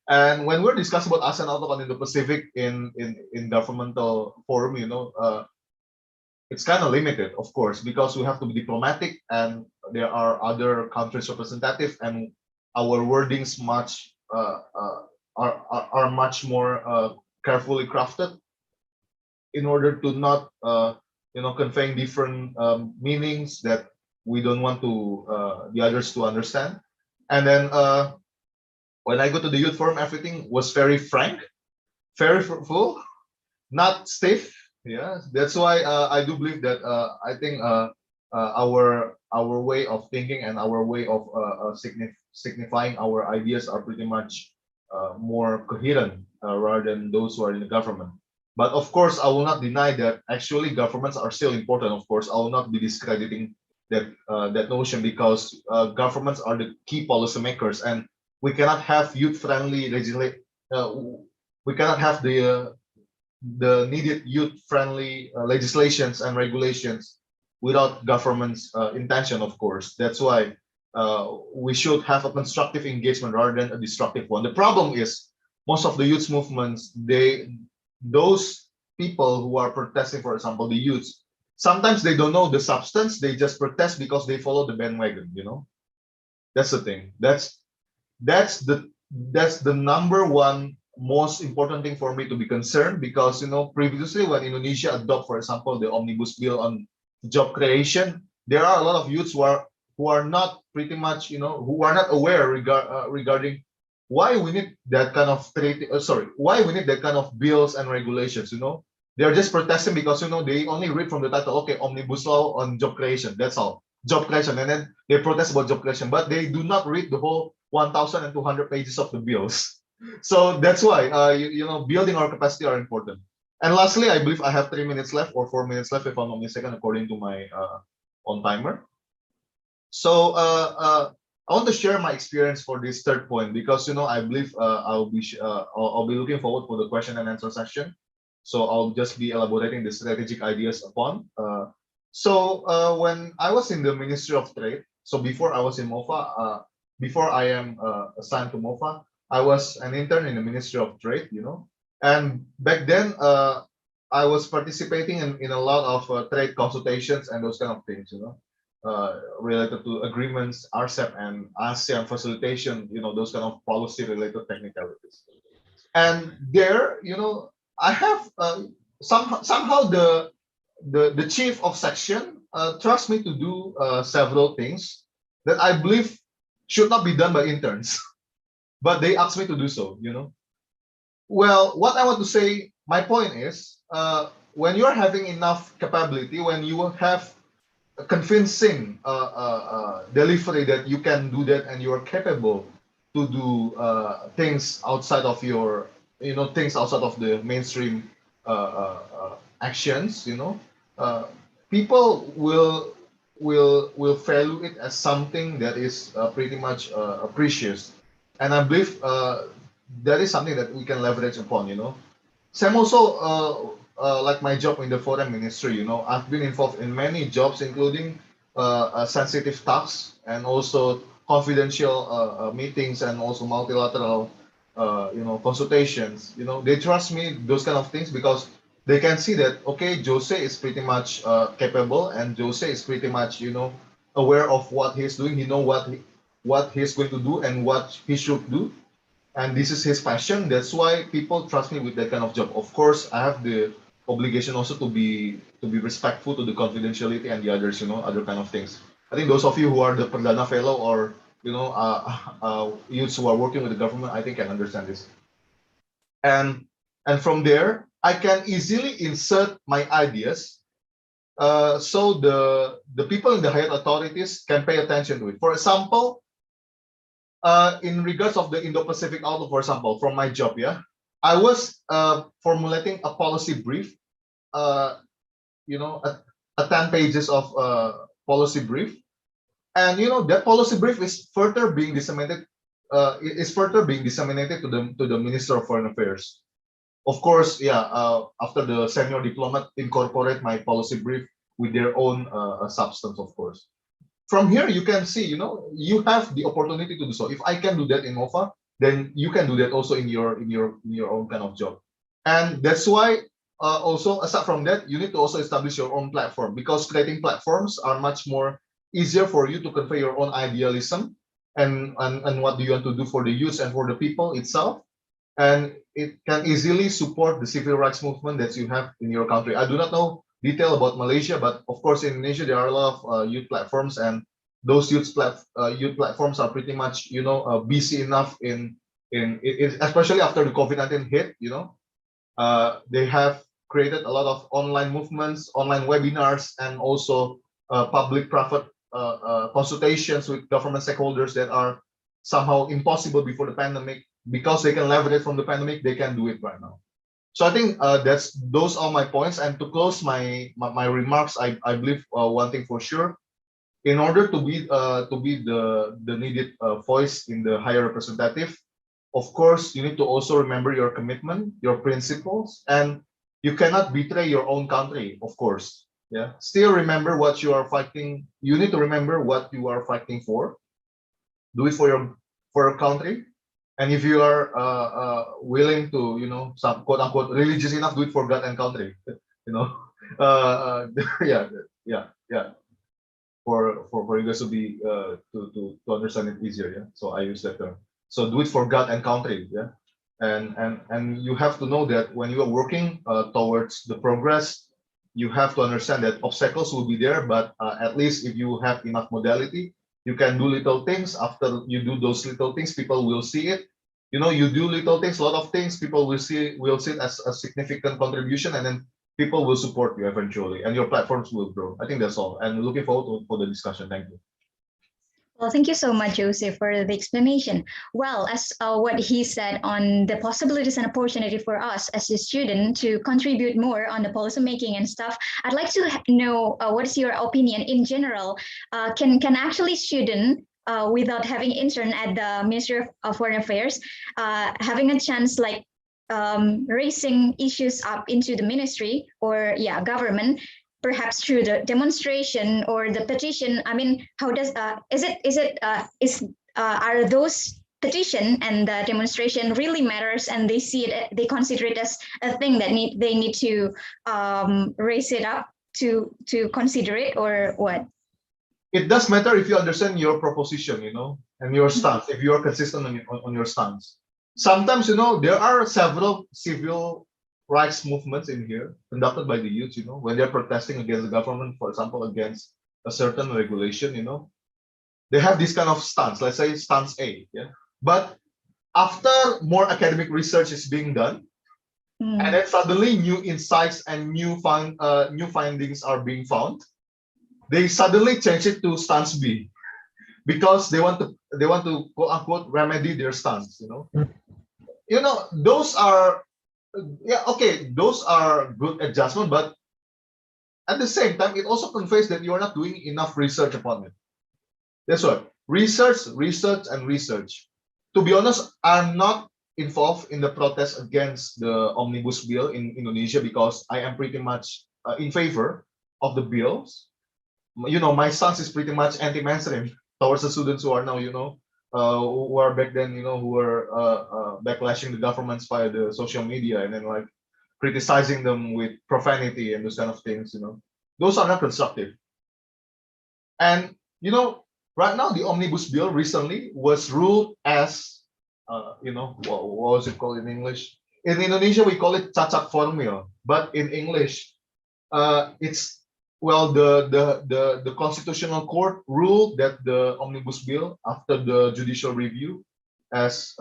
and when we're discussing about ASEAN Outlook on Indo-Pacific in governmental forum, it's kind of limited, of course, because we have to be diplomatic and there are other countries representative, and our wordings are much more carefully crafted in order to not conveying different meanings that we don't want to the others to understand. And then when I go to the youth forum, everything was very frank, very fruitful, not stiff. Yeah, that's why I do believe that I think our way of thinking and our way of signifying our ideas are pretty much more coherent rather than those who are in the government. But of course, I will not deny that actually governments are still important. Of course, I will not be discrediting that notion, because governments are the key policymakers, and we cannot have youth-friendly we cannot have the needed youth-friendly legislations and regulations without government's intention, of course. That's why we should have a constructive engagement rather than a destructive one. The problem is most of the youth movements, those people who are protesting, for example, the youths, sometimes they don't know the substance. They just protest because they follow the bandwagon. That's the thing. That's the number one most important thing for me to be concerned, because previously when Indonesia adopt, for example, the omnibus bill on job creation, there are a lot of youths who are not pretty much who are not aware regarding why we need that kind of why we need that kind of bills and regulations. They are just protesting because they only read from the title, okay, omnibus law on job creation, that's all, job creation, and then they protest about job creation, but they do not read the whole 1,200 pages of the bills. So that's why building our capacity are important. And lastly, I believe I have 3 minutes left or 4 minutes left, if I'm not mistaken, according to my on timer. So I want to share my experience for this third point, because I believe I'll be looking forward for the question and answer session. So I'll just be elaborating the strategic ideas upon. So when I was in the Ministry of Trade, so before I was in MOFA, before I am assigned to MOFA, I was an intern in the Ministry of Trade, and back then I was participating in a lot of trade consultations and those kind of things, related to agreements, RCEP and ASEAN facilitation, those kind of policy related technicalities. And there, I have somehow the chief of section trusts me to do several things that I believe should not be done by interns. But they asked me to do so, Well, what I want to say, my point is, when you're having enough capability, when you have a convincing delivery that you can do that and you are capable to do things outside of your, things outside of the mainstream actions, people will value it as something that is pretty much precious. And I believe that is something that we can leverage upon, Sam also like my job in the foreign ministry, I've been involved in many jobs, including sensitive tasks and also confidential meetings and also multilateral, consultations. They trust me those kind of things because they can see that, okay, Jose is pretty much capable, and Jose is pretty much, aware of what he's doing. He know what he's going to do and what he should do, and this is his passion. That's why people trust me with that kind of job. Of course, I have the obligation also to be respectful to the confidentiality and the others, other kind of things. I think those of you who are the Perdana Fellow or youths who are working with the government, I think can understand this. And from there, I can easily insert my ideas, so the people in the higher authorities can pay attention to it. For example, in regards of the Indo-Pacific outlook, for example, from my job, I was formulating a policy brief, a 10 pages of policy brief, and that policy brief is further being disseminated. To the Minister of Foreign Affairs. Of course, after the senior diplomat incorporate my policy brief with their own substance, of course. From here, you can see, you have the opportunity to do so. If I can do that in OFA, then you can do that also in your own kind of job. And that's why also, aside from that, you need to also establish your own platform, because creating platforms are much more easier for you to convey your own idealism and what do you want to do for the youth and for the people itself. And it can easily support the civil rights movement that you have in your country. I do not know detail about Malaysia, but of course in Indonesia there are a lot of youth platforms, and those youth platforms are pretty much busy enough in especially after the COVID-19 hit. They have created a lot of online movements, online webinars, and also public-private consultations with government stakeholders that are somehow impossible before the pandemic. Because they can leverage from the pandemic, they can do it right now. So I think those are my points. And to close my remarks, I believe one thing for sure: in order to be the needed voice in the higher representative, of course, you need to also remember your commitment, your principles, and you cannot betray your own country. Of course, still remember what you are fighting. You need to remember what you are fighting for. Do it for your country. And if you are willing to, some quote unquote religious enough, do it for God and country. For you guys to be to understand it easier. So I use that term. So do it for God and country. And you have to know that when you are working towards the progress, you have to understand that obstacles will be there, but at least if you have enough modality, you can do little things. After you do those little things, people will see it. You do little things, a lot of things, people will see it as a significant contribution, and then people will support you eventually, and your platforms will grow. I think that's all. And looking forward for the discussion. Thank you. Well, thank you so much, Jose, for the explanation. Well, as what he said on the possibilities and opportunity for us as a student to contribute more on the policy making and stuff, I'd like to know what is your opinion in general? Can actually student, without having intern at the Ministry of Foreign Affairs, having a chance like raising issues up into the ministry or government, perhaps through the demonstration or the petition? I mean, how does are those petition and the demonstration really matters, and they see it, they consider it as a thing that they need to raise it up to consider it, or what? It does matter if you understand your proposition, and your stance. If you are consistent on your stance. Sometimes, there are several civil rights movements in here conducted by the youth, when they're protesting against the government, for example, against a certain regulation, they have this kind of stance, let's say stance A, But after more academic research is being done, and then suddenly new insights and new findings are being found, they suddenly change it to stance B, because they want to quote unquote remedy their stance. Those are those are good adjustment, but at the same time, it also conveys that you are not doing enough research upon it. That's what research. To be honest, I'm not involved in the protest against the omnibus bill in Indonesia because I am pretty much in favor of the bills. You know, my stance is pretty much anti-mainstream towards the students who are now, who are back then, who were backlashing the governments via the social media and then like criticizing them with profanity and those kind of things. Those are not constructive. And right now the omnibus bill recently was ruled as what was it called in English? In Indonesia we call it cacat formil, but in English it's the Constitutional Court ruled that the omnibus bill, after the judicial review, as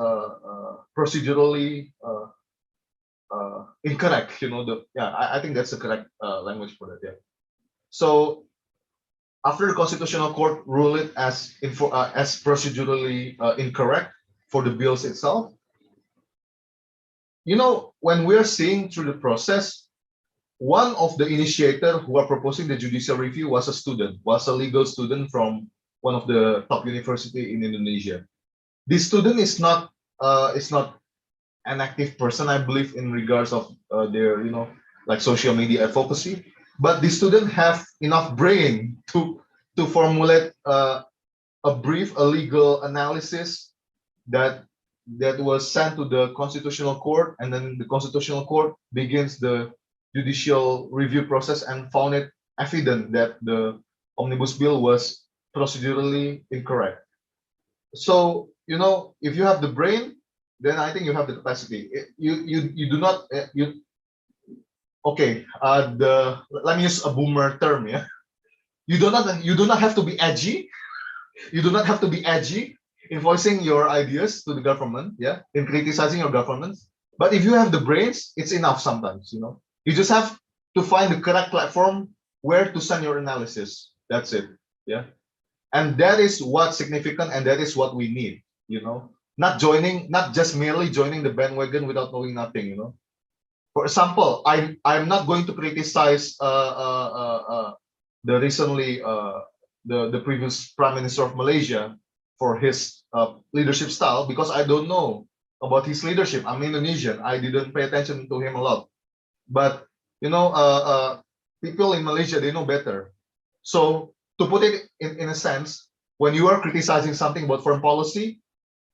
procedurally incorrect. I think that's the correct language for that. Yeah. So after the Constitutional Court ruled it as procedurally incorrect for the bills itself, when we're seeing through the process, one of the initiator who are proposing the judicial review was a legal student from one of the top university in Indonesia. This student is not an active person, I believe, in regards of their like social media advocacy, but the student have enough brain to formulate a legal analysis that was sent to the Constitutional Court, and then the Constitutional Court begins the judicial review process and found it evident that the omnibus bill was procedurally incorrect. So if you have the brain, then I think you have the capacity. You do not okay. Let me use a boomer term. Yeah, you do not have to be edgy. You do not have to be edgy in voicing your ideas to the government. Yeah, in criticizing your government. But if you have the brains, it's enough sometimes. You just have to find the correct platform where to send your analysis. That's it. Yeah. And that is what's significant, and that is what we need, not just merely joining the bandwagon without knowing nothing, For example, I'm not going to criticize the recently the previous Prime Minister of Malaysia for his leadership style, because I don't know about his leadership. I'm Indonesian. I didn't pay attention to him a lot. But people in Malaysia, they know better. So to put it in a sense, when you are criticizing something about foreign policy,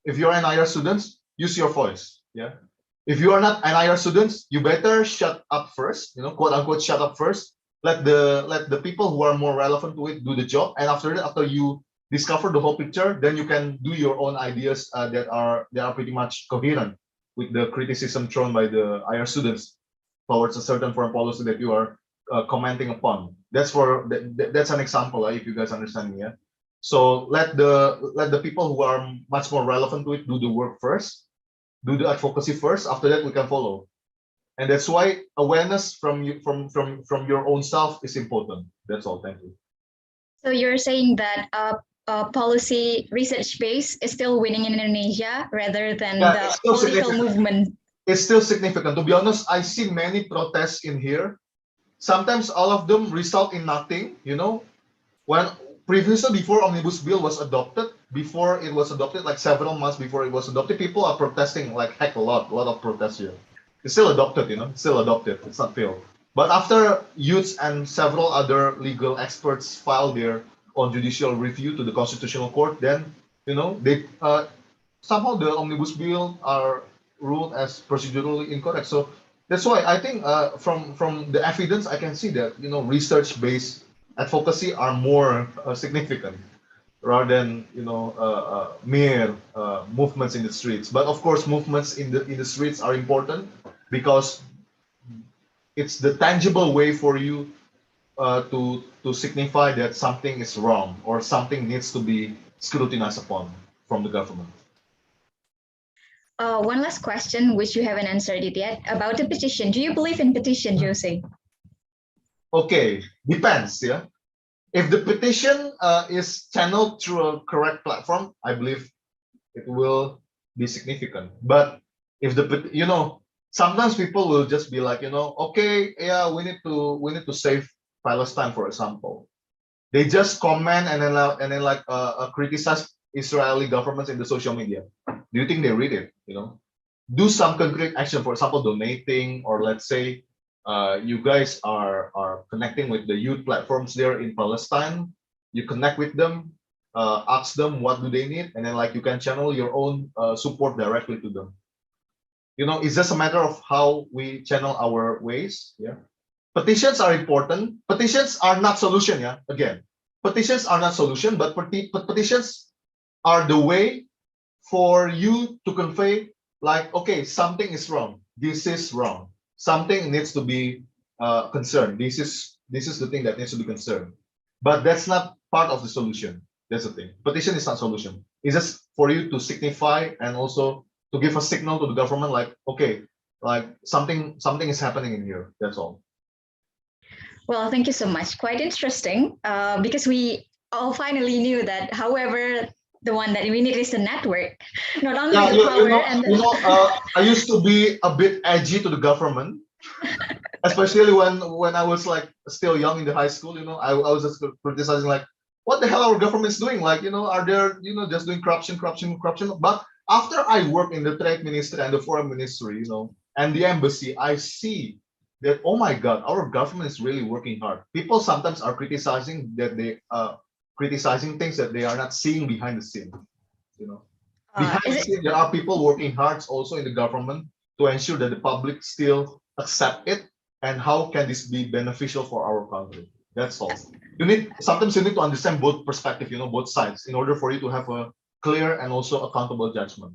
if you're NIR students, use your voice. Yeah. If you are not NIR students, you better shut up first. Quote unquote, shut up first. Let the people who are more relevant to it do the job. And after that, after you discover the whole picture, then you can do your own ideas that are pretty much coherent with the criticism thrown by the IR students towards a certain foreign policy that you are commenting upon. That's an example, if you guys understand me. Yeah. So let the people who are much more relevant to it do the work first, do the advocacy first. After that, we can follow. And that's why awareness from your own self is important. That's all. Thank you. So you're saying that policy research base is still winning in Indonesia rather than the political movement. It's still significant. To be honest, I see many protests in here. Sometimes all of them result in nothing. When previously, before omnibus bill was adopted, like several months before it was adopted, people are protesting like heck a lot of protests here. It's still adopted, it's still adopted. It's not failed. But after youths and several other legal experts filed their own judicial review to the Constitutional Court, then they somehow the omnibus bill are ruled as procedurally incorrect. So that's why I think from the evidence I can see that research-based advocacy are more significant rather than mere movements in the streets. But of course, movements in the streets are important because it's the tangible way for you to signify that something is wrong or something needs to be scrutinized upon from the government. One last question, which you haven't answered it yet, about the petition. Do you believe in petition, Jose? Okay, depends. Yeah, if the petition is channeled through a correct platform, I believe it will be significant. But if sometimes people will just be like, okay, yeah, we need to save Palestine, for example. They just comment and then criticize Israeli governments in the social media. Do you think they read it? do some concrete action. For example, donating, or let's say you guys are connecting with the youth platforms there in Palestine. You connect with them, ask them what do they need, and then like you can channel your own support directly to them. You know, it's just a matter of how we channel our ways. Yeah, petitions are important. Petitions are not solution. Yeah, again, petitions are not solution, but petitions are the way for you to convey, like, okay, something is wrong. This is wrong. Something needs to be concerned. This is the thing that needs to be concerned. But that's not part of the solution. That's the thing. Petition is not solution. It's just for you to signify and also to give a signal to the government, like, okay, like something is happening in here. That's all. Well, thank you so much. Quite interesting, because we all finally knew that, however, the one that we need is the network, not only Yeah, the power I used to be a bit edgy to the government, especially when I was like still young in the high school. You know, I was just criticizing, like, what the hell our government's doing? Like, you know, are they, you know, just doing corruption? But after I work in the trade ministry and the foreign ministry, you know, and the embassy, I see that, oh my God, our government is really working hard. People sometimes are criticizing that they criticizing things that they are not seeing behind the scene. You know, behind the scene, there are people working hard also in the government to ensure that the public still accept it, and how can this be beneficial for our country. That's all. Sometimes you need to understand both perspectives, you know, both sides, in order for you to have a clear and also accountable judgment.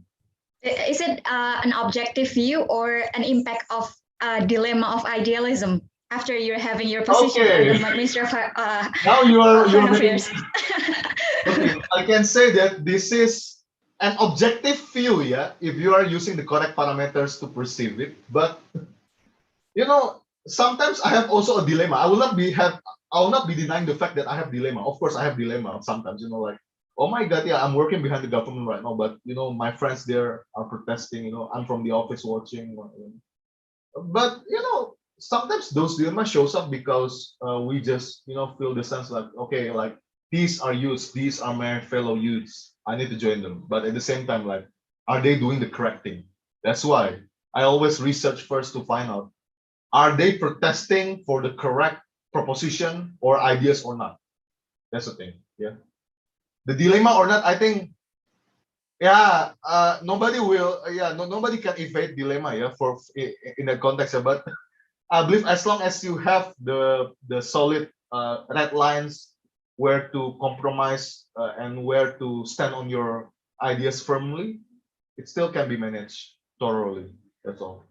Is it an objective view or an impact of a dilemma of idealism after you're having your position as the Minister of now you're Affairs? Okay, I can say that this is an objective view, yeah, if you are using the correct parameters to perceive it. But you know, sometimes I have also a dilemma. I will not be denying the fact that I have dilemma. Of course, I have dilemma sometimes. You know, like, oh my God, yeah, I'm working behind the government right now, but you know, my friends there are protesting. You know, I'm from the office watching. But you know, sometimes those dilemmas shows up because we just, you know, feel the sense like, okay, like, these are youths, these are my fellow youths, I need to join them. But at the same time, like, are they doing the correct thing? That's why I always research first to find out, are they protesting for the correct proposition or ideas or not? That's the thing. Yeah, the dilemma or not, I think, yeah, nobody will, nobody can evade dilemma, yeah, for in that context. But I believe as long as you have the solid red lines, where to compromise and where to stand on your ideas firmly, it still can be managed thoroughly. That's all.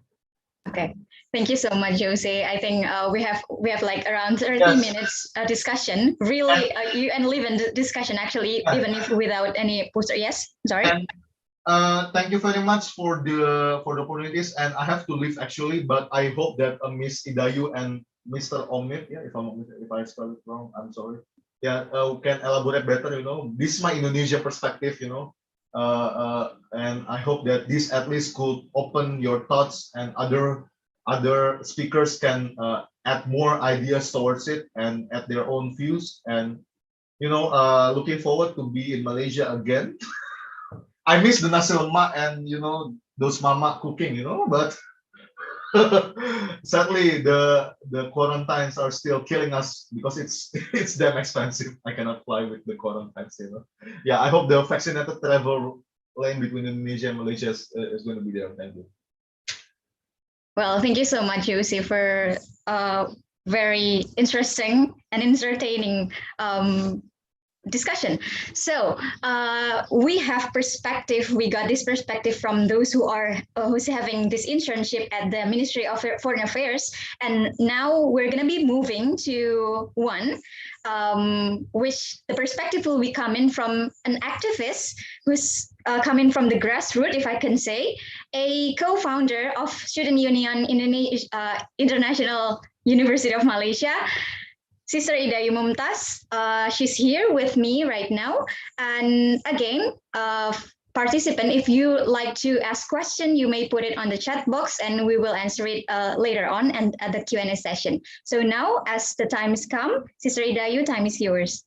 Okay, thank you so much, Jose. I think we have like around 30 minutes discussion. Really, you and live in the discussion actually, even if without any poster. Yes, sorry. And, thank you very much for the opportunities, and I have to leave actually, but I hope that Miss Idayu and Mr. Omid, yeah, if I spell it wrong, I'm sorry. Yeah, can elaborate better. You know, this is my Indonesia perspective. You know, and I hope that this at least could open your thoughts, and other speakers can add more ideas towards it and add their own views. And you know, looking forward to be in Malaysia again. I miss the nasi lemak and, you know, those mama cooking, you know, but sadly the quarantines are still killing us because it's damn expensive. I cannot fly with the quarantines, you know. Yeah, I hope the vaccinated travel lane between Indonesia and Malaysia is going to be there. Thank you. Well, thank you so much, Jose, for very interesting and entertaining discussion. So we have perspective. We got this perspective from those who are who's having this internship at the Ministry of Foreign Affairs, and now we're gonna be moving to one, which the perspective will be coming from an activist who's coming from the grassroots, if I can say, a co-founder of Student Union International University of Malaysia, Sister Idayu Mumtaz. She's here with me right now. And again, participant, if you like to ask question, you may put it on the chat box and we will answer it later on and at the Q&A session. So now, as the time has come, Sister Idayu, time is yours.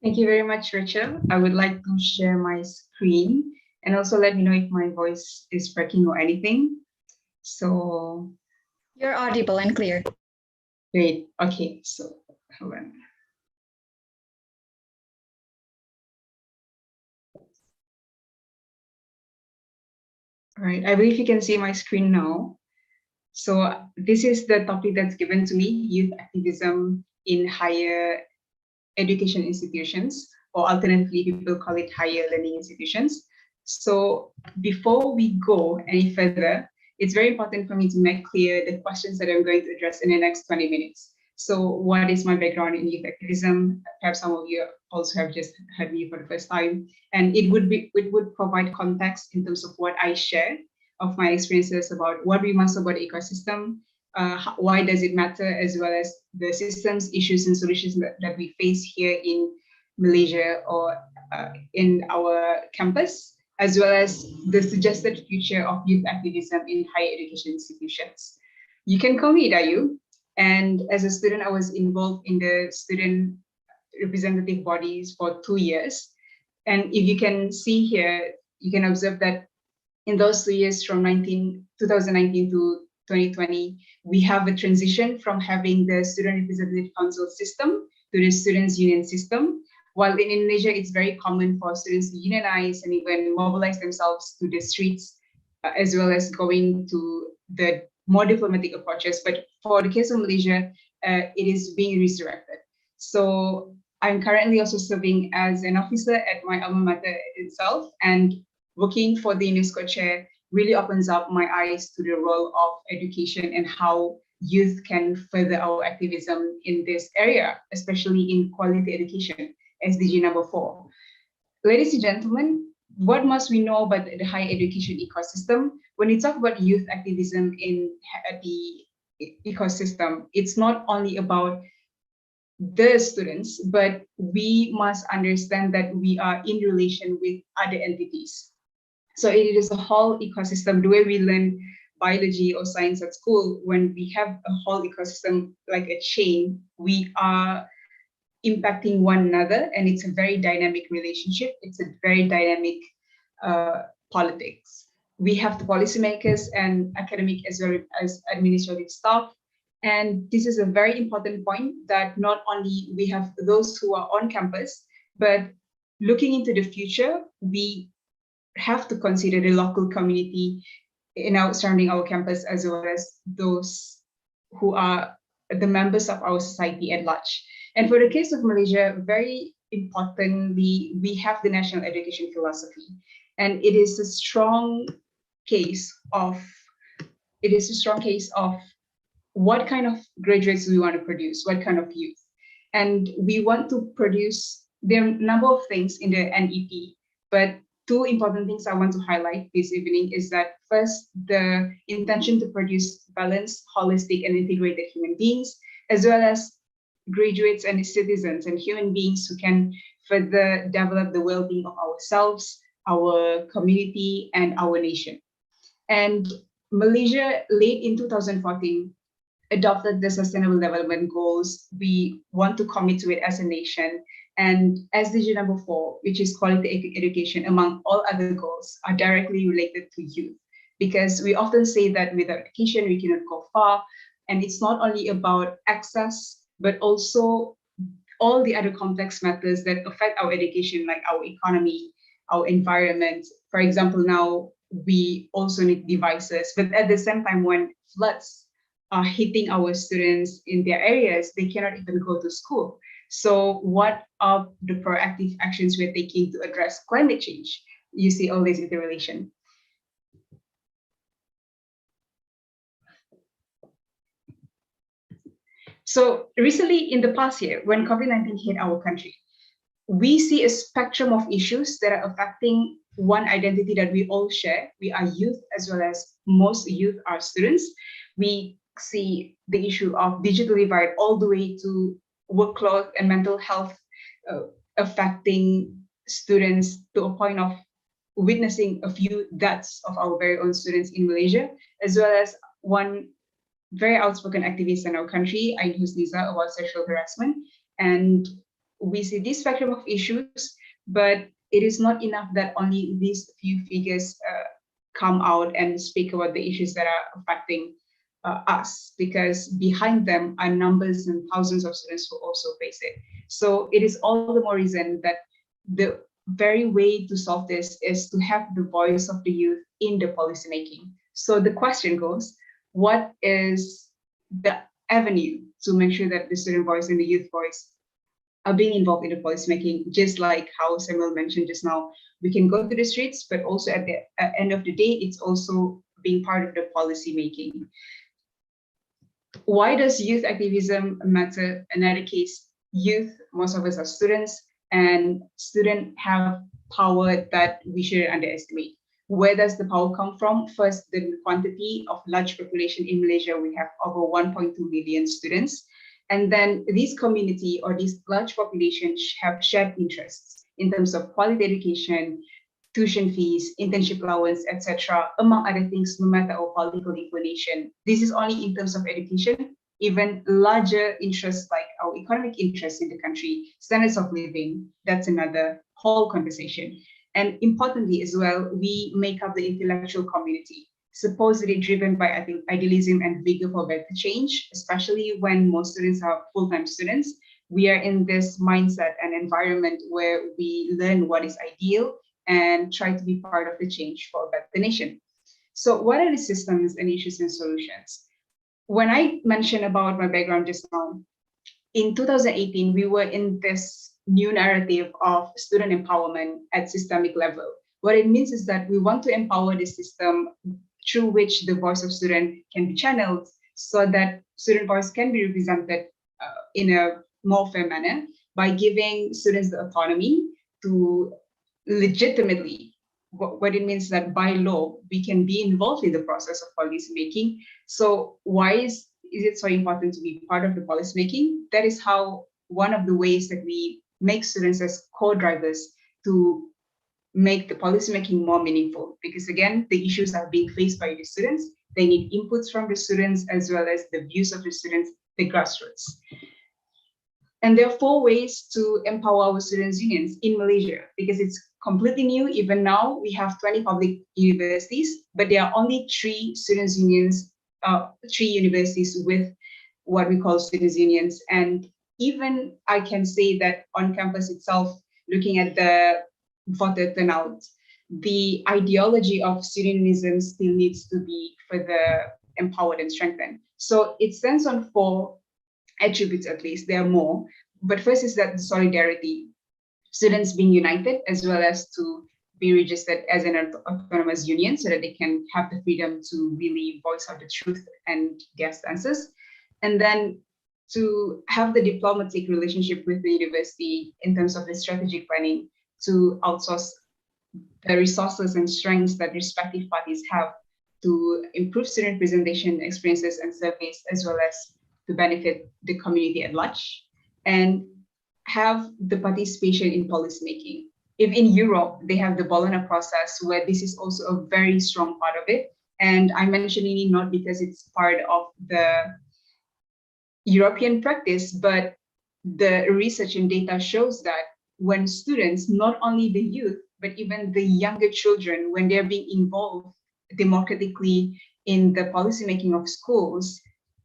Thank you very much, Rachel. I would like to share my screen And also let me know if my voice is breaking or anything. So You're audible and clear. great. Okay, so hold on. All right, I believe you can see my screen now. So this is the topic that's given to me, youth activism in higher education institutions, or alternatively, people call it higher learning institutions. So before we go any further, it's very important for me to make clear the questions that I'm going to address in the next 20 minutes. So what is my background in youth activism? Perhaps some of you also have just heard me for the first time. And it would provide context in terms of what I share of my experiences about what we must about the ecosystem, why does it matter, as well as the systems, issues, and solutions that we face here in Malaysia or in our campus, as well as the suggested future of youth activism in higher education institutions. You can call me Dayu, and as a student, I was involved in the student representative bodies for 2 years. And if you can see here, you can observe that in those 2 years from 2019 to 2020, we have a transition from having the Student Representative Council system to the Students' Union system. While in Indonesia, it's very common for students to unionize and even mobilize themselves to the streets, as well as going to the more diplomatic approaches. But for the case of Malaysia, it is being resurrected. So I'm currently also serving as an officer at my alma mater itself, and working for the UNESCO chair really opens up my eyes to the role of education and how youth can further our activism in this area, especially in quality education, SDG number 4. Ladies and gentlemen, what must we know about the higher education ecosystem? When we talk about youth activism in the ecosystem, it's not only about the students, but we must understand that we are in relation with other entities. So it is a whole ecosystem. The way we learn biology or science at school, when we have a whole ecosystem like a chain, we are impacting one another, and it's a very dynamic relationship. It's a very dynamic politics. We have the policymakers and academic as well as administrative staff. And this is a very important point, that not only we have those who are on campus, but looking into the future, we have to consider the local community surrounding our campus, as well as those who are the members of our society at large. And for the case of Malaysia, very importantly, we have the national education philosophy, and it is a strong case of what kind of graduates we want to produce, what kind of youth. And we want to produce, there are a number of things in the NEP, but 2 important things I want to highlight this evening is that first, the intention to produce balanced, holistic, and integrated human beings, as well as graduates and citizens and human beings who can further develop the well-being of ourselves, our community, and our nation. And Malaysia, late in 2014, adopted the Sustainable Development Goals. We want to commit to it as a nation. And SDG number 4, which is quality education, among all other goals, are directly related to youth. Because we often say that without education, we cannot go far. And it's not only about access, but also all the other complex matters that affect our education, like our economy, our environment. For example, now we also need devices, but at the same time, when floods are hitting our students in their areas, they cannot even go to school. So what are the proactive actions we're taking to address climate change? You see all this interrelation. So recently, in the past year, when COVID-19 hit our country, we see a spectrum of issues that are affecting one identity that we all share. We are youth, as well as most youth are students. We see the issue of digital divide all the way to workload and mental health affecting students to a point of witnessing a few deaths of our very own students in Malaysia, as well as one very outspoken activist in our country, Ain Husniza, about sexual harassment. And we see this spectrum of issues, but it is not enough that only these few figures come out and speak about the issues that are affecting us, because behind them are numbers and thousands of students who also face it. So it is all the more reason that the very way to solve this is to have the voice of the youth in the policy making. So the question goes, what is the avenue to make sure that the student voice and the youth voice are being involved in the policy making? Just like how Samuel mentioned just now, we can go to the streets, but also at the end of the day, it's also being part of the policy making. Why does youth activism matter? In other case, youth, most of us are students, and students have power that we shouldn't underestimate. Where does the power come from? First, the quantity of large population in Malaysia. We have over 1.2 million students. And then this community or this large population have shared interests in terms of quality education, tuition fees, internship allowance, etc., among other things, no matter our political inclination. This is only in terms of education. Even larger interests like our economic interests in the country, standards of living, that's another whole conversation. And importantly as well, we make up the intellectual community, supposedly driven by idealism and vigor for better change, especially when most students are full-time students. We are in this mindset and environment where we learn what is ideal and try to be part of the change for a better nation. So what are the systems and issues and solutions? When I mentioned about my background just now, in 2018, we were in this new narrative of student empowerment at systemic level. What it means is that we want to empower the system through which the voice of student can be channeled so that student voice can be represented in a more fair manner by giving students the autonomy to legitimately, what it means that by law, we can be involved in the process of policy making. So why is it so important to be part of the policy making? That is how one of the ways that we make students as co-drivers to make the policy making more meaningful. Because again, the issues are being faced by the students. They need inputs from the students as well as the views of the students, the grassroots. And there are 4 ways to empower our students' unions in Malaysia, because it's completely new. Even now, we have 20 public universities, but there are only 3 students' unions, 3 universities with what we call students' unions. And even I can say that on campus itself, looking at the voter turnout, the ideology of student-unism still needs to be further empowered and strengthened. So it stands on 4 attributes, at least. There are more, but first is that the solidarity, students being united, as well as to be registered as an autonomous union so that they can have the freedom to really voice out the truth and get answers. And then to have the diplomatic relationship with the university in terms of the strategic planning, to outsource the resources and strengths that respective parties have to improve student presentation experiences and surveys, as well as to benefit the community at large, and have the participation in policymaking. If in Europe, they have the Bologna process, where this is also a very strong part of it. And I'm mentioning it not because it's part of the European practice, but the research and data shows that when students, not only the youth, but even the younger children, when they're being involved democratically in the policymaking of schools,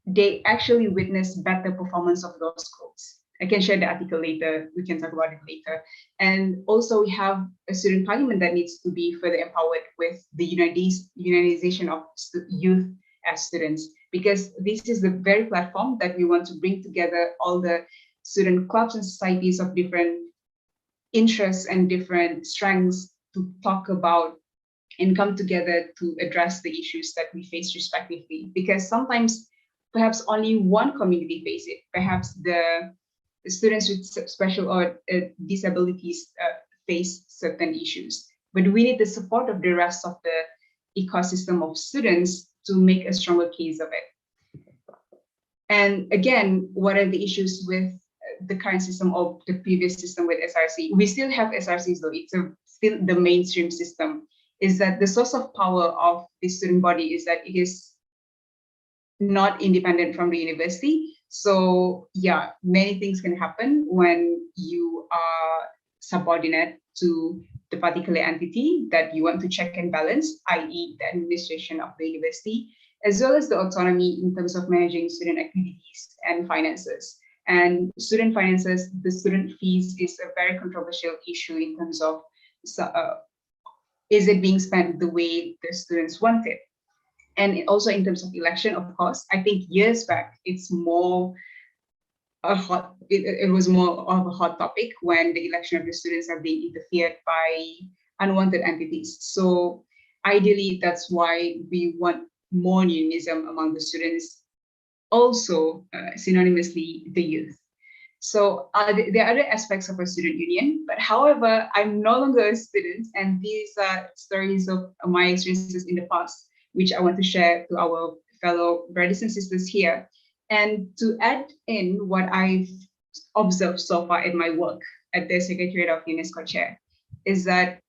they actually witness better performance of those schools. I can share the article later, we can talk about it later. And also we have a student parliament that needs to be further empowered with the unionization of youth as students, because this is the very platform that we want to bring together all the student clubs and societies of different interests and different strengths to talk about and come together to address the issues that we face respectively. Because sometimes perhaps only one community face it. Perhaps the students with special or disabilities face certain issues, but we need the support of the rest of the ecosystem of students to make a stronger case of it. And again, what are the issues with the current system or the previous system with SRC? We still have SRCs though, it's still the mainstream system, is that the source of power of the student body is that it is not independent from the university. So yeah, many things can happen when you are subordinate to the particular entity that you want to check and balance, i.e. the administration of the university, as well as the autonomy in terms of managing student activities and finances. And student finances, the student fees is a very controversial issue in terms of is it being spent the way the students want it? And also in terms of election, of course, I think years back, it's more it was more of a hot topic when the election of the students are being interfered by unwanted entities. So ideally, that's why we want more unionism among the students, also synonymously the youth. So there are other aspects of a student union, but however, I'm no longer a student, and these are stories of my experiences in the past, which I want to share to our fellow brothers and sisters here. And to add in what I've observed so far in my work at the Secretariat of UNESCO Chair, is that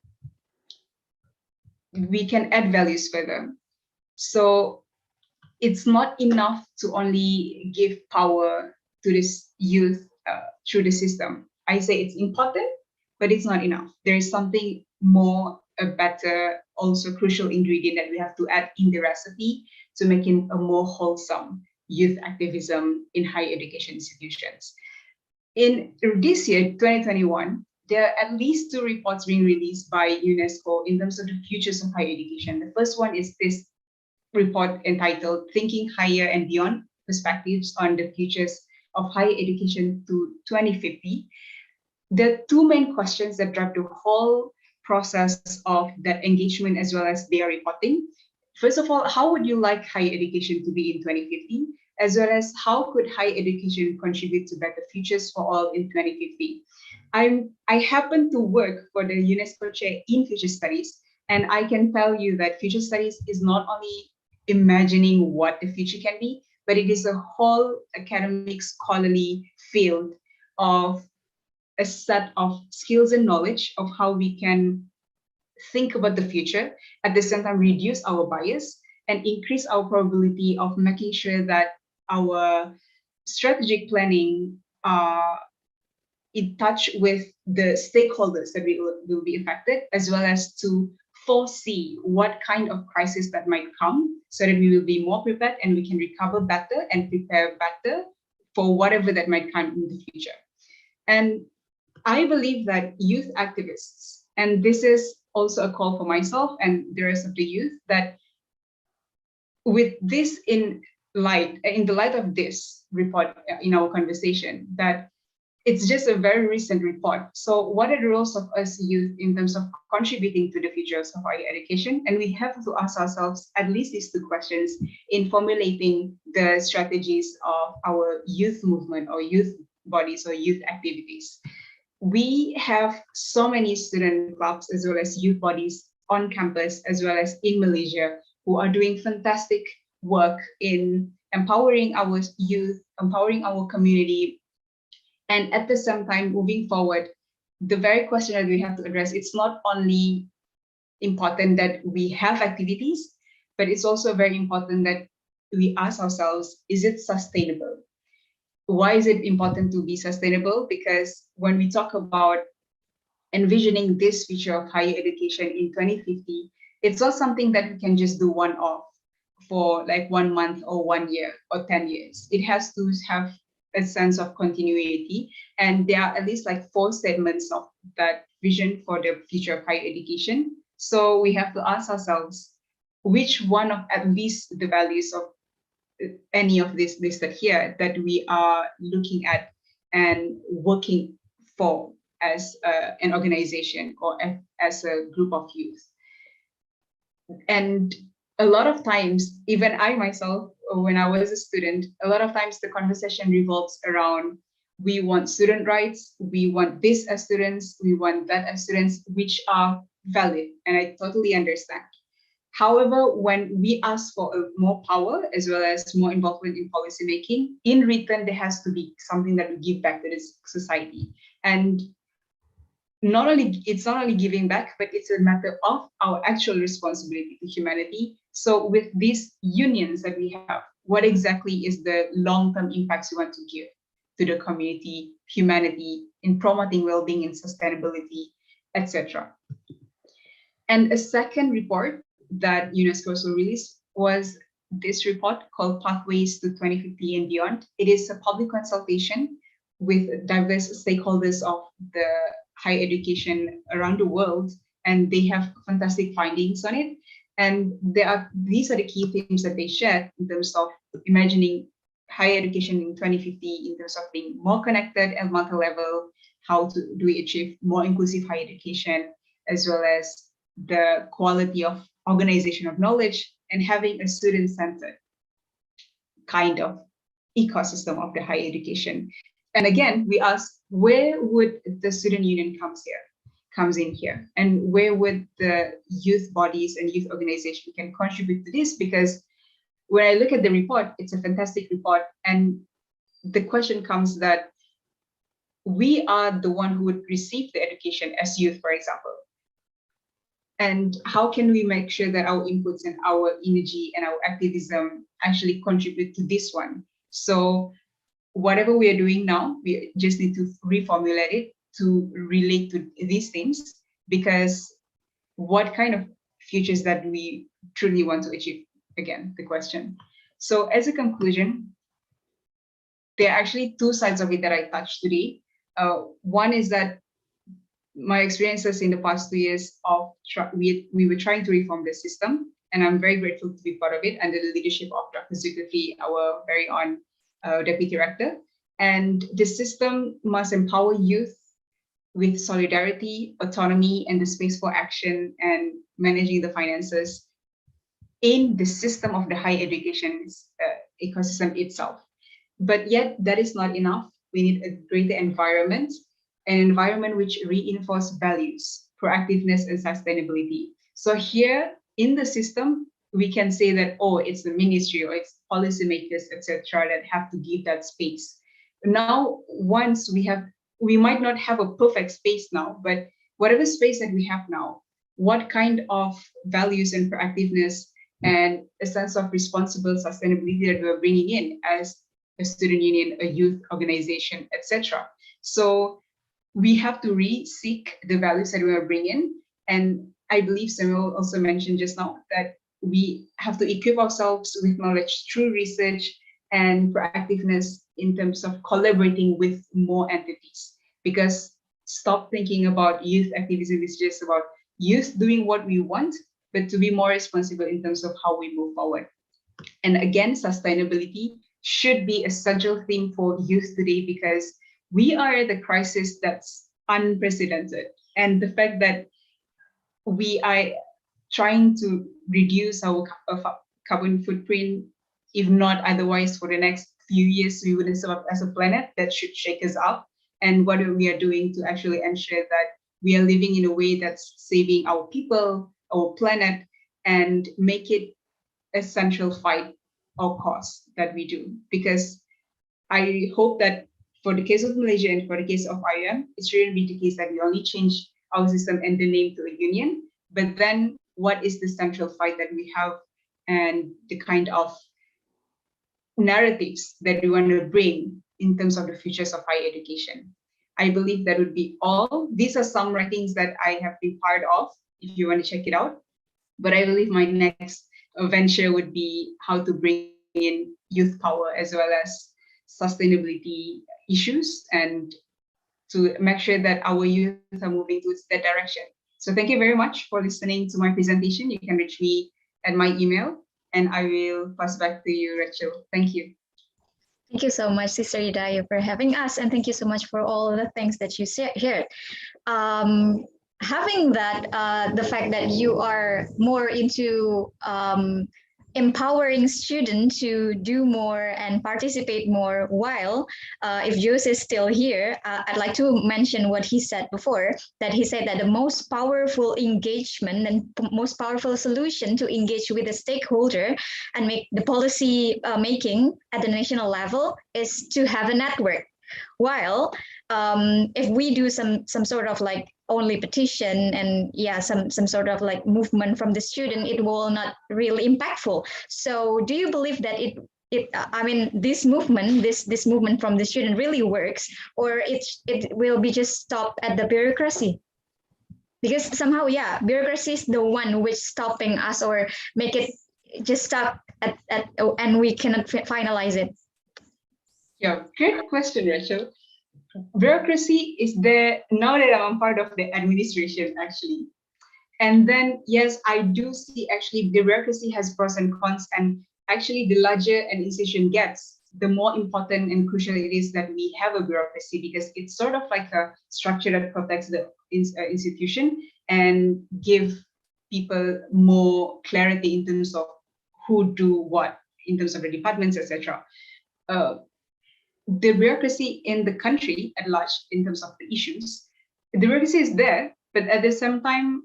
we can add values further. So it's not enough to only give power to this youth through the system. I say it's important, but it's not enough. There is something more, a better, also crucial ingredient that we have to add in the recipe to make it a more wholesome youth activism in higher education institutions. In this year, 2021, there are at least 2 reports being released by UNESCO in terms of the futures of higher education. The first one is this report entitled Thinking Higher and Beyond, Perspectives on the Futures of Higher Education to 2050. The 2 main questions that drive the whole process of that engagement as well as their reporting. First of all, how would you like higher education to be in 2050? As well as how could higher education contribute to better futures for all in 2050? I happen to work for the UNESCO Chair in Future Studies, and I can tell you that Future Studies is not only imagining what the future can be, but it is a whole academic scholarly field of a set of skills and knowledge of how we can think about the future, at the same time reduce our bias and increase our probability of making sure that our strategic planning are in touch with the stakeholders that will be affected, as well as to foresee what kind of crisis that might come so that we will be more prepared and we can recover better and prepare better for whatever that might come in the future. And I believe that youth activists, and this is also a call for myself and the rest of the youth, that with this in the light of this report in our conversation, that it's just a very recent report. So what are the roles of us youth in terms of contributing to the futures of higher education? And we have to ask ourselves at least these 2 questions in formulating the strategies of our youth movement or youth bodies or youth activities. We have so many student clubs as well as youth bodies on campus as well as in Malaysia who are doing fantastic work in empowering our youth, empowering our community. And at the same time, moving forward, the very question that we have to address, it's not only important that we have activities, but it's also very important that we ask ourselves, is it sustainable? Why is it important to be sustainable? Because when we talk about envisioning this future of higher education in 2050, it's not something that we can just do one-off for like 1 month or 1 year or 10 years. It has to have a sense of continuity. And there are at least like 4 statements of that vision for the future of higher education. So we have to ask ourselves, which one of at least the values of any of this listed here that we are looking at and working for as an organization or as a group of youth. And a lot of times, even I myself, when I was a student, a lot of times the conversation revolves around, we want student rights, we want this as students, we want that as students, which are valid, and I totally understand. However, when we ask for more power as well as more involvement in policy making, in return, there has to be something that we give back to this society. And it's not only giving back, but it's a matter of our actual responsibility to humanity. So with these unions that we have, what exactly is the long-term impacts we want to give to the community, humanity, in promoting well-being and sustainability, etc. And a second report that UNESCO also released was this report called Pathways to 2050 and Beyond. It is a public consultation with diverse stakeholders of the higher education around the world, and they have fantastic findings on it. And these are the key themes that they shared in terms of imagining higher education in 2050 in terms of being more connected at multi-level, how do we achieve more inclusive higher education, as well as the quality of organization of knowledge and having a student-centered kind of ecosystem of the higher education. And again, we asked, where would the student union comes in here, and where would the youth bodies and youth organization can contribute to this? Because when I look at the report, it's a fantastic report, and the question comes that we are the one who would receive the education as youth, for example. And how can we make sure that our inputs and our energy and our activism actually contribute to this one? So whatever we are doing now, we just need to reformulate it to relate to these things, because what kind of futures that we truly want to achieve? Again, the question. So as a conclusion, there are actually two sides of it that I touched today. One is that my experiences in the past 2 years of we were trying to reform the system, and I'm very grateful to be part of it under the leadership of Dr. Zulkifli, our very own Deputy Director. And the system must empower youth with solidarity, autonomy, and the space for action and managing the finances in the system of the higher education ecosystem itself. But yet that is not enough. We need a greater environment, an environment which reinforces values, proactiveness, and sustainability. So here in the system, we can say that, oh, it's the ministry or it's policymakers, etc., that have to give that space. Now, once we might not have a perfect space now, but whatever space that we have now, what kind of values and proactiveness and a sense of responsible sustainability that we're bringing in as a student union, a youth organization, etc. So we have to re-seek the values that we are bringing. And I believe Samuel also mentioned just now that we have to equip ourselves with knowledge through research and proactiveness in terms of collaborating with more entities. Because stop thinking about youth activism is just about youth doing what we want, but to be more responsible in terms of how we move forward. And again, sustainability should be a central theme for youth today, because we are at a crisis that's unprecedented. And the fact that we are trying to reduce our carbon footprint, if not otherwise for the next few years, we wouldn't survive as a planet, that should shake us up. And what we are doing to actually ensure that we are living in a way that's saving our people, our planet, and make it a central fight or cause that we do. Because I hope that for the case of Malaysia and for the case of IOM, it shouldn't be the case that we only change our system and the name to a union, but then what is the central fight that we have and the kind of narratives that we want to bring in terms of the futures of higher education. I believe that would be all. These are some writings that I have been part of, if you want to check it out. But I believe my next venture would be how to bring in youth power as well as sustainability issues, and to make sure that our youth are moving towards that direction. So thank you very much for listening to my presentation. You can reach me at my email, and I will pass back to you, Rachel. Thank you. Thank you so much, Sister Hidayah, for having us, and thank you so much for all of the things that you shared. Having that, the fact that you are more into empowering students to do more and participate more, while if Jose is still here, I'd like to mention what he said before, that he said that the most powerful engagement and most powerful solution to engage with the stakeholder and make the policy making at the national level is to have a network. While if we do some sort of like only petition and some sort of like movement from the student, it will not really impactful. So do you believe that I mean, this movement from the student really works, or it will be just stopped at the bureaucracy? Because somehow, yeah, bureaucracy is the one which stopping us or make it just stuck at and we cannot finalize it. Yeah, great question, Rachel. Bureaucracy is there now that I'm part of the administration, actually. And then, yes, I do see actually the bureaucracy has pros and cons, and actually the larger an institution gets, the more important and crucial it is that we have a bureaucracy, because it's sort of like a structure that protects the institution and give people more clarity in terms of who do what in terms of the departments, etc. The bureaucracy in the country at large in terms of the issues, the bureaucracy is there, but at the same time,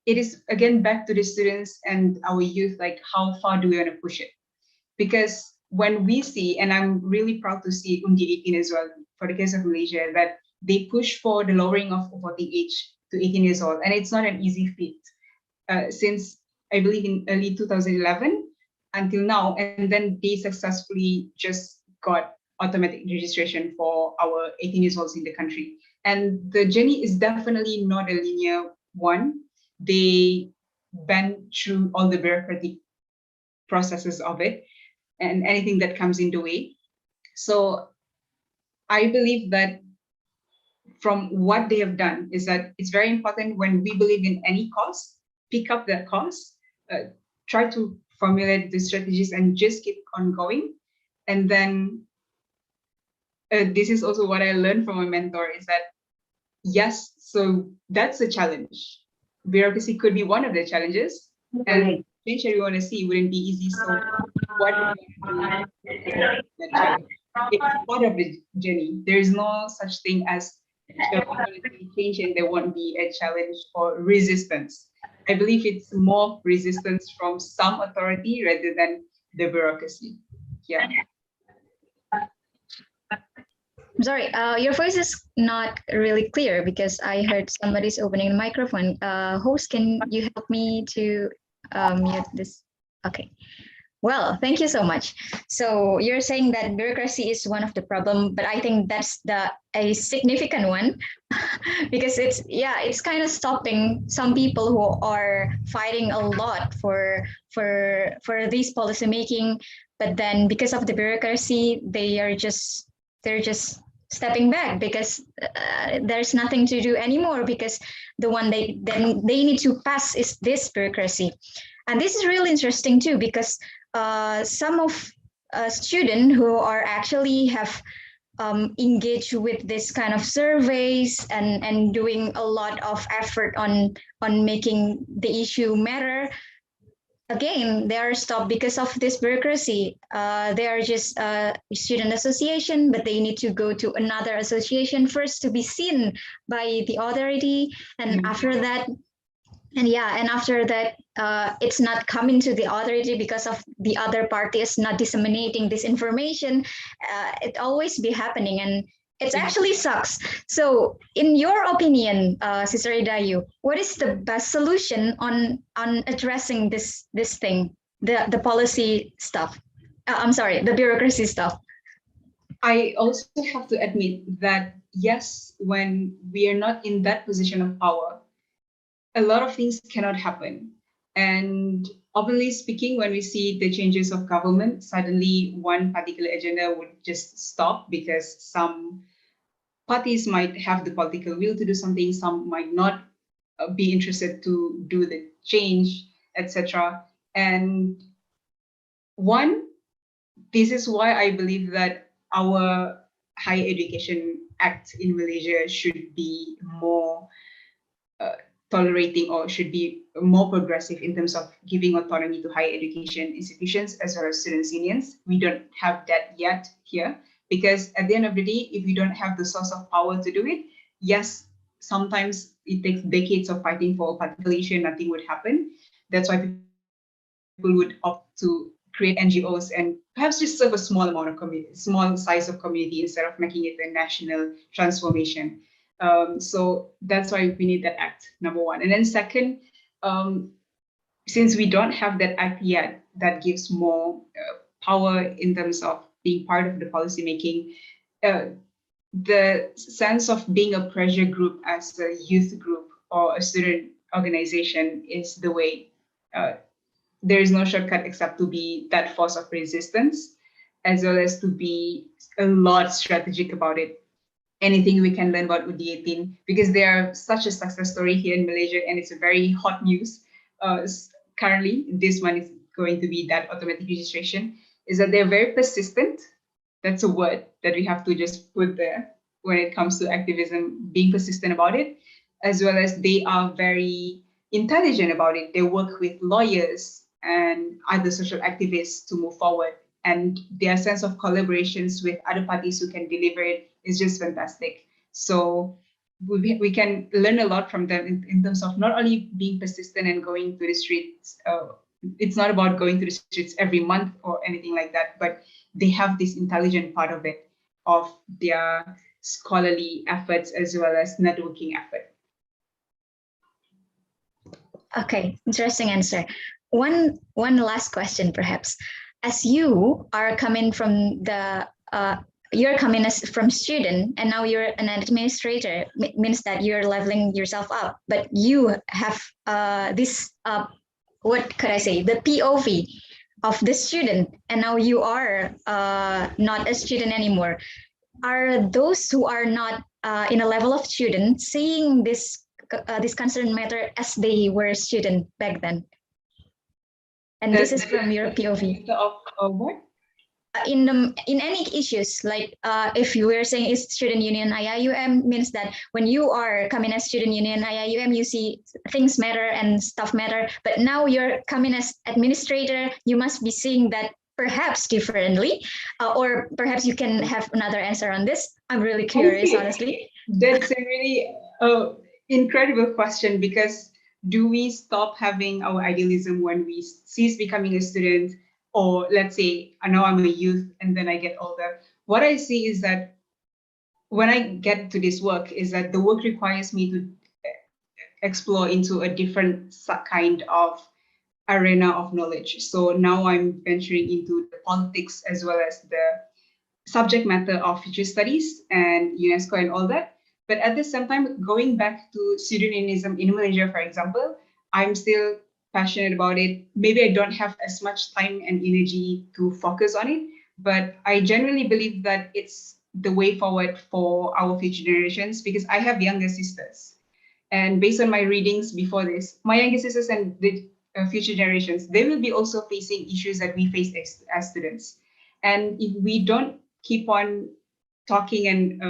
it is again back to the students and our youth, like how far do we want to push it? Because when we see, and I'm really proud to see Undi 18 as well, for the case of Malaysia, that they push for the lowering of voting age to 18 years old. And it's not an easy feat since I believe in early 2011 until now. And then they successfully just got automatic registration for our 18 years olds in the country. And the journey is definitely not a linear one. They bend through all the bureaucratic processes of it and anything that comes in the way. So I believe that from what they have done is that it's very important when we believe in any cause, pick up that cause, try to formulate the strategies and just keep on going. And then this is also what I learned from my mentor is that, yes, so that's a challenge. Bureaucracy could be one of the challenges, and change that we want to see wouldn't be easy. So what do we do to that challenge? It's part of the journey. There is no such thing as change and there won't be a challenge or resistance. I believe it's more resistance from some authority rather than the bureaucracy. Yeah. I'm sorry, your voice is not really clear because I heard somebody's opening the microphone. Host, can you help me to mute this? Okay. Well, thank you so much. So you're saying that bureaucracy is one of the problem, but I think that's a significant one because it's kind of stopping some people who are fighting a lot for these policy making, but then because of the bureaucracy, they're just stepping back because there's nothing to do anymore because the one they need to pass is this bureaucracy. And this is really interesting too, because some of students who are actually have engaged with this kind of surveys and doing a lot of effort on making the issue matter, again, they are stopped because of this bureaucracy. They are just a student association, but they need to go to another association first to be seen by the authority. And after that, it's not coming to the authority because of the other party is not disseminating this information. It always be happening, and it actually sucks. So, in your opinion, Sister Idayu, what is the best solution on addressing this thing, the policy stuff? I'm sorry, the bureaucracy stuff. I also have to admit that yes, when we are not in that position of power, a lot of things cannot happen. And openly speaking, when we see the changes of government, suddenly one particular agenda would just stop because some parties might have the political will to do something, some might not be interested to do the change, etc. And this is why I believe that our Higher Education Act in Malaysia should be more tolerating or should be more progressive in terms of giving autonomy to higher education institutions as well as student unions. We don't have that yet here because at the end of the day, if we don't have the source of power to do it, yes, sometimes it takes decades of fighting for a particular issue, nothing would happen. That's why people would opt to create NGOs and perhaps just serve a small amount of small size of community instead of making it a national transformation. So that's why we need that act, number one. And then second, since we don't have that act yet, that gives more power in terms of being part of the policy making, the sense of being a pressure group as a youth group or a student organization is the way. There is no shortcut except to be that force of resistance, as well as to be a lot strategic about it. Anything we can learn about UD18, because they are such a success story here in Malaysia, and it's a very hot news. Currently, this one is going to be that automatic registration, is that they're very persistent. That's a word that we have to just put there when it comes to activism, being persistent about it, as well as they are very intelligent about it. They work with lawyers and other social activists to move forward. And their sense of collaborations with other parties who can deliver it is just fantastic. So we can learn a lot from them in terms of not only being persistent and going to the streets. It's not about going to the streets every month or anything like that, but they have this intelligent part of it, of their scholarly efforts as well as networking effort. Okay, interesting answer. One last question, perhaps. As you are coming from the you're coming as from student, and now you're an administrator, means that you're leveling yourself up, but you have this what could I say, the POV of the student, and now you are not a student anymore. Are those who are not in a level of student seeing this concerned matter as they were student back then? And this is from your POV. Of what? In any issues, like if you were saying is student union IIUM, means that when you are coming as student union IIUM, you see things matter and stuff matter, but now you're coming as administrator, you must be seeing that perhaps differently, or perhaps you can have another answer on this. I'm really curious, honestly. That's a really incredible question, because do we stop having our idealism when we cease becoming a student? Or let's say, I know I'm a youth and then I get older. What I see is that when I get to this work, is that the work requires me to explore into a different kind of arena of knowledge. So now I'm venturing into the politics as well as the subject matter of future studies and UNESCO and all that. But at the same time, going back to student unionism in Malaysia, for example, I'm still passionate about it. Maybe I don't have as much time and energy to focus on it, but I generally believe that it's the way forward for our future generations, because I have younger sisters. And based on my readings before this, my younger sisters and the future generations, they will be also facing issues that we face as students. And if we don't keep on talking and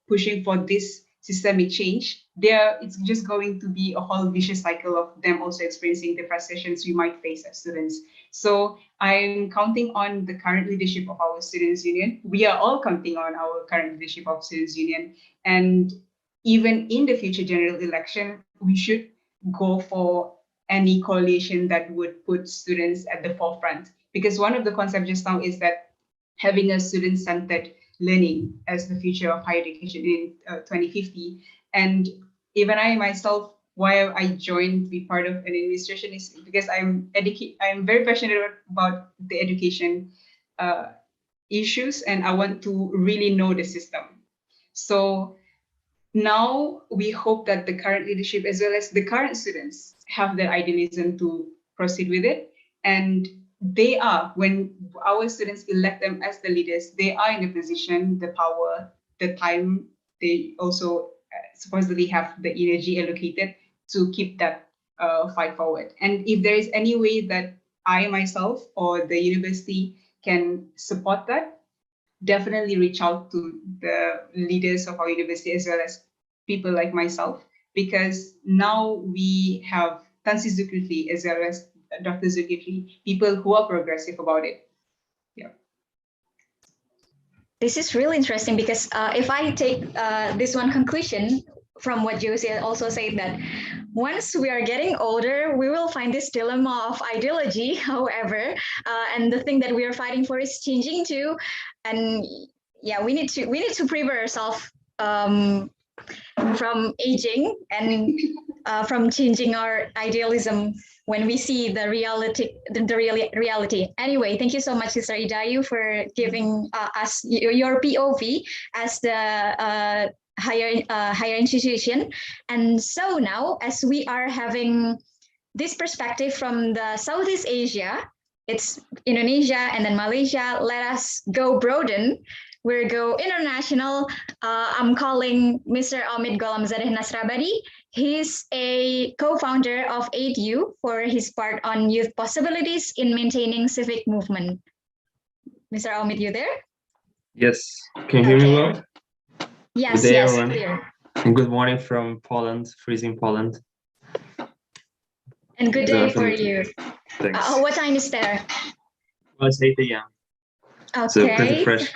pushing for this systemic change, it's just going to be a whole vicious cycle of them also experiencing the frustrations we might face as students. So I'm counting on the current leadership of our Students' Union. We are all counting on our current leadership of Students' Union. And even in the future general election, we should go for any coalition that would put students at the forefront. Because one of the concepts just now is that having a student-centered learning as the future of higher education in 2050. And even I myself, why I joined to be part of an administration is because I'm very passionate about the education issues, and I want to really know the system. So now we hope that the current leadership as well as the current students have that idealism to proceed with it. And they are, when our students elect them as the leaders, they are in the position, the power, the time. They also supposedly have the energy allocated to keep that fight forward. And if there is any way that I myself or the university can support that, definitely reach out to the leaders of our university as well as people like myself, because now we have Tan Sri Zulkifli as well as Dr. Zulkifli, people who are progressive about it. Yeah. This is really interesting, because if I take this one conclusion from what Josie also said, that once we are getting older, we will find this dilemma of ideology, however, and the thing that we are fighting for is changing too. And yeah, we need to prepare ourselves from aging and from changing our idealism when we see the reality. Anyway, thank you so much, Sister Idayu, for giving us your POV as the higher institution. And so now, as we are having this perspective from the Southeast Asia, it's Indonesia and then Malaysia, let us go broaden. We'll go international. I'm calling Mr. Omid Golamzadeh Nasrabadi. He's a co-founder of 8U for his part on youth possibilities in maintaining civic movement. Mr. Omid, you there? Yes, can you hear me well? Yes, Good day, yes, everyone. clear. And good morning from Poland, freezing Poland. And good day for you. Thanks. What time is there? Well, it's 8 a.m. So pretty Okay. fresh.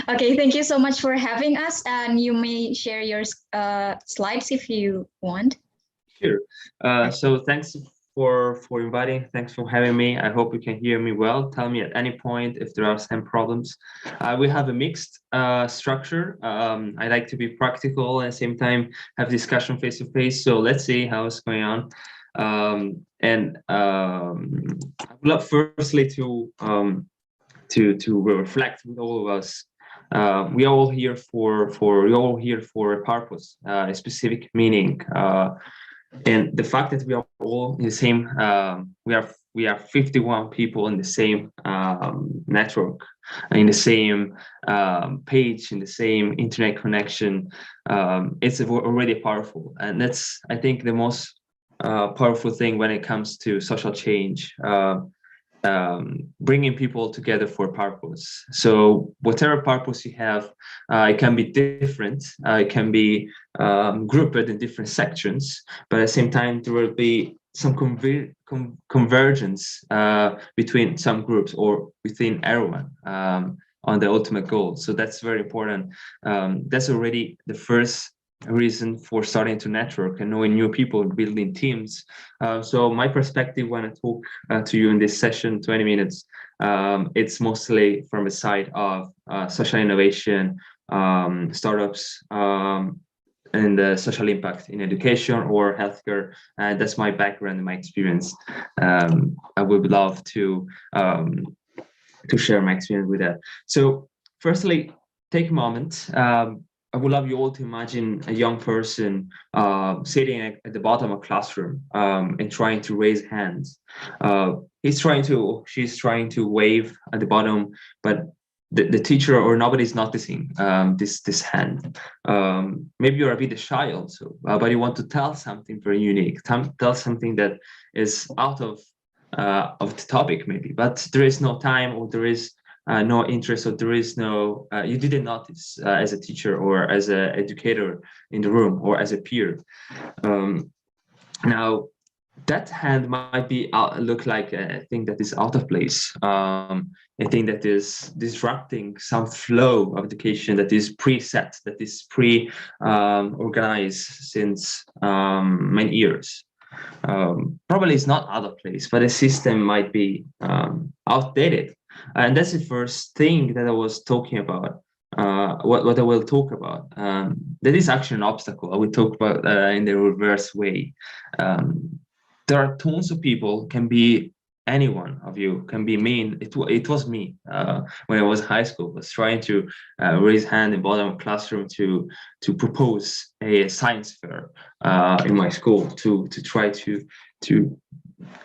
Okay, thank you so much for having us. And you may share your slides if you want. Sure. So thanks for inviting. Thanks for having me. I hope you can hear me well. Tell me at any point if there are some problems. We have a mixed structure. I like to be practical and at the same time have discussion face to face. So let's see how it's going on. I would love firstly to reflect with all of us. We're all here for a purpose, a specific meaning. And the fact that we are all in the same, we are 51 people in the same network, in the same page, in the same internet connection. It's already powerful, and that's, I think, the most powerful thing when it comes to social change. Bringing people together for a purpose. So whatever purpose you have, it can be different. It can be grouped in different sections, but at the same time, there will be some convergence between some groups or within everyone on the ultimate goal. So that's very important. That's already the first reason for starting to network and knowing new people, building teams. So my perspective when I talk to you in this session, 20 minutes, it's mostly from the side of social innovation, startups, and the social impact in education or healthcare. That's my background and my experience. I would love to share my experience with that. So firstly, take a moment. I would love you all to imagine a young person sitting at the bottom of a classroom and trying to raise hands. She's trying to wave at the bottom, but the teacher or nobody's noticing this hand. Maybe you're a bit shy also, but you want to tell something very unique, tell something that is out of the topic maybe, but there is no time, or there is no interest, or there is no, you didn't notice as a teacher or as an educator in the room or as a peer. Now, that hand might be look like a thing that is out of place, a thing that is disrupting some flow of education that is preset, that is organized since many years. Probably it's not out of place, but the system might be outdated. And that's the first thing that I was talking about, what I will talk about. That is actually an obstacle. I will talk about in the reverse way. There are tons of people, can be any one of you, can be me. It was me when I was in high school, was trying to raise hand in bottom of classroom to propose a science fair in my school to try to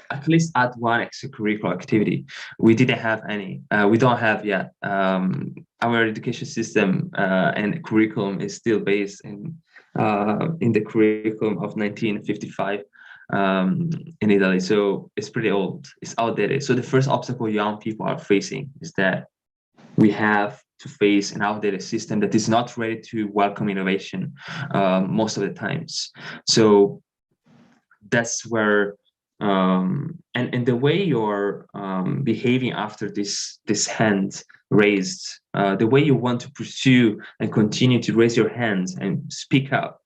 at least add one extracurricular activity. We didn't have any. We don't have yet. Our education system and curriculum is still based in the curriculum of 1955 in Italy. So it's pretty old. It's outdated. So the first obstacle young people are facing is that we have to face an outdated system that is not ready to welcome innovation most of the times. So that's where and the way you're behaving after this hand raised, the way you want to pursue and continue to raise your hands and speak up,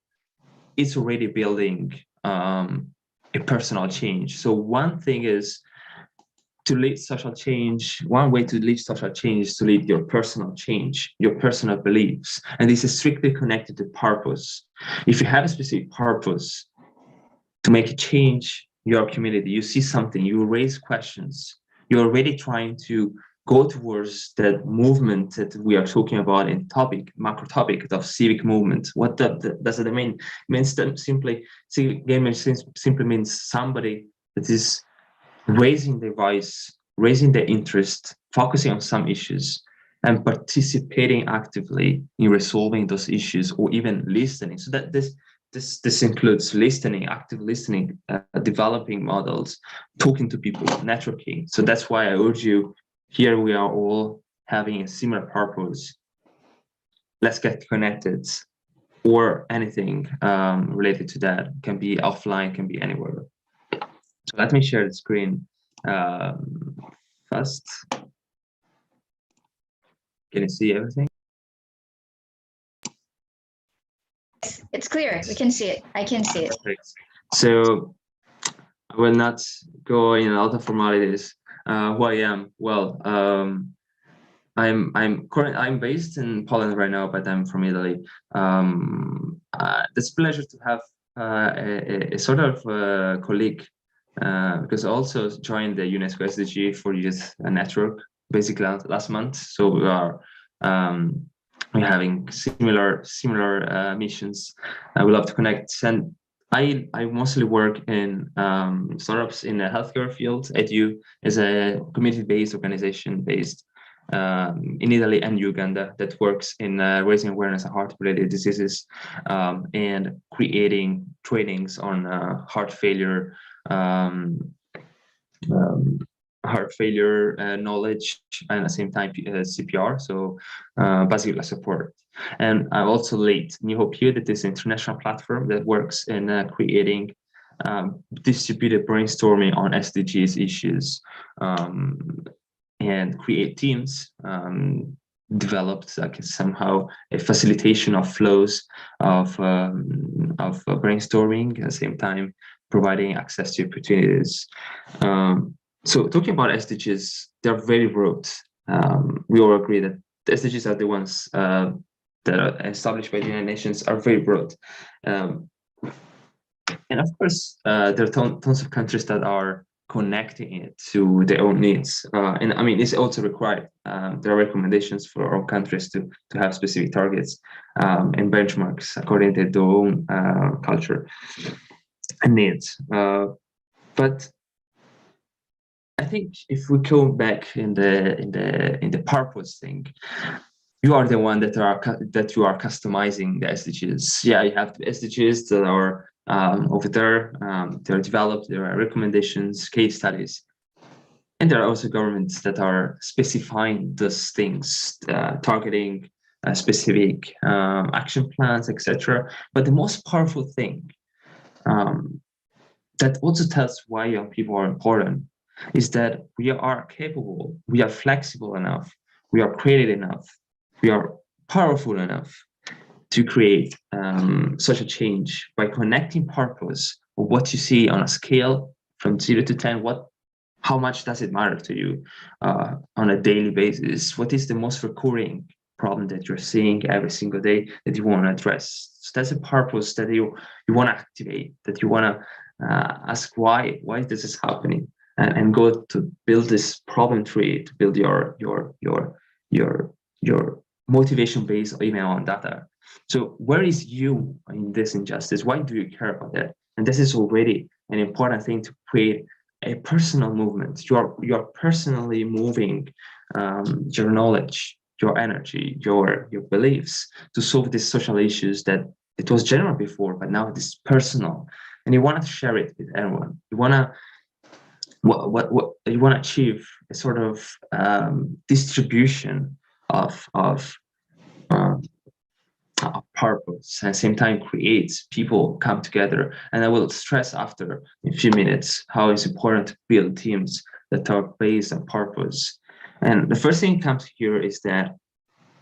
it's already building a personal change. So one thing is to lead social change. One way to lead social change is to lead your personal change, your personal beliefs, and this is strictly connected to purpose. If you have a specific purpose to make a change your community, you see something, you raise questions, you're already trying to go towards that movement that we are talking about in topic, macro topic of civic movement. What does it mean? It means that civic engagement simply means somebody that is raising their voice, raising their interest, focusing on some issues, and participating actively in resolving those issues, or even listening. So that this includes listening, active listening, developing models, talking to people, networking. So that's why I urge you, here we are all having a similar purpose. Let's get connected, or anything related to that. Can be offline, can be anywhere. So let me share the screen first. Can you see everything? It's clear. We can see it. I can see it. Perfect. So I will not go in a lot of formalities. Who I am? Well, I'm based in Poland right now, but I'm from Italy. It's a pleasure to have a sort of colleague, because I also joined the UNESCO ICSDHE for Youth network basically last month. So we are we're having similar missions. We love to connect, and I mostly work in startups in the healthcare field. EDU is a community-based organization based in Italy and Uganda that works in raising awareness of heart-related diseases and creating trainings on heart failure knowledge, and at the same time CPR, so basic life support. And I also lead New Hope Here, that is an international platform that works in creating distributed brainstorming on SDGs issues, and create teams developed like somehow a facilitation of flows of brainstorming, at the same time providing access to opportunities. So talking about SDGs, they're very broad. We all agree that the SDGs are the ones that are established by the United Nations, are very broad. And of course, there are tons of countries that are connecting it to their own needs. And I mean, it's also required. There are recommendations for all countries to have specific targets and benchmarks according to their own culture and needs. But I think if we go back in the purpose thing, you are the one that you are customizing the SDGs. Yeah, you have the SDGs that are over there. They're developed. There are recommendations, case studies, and there are also governments that are specifying those things, targeting specific action plans, etc. But the most powerful thing that also tells why young people are important is that we are capable, we are flexible enough, we are creative enough, we are powerful enough to create such a change by connecting purpose of what you see on a scale from 0 to 10. How much does it matter to you on a daily basis? What is the most recurring problem that you're seeing every single day that you want to address? So that's a purpose that you want to activate, that you want to ask why this is happening. And go to build this problem tree, to build your motivation base even on data. So where is you in this injustice? Why do you care about that? And this is already an important thing to create a personal movement. You're personally moving your knowledge, your energy, your beliefs to solve these social issues that it was general before, but now it is personal, and you want to share it with everyone. You want to what you want to achieve a sort of distribution of purpose, and at the same time creates people come together. And I will stress after a few minutes how it's important to build teams that are based on purpose. And the first thing that comes here is that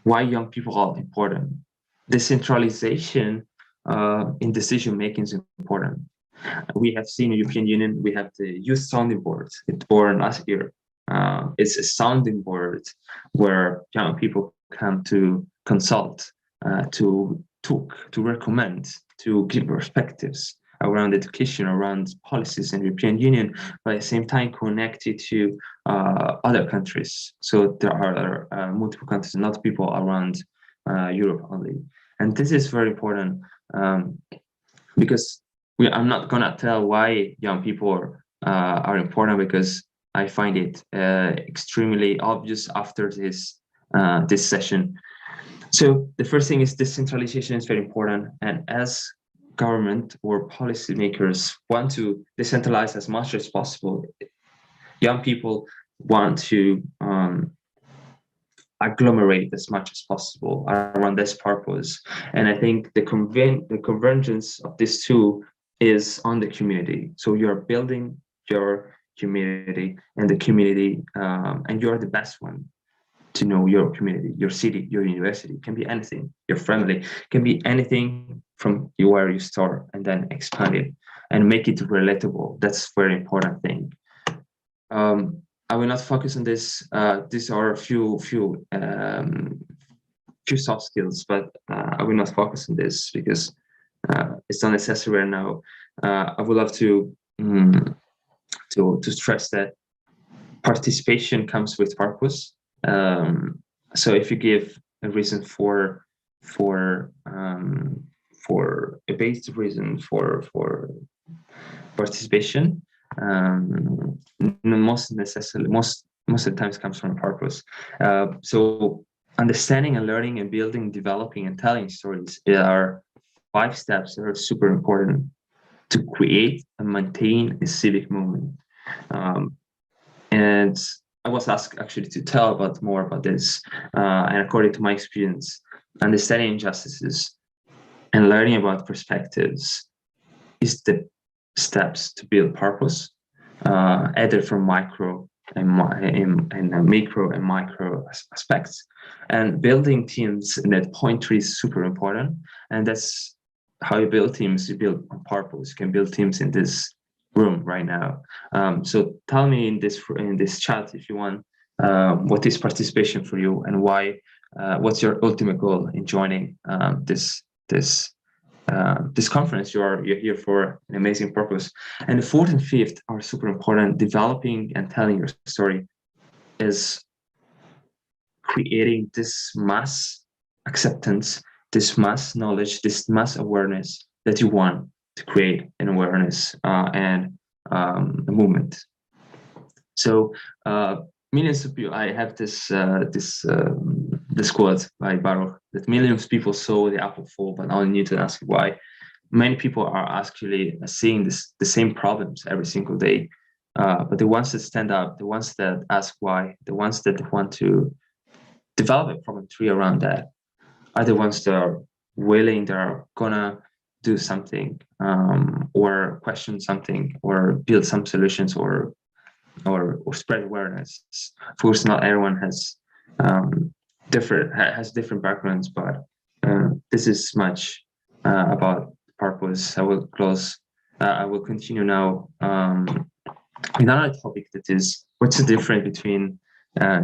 why young people are important. Decentralization in decision making is important. We have seen in the European Union, we have the Youth Sounding Board. It's born last year. It's a sounding board where young people come to consult, to talk, to recommend, to give perspectives around education, around policies in the European Union, but at the same time connected to other countries. So there are multiple countries, not people around Europe only. And this is very important because I'm not gonna tell why young people are important, because I find it extremely obvious after this this session. So the first thing is decentralization is very important, and as government or policymakers want to decentralize as much as possible, young people want to agglomerate as much as possible around this purpose. And I think the convergence of these two is on the community. So you're building your community, and the community, and you're the best one to know your community, your city, your university. It can be anything, your family, it can be anything from where you start, and then expand it and make it relatable. That's a very important thing. I will not focus on this. These are a few soft skills, but I will not focus on this because it's not necessary right now. I would love to stress that participation comes with purpose. So if you give a reason for a based reason for participation, most of the times comes from a purpose. So understanding and learning and building, developing and telling stories are 5 steps that are super important to create and maintain a civic movement. And I was asked actually to tell more about this. And according to my experience, understanding injustices and learning about perspectives is the steps to build purpose, either from micro and micro and micro aspects. And building teams in that point 3 is super important. And that's how you build teams. You build on purpose. You can build teams in this room right now. So tell me in this chat, if you want, what is participation for you, and why? What's your ultimate goal in joining this conference? You're here for an amazing purpose. And the 4th and 5th are super important. Developing and telling your story is creating this mass acceptance, this mass knowledge, this mass awareness that you want to create an awareness and a movement. So millions of people, I have this quote by Baruch, that millions of people saw the apple fall, but only knew to ask why. Many people are actually seeing the same problems every single day, but the ones that stand up, the ones that ask why, the ones that want to develop a problem tree around that, are the ones that are willing, that are gonna do something, or question something, or build some solutions, or spread awareness. Of course, not everyone has different backgrounds, but this is much about purpose. I will close. I will continue now with another topic, that is, what's the difference between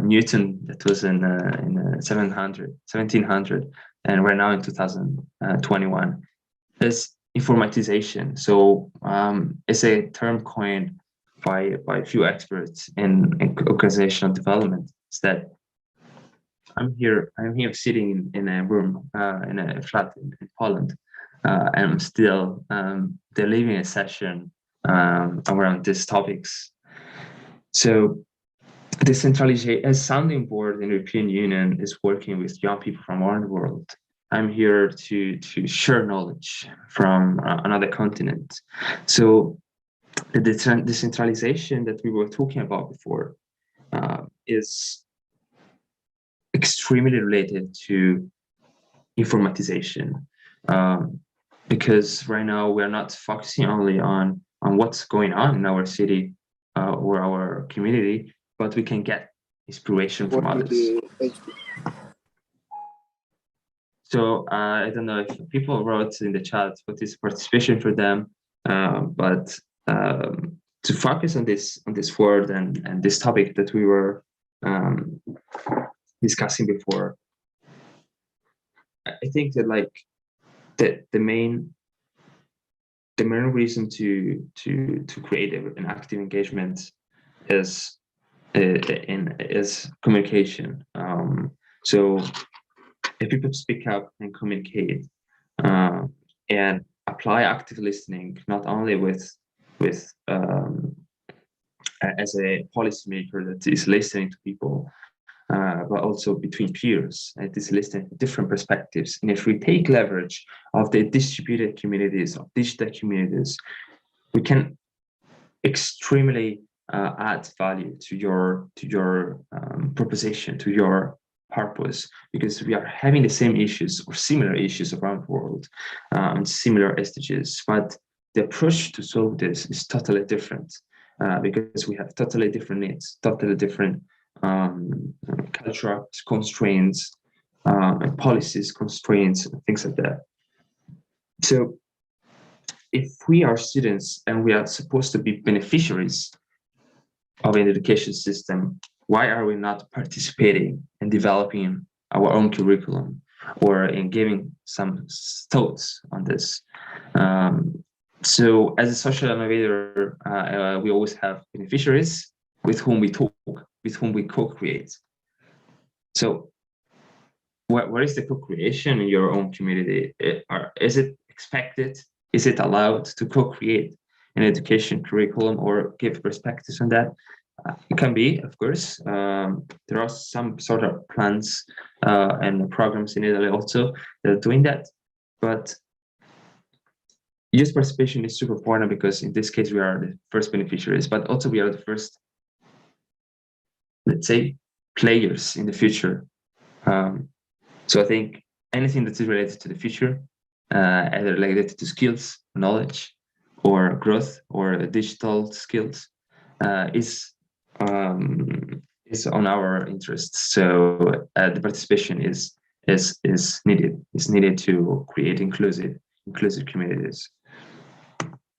Newton, that was in 1700, and right now in 2021, is informatization. So it's a term coined by a few experts in organizational development. It's that I'm here sitting in a room, in a flat in Poland, and I'm still delivering a session around these topics. So decentralization, as sounding board in the European Union, is working with young people from around the world. I'm here to share knowledge from another continent. So the decentralization that we were talking about before is extremely related to informatization, because right now we're not focusing only on what's going on in our city or our community, but we can get inspiration from others. So I don't know if people wrote in the chat what is participation for them, but to focus on this word and this topic that we were discussing before, I think that the main the main reason to create an active engagement is communication. So if people speak up and communicate and apply active listening, not only with as a policymaker that is listening to people, but also between peers, it is listening to different perspectives. And if we take leverage of the distributed communities, of digital communities, we can extremely add value to your proposition, to your purpose, because we are having the same issues or similar issues around the world, and similar SDGs, but the approach to solve this is totally different, because we have totally different needs, totally different cultural constraints, and policies constraints, and things like that. So if we are students and we are supposed to be beneficiaries of an education system, why are we not participating in developing our own curriculum or in giving some thoughts on this? So as a social innovator, we always have beneficiaries with whom we talk, with whom we co-create. So where is the co-creation in your own community? Is it expected? Is it allowed to co-create an education curriculum or give perspectives on that? It can be, of course. There are some sort of plans and programs in Italy also that are doing that. But youth participation is super important because in this case, we are the first beneficiaries, but also we are the first, let's say, players in the future. So I think anything that is related to the future, either related to skills, knowledge, or growth, or digital skills, is on our interests. So the participation is needed. It's needed to create inclusive communities.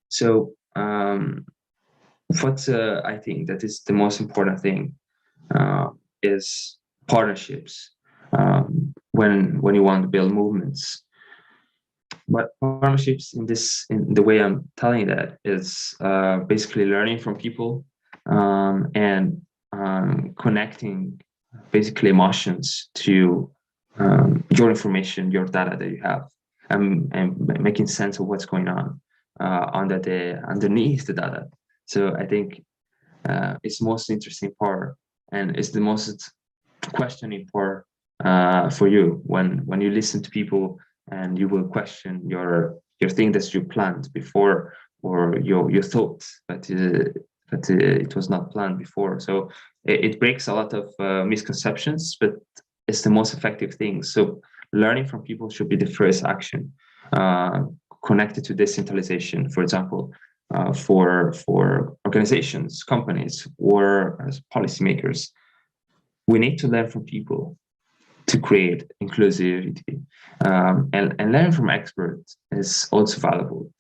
So what I think that is the most important thing is partnerships when you want to build movements. But partnerships in the way I'm telling that is basically learning from people and connecting basically emotions to your information, your data that you have, and making sense of what's going on underneath the data. So I think it's the most interesting part, and it's the most questioning part for you when you listen to people and you will question your thing that you planned before, or your thoughts, but it was not planned before. So it breaks a lot of misconceptions, but it's the most effective thing. So learning from people should be the first action connected to decentralization, for example, for organizations, companies, or as policymakers. We need to learn from people to create inclusivity, and learn from experts is also valuable.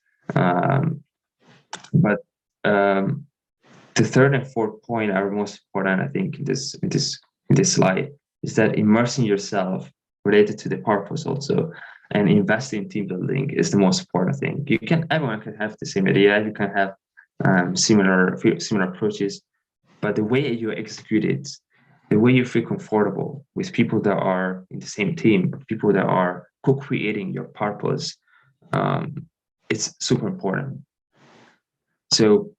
But the third and fourth point are most important, I think, in this slide, is that immersing yourself related to the purpose also, and investing in team building is the most important thing. Everyone can have the same idea, you can have similar approaches, but the way you execute it, the way you feel comfortable with people that are in the same team, people that are co-creating your purpose, it's super important. So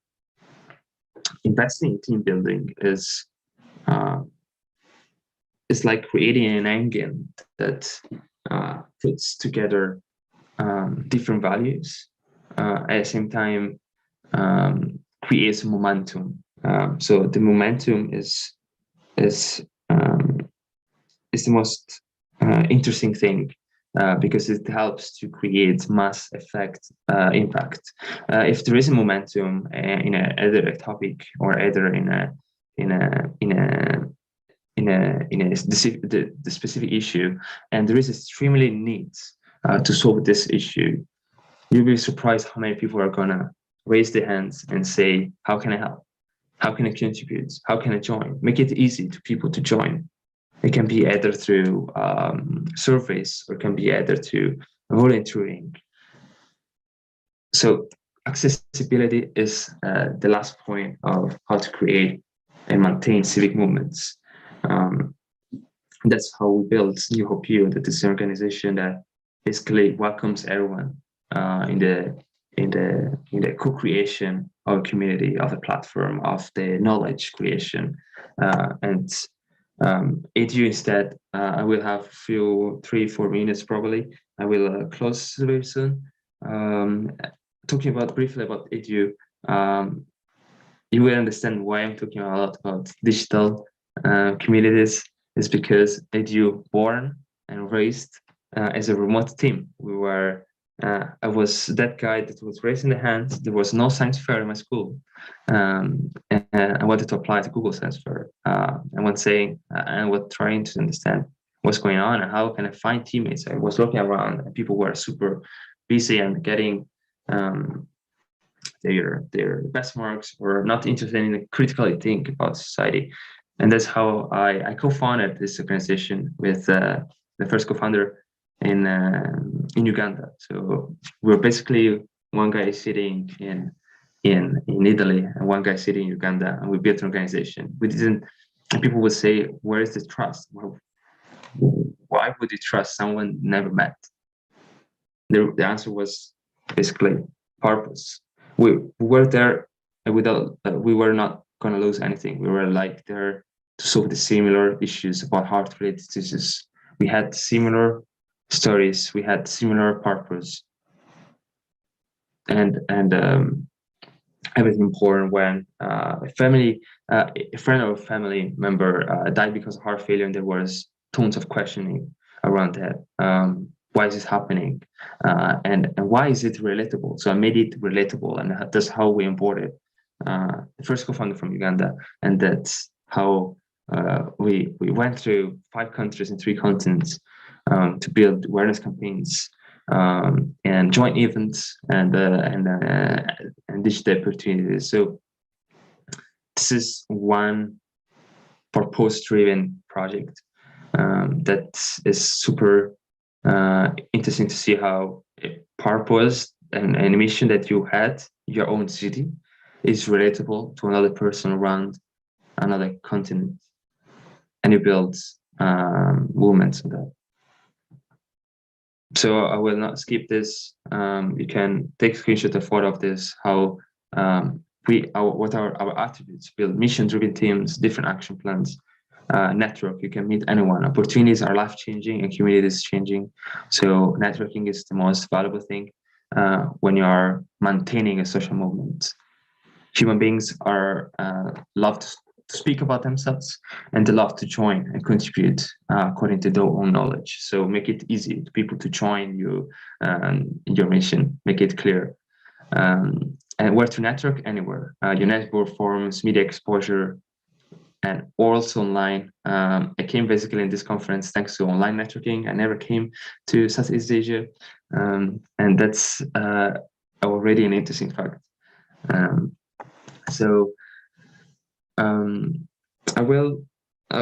investing in team building is like creating an engine that puts together different values, at the same time creates momentum. So the momentum is the most interesting thing, because it helps to create mass effect impact. If there is a momentum in either a topic or either in the specific issue, and there is extremely need to solve this issue, you'll be surprised how many people are gonna raise their hands and say, how can I help? How can I contribute? How can I join? Make it easy to people to join. It can be either through surveys, or it can be either through volunteering. So accessibility is the last point of how to create and maintain civic movements. That's how we built New Hope U, that is an organization that basically welcomes everyone in the co-creation of a community, of a platform, of the knowledge creation. EDU instead, I will have a few 3-4 minutes probably. I will close very soon. Talking briefly about EDU, you will understand why I'm talking a lot about digital communities. Is because EDU born and raised as a remote team. We were, I was that guy that was raising the hands. There was no science fair in my school. And I wanted to apply to Google Science Fair. And was trying to understand what's going on and how can I find teammates. I was looking around and people were super busy and getting their best marks or not interested in critically think about society. And that's how I co-founded this organization with the first co-founder in Uganda. So we're basically one guy sitting in Italy and one guy sitting in Uganda, and we built an organization. We didn't. And people would say, "Where is the trust? Well, why would you trust someone never met?" The answer was basically purpose. We were there, and we were not going to lose anything. We were like there to solve the similar issues about heart-related diseases. We had similar stories. We had similar purpose, and everything important when a friend of a family member died because of heart failure, and there was tons of questioning around that. Why is this happening? And why is it relatable? So I made it relatable, and that's how we imported the first co-founder from Uganda, and that's how we went through 5 countries and 3 continents to build awareness campaigns and joint events and digital opportunities. So this is one purpose-driven project that is super interesting to see how a purpose and a mission that you had, your own city, is relatable to another person around another continent, and you build movements on that. So I will not skip this. You can take a screenshot of photo of this, how what are our attributes: build mission-driven teams, different action plans, network. You can meet anyone. Opportunities are life-changing and community is changing. So networking is the most valuable thing when you are maintaining a social movement. Human beings are love to speak about themselves, and they love to join and contribute according to their own knowledge. So make it easy to people to join you in your mission. Make it clear. And where to network? Anywhere. Your network forums, media exposure, and also online. I came basically in this conference thanks to online networking. I never came to Southeast Asia, and that's already an interesting fact. I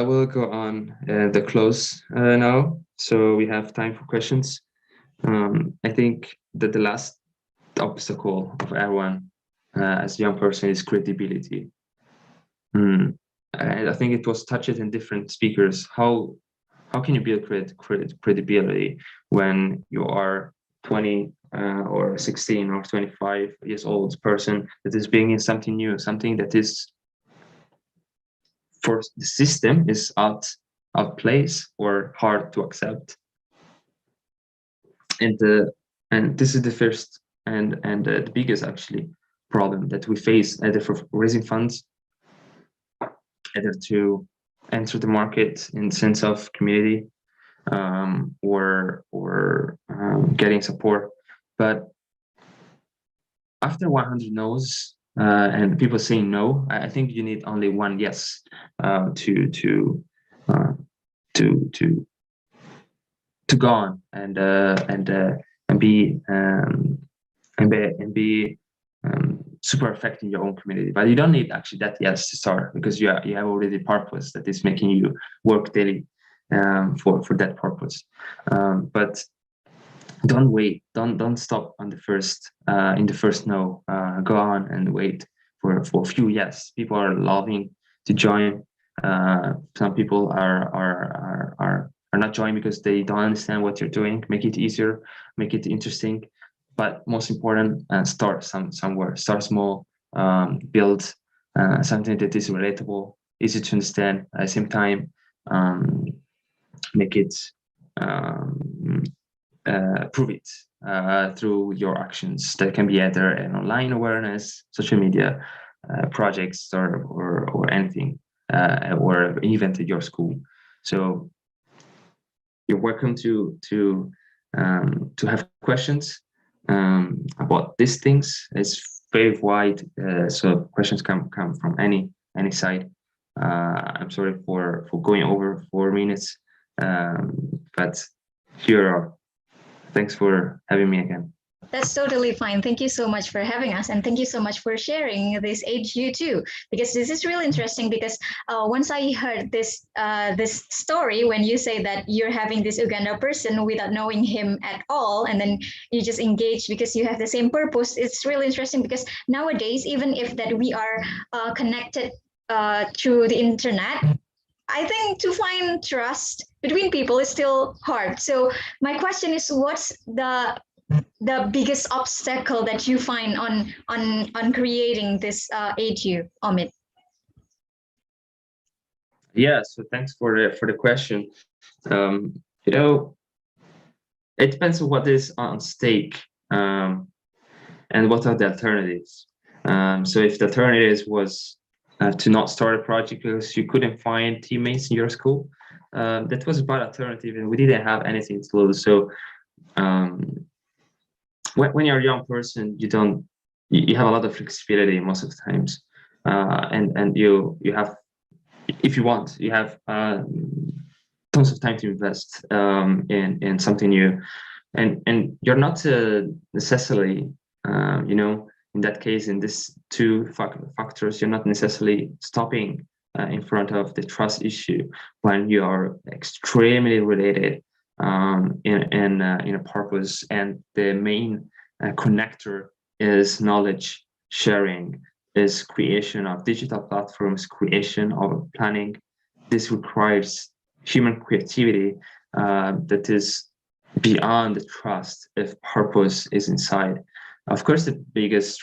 will go on the close now. So we have time for questions. I think that the last obstacle of everyone as a young person is credibility. And I think it was touched in different speakers. How can you build credibility when you are 20 or 16 or 25 years old person that is bringing something new, something that is for the system is out of place or hard to accept. And this is the first and the biggest actually problem that we face, either for raising funds, either to enter the market in the sense of community, or getting support. But after 100 no's and people saying no, I think you need only one yes to go on and be super effective in your own community. But you don't need actually that yes to start, because you have already purpose that is making you work daily for that purpose. But don't wait, don't stop on the first in the first no. Go on and wait for a few yes. People are loving to join. Some people are not joining because they don't understand what you're doing. Make it easier, make it interesting, but most important, start somewhere. Start small, build something that is relatable, easy to understand. At the same time, make it prove it through your actions. That can be either an online awareness, social media, projects, or anything, or an event at your school. So you're welcome to have questions about these things. It's very wide, so questions come from any side. I'm sorry for going over 4 minutes, but here are. Thanks for having me again. That's totally fine. Thank you so much for having us, and thank you so much for sharing this HU too, because this is really interesting. Because once I heard this this story, when you say that you're having this Uganda person without knowing him at all, and then you just engage because you have the same purpose, it's really interesting. Because nowadays, even if that we are connected through the internet, I think to find trust between people is still hard. So my question is, what's the biggest obstacle that you find on creating this HU, Omid? Yeah, so thanks for the question. You know, it depends on what is on stake, and what are the alternatives. So if the alternatives was to not start a project because you couldn't find teammates in your school, that was a bad alternative, and we didn't have anything to lose. So when you're a young person, you have a lot of flexibility most of the times, and you have, if you want, you have tons of time to invest in something new, and you're not necessarily, you know, in that case, in these two factors, you're not necessarily stopping in front of the trust issue when you are extremely related in a purpose, and the main connector is knowledge sharing, is creation of digital platforms, creation of planning. This requires human creativity that is beyond the trust if purpose is inside. Of course, the biggest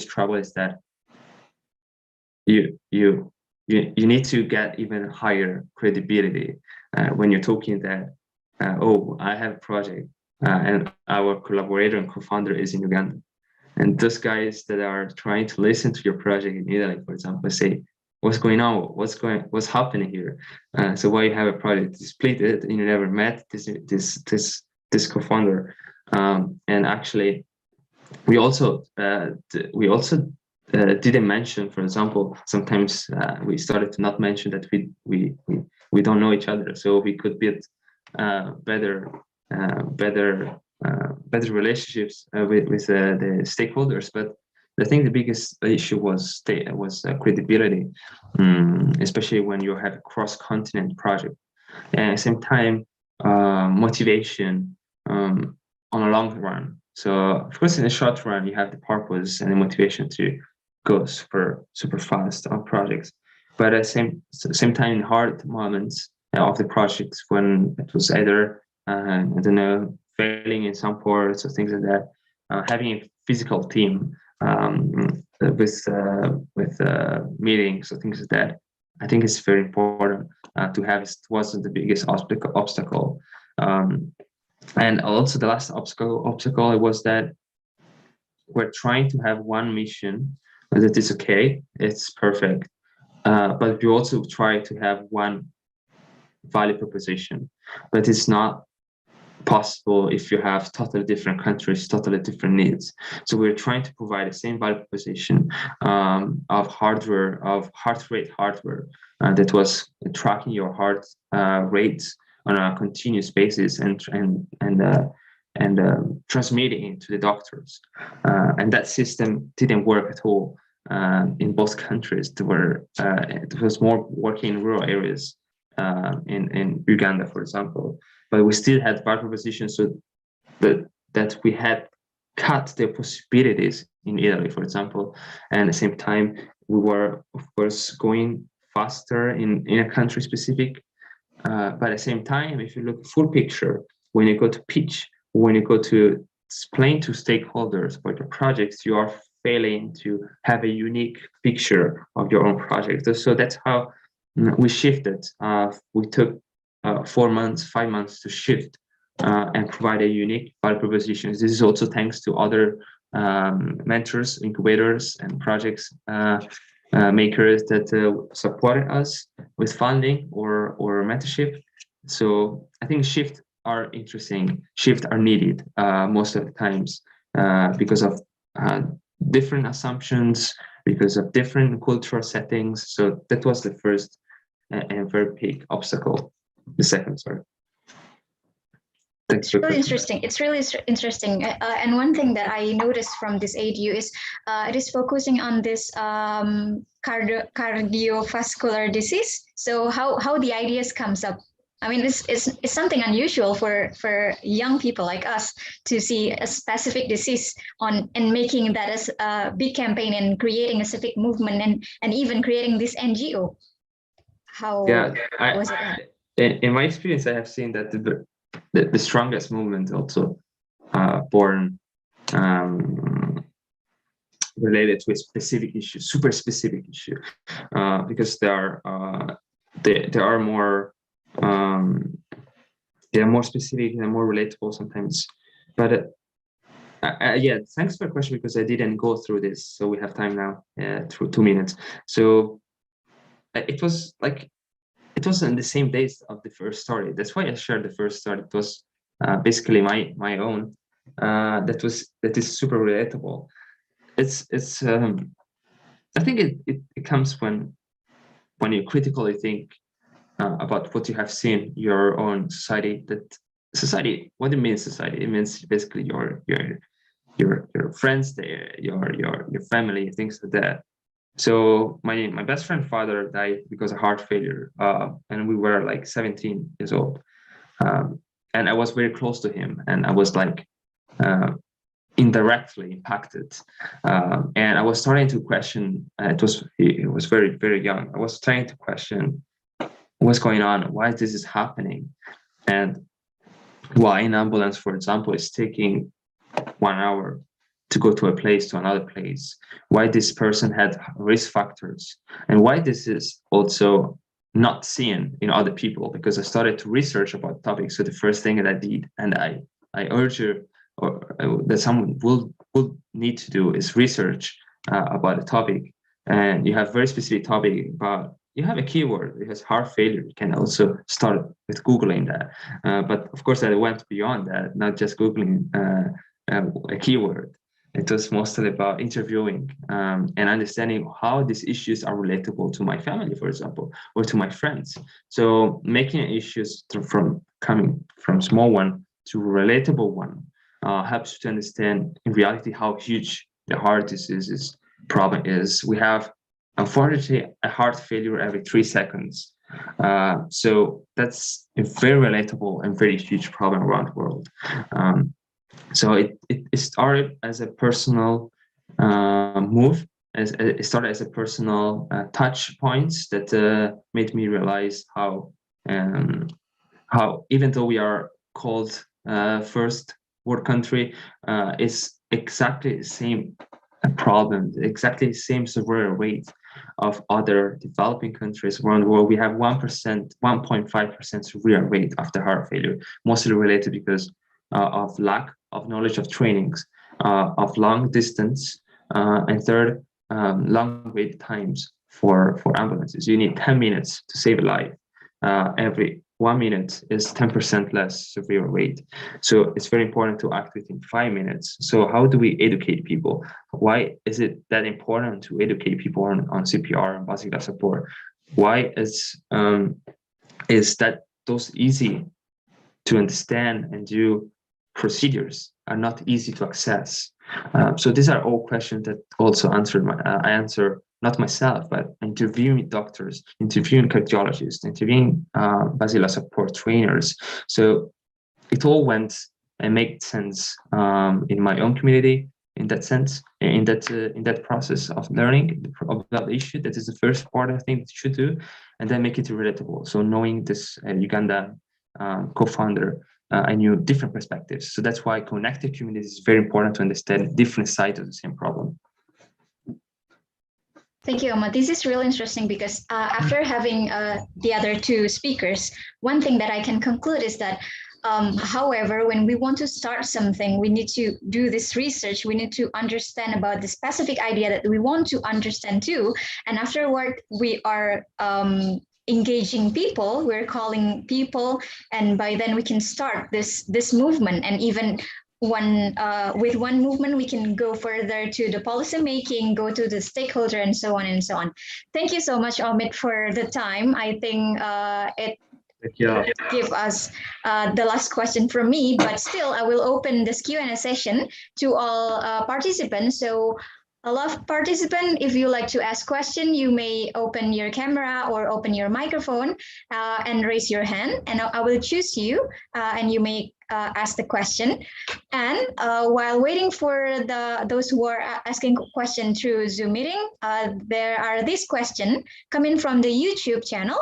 trouble is that you need to get even higher credibility when you're talking that, oh, I have a project and our collaborator and co-founder is in Uganda. And those guys that are trying to listen to your project in Italy, for example, say, what's going on? What's happening here? So why you have a project? You split it and you never met this co-founder. And actually, we also didn't mention, for example, sometimes we started to not mention that we don't know each other, so we could build better relationships with the stakeholders. But I think the biggest issue was credibility, especially when you have a cross-continent project. And at the same time, motivation on a long run. So of course, in the short run, you have the purpose and the motivation to go super fast on projects. But at the same time, in hard moments of the projects, when it was either I don't know, failing in some parts or things like that, having a physical team with meetings or things like that, I think it's very important to have. It wasn't the biggest obstacle. And also the last obstacle was that we're trying to have one mission that is okay, it's perfect, but we also try to have one value proposition, but it's not possible if you have totally different countries, totally different needs. So we're trying to provide the same value proposition of hardware, of heart rate hardware that was tracking your heart rates on a continuous basis and transmitting it to the doctors. And that system didn't work at all in both countries. It was more working in rural areas in Uganda, for example. But we still had value propositions, so that we had cut the possibilities in Italy, for example, and at the same time we were, of course, going faster in a country specific. But at the same time, if you look full picture, when you go to pitch, when you go to explain to stakeholders about your projects, you are failing to have a unique picture of your own project. So that's how we shifted. We took 4 months, 5 months to shift and provide a unique value proposition. This is also thanks to other mentors, incubators, and projects makers that supported us with funding or mentorship. So I think shifts are interesting, shifts are needed most of the times because of different assumptions, because of different cultural settings. So that was the first and very big obstacle. The second, sorry. It's really interesting. It's really interesting. And one thing that I noticed from this ADU is it is focusing on this cardiovascular disease. So how the ideas comes up. I mean, it's something unusual for young people like us to see a specific disease and making that as a big campaign and creating a civic movement and even creating this NGO. How was it? In my experience, I have seen that the strongest movement also born related to a specific issue, super specific issue, because they are more specific and more relatable sometimes. But yeah, thanks for the question, because I didn't go through this, so we have time now through 2 minutes. So it was on the same days of the first story. That's why I shared the first story. It was basically my own. That is super relatable. It's I think it comes when you critically think about what you have seen your own society. That society, what it means society, it means basically your friends there, your family, things like that. So my best friend's father died because of heart failure, and we were like 17 years old, and I was very close to him, and I was like indirectly impacted, and I was starting to question. He was very, very young. I was trying to question what's going on, why this is happening, and why an ambulance, for example, is taking 1 hour to go to a place to another place, why this person had risk factors, and why this is also not seen in other people, because I started to research about topics. So the first thing that I did, and I urge you, that someone will need to do, is research about a topic. And you have very specific topic, but you have a keyword, because heart failure, you can also start with Googling that. But of course I went beyond that, not just Googling a keyword. It was mostly about interviewing and understanding how these issues are relatable to my family, for example, or to my friends. So making issues from coming from small one to relatable one helps you to understand in reality how huge the heart disease problem is. We have, unfortunately, a heart failure every 3 seconds. So that's a very relatable and very huge problem around the world. So it started as a personal move. It started as a personal touch points that made me realize how even though we are called first world country, it's exactly the same problem, exactly the same severe rate of other developing countries around the world. We have 1.5% severe rate after heart failure, mostly related because of lack of knowledge of trainings, of long distance, and third, long wait times for ambulances. You need 10 minutes to save a life. Every 1 minute is 10% less severe rate. So it's very important to act within 5 minutes. So how do we educate people? Why is it that important to educate people on CPR and basic life support? Why is that those easy to understand and do procedures are not easy to access? So these are all questions that also I answer not myself, but interviewing doctors, interviewing cardiologists, interviewing basic life support trainers. So it all went and make sense in my own community. In that sense, in that process of learning of that issue, that is the first part I think that you should do, and then make it relatable. So knowing this Uganda co-founder, I knew different perspectives. So that's why connected communities is very important to understand different sides of the same problem. Thank you, Ahmad. This is really interesting because after having the other two speakers, one thing that I can conclude is that however, when we want to start something, we need to do this research. We need to understand about the specific idea that we want to understand too. And afterward, we are engaging people, we're calling people, and by then we can start this movement. And even with one movement, we can go further to the policy making, go to the stakeholder, and so on and so on. Thank you so much, Omid, for the time. I think it give us the last question from me, but still I will open this Q&A session to all participants. So a lot of participants, if you like to ask question, you may open your camera or open your microphone and raise your hand, and I will choose you and you may ask the question. And while waiting for those who are asking question through Zoom meeting, there are this question coming from the YouTube channel.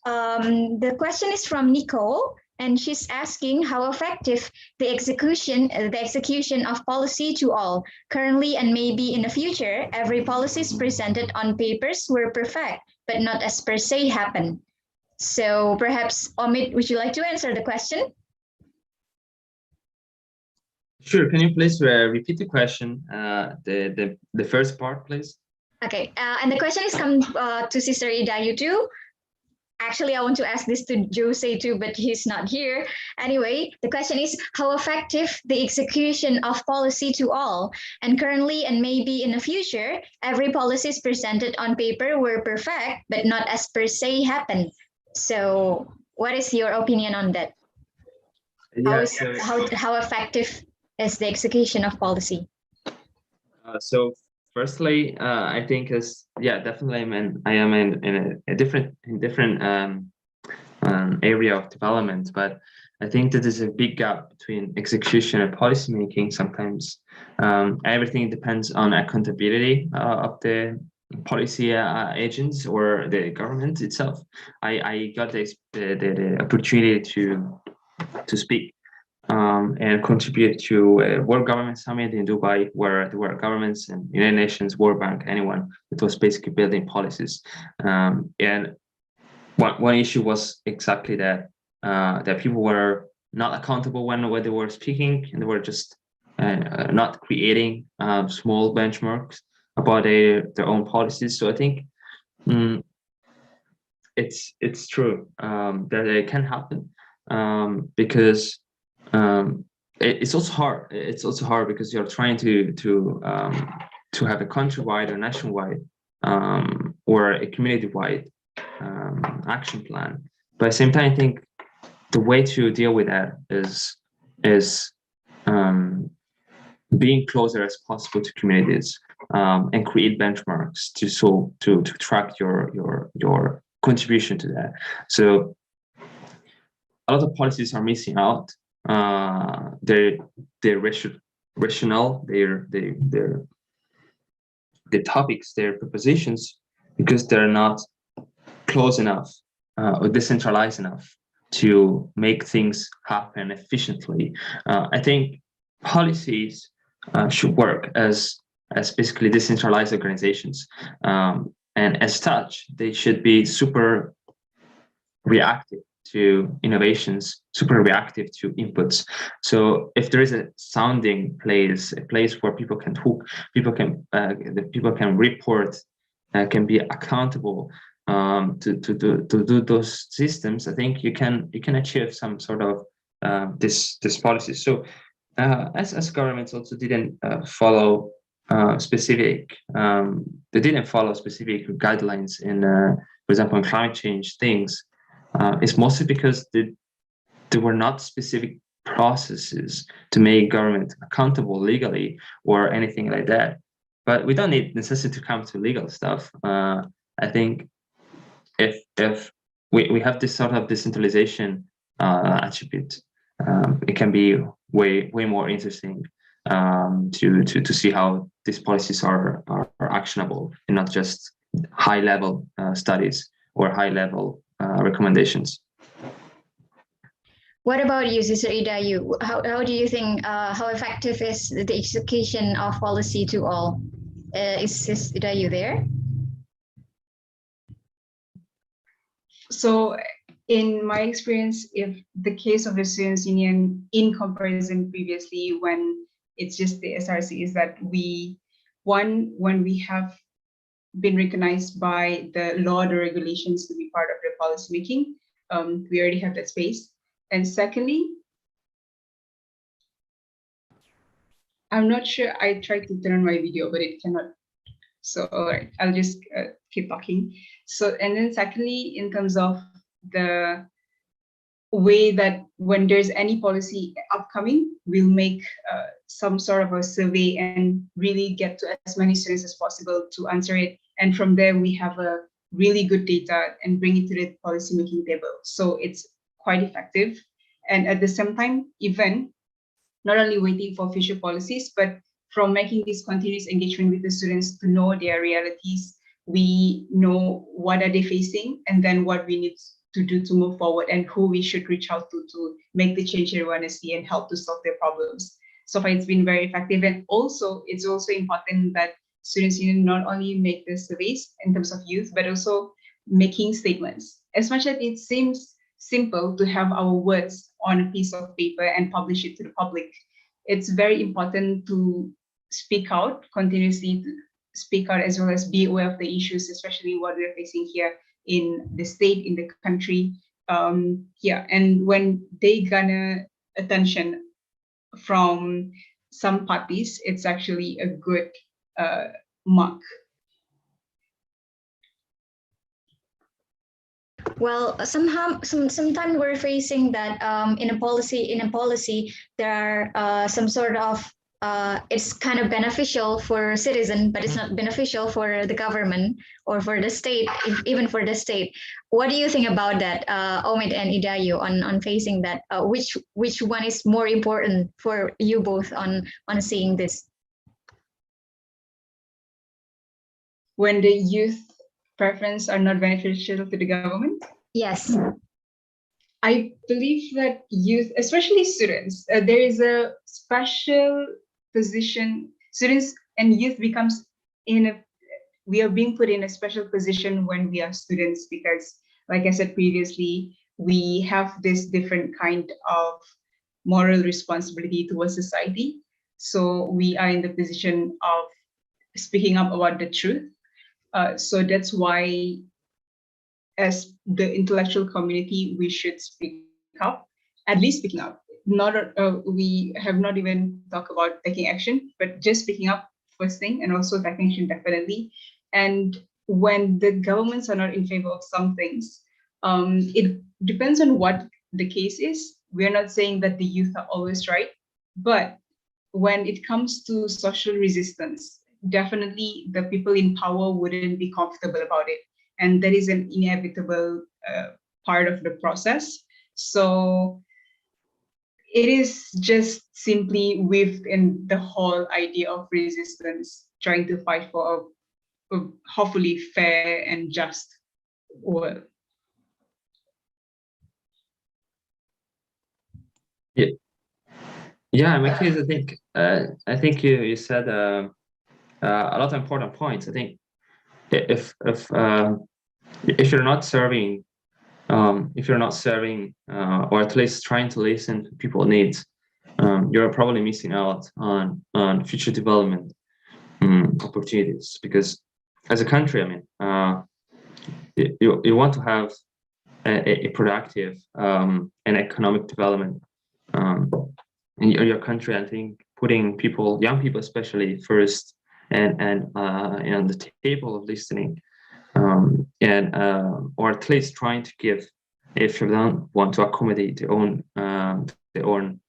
The question is from Nicole, and she's asking how effective the execution of policy to all. Currently and maybe in the future, every policy is presented on papers were perfect, but not as per se happen. So perhaps, Omid, would you like to answer the question? Sure. Can you please repeat the question, the first part, please? Okay. And the question is come to Sister Idayu too. Actually, I want to ask this to Jose too, but he's not here. Anyway, the question is how effective the execution of policy to all. And currently and maybe in the future, every policy is presented on paper were perfect, but not as per se happen. So what is your opinion on that? Yeah, How effective is the execution of policy? So firstly, I think definitely I am in a different area of development, but I think that there's a big gap between execution and policy making. Sometimes everything depends on accountability of the policy agents or the government itself. I got the opportunity to speak and contribute to a World Government Summit in Dubai, where there were governments and United Nations, World Bank, anyone that was basically building policies. And one issue was exactly that people were not accountable when they were speaking, and they were just not creating small benchmarks about their own policies. So I think it's true that it can happen because it's also hard. It's also hard because you're trying to have a countrywide or nationwide or a community-wide action plan. But at the same time, I think the way to deal with that is being closer as possible to communities and create benchmarks to track your contribution to that. So a lot of policies are missing out. They're rational, their topics, their propositions, because they're not close enough or decentralized enough to make things happen efficiently. I think policies should work as basically decentralized organizations, and as such, they should be super reactive to innovations, super reactive to inputs. So if there is a sounding place, a place where people can talk, people can report, can be accountable to do those systems, I think you can achieve some sort of this policy. So as governments also didn't follow specific guidelines in, for example, in climate change things. It's mostly because there were not specific processes to make government accountable legally or anything like that. But we don't need necessity to come to legal stuff. I think if we have this sort of decentralization attribute, it can be way more interesting to see how these policies are actionable and not just high level studies or high level recommendations. What about you, Sister Idayu? How do you think, how effective is the execution of policy to all? Is Sister Idayu there? So in my experience, if the case of the Students' Union in comparison previously when it's just the SRC is that when we have been recognized by the law, the regulations to be part of the policy making, we already have that space. And secondly, I'm not sure, I tried to turn on my video, but it cannot. So, all right, I'll just keep talking. So, and then secondly, in terms of the way that when there's any policy upcoming, we'll make some sort of a survey and really get to as many students as possible to answer it. And from there, we have a really good data and bring it to the policy making table. So it's quite effective. And at the same time, even not only waiting for future policies, but from making this continuous engagement with the students to know their realities, we know what are they facing and then what we need to do to move forward and who we should reach out to make the change they want to see and help to solve their problems. So far, it's been very effective. And also, it's also important that Students' Union not only make the surveys in terms of youth, but also making statements. As much as it seems simple to have our words on a piece of paper and publish it to the public, it's very important to speak out, continuously to speak out, as well as be aware of the issues, especially what we're facing here in the state, in the country. And when they garner attention from some parties, it's actually a good mark. Well, sometimes we're facing that in a policy there are some sort of it's kind of beneficial for citizen, but it's not beneficial for the government or for the state, even for the state. What do you think about that, Omid and Idayu, on facing that? Which one is more important for you both on seeing this? When the youth preference are not beneficial to the government? Yes. I believe that youth, especially students, there is a special position. Students and youth becomes we are being put in a special position when we are students because, like I said previously, we have this different kind of moral responsibility towards society. So we are in the position of speaking up about the truth. So that's why, as the intellectual community, we should speak up, at least speaking up. We have not even talked about taking action, but just speaking up first thing, and also taking action definitely. And when the governments are not in favor of some things, it depends on what the case is. We're not saying that the youth are always right, but when it comes to social resistance, definitely the people in power wouldn't be comfortable about it. And that is an inevitable part of the process. So it is just simply within the whole idea of resistance, trying to fight for a hopefully fair and just world. Yeah, in my case, I think you said a lot of important points. I think if you're not serving, or at least trying to listen to people's needs, you're probably missing out on future development opportunities. Because as a country, I mean, you want to have a productive and economic development in your country. I think putting young people especially first, and on the table of listening, or at least trying to give, if you don't want to accommodate their own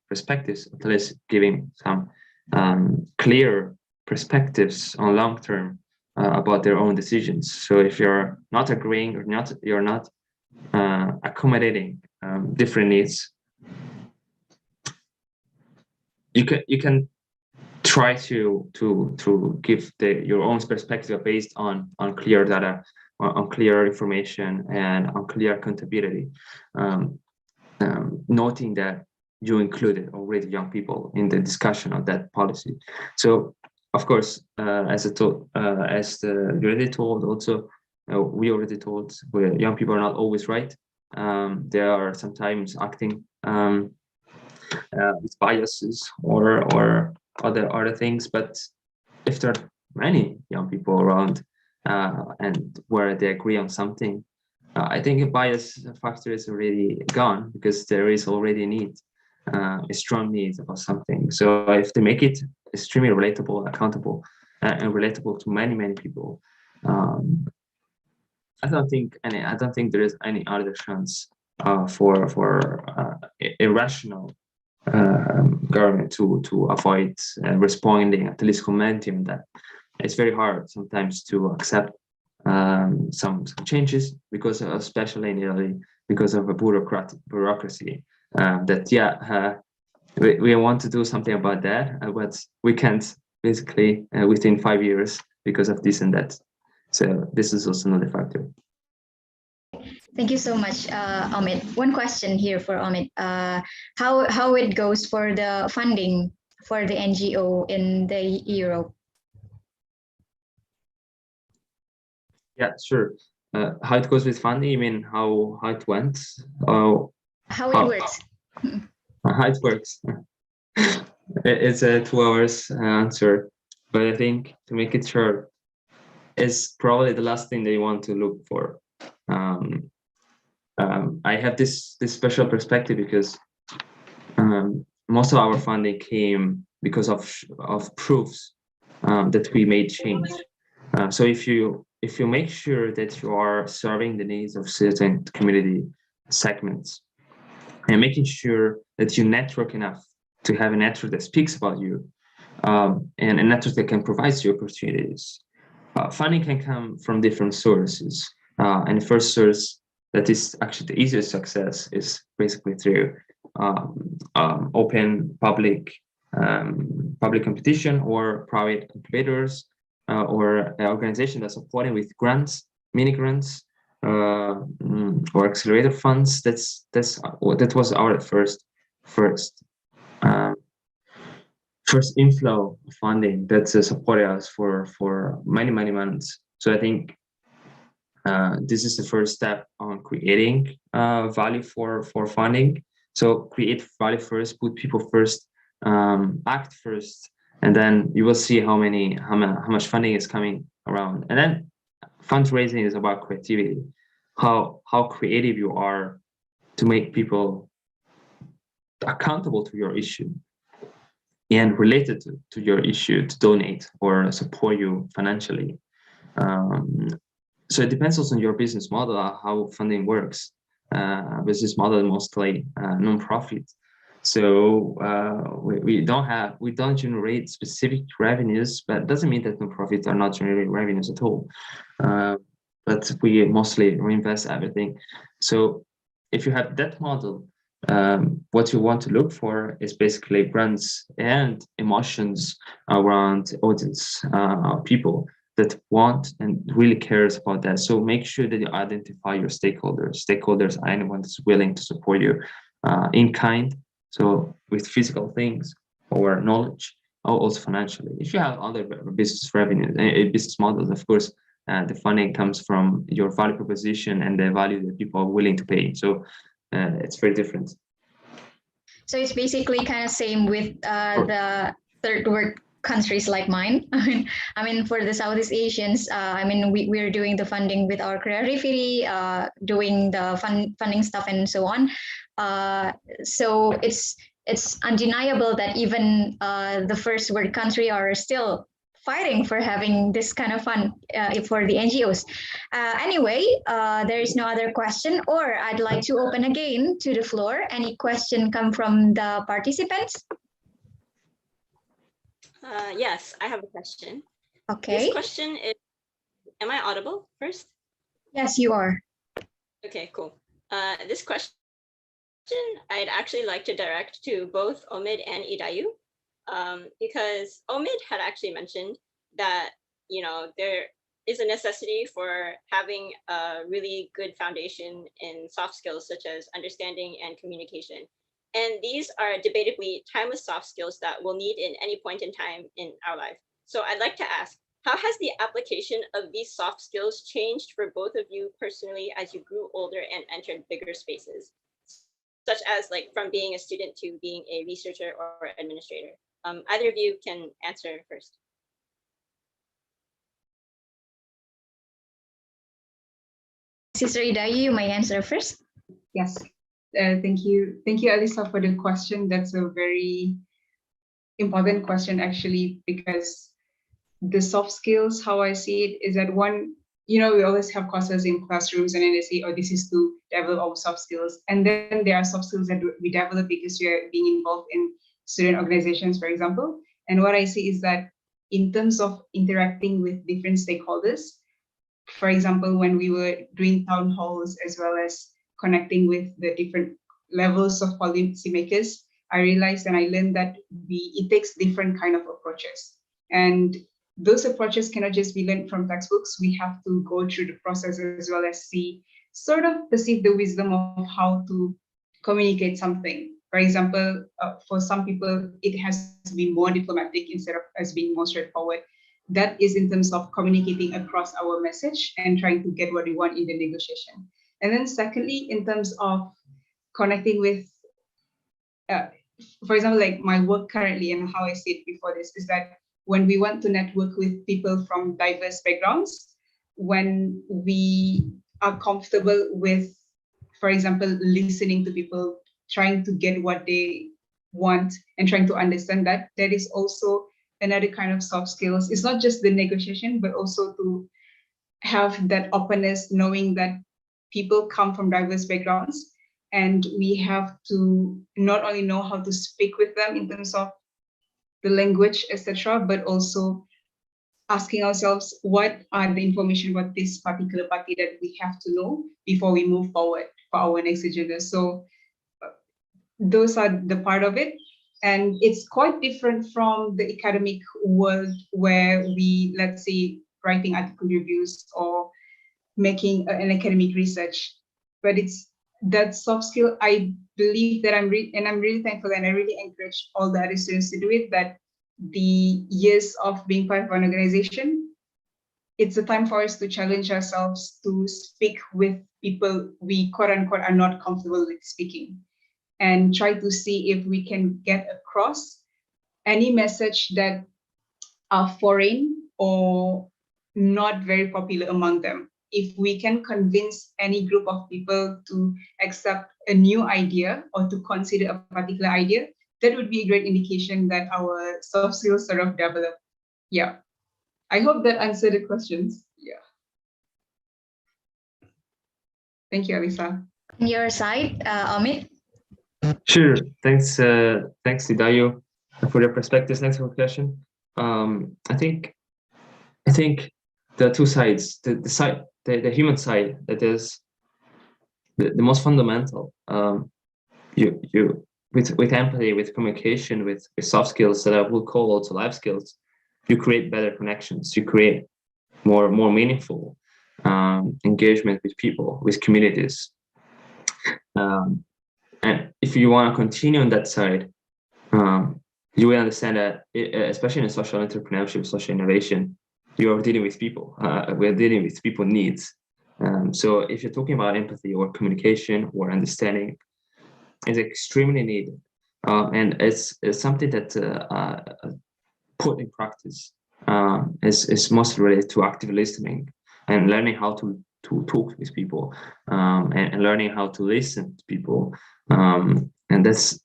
perspectives, at least giving some clear perspectives on long term about their own decisions. So if you're not agreeing or you're not accommodating different needs, you can try to give your own perspective based on clear data, on clear information, and on clear accountability, noting that you included already young people in the discussion of that policy. So of course, as you already told, also we already told, young people are not always right. They are sometimes acting with biases or other things. But if there are many young people around and where they agree on something, I think a bias factor is already gone, because there is already a need, a strong need about something. So if they make it extremely relatable, accountable, and relatable to many people, I don't think there is any other chance for irrational government to avoid responding, at least commenting on that. It's very hard sometimes to accept some changes, because especially in Italy, because of a bureaucracy that we want to do something about that, but we can't basically within 5 years because of this and that. So this is also another factor. Thank you so much, Omid. One question here for Omid. How it goes for the funding for the NGO in the Europe? Yeah, sure. How it goes with funding? You mean how it went? How it works? How it works? It's a 2 hours answer, but I think to make it short, is probably the last thing they want to look for. I have this special perspective because most of our funding came because of proofs that we made change. So if you make sure that you are serving the needs of certain community segments, and making sure that you network enough to have a network that speaks about you, and a network that can provide you opportunities, funding can come from different sources. And the first source that is actually the easiest success is basically through open public competition, or private incubators, or an organization that's supporting with grants, mini grants, or accelerator funds. That was our first inflow of funding that supported us for many months. So I think this is the first step on creating value for funding. So create value first, put people first, act first, and then you will see how much funding is coming around. And then fundraising is about creativity, how creative you are to make people accountable to your issue and related to your issue to donate or support you financially. So it depends also on your business model, how funding works. Business model mostly non-profit. So we don't generate specific revenues, but it doesn't mean that non-profits are not generating revenues at all. But we mostly reinvest everything. So if you have that model, what you want to look for is basically brands and emotions around audience, people that want and really cares about that. So make sure that you identify your stakeholders. Stakeholders are anyone that's willing to support you in kind, so with physical things or knowledge, or also financially. If you have other business revenues, business models, of course, the funding comes from your value proposition and the value that people are willing to pay. So it's very different. So it's basically kind of same with the third world countries like mine. I mean, for the Southeast Asians, I mean, we're doing the funding with our creativity, doing the funding stuff and so on. So it's undeniable that even the first world country are still fighting for having this kind of fund for the NGOs. Anyway, there is no other question, or I'd like to open again to the floor. Any question come from the participants? Yes, I have a question. Okay. This question is, am I audible first? Yes, you are. Okay, cool. This question I'd actually like to direct to both Omid and Idayu. because Omid had actually mentioned that, there is a necessity for having a really good foundation in soft skills such as understanding and communication. And these are debatably timeless soft skills that we'll need in any point in time in our life. So I'd like to ask, how has the application of these soft skills changed for both of you personally as you grew older and entered bigger spaces, such as like from being a student to being a researcher or administrator? Either of you can answer first. Sister Ida, you may answer first. Yes. Thank you, Alisa, for the question. That's a very important question, actually, because the soft skills, how I see it, is that one, we always have courses in classrooms, and then they say, oh, this is to develop our soft skills. And then there are soft skills that we develop because we are being involved in student organizations, for example. And what I see is that in terms of interacting with different stakeholders, for example, when we were doing town halls as well as connecting with the different levels of policymakers, I realized and I learned that it takes different kind of approaches. And those approaches cannot just be learned from textbooks. We have to go through the process as well as perceive the wisdom of how to communicate something. For example, for some people, it has to be more diplomatic instead of as being more straightforward. That is in terms of communicating across our message and trying to get what we want in the negotiation. And then secondly, in terms of connecting with, for example, like my work currently and how I see it before this is that when we want to network with people from diverse backgrounds, when we are comfortable with, for example, listening to people, trying to get what they want and trying to understand that is also another kind of soft skills. It's not just the negotiation, but also to have that openness, knowing that people come from diverse backgrounds, and we have to not only know how to speak with them in terms of the language, etc., but also asking ourselves what are the information about this particular party that we have to know before we move forward for our next agenda. So those are the part of it. And it's quite different from the academic world where we, let's say, writing article reviews or making an academic research. But it's that soft skill, I believe that I'm really thankful, and I really encourage all the other students to do it, that the years of being part of an organization, it's a time for us to challenge ourselves to speak with people we quote unquote are not comfortable with speaking, and try to see if we can get across any message that are foreign or not very popular among them. If we can convince any group of people to accept a new idea or to consider a particular idea, that would be a great indication that our soft skills sort of develop. Yeah. I hope that answered the questions. Yeah. Thank you, Alisa. On your side, Omid? Sure. Thanks, Hidayo, for your perspectives. Thanks for the question. I think there are two sides. The human side, that is the most fundamental. With empathy, with communication, with soft skills that I will call also life skills, you create better connections. You create more meaningful engagement with people, with communities. And if you want to continue on that side, you will understand that, especially in social entrepreneurship, social innovation, you are dealing with people. We're dealing with people's needs. So if you're talking about empathy or communication or understanding, it's extremely needed. And it's something that put in practice is mostly related to active listening and learning how to talk with people, and learning how to listen to people. And that's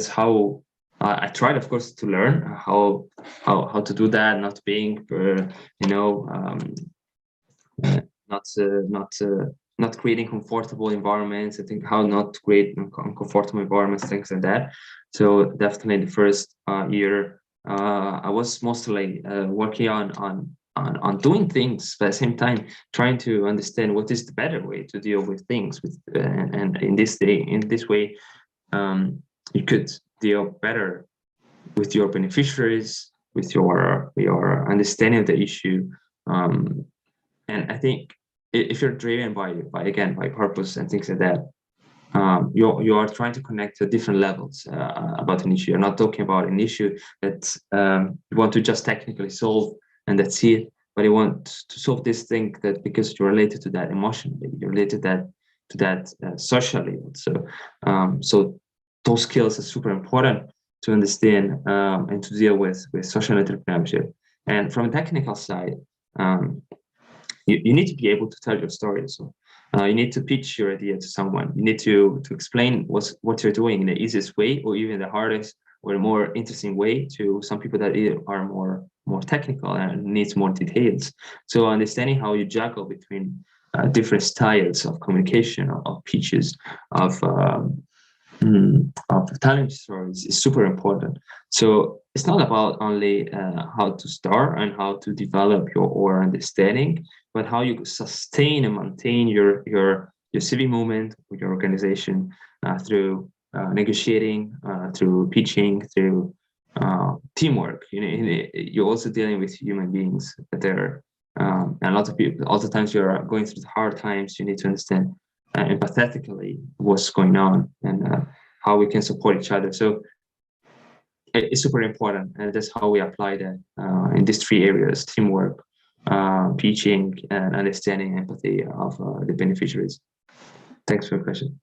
how I tried, of course, to learn how to do that, not being, not creating comfortable environments. I think how not to create uncomfortable environments, things like that. So definitely the first year, I was mostly working on doing things, but at the same time trying to understand what is the better way to deal with things. And in this way, you could deal better with your beneficiaries, with your understanding of the issue. And I think if you're driven by purpose and things like that, you are trying to connect to different levels about an issue. You're not talking about an issue that you want to just technically solve and that's it, but you want to solve this thing that because you're related to that emotionally, you're related to that socially. So those skills are super important to understand and to deal with social entrepreneurship. And from a technical side, you need to be able to tell your story. So you need to pitch your idea to someone. You need to explain what you're doing in the easiest way, or even the hardest or a more interesting way to some people that are more technical and needs more details. So understanding how you juggle between different styles of communication, of pitches, of talent stories is super important. So it's not about only how to start and how to develop your understanding, but how you sustain and maintain your civic movement with your organization through negotiating, through pitching, through teamwork. You're also dealing with human beings that are and a lot of people. Also, times you're going through hard times, you need to understand empathetically what's going on and how we can support each other. So it's super important, and that's how we apply that in these three areas: teamwork, pitching, and understanding empathy of the beneficiaries. Thanks for the question.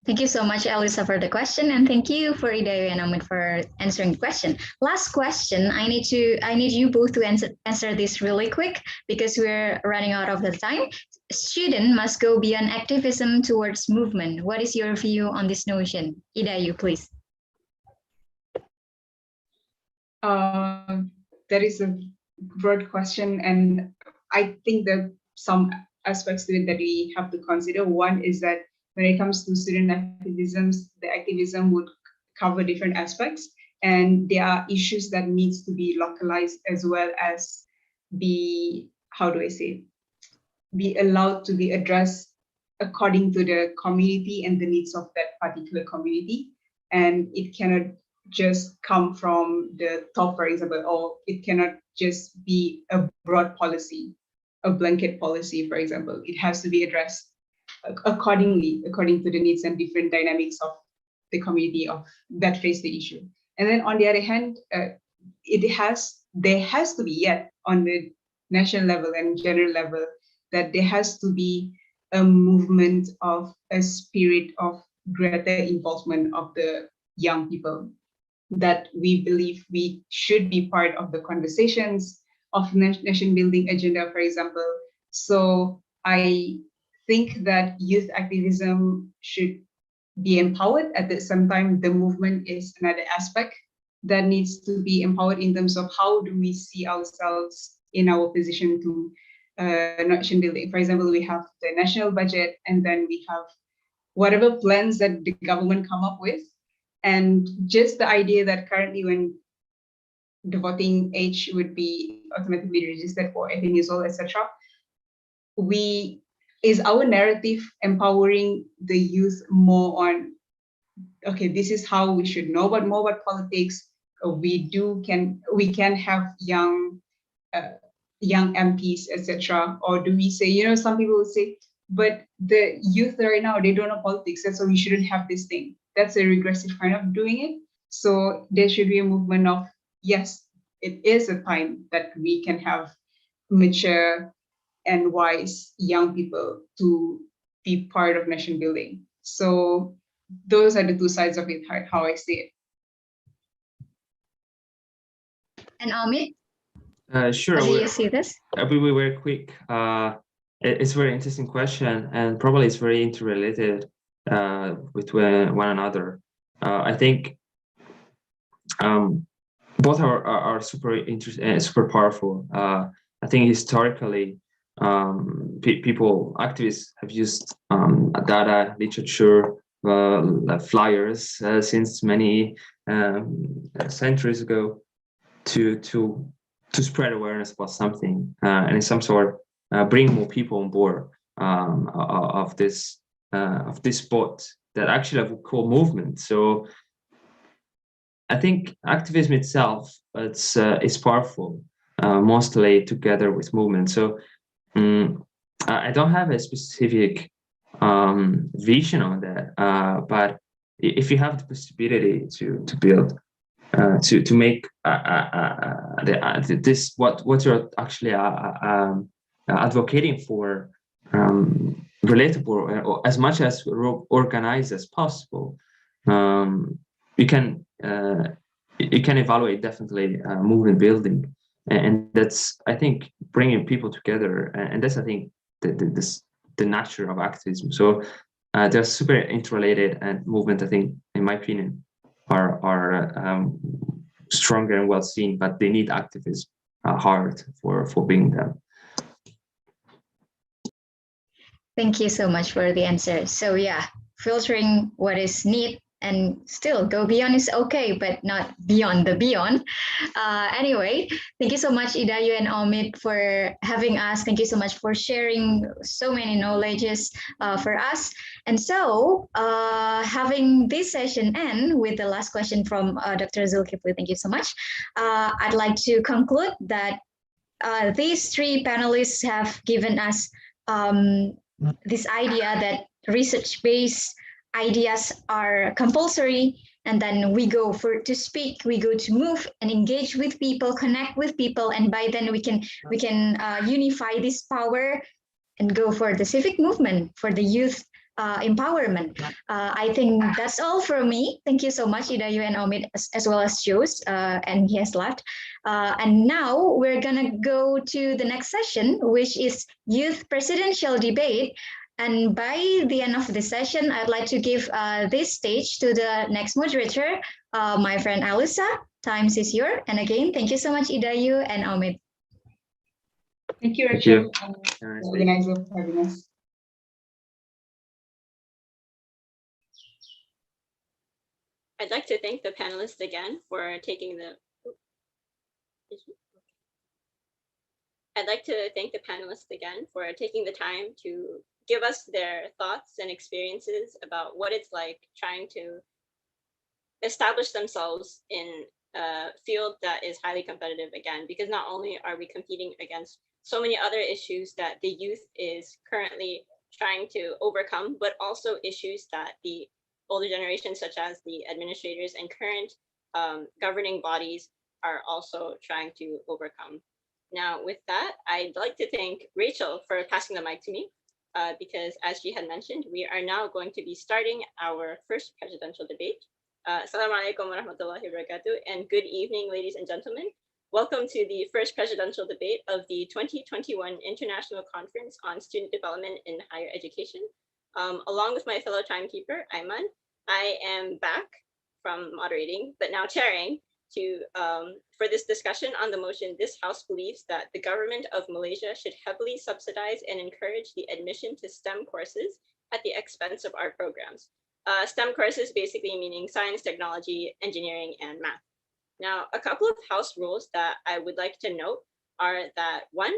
Thank you so much, Elisa, for the question, and thank you for Idayu and Amit for answering the question. Last question, I need you both to answer this really quick because we're running out of the time. Student must go beyond activism towards movement. What is your view on this notion? Idayu, please. That is a broad question, and I think that some aspects to it that we have to consider. One is that when it comes to student activisms, the activism would cover different aspects, and there are issues that needs to be localized as well as be allowed to be addressed according to the community and the needs of that particular community. And it cannot just come from the top, for example, or it cannot just be a broad policy, a blanket policy, for example. It has to be addressed according to the needs and different dynamics of the community that face the issue. And then on the other hand, there has to be yet on the national level and general level that there has to be a movement of a spirit of greater involvement of the young people, that we believe we should be part of the conversations of nation building agenda, for example. So I think that youth activism should be empowered. At the same time, the movement is another aspect that needs to be empowered in terms of how do we see ourselves in our position to nation building. For example, we have the national budget, and then we have whatever plans that the government come up with. And just the idea that currently when the voting age would be automatically registered for 18 years old, etc., is our narrative empowering the youth more on, okay, this is how we should know more about politics. We can have young MPs, etc. Or do we say, some people will say, but the youth right now, they don't know politics, so we shouldn't have this thing. That's a regressive kind of doing it. So there should be a movement of, yes, it is a time that we can have mature and wise young people to be part of nation building. So those are the two sides of it, how I see it. And Amit? Sure. How do you see this? I'll be very quick. It's a very interesting question, and probably it's very interrelated with one another. I think both are super interesting, super powerful. I think historically, activists have used data, literature, flyers since many centuries ago to spread awareness about something and in some sort bring more people on board of this sport that actually I would call movement. So I think activism itself, it's powerful, mostly together with movement. So I don't have a specific vision on that, but if you have the possibility to build, to make this what you're actually advocating for relatable or as much as organized as possible, you can evaluate definitely movement building, and that's, I think, bringing people together, and that's, I think, the nature of activism. So they're super interrelated, and movement, I think, in my opinion, are stronger and well seen, but they need activism hard for being them. Thank you so much for the answer. So yeah, filtering what is neat and still go beyond is okay, but not beyond the beyond. Anyway, thank you so much, Idayu and Omid, for having us. Thank you so much for sharing so many knowledges for us. And so having this session end with the last question from Dr. Zulkifli, thank you so much. I'd like to conclude that these three panelists have given us this idea that research-based ideas are compulsory, and then we go to speak, we go to move and engage with people, connect with people, and by then we can unify this power and go for the civic movement, for the youth empowerment. I think that's all from me. Thank you so much, Idayu and Omid, as well as Jos, and he has left. And now we're gonna go to the next session, which is youth presidential debate. And by the end of the session, I'd like to give this stage to the next moderator, my friend Alyssa. Times is yours. And again, thank you so much, Idayu and Omid. Thank you, Rachel, organizer, for having us. I'd like to thank the panelists again for taking the time to give us their thoughts and experiences about what it's like trying to establish themselves in a field that is highly competitive again, because not only are we competing against so many other issues that the youth is currently trying to overcome, but also issues that the older generations, such as the administrators and current governing bodies, are also trying to overcome. Now, with that, I'd like to thank Rachel for passing the mic to me, because as she had mentioned, we are now going to be starting our first presidential debate. Assalamualaikum warahmatullahi wabarakatuh, and good evening, ladies and gentlemen. Welcome to the first presidential debate of the 2021 International Conference on Student Development in Higher Education. Along with my fellow timekeeper, Ayman, I am back from moderating, but now chairing for this discussion on the motion, this House believes that the government of Malaysia should heavily subsidize and encourage the admission to STEM courses at the expense of art programs. STEM courses basically meaning science, technology, engineering, and math. Now, a couple of House rules that I would like to note are that, one,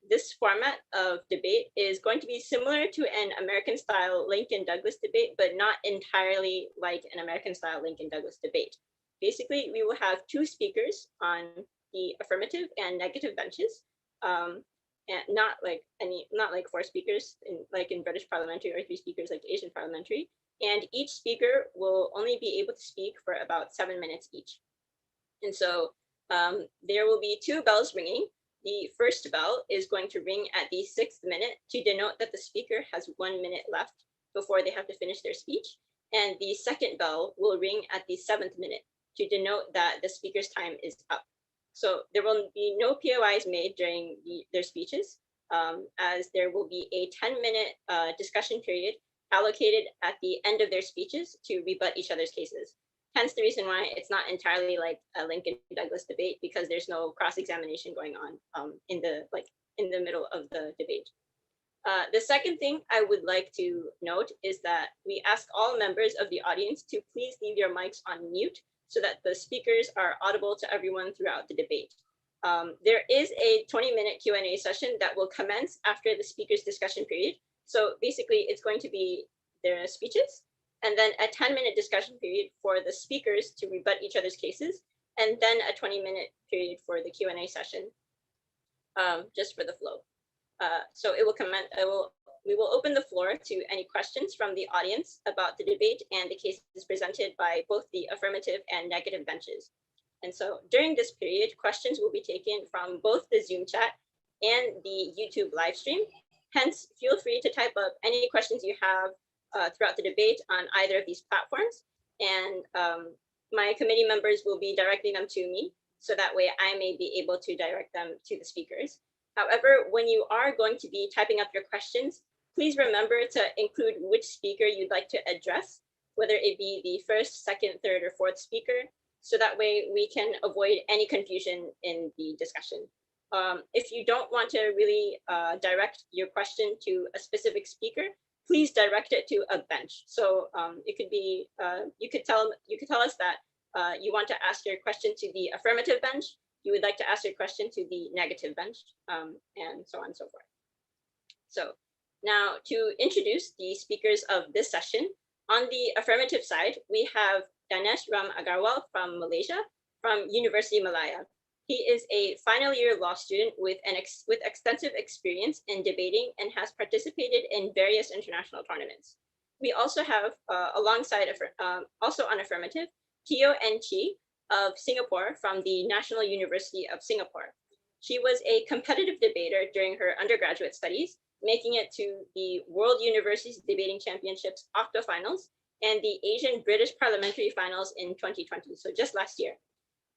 this format of debate is going to be similar to an American-style Lincoln-Douglas debate, but not entirely like an American-style Lincoln-Douglas debate. Basically, we will have two speakers on the affirmative and negative benches, and not like four speakers like in British parliamentary, or three speakers like Asian parliamentary. And each speaker will only be able to speak for about 7 minutes each. And so there will be two bells ringing. The first bell is going to ring at the 6th minute to denote that the speaker has 1 minute left before they have to finish their speech. And the second bell will ring at the 7th minute to denote that the speaker's time is up. So there will be no POIs made during their speeches, as there will be a 10-minute discussion period allocated at the end of their speeches to rebut each other's cases. Hence the reason why it's not entirely like a Lincoln-Douglas debate, because there's no cross-examination going on in the middle of the debate. The second thing I would like to note is that we ask all members of the audience to please leave your mics on mute so that the speakers are audible to everyone throughout the debate. There is a 20-minute Q&A session that will commence after the speaker's discussion period. So basically, it's going to be their speeches, and then a 10-minute discussion period for the speakers to rebut each other's cases, and then a 20-minute period for the Q&A session, just for the flow. So we will open the floor to any questions from the audience about the debate and the cases presented by both the affirmative and negative benches. And so during this period, questions will be taken from both the Zoom chat and the YouTube live stream. Hence, feel free to type up any questions you have throughout the debate on either of these platforms. And my committee members will be directing them to me, so that way I may be able to direct them to the speakers. However, when you are going to be typing up your questions, please remember to include which speaker you'd like to address, whether it be the first, second, third, or fourth speaker, so that way we can avoid any confusion in the discussion. If you don't want to really direct your question to a specific speaker, please direct it to a bench. So it could be, you could tell us that you want to ask your question to the affirmative bench, you would like to ask your question to the negative bench, and so on and so forth. So now to introduce the speakers of this session, on the affirmative side, we have Danesh Ram Agarwal from Malaysia, from University Malaya. He is a final year law student with extensive experience in debating and has participated in various international tournaments. We also have, alongside, also on affirmative, Teo N. Chi of Singapore from the National University of Singapore. She was a competitive debater during her undergraduate studies, making it to the World Universities Debating Championships octofinals and the Asian British Parliamentary Finals in 2020, so just last year.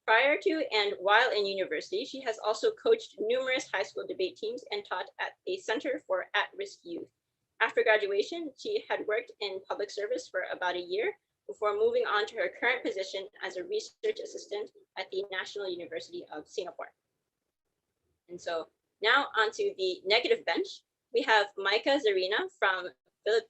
Prior to and while in university, she has also coached numerous high school debate teams and taught at a Center for At-Risk Youth. After graduation, she had worked in public service for about a year before moving on to her current position as a research assistant at the National University of Singapore. And so now onto the negative bench, we have Maika Zarina from the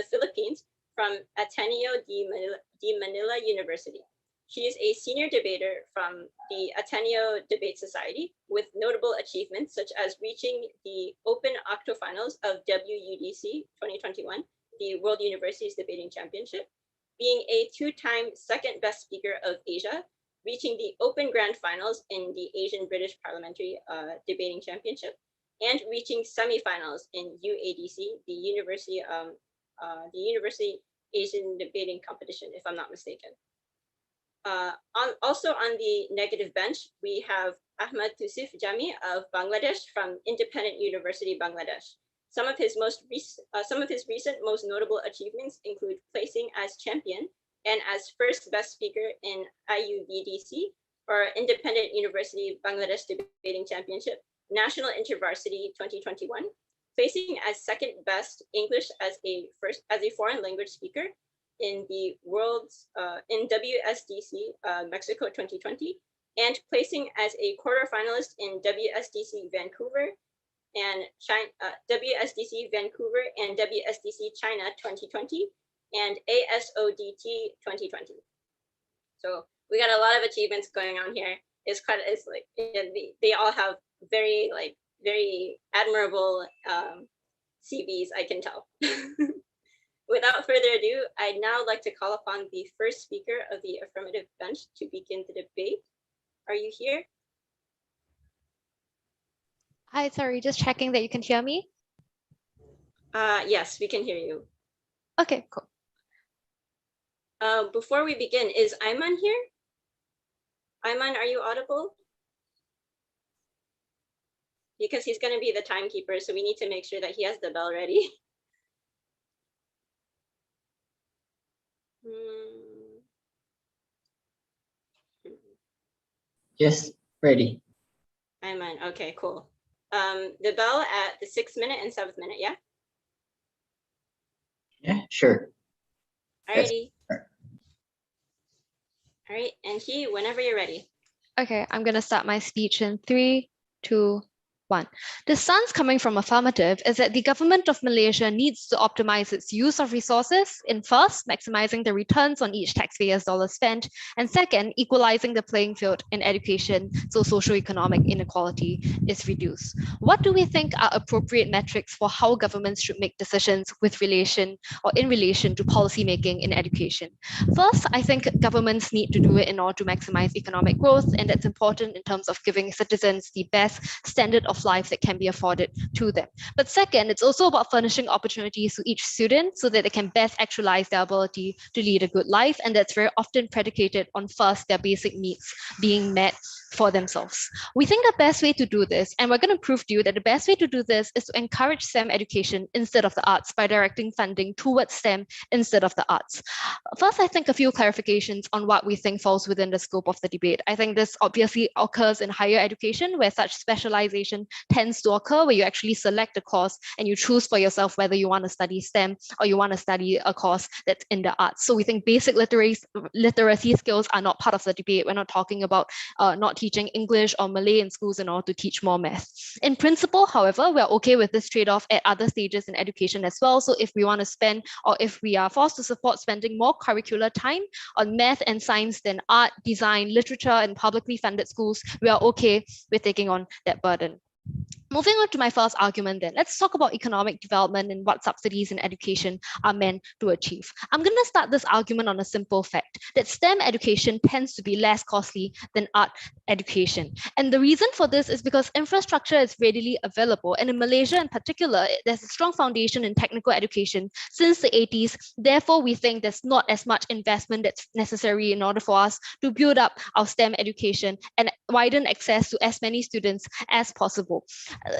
Philippines from Ateneo de Manila University. She is a senior debater from the Ateneo Debate Society with notable achievements such as reaching the Open Octofinals of WUDC 2021, the World Universities Debating Championship, being a two-time second best speaker of Asia, reaching the Open Grand Finals in the Asian British Parliamentary Debating Championship, and reaching semifinals in UADC, the University Asian Debating Competition, if I'm not mistaken. Also on the negative bench, we have Ahmad Tusif Jami of Bangladesh from Independent University, Bangladesh. Some of his recent most notable achievements include placing as champion and as first best speaker in IUBDC, or Independent University Bangladesh Debating Championship, National Intervarsity 2021, placing as second best English as a foreign language speaker in the in WSDC Mexico 2020, and placing as a quarterfinalist in WSDC Vancouver and WSDC Vancouver and WSDC China 2020 and ASODT 2020. So we got a lot of achievements going on here. It's like they all have very admirable CVs, I can tell. Without further ado, I'd now like to call upon the first speaker of the affirmative bench to begin the debate. Are you here? Hi, sorry, just checking that you can hear me. Yes, we can hear you. Okay, cool. Before we begin, is Ayman here? Ayman, are you audible? Because he's going to be the timekeeper, so we need to make sure that he has the bell ready. Yes, ready. Ayman, okay, cool. The bell at the 6th minute and 7th minute, yeah? Yeah, sure. Alrighty. All right, and he, whenever you're ready. Okay, I'm gonna start my speech in 3, 2, One, the stance coming from affirmative is that the government of Malaysia needs to optimize its use of resources in first, maximizing the returns on each taxpayer's dollar spent, and second, equalizing the playing field in education so socioeconomic inequality is reduced. What do we think are appropriate metrics for how governments should make decisions with relation or in relation to policymaking in education? First, I think governments need to do it in order to maximize economic growth, and that's important in terms of giving citizens the best standard of life that can be afforded to them. But second, it's also about furnishing opportunities to each student so that they can best actualize their ability to lead a good life, and that's very often predicated on first their basic needs being met for themselves. We think the best way to do this, and we're going to prove to you that the best way to do this is to encourage STEM education instead of the arts by directing funding towards STEM instead of the arts. First, I think a few clarifications on what we think falls within the scope of the debate. I think this obviously occurs in higher education, where such specialization tends to occur, where you actually select a course and you choose for yourself whether you want to study STEM or you want to study a course that's in the arts. So we think basic literacy skills are not part of the debate. We're not talking about not teaching English or Malay in schools in order to teach more math. In principle, however, we're okay with this trade-off at other stages in education as well. So if we want to spend, or if we are forced to support spending more curricular time on math and science than art, design, literature, and publicly funded schools, we are okay with taking on that burden. Moving on to my first argument then, let's talk about economic development and what subsidies in education are meant to achieve. I'm going to start this argument on a simple fact that STEM education tends to be less costly than art education. And the reason for this is because infrastructure is readily available. And in Malaysia in particular, there's a strong foundation in technical education since the 80s. Therefore, we think there's not as much investment that's necessary in order for us to build up our STEM education and widen access to as many students as possible.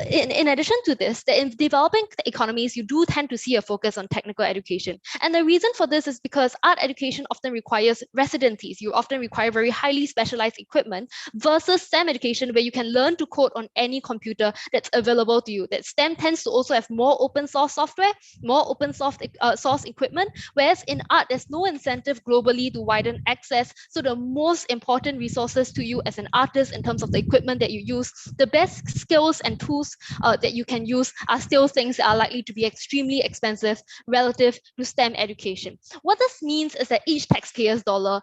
In addition to this, in developing economies, you do tend to see a focus on technical education. And the reason for this is because art education often requires residencies. You often require very highly specialized equipment versus STEM education, where you can learn to code on any computer that's available to you. That STEM tends to also have more open source software, more open source equipment, whereas in art, there's no incentive globally to widen access. So the most important resources to you as an artist in terms of the equipment that you use, the best skills and tools that you can use are still things that are likely to be extremely expensive relative to STEM education. What this means is that each taxpayer's dollar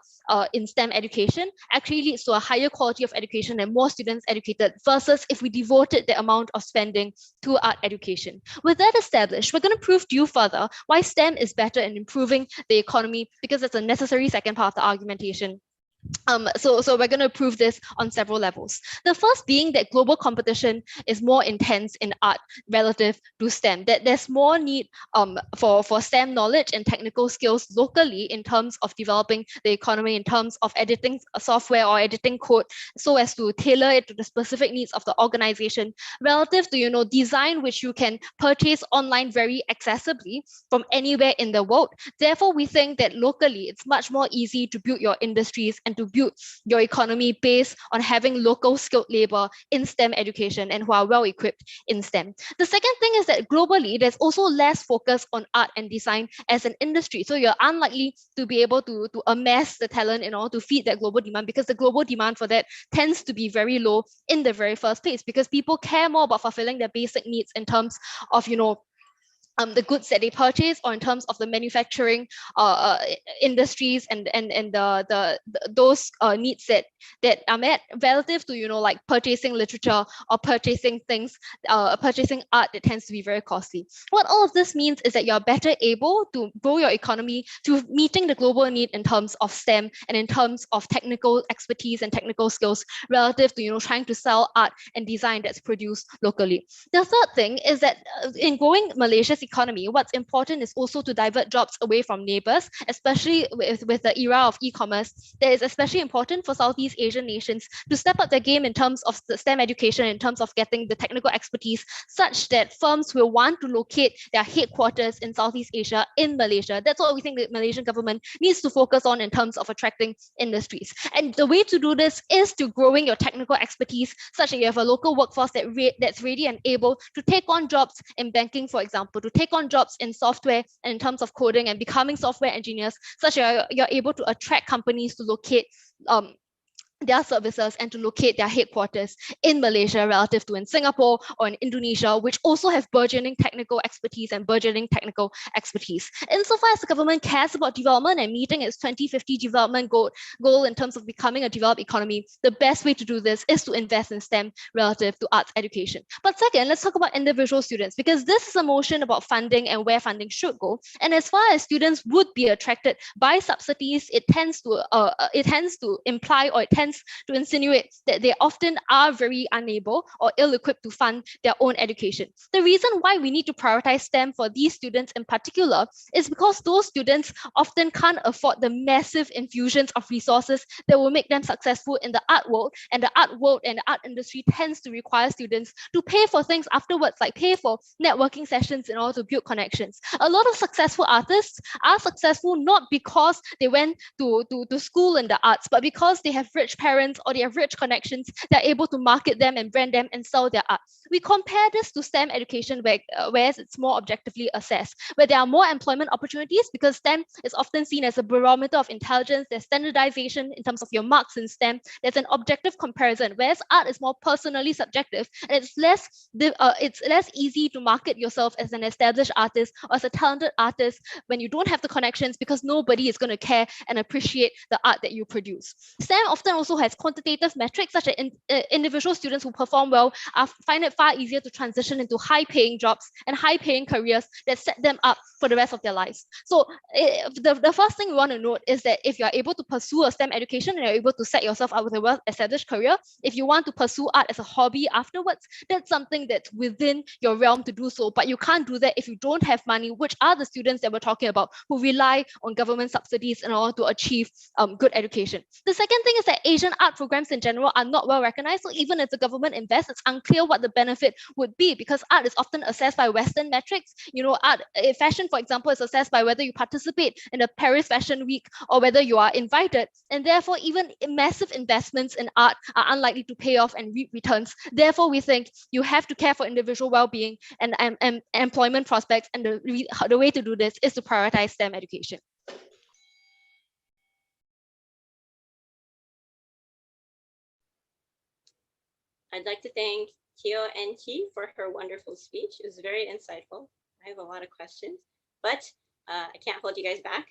in STEM education actually leads to a higher quality of education and more students educated versus if we devoted the amount of spending to art education. With that established, we're going to prove to you further why STEM is better in improving the economy, because it's a necessary second part of the argumentation. So we're going to prove this on several levels. The first being that global competition is more intense in art relative to STEM, that there's more need for STEM knowledge and technical skills locally in terms of developing the economy, in terms of editing software or editing code so as to tailor it to the specific needs of the organization relative to design, which you can purchase online very accessibly from anywhere in the world. Therefore, we think that locally it's much more easy to build your industries and to build your economy based on having local skilled labor in STEM education and who are well equipped in STEM. The second thing is that globally, there's also less focus on art and design as an industry. So you're unlikely to be able to amass the talent in order to feed that global demand, because the global demand for that tends to be very low in the very first place, because people care more about fulfilling their basic needs in terms of, the goods that they purchase, or in terms of the manufacturing industries and those needs that are met relative to like purchasing literature or purchasing things, purchasing art that tends to be very costly. What all of this means is that you're better able to grow your economy to meeting the global need in terms of STEM and in terms of technical expertise and technical skills relative to trying to sell art and design that's produced locally. The third thing is that in growing Malaysia's economy, what's important is also to divert jobs away from neighbors, especially with the era of e-commerce. That is especially important for Southeast Asian nations to step up their game in terms of the STEM education, in terms of getting the technical expertise, such that firms will want to locate their headquarters in Southeast Asia in Malaysia. That's what we think the Malaysian government needs to focus on in terms of attracting industries. And the way to do this is to growing your technical expertise such that you have a local workforce that's ready and able to take on jobs in banking, for example, to take on jobs in software and in terms of coding and becoming software engineers, such that you're able to attract companies to locate their services and to locate their headquarters in Malaysia relative to in Singapore or in Indonesia, which also have burgeoning technical expertise and burgeoning technical expertise. Insofar as the government cares about development and meeting its 2050 development goal in terms of becoming a developed economy, the best way to do this is to invest in STEM relative to arts education. But second, let's talk about individual students, because this is a motion about funding and where funding should go. And as far as students would be attracted by subsidies, it tends to imply, or it tends to insinuate that they often are very unable or ill-equipped to fund their own education. The reason why we need to prioritize STEM for these students in particular is because those students often can't afford the massive infusions of resources that will make them successful in the art world, and the art world and the art industry tends to require students to pay for things afterwards, like pay for networking sessions in order to build connections. A lot of successful artists are successful not because they went to school in the arts, but because they have rich parents or they have rich connections that are able to market them and brand them and sell their art. We compare this to STEM education, whereas it's more objectively assessed, where there are more employment opportunities because STEM is often seen as a barometer of intelligence. There's standardization in terms of your marks in STEM. There's an objective comparison, whereas art is more personally subjective, and it's less easy to market yourself as an established artist or as a talented artist when you don't have the connections, because nobody is going to care and appreciate the art that you produce. STEM often also has quantitative metrics, such as individual students who perform well find it far easier to transition into high-paying jobs and high-paying careers that set them up for the rest of their lives. So the first thing we want to note is that if you're able to pursue a STEM education and you're able to set yourself up with a well-established career, if you want to pursue art as a hobby afterwards, that's something that's within your realm to do so. But you can't do that if you don't have money, which are the students that we're talking about who rely on government subsidies in order to achieve good education. The second thing is that Asian art programs in general are not well recognized. So even if the government invests, it's unclear what the benefit would be, because art is often assessed by Western metrics. Fashion, for example, is assessed by whether you participate in the Paris Fashion Week or whether you are invited. And therefore, even massive investments in art are unlikely to pay off and reap returns. Therefore, we think you have to care for individual well-being and employment prospects. And the way to do this is to prioritize STEM education. I'd like to thank Kyo NT for her wonderful speech. It was very insightful. I have a lot of questions, but I can't hold you guys back.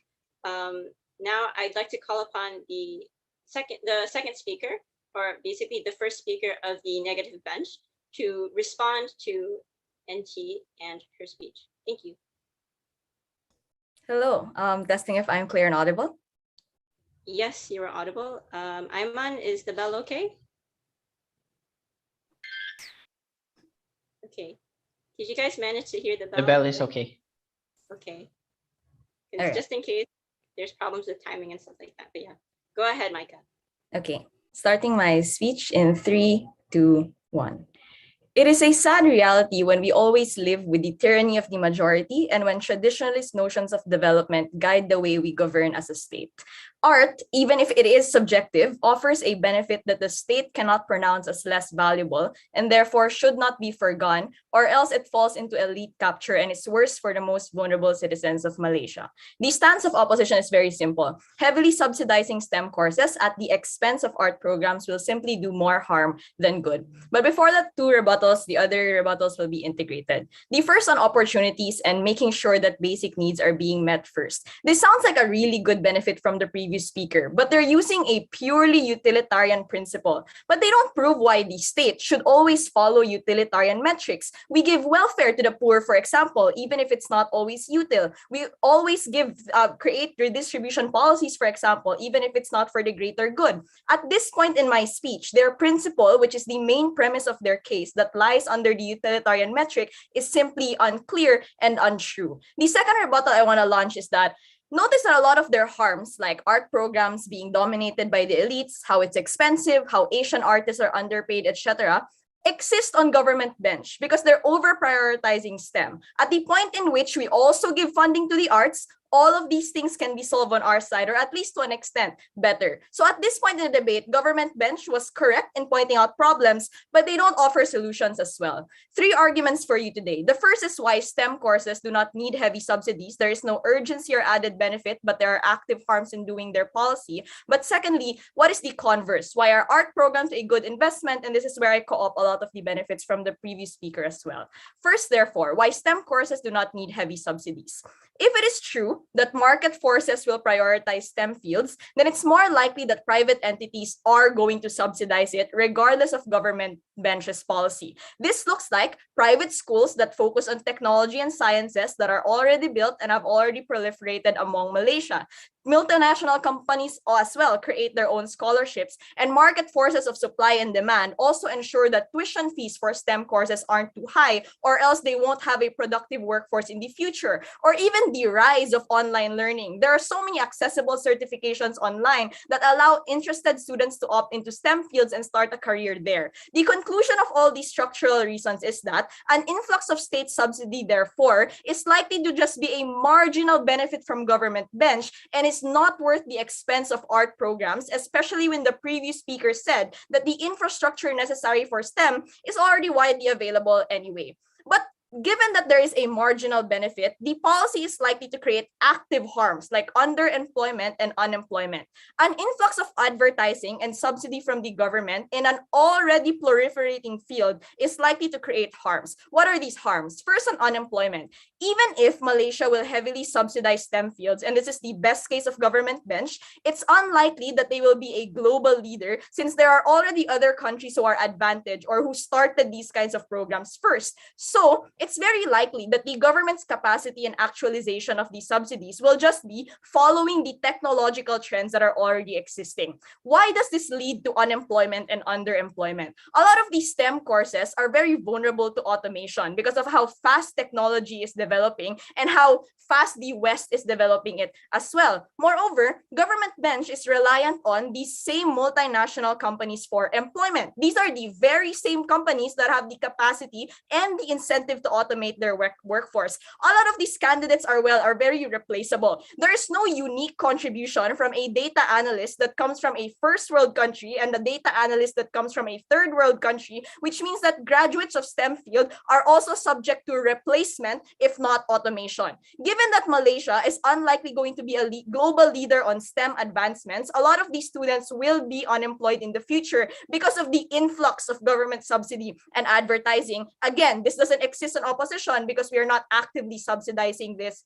Now I'd like to call upon the second speaker, or basically the first speaker of the negative bench, to respond to NT and her speech. Thank you. Hello, testing if I'm clear and audible. Yes, you are audible. Ayman, is the bell okay? Okay. Did you guys manage to hear the bell? The bell is okay. Okay. Alright. Just in case there's problems with timing and stuff like that. But yeah, go ahead, Micah. Okay, starting my speech in 3, 2, 1. It is a sad reality when we always live with the tyranny of the majority and when traditionalist notions of development guide the way we govern as a state. Art, even if it is subjective, offers a benefit that the state cannot pronounce as less valuable and therefore should not be forgone, or else it falls into elite capture and is worse for the most vulnerable citizens of Malaysia. The stance of opposition is very simple. Heavily subsidizing STEM courses at the expense of art programs will simply do more harm than good. But before the two rebuttals, the other rebuttals will be integrated. The first on opportunities and making sure that basic needs are being met first. This sounds like a really good benefit from the previous speaker, but they're using a purely utilitarian principle. But they don't prove why the state should always follow utilitarian metrics. We give welfare to the poor, for example, even if it's not always util. We always create redistribution policies, for example, even if it's not for the greater good. At this point in my speech, their principle, which is the main premise of their case that lies under the utilitarian metric, is simply unclear and untrue. The second rebuttal I want to launch is that notice that a lot of their harms, like art programs being dominated by the elites, how it's expensive, how Asian artists are underpaid, etc., exist on government bench because they're over prioritizing STEM. At the point in which we also give funding to the arts, all of these things can be solved on our side, or at least to an extent better. So at this point in the debate, government bench was correct in pointing out problems, but they don't offer solutions as well. 3 arguments for you today. The first is why STEM courses do not need heavy subsidies. There is no urgency or added benefit, but there are active harms in doing their policy. But secondly, what is the converse? Why are art programs a good investment? And this is where I co-op a lot of the benefits from the previous speaker as well. First, therefore, why STEM courses do not need heavy subsidies. If it is true that market forces will prioritize STEM fields, then it's more likely that private entities are going to subsidize it regardless of government bench's policy. This looks like private schools that focus on technology and sciences that are already built and have already proliferated among Malaysia. Multinational companies as well create their own scholarships, and market forces of supply and demand also ensure that tuition fees for STEM courses aren't too high, or else they won't have a productive workforce in the future. Or even the rise of online learning. There are so many accessible certifications online that allow interested students to opt into STEM fields and start a career there. The conclusion of all these structural reasons is that an influx of state subsidy, therefore, is likely to just be a marginal benefit from government bench, and is not worth the expense of art programs, especially when the previous speaker said that the infrastructure necessary for STEM is already widely available anyway. But given that there is a marginal benefit, the policy is likely to create active harms like underemployment and unemployment. An influx of advertising and subsidy from the government in an already proliferating field is likely to create harms. What are these harms? First, on unemployment. Even if Malaysia will heavily subsidize STEM fields, and this is the best case of government bench, it's unlikely that they will be a global leader, since there are already other countries who are advantaged or who started these kinds of programs first. So it's very likely that the government's capacity and actualization of these subsidies will just be following the technological trends that are already existing. Why does this lead to unemployment and underemployment? A lot of these STEM courses are very vulnerable to automation because of how fast technology is developing and how fast the West is developing it as well. Moreover, government bench is reliant on these same multinational companies for employment. These are the very same companies that have the capacity and the incentive to automate their workforce. A lot of these candidates are very replaceable. There is no unique contribution from a data analyst that comes from a first world country and the data analyst that comes from a third world country, which means that graduates of STEM field are also subject to replacement, if not automation. Given that Malaysia is unlikely going to be a global leader on STEM advancements, a lot of these students will be unemployed in the future because of the influx of government subsidy and advertising. Again, this doesn't exist in opposition because we are not actively subsidizing this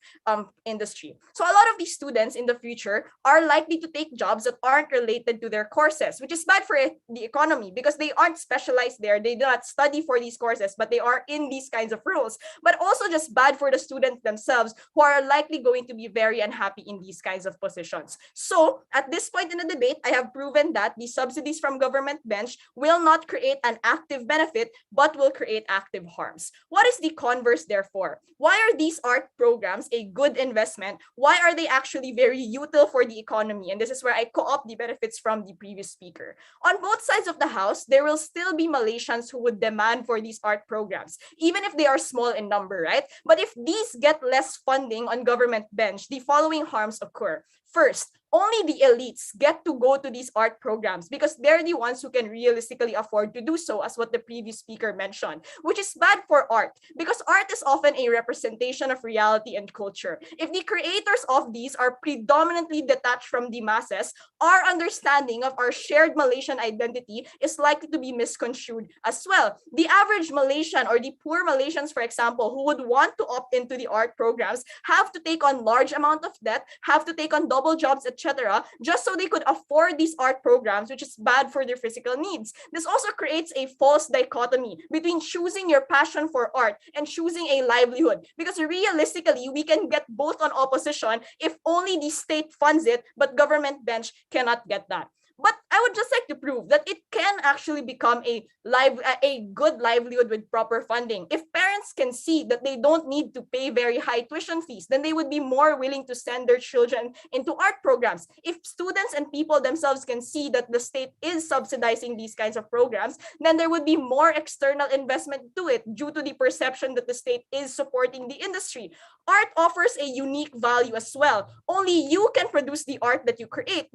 industry. So a lot of these students in the future are likely to take jobs that aren't related to their courses, which is bad for the economy because they aren't specialized there. They do not study for these courses, but they are in these kinds of roles. But also just bad for the students themselves, who are likely going to be very unhappy in these kinds of positions. So at this point in the debate, I have proven that the subsidies from government bench will not create an active benefit, but will create active harms. What is the converse, therefore? Why are these art programs a good investment? Why are they actually very useful for the economy? And this is where I co-opt the benefits from the previous speaker. On both sides of the house, there will still be Malaysians who would demand for these art programs, even if they are small in number, right? But if these get less funding on government bench, the following harms occur. First, only the elites get to go to these art programs because they're the ones who can realistically afford to do so, as what the previous speaker mentioned, which is bad for art because art is often a representation of reality and culture. If the creators of these are predominantly detached from the masses, our understanding of our shared Malaysian identity is likely to be misconstrued as well. The average Malaysian or the poor Malaysians, for example, who would want to opt into the art programs have to take on large amount of debt, have to take on double jobs, etc., just so they could afford these art programs, which is bad for their physical needs. This also creates a false dichotomy between choosing your passion for art and choosing a livelihood, because realistically, we can get both on opposition if only the state funds it, but government bench cannot get that. But I would just like to prove that it can actually become a good livelihood with proper funding. If parents can see that they don't need to pay very high tuition fees, then they would be more willing to send their children into art programs. If students and people themselves can see that the state is subsidizing these kinds of programs, then there would be more external investment to it due to the perception that the state is supporting the industry. Art offers a unique value as well. Only you can produce the art that you create,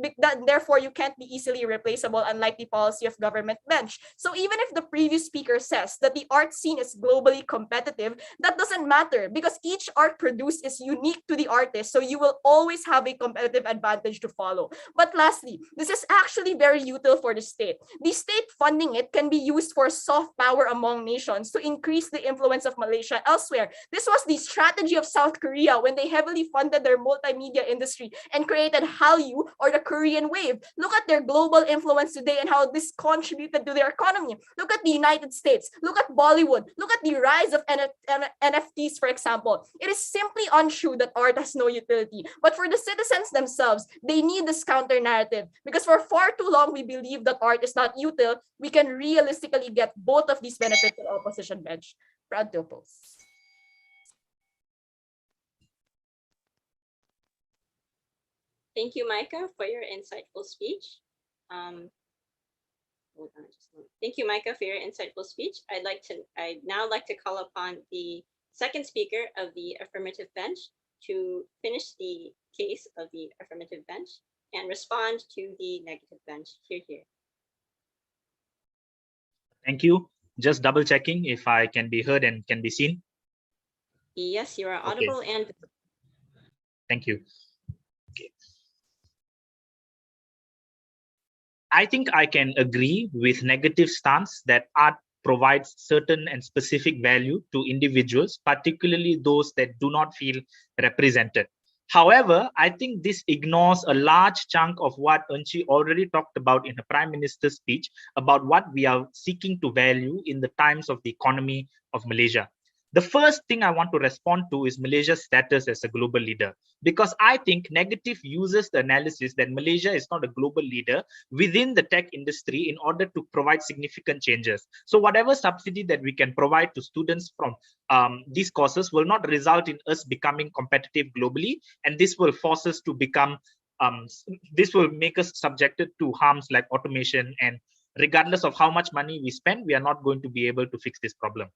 therefore you can't be easily replaceable, unlike the policy of government bench. So even if the previous speaker says that the art scene is globally competitive, that doesn't matter because each art produced is unique to the artist, so you will always have a competitive advantage to follow. But lastly, this is actually very useful for the state. The state funding it can be used for soft power among nations to increase the influence of Malaysia elsewhere. This was the strategy of South Korea when they heavily funded their multimedia industry and created Hallyu, or the Korean wave. Look at their global influence today and how this contributed to their economy. Look at the United States. Look at Bollywood. Look at the rise of NFTs, for example. It is simply untrue that art has no utility. But for the citizens themselves, they need this counter narrative because for far too long we believe that art is not util. We can realistically get both of these benefits in opposition bench. Proud to oppose. Thank you, Micah, for your insightful speech. Hold on just a moment. Thank you, Micah, for your insightful speech. I'd now like to call upon the second speaker of the affirmative bench to finish the case of the affirmative bench and respond to the negative bench. Here. Thank you. Just double checking if I can be heard and can be seen. Yes, you are audible and visible. Thank you. Okay. I think I can agree with negative stance that art provides certain and specific value to individuals, particularly those that do not feel represented. However, I think this ignores a large chunk of what Eunchi already talked about in her Prime Minister's speech about what we are seeking to value in the times of the economy of Malaysia. The first thing I want to respond to is Malaysia's status as a global leader, because I think negative uses the analysis that Malaysia is not a global leader within the tech industry in order to provide significant changes. So whatever subsidy that we can provide to students from these courses will not result in us becoming competitive globally, and this will force us to become, this will make us subjected to harms like automation, and regardless of how much money we spend, we are not going to be able to fix this problem.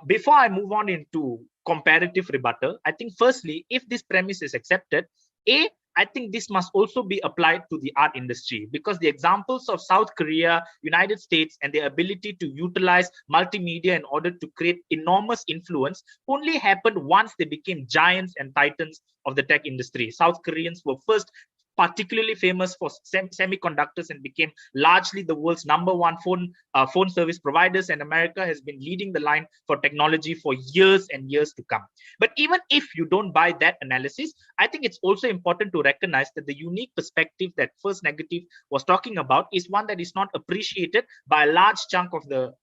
Before I move on into comparative rebuttal, I think firstly, if this premise is accepted, I think this must also be applied to the art industry, because the examples of South Korea, United States, and their ability to utilize multimedia in order to create enormous influence only happened once they became giants and titans of the tech industry. South Koreans were first particularly famous for semiconductors and became largely the world's #1 phone service providers, and America has been leading the line for technology for years and years to come. But even if you don't buy that analysis, I think it's also important to recognize that the unique perspective that first negative was talking about is one that is not appreciated by a large chunk of the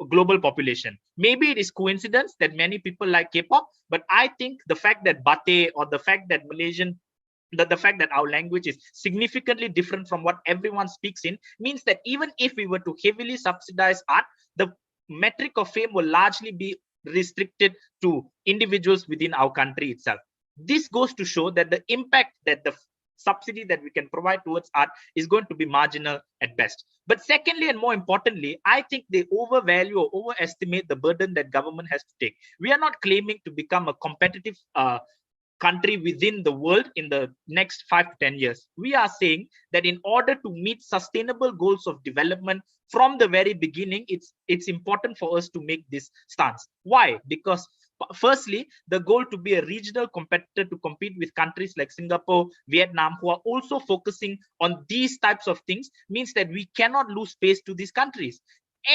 global population. Maybe it is coincidence that many people like K-pop, but I think the fact that Batik, or the fact that the fact that our language is significantly different from what everyone speaks in means that even if we were to heavily subsidize art, the metric of fame will largely be restricted to individuals within our country itself. This goes to show that the impact that the subsidy that we can provide towards art is going to be marginal at best. But secondly, and more importantly, I think they overvalue or overestimate the burden that government has to take. We are not claiming to become a competitive country within the world in the next 5 to 10 years. We are saying that in order to meet sustainable goals of development from the very beginning, it's important for us to make this stance. Why? Because firstly, the goal to be a regional competitor to compete with countries like Singapore, Vietnam, who are also focusing on these types of things, means that we cannot lose space to these countries.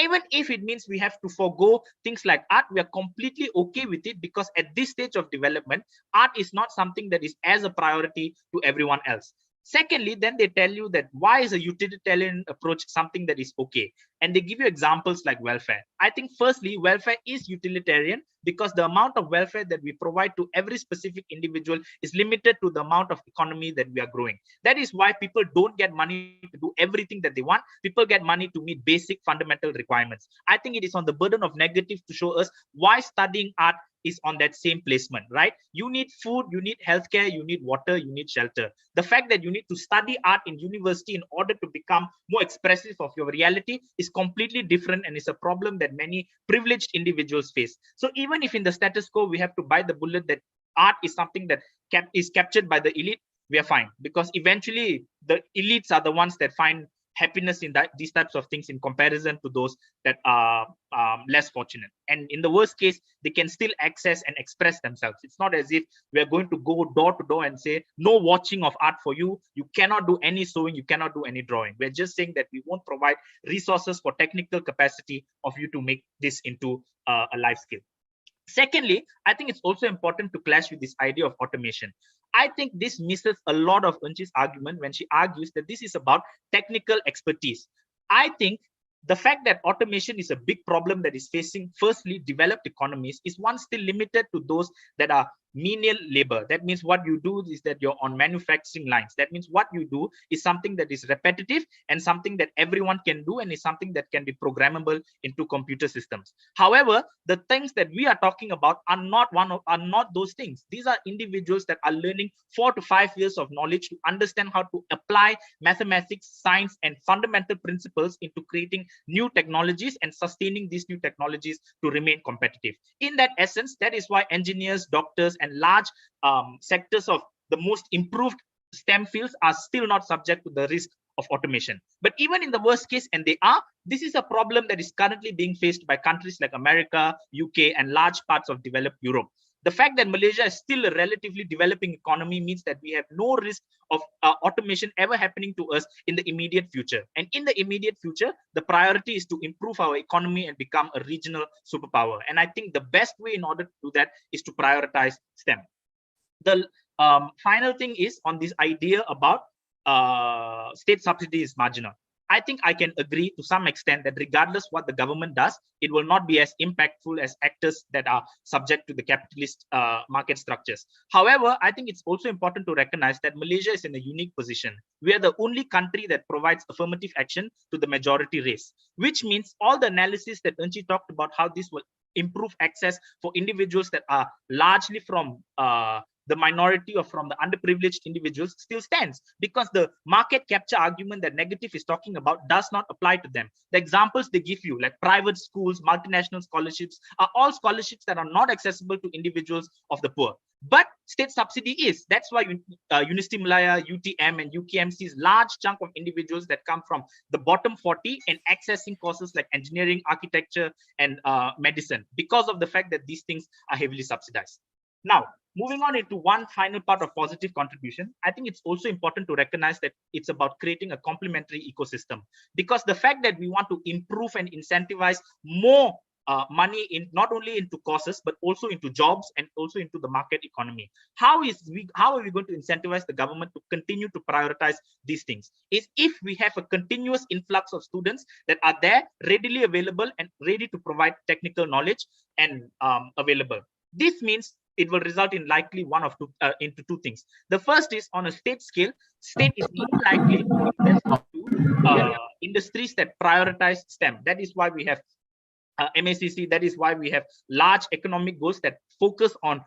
Even if it means we have to forego things like art, we are completely okay with it, because at this stage of development, art is not something that is as a priority to everyone else. Secondly, then they tell you that why is a utilitarian approach something that is okay? And they give you examples like welfare. I think firstly, welfare is utilitarian because the amount of welfare that we provide to every specific individual is limited to the amount of economy that we are growing. That is why people don't get money to do everything that they want. People get money to meet basic fundamental requirements. I think it is on the burden of negative to show us why studying art is on that same placement, right? You need food, you need healthcare, you need water, you need shelter. The fact that you need to study art in university in order to become more expressive of your reality is completely different and is a problem that many privileged individuals face. So even if in the status quo, we have to bite the bullet that art is something that is captured by the elite, we are fine, because eventually the elites are the ones that find happiness in these types of things in comparison to those that are less fortunate. And in the worst case, they can still access and express themselves. It's not as if we're going to go door to door and say, no watching of art for you. You cannot do any sewing. You cannot do any drawing. We're just saying that we won't provide resources for technical capacity of you to make this into a life skill. Secondly, I think it's also important to clash with this idea of automation. I think this misses a lot of Eunchi's argument when she argues that this is about technical expertise. I think the fact that automation is a big problem that is facing, firstly, developed economies is one still limited to those that are menial labor. That means what you do is that you're on manufacturing lines. That means what you do is something that is repetitive and something that everyone can do and is something that can be programmable into computer systems. However, the things that we are talking about are not those things. These are individuals that are learning 4 to 5 years of knowledge to understand how to apply mathematics, science, and fundamental principles into creating new technologies and sustaining these new technologies to remain competitive. In that essence, that is why engineers, doctors, and large sectors of the most improved STEM fields are still not subject to the risk of automation. But even in the worst case, and they are, this is a problem that is currently being faced by countries like America, UK, and large parts of developed Europe. The fact that Malaysia is still a relatively developing economy means that we have no risk of automation ever happening to us in the immediate future. And in the immediate future, the priority is to improve our economy and become a regional superpower. And I think the best way in order to do that is to prioritize STEM. The final thing is on this idea about state subsidy is marginal. I think I can agree to some extent that regardless what the government does, it will not be as impactful as actors that are subject to the capitalist market structures. However, I think it's also important to recognize that Malaysia is in a unique position. We are the only country that provides affirmative action to the majority race, which means all the analysis that Eunchi talked about, how this will improve access for individuals that are largely from the minority or from the underprivileged individuals still stands, because the market capture argument that negative is talking about does not apply to them. The examples they give you, like private schools, multinational scholarships, are all scholarships that are not accessible to individuals of the poor. But state subsidy is. That's why University Malaya, UTM, and UKM sees large chunk of individuals that come from the bottom 40 and accessing courses like engineering, architecture, and medicine, because of the fact that these things are heavily subsidized. Now, moving on into one final part of positive contribution, I think it's also important to recognize that it's about creating a complementary ecosystem, because the fact that we want to improve and incentivize more money in not only into courses but also into jobs and also into the market economy. How are we going to incentivize the government to continue to prioritize these things? Is if we have a continuous influx of students that are there, readily available and ready to provide technical knowledge and available. This means it will result in likely one of into two things. The first is on a state scale, state is more likely to invest into industries that prioritize STEM. That is why we have MACC. That is why we have large economic goals that focus on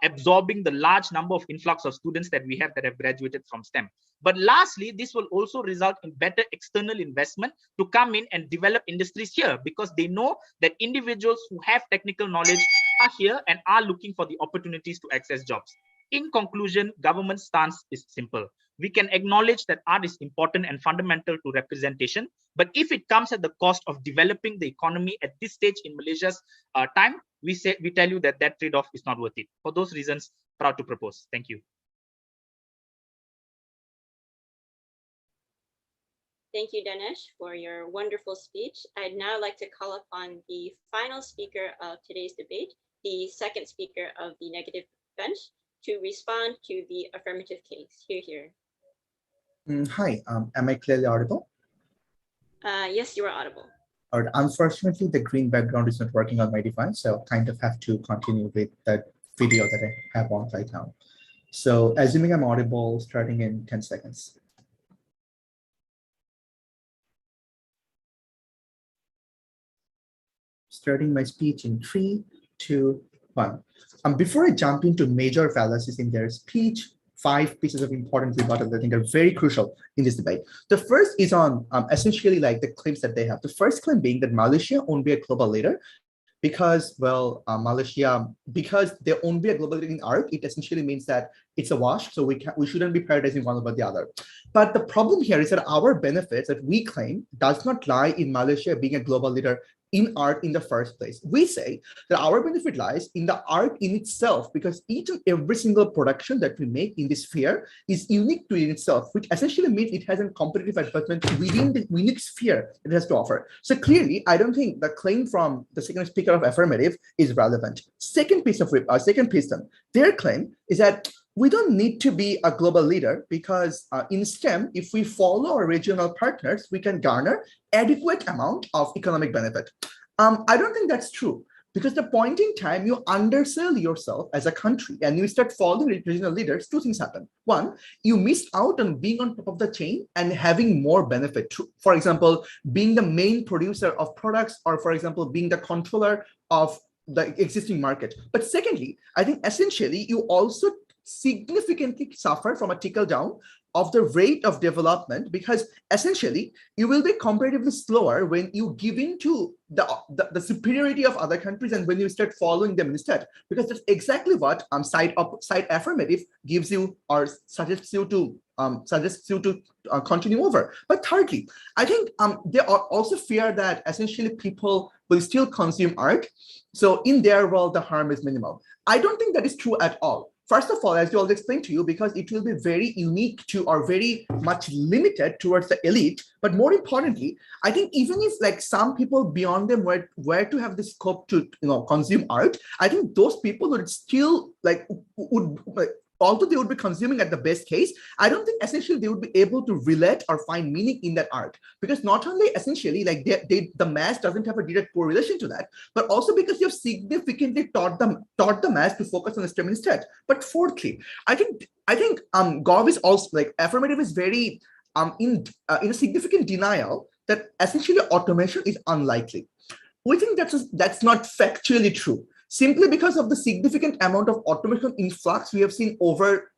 absorbing the large number of influx of students that we have that have graduated from STEM. But lastly, this will also result in better external investment to come in and develop industries here, because they know that individuals who have technical knowledge are here and are looking for the opportunities to access jobs. In conclusion, government stance is simple. We can acknowledge that art is important and fundamental to representation, but if it comes at the cost of developing the economy at this stage in Malaysia's time, we tell you that that trade-off is not worth it. For those reasons, proud to propose. Thank you. Thank you, Dinesh, for your wonderful speech. I'd now like to call upon the final speaker of today's debate, the second speaker of the negative bench, to respond to the affirmative case. Hear, hear. Hi, am I clearly audible? Yes, you are audible. All right, unfortunately, the green background is not working on my device, so I'll kind of have to continue with that video that I have on right now. So assuming I'm audible, starting in 10 seconds. Starting my speech in 3, 2, 1. Before I jump into major fallacies in their speech, 5 pieces of important rebuttals that I think are very crucial in this debate. The first is on essentially like the claims that they have. The first claim being that Malaysia won't be a global leader because, well, Malaysia, because they won't be a global leader in art, it essentially means that it's a wash. So we shouldn't be prioritizing one over the other. But the problem here is that our benefits that we claim does not lie in Malaysia being a global leader in art in the first place. We say that our benefit lies in the art in itself, because each and every single production that we make in this sphere is unique to itself, which essentially means it has a competitive advantage within the unique sphere it has to offer. So clearly, I don't think the claim from the second speaker of affirmative is relevant. Second piece, their claim is that we don't need to be a global leader because in STEM, if we follow our regional partners, we can garner adequate amount of economic benefit. I don't think that's true, because the point in time you undersell yourself as a country and you start following regional leaders, 2 things happen. 1, you miss out on being on top of the chain and having more benefit. For example, being the main producer of products, or for example, being the controller of the existing market. But secondly, I think essentially you also significantly suffer from a trickle down of the rate of development, because essentially you will be comparatively slower when you give in to the superiority of other countries and when you start following them instead, because that's exactly what side affirmative gives you or suggests you to continue over. But thirdly, I think they are also fear that essentially people will still consume art, so in their world the harm is minimal. I don't think that is true at all. First of all, as you all explained to you, because it will be very unique to or very much limited towards the elite. But more importantly, I think even if like some people beyond them were to have the scope to consume art, I think those people would still although they would be consuming at the best case, I don't think essentially they would be able to relate or find meaning in that art, because not only essentially like the mass doesn't have a direct correlation to that, but also because you have significantly taught the mass to focus on the STEM instead. But fourthly, I think Gov is also like affirmative is very in a significant denial that essentially automation is unlikely. We think that's not factually true, simply because of the significant amount of automation influx we have seen over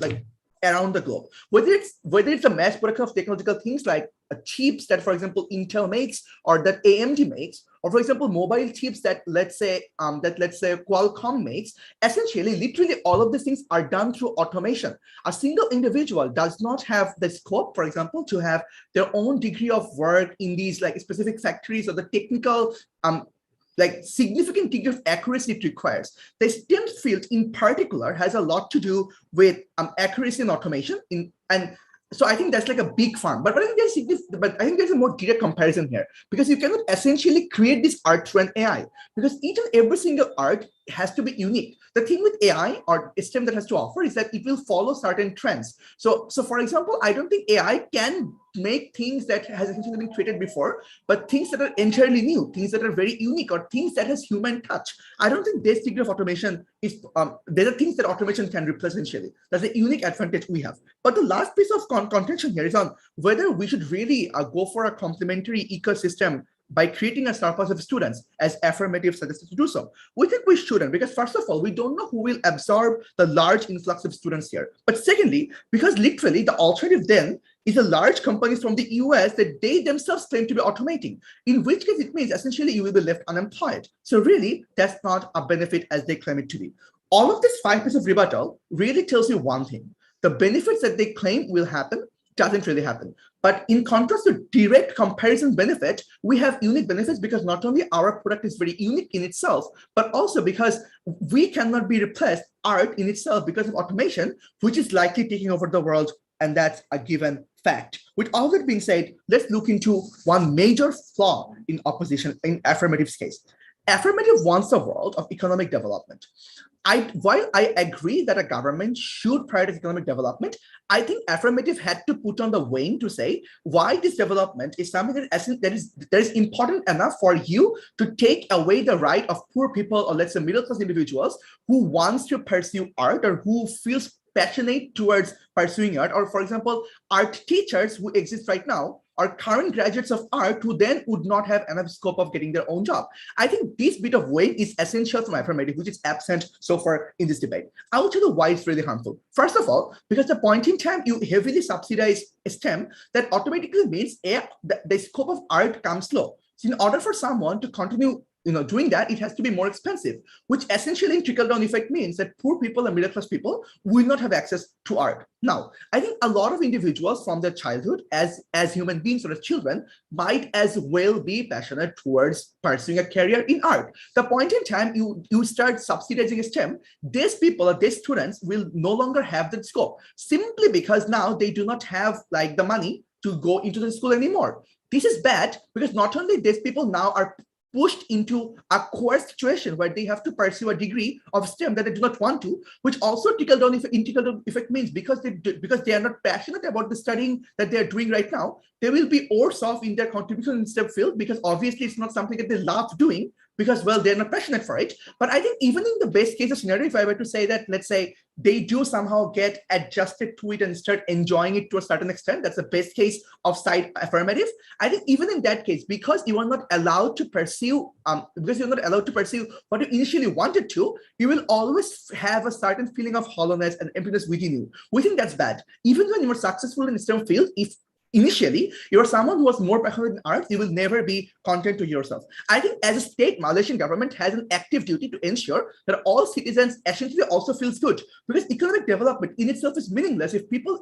like around the globe. Whether it's a mass production of technological things like chips that, for example, Intel makes or that AMD makes, or for example, mobile chips that let's say Qualcomm makes, essentially, literally all of these things are done through automation. A single individual does not have the scope, for example, to have their own degree of work in these like specific factories or the technical like significant degree of accuracy it requires. The STEM field in particular has a lot to do with accuracy and automation. And so I think that's like a big farm. But I think there's a more direct comparison here, because you cannot essentially create this art through an AI, because each and every single art has to be unique. The thing with AI or STEM that has to offer is that it will follow certain trends. So for example, I don't think AI can make things that has essentially been created before, but things that are entirely new, things that are very unique, or things that has human touch. I don't think this degree of automation is, there are things that automation can replace essentially. That's a unique advantage we have. But the last piece of contention here is on whether we should really go for a complementary ecosystem by creating a surplus of students, as affirmative suggested to do so. We think we shouldn't, because first of all, we don't know who will absorb the large influx of students here. But secondly, because literally the alternative then is a large companies from the US that they themselves claim to be automating, in which case it means essentially you will be left unemployed. So really, that's not a benefit as they claim it to be. All of this 5 pieces of rebuttal really tells you one thing: the benefits that they claim will happen doesn't really happen. But in contrast to direct comparison benefit, we have unique benefits because not only our product is very unique in itself, but also because we cannot be replaced art in itself because of automation, which is likely taking over the world, and that's a given fact. With all that being said, let's look into one major flaw in opposition in affirmative's case. Affirmative wants a world of economic development. While I agree that a government should prioritize economic development, I think affirmative had to put on the weighing to say why this development is something that is important enough for you to take away the right of poor people, or let's say middle-class individuals who wants to pursue art or who feels passionate towards pursuing art, or for example, art teachers who exist right now are current graduates of art who then would not have enough scope of getting their own job. I think this bit of weight is essential from affirmative, which is absent so far in this debate. I will tell you why it's really harmful. First of all, because the point in time you heavily subsidize STEM, that automatically means the scope of art comes low. So in order for someone to continue doing that, it has to be more expensive, which essentially in trickle-down effect means that poor people and middle-class people will not have access to art. Now, I think a lot of individuals from their childhood as human beings or as children might as well be passionate towards pursuing a career in art. The point in time you start subsidizing STEM, these people or these students will no longer have that scope, simply because now they do not have like the money to go into the school anymore. This is bad because not only these people now are pushed into a coerced situation where they have to pursue a degree of STEM that they do not want to, which also trickle-down effect means because they are not passionate about the studying that they are doing right now, they will be worse off in their contribution in STEM field because obviously it's not something that they love doing because, well, they're not passionate for it. But I think even in the best case of scenario, if I were to say that, let's say they do somehow get adjusted to it and start enjoying it to a certain extent, that's the best case of side affirmative. I think even in that case, because you are not allowed to pursue, what you initially wanted to, you will always have a certain feeling of hollowness and emptiness within you. We think that's bad. Even when you are successful in the STEM field, if initially you're someone who was more passionate in arts, you will never be content to yourself. I think as a state, Malaysian government has an active duty to ensure that all citizens essentially also feels good, because economic development in itself is meaningless if people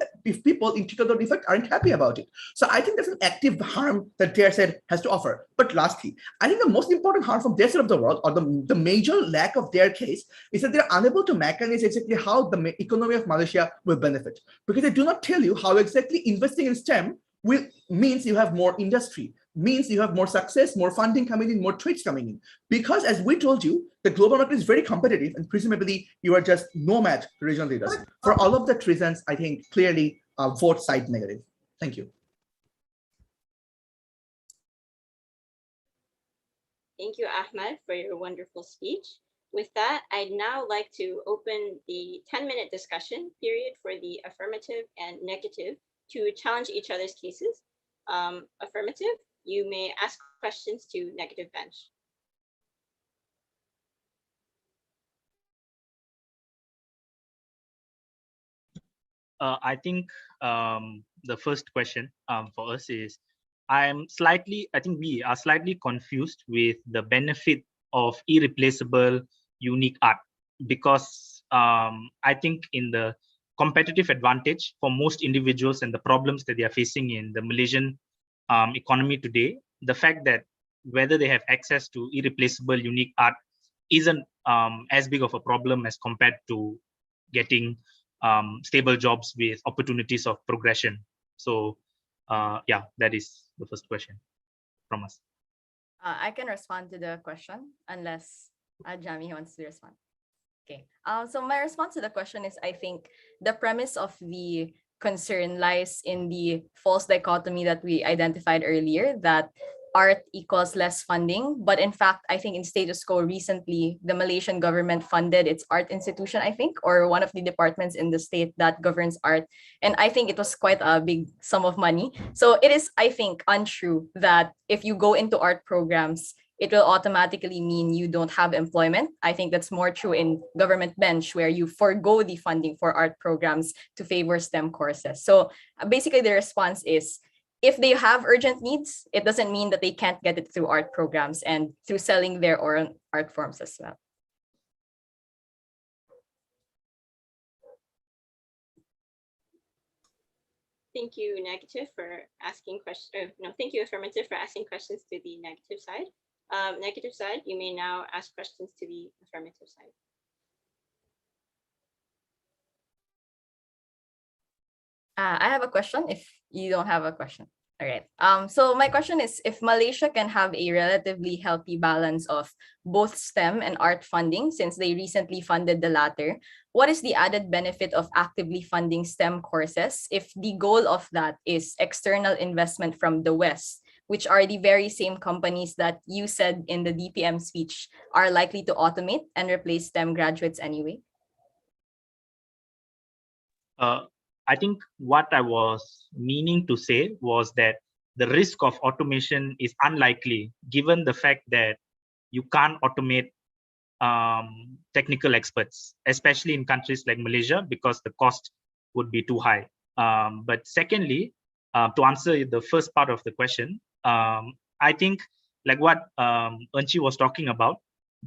in trickle-down effect aren't happy about it. So I think that's an active harm that their side has to offer. But lastly, I think the most important harm from their side of the world, or the major lack of their case, is that they're unable to mechanize exactly how the economy of Malaysia will benefit, because they do not tell you how exactly investing in STEM means you have more industry, means you have more success, more funding coming in, more trades coming in. Because as we told you, the global market is very competitive and presumably you are just nomad regional leaders. For all of that reasons, I think clearly vote side negative. Thank you. Thank you, Ahmed, for your wonderful speech. With that, I'd now like to open the 10-minute discussion period for the affirmative and negative to challenge each other's cases. Affirmative, you may ask questions to negative bench. I think the first question for us is, I think we are slightly confused with the benefit of irreplaceable unique art, because I think in the competitive advantage for most individuals and the problems that they are facing in the Malaysian economy today, the fact that whether they have access to irreplaceable unique art isn't as big of a problem as compared to getting stable jobs with opportunities of progression. So yeah, that is the first question from us. I can respond to the question unless Jami wants to respond. Okay, so my response to the question is, I think the premise of the concern lies in the false dichotomy that we identified earlier, that art equals less funding. But in fact, I think in status quo recently, the Malaysian government funded its art institution, I think, or one of the departments in the state that governs art. And I think it was quite a big sum of money. So it is, I think, untrue that if you go into art programs, it will automatically mean you don't have employment. I think that's more true in government bench, where you forego the funding for art programs to favor STEM courses. So basically the response is, if they have urgent needs, it doesn't mean that they can't get it through art programs and through selling their own art forms as well. Thank you, negative, for asking questions. No, thank you, affirmative, for asking questions to the negative side. Negative side, you may now ask questions to the affirmative side. I have a question if you don't have a question. All right. So my question is, if Malaysia can have a relatively healthy balance of both STEM and art funding, since they recently funded the latter, what is the added benefit of actively funding STEM courses if the goal of that is external investment from the West, which are the very same companies that you said in the DPM speech are likely to automate and replace STEM graduates anyway? I think what I was meaning to say was that the risk of automation is unlikely, given the fact that you can't automate technical experts, especially in countries like Malaysia, because the cost would be too high. But secondly, to answer the first part of the question, I think like what Enchi was talking about,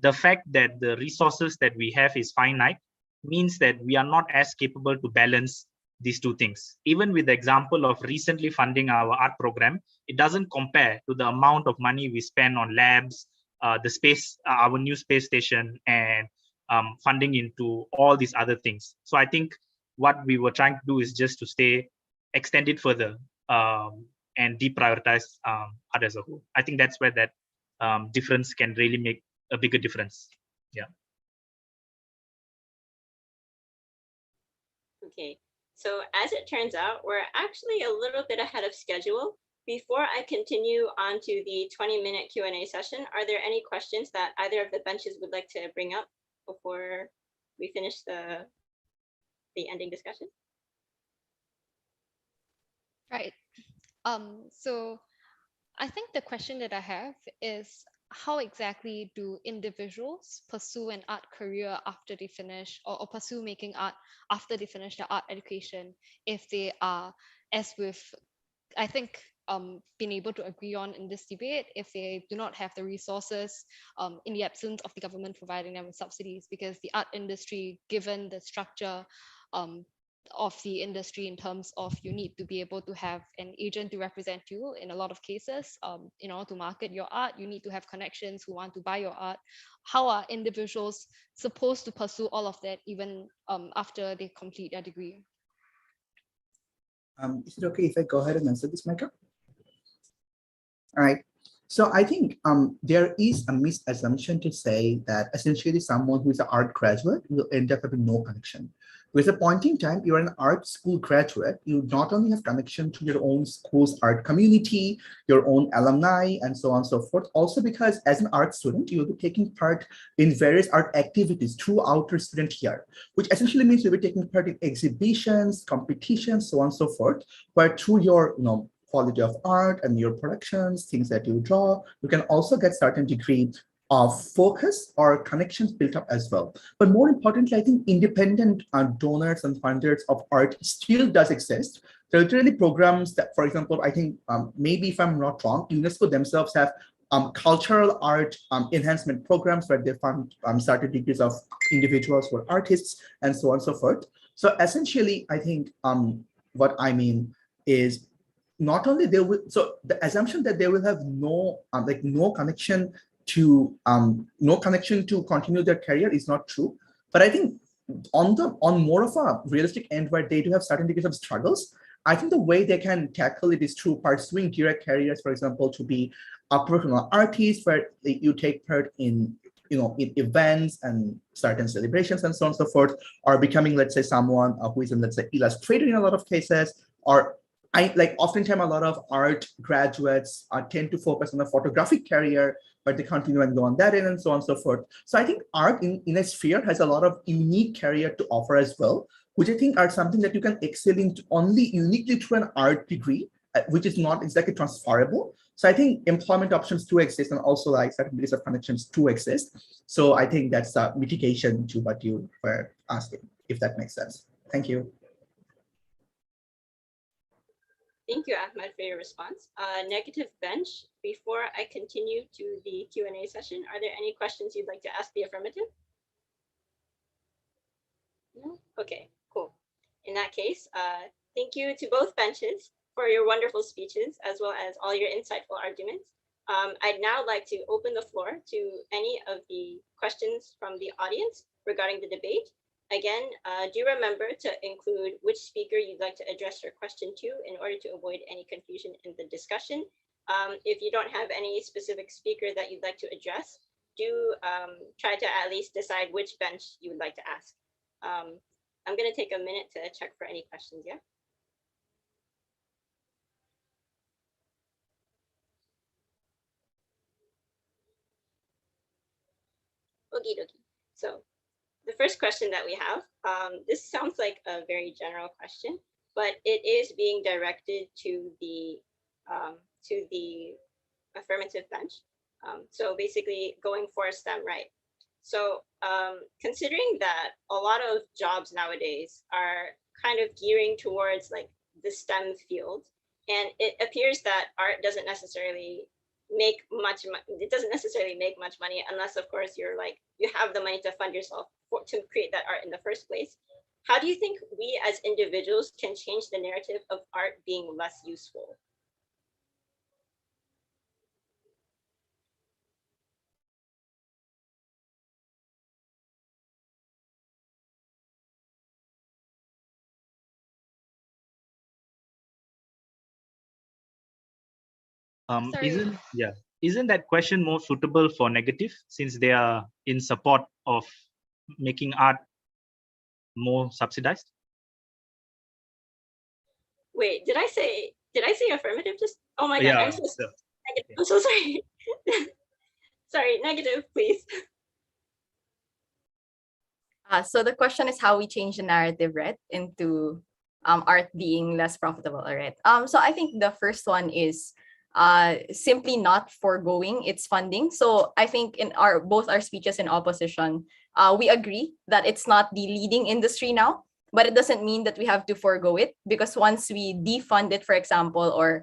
the fact that the resources that we have is finite means that we are not as capable to balance these two things. Even with the example of recently funding our art program, it doesn't compare to the amount of money we spend on labs, the space, our new space station, and funding into all these other things. So I think what we were trying to do is just to extend it further and deprioritize art as a whole. I think that's where that difference can really make a bigger difference. Yeah. Okay. So as it turns out, we're actually a little bit ahead of schedule. Before I continue on to the 20-minute Q&A session, are there any questions that either of the benches would like to bring up before we finish the ending discussion? Right. So I think the question that I have is, how exactly do individuals pursue an art career after they finish, or pursue making art after they finish their art education, if they are, as with, I think, been able to agree on in this debate, if they do not have the resources in the absence of the government providing them with subsidies, because the art industry, given the structure of the industry in terms of you need to be able to have an agent to represent you in a lot of cases. In order to market your art, you need to have connections who want to buy your art. How are individuals supposed to pursue all of that even after they complete their degree? Is it okay if I go ahead and answer this, Micah? All right. So I think there is a misassumption to say that essentially someone who is an art graduate will end up having no connection. With a point in time, you're an art school graduate, you not only have connection to your own school's art community, your own alumni, and so on and so forth, also because as an art student, you'll be taking part in various art activities throughout your student year, which essentially means you'll be taking part in exhibitions, competitions, so on and so forth, where through your quality of art and your productions, things that you draw, you can also get certain degree of focus or connections built up as well. But more importantly, I think independent donors and funders of art still does exist. There are literally programs that, for example, I think maybe if I'm not wrong, UNESCO themselves have cultural art enhancement programs where they fund certain degrees of individuals who are artists and so on and so forth. So essentially, I think what I mean is not only they will, so the assumption that they will have no connection to continue their career is not true. But I think on more of a realistic end where they do have certain degrees of struggles, I think the way they can tackle it is through pursuing direct careers, for example, to be a professional artist where you take part in in events and certain celebrations and so on and so forth, or becoming, let's say, someone who is an, let's say, illustrator in a lot of cases, or oftentimes a lot of art graduates tend to focus on a photographic career, but they continue and go on that end and so on and so forth. So I think art in a sphere has a lot of unique career to offer as well, which I think are something that you can excel in only uniquely through an art degree, which is not exactly transferable. So I think employment options do exist, and also certain degrees of connections do exist. So I think that's a mitigation to what you were asking, if that makes sense. Thank you. Thank you, Ahmed, for your response. Negative bench, before I continue to the Q&A session, are there any questions you'd like to ask the affirmative? No? Okay, cool. In that case, thank you to both benches for your wonderful speeches, as well as all your insightful arguments. I'd now like to open the floor to any of the questions from the audience regarding the debate. Again, do remember to include which speaker you'd like to address your question to in order to avoid any confusion in the discussion. If you don't have any specific speaker that you'd like to address, do try to at least decide which bench you would like to ask. I'm going to take a minute to check for any questions, yeah? Okie dokie. So the first question that we have, this sounds like a very general question, but it is being directed to the affirmative bench. So basically going for STEM, right? So considering that a lot of jobs nowadays are kind of gearing towards like the STEM field, and it appears that art doesn't necessarily make much it doesn't necessarily make much money unless of course you're like you have the money to fund yourself to create that art in the first place. How do you think we as individuals can change the narrative of art being less useful? Isn't that question more suitable for negative, since they are in support of making art more subsidized? Wait, did I say affirmative? Just oh my god, Yeah, I'm so negative. I'm so sorry. Sorry, negative, please. So the question is how we change the narrative, right, into art being less profitable, all right? So I think the first one is simply not foregoing its funding. So I think in both our speeches in opposition, we agree that it's not the leading industry now, but it doesn't mean that we have to forego it, because once we defund it, for example, or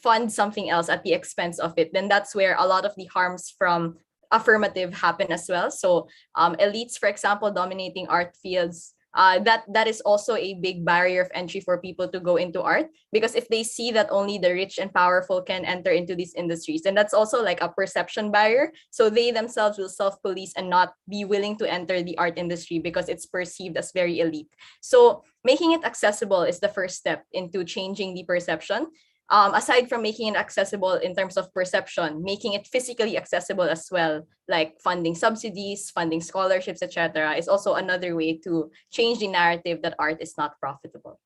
fund something else at the expense of it, then that's where a lot of the harms from affirmative happen as well. So elites, for example, dominating art fields, that is also a big barrier of entry for people to go into art, because if they see that only the rich and powerful can enter into these industries, then that's also like a perception barrier. So they themselves will self-police and not be willing to enter the art industry because it's perceived as very elite. So making it accessible is the first step into changing the perception. Aside from making it accessible in terms of perception, making it physically accessible as well, like funding subsidies, funding scholarships, etc., is also another way to change the narrative that art is not profitable.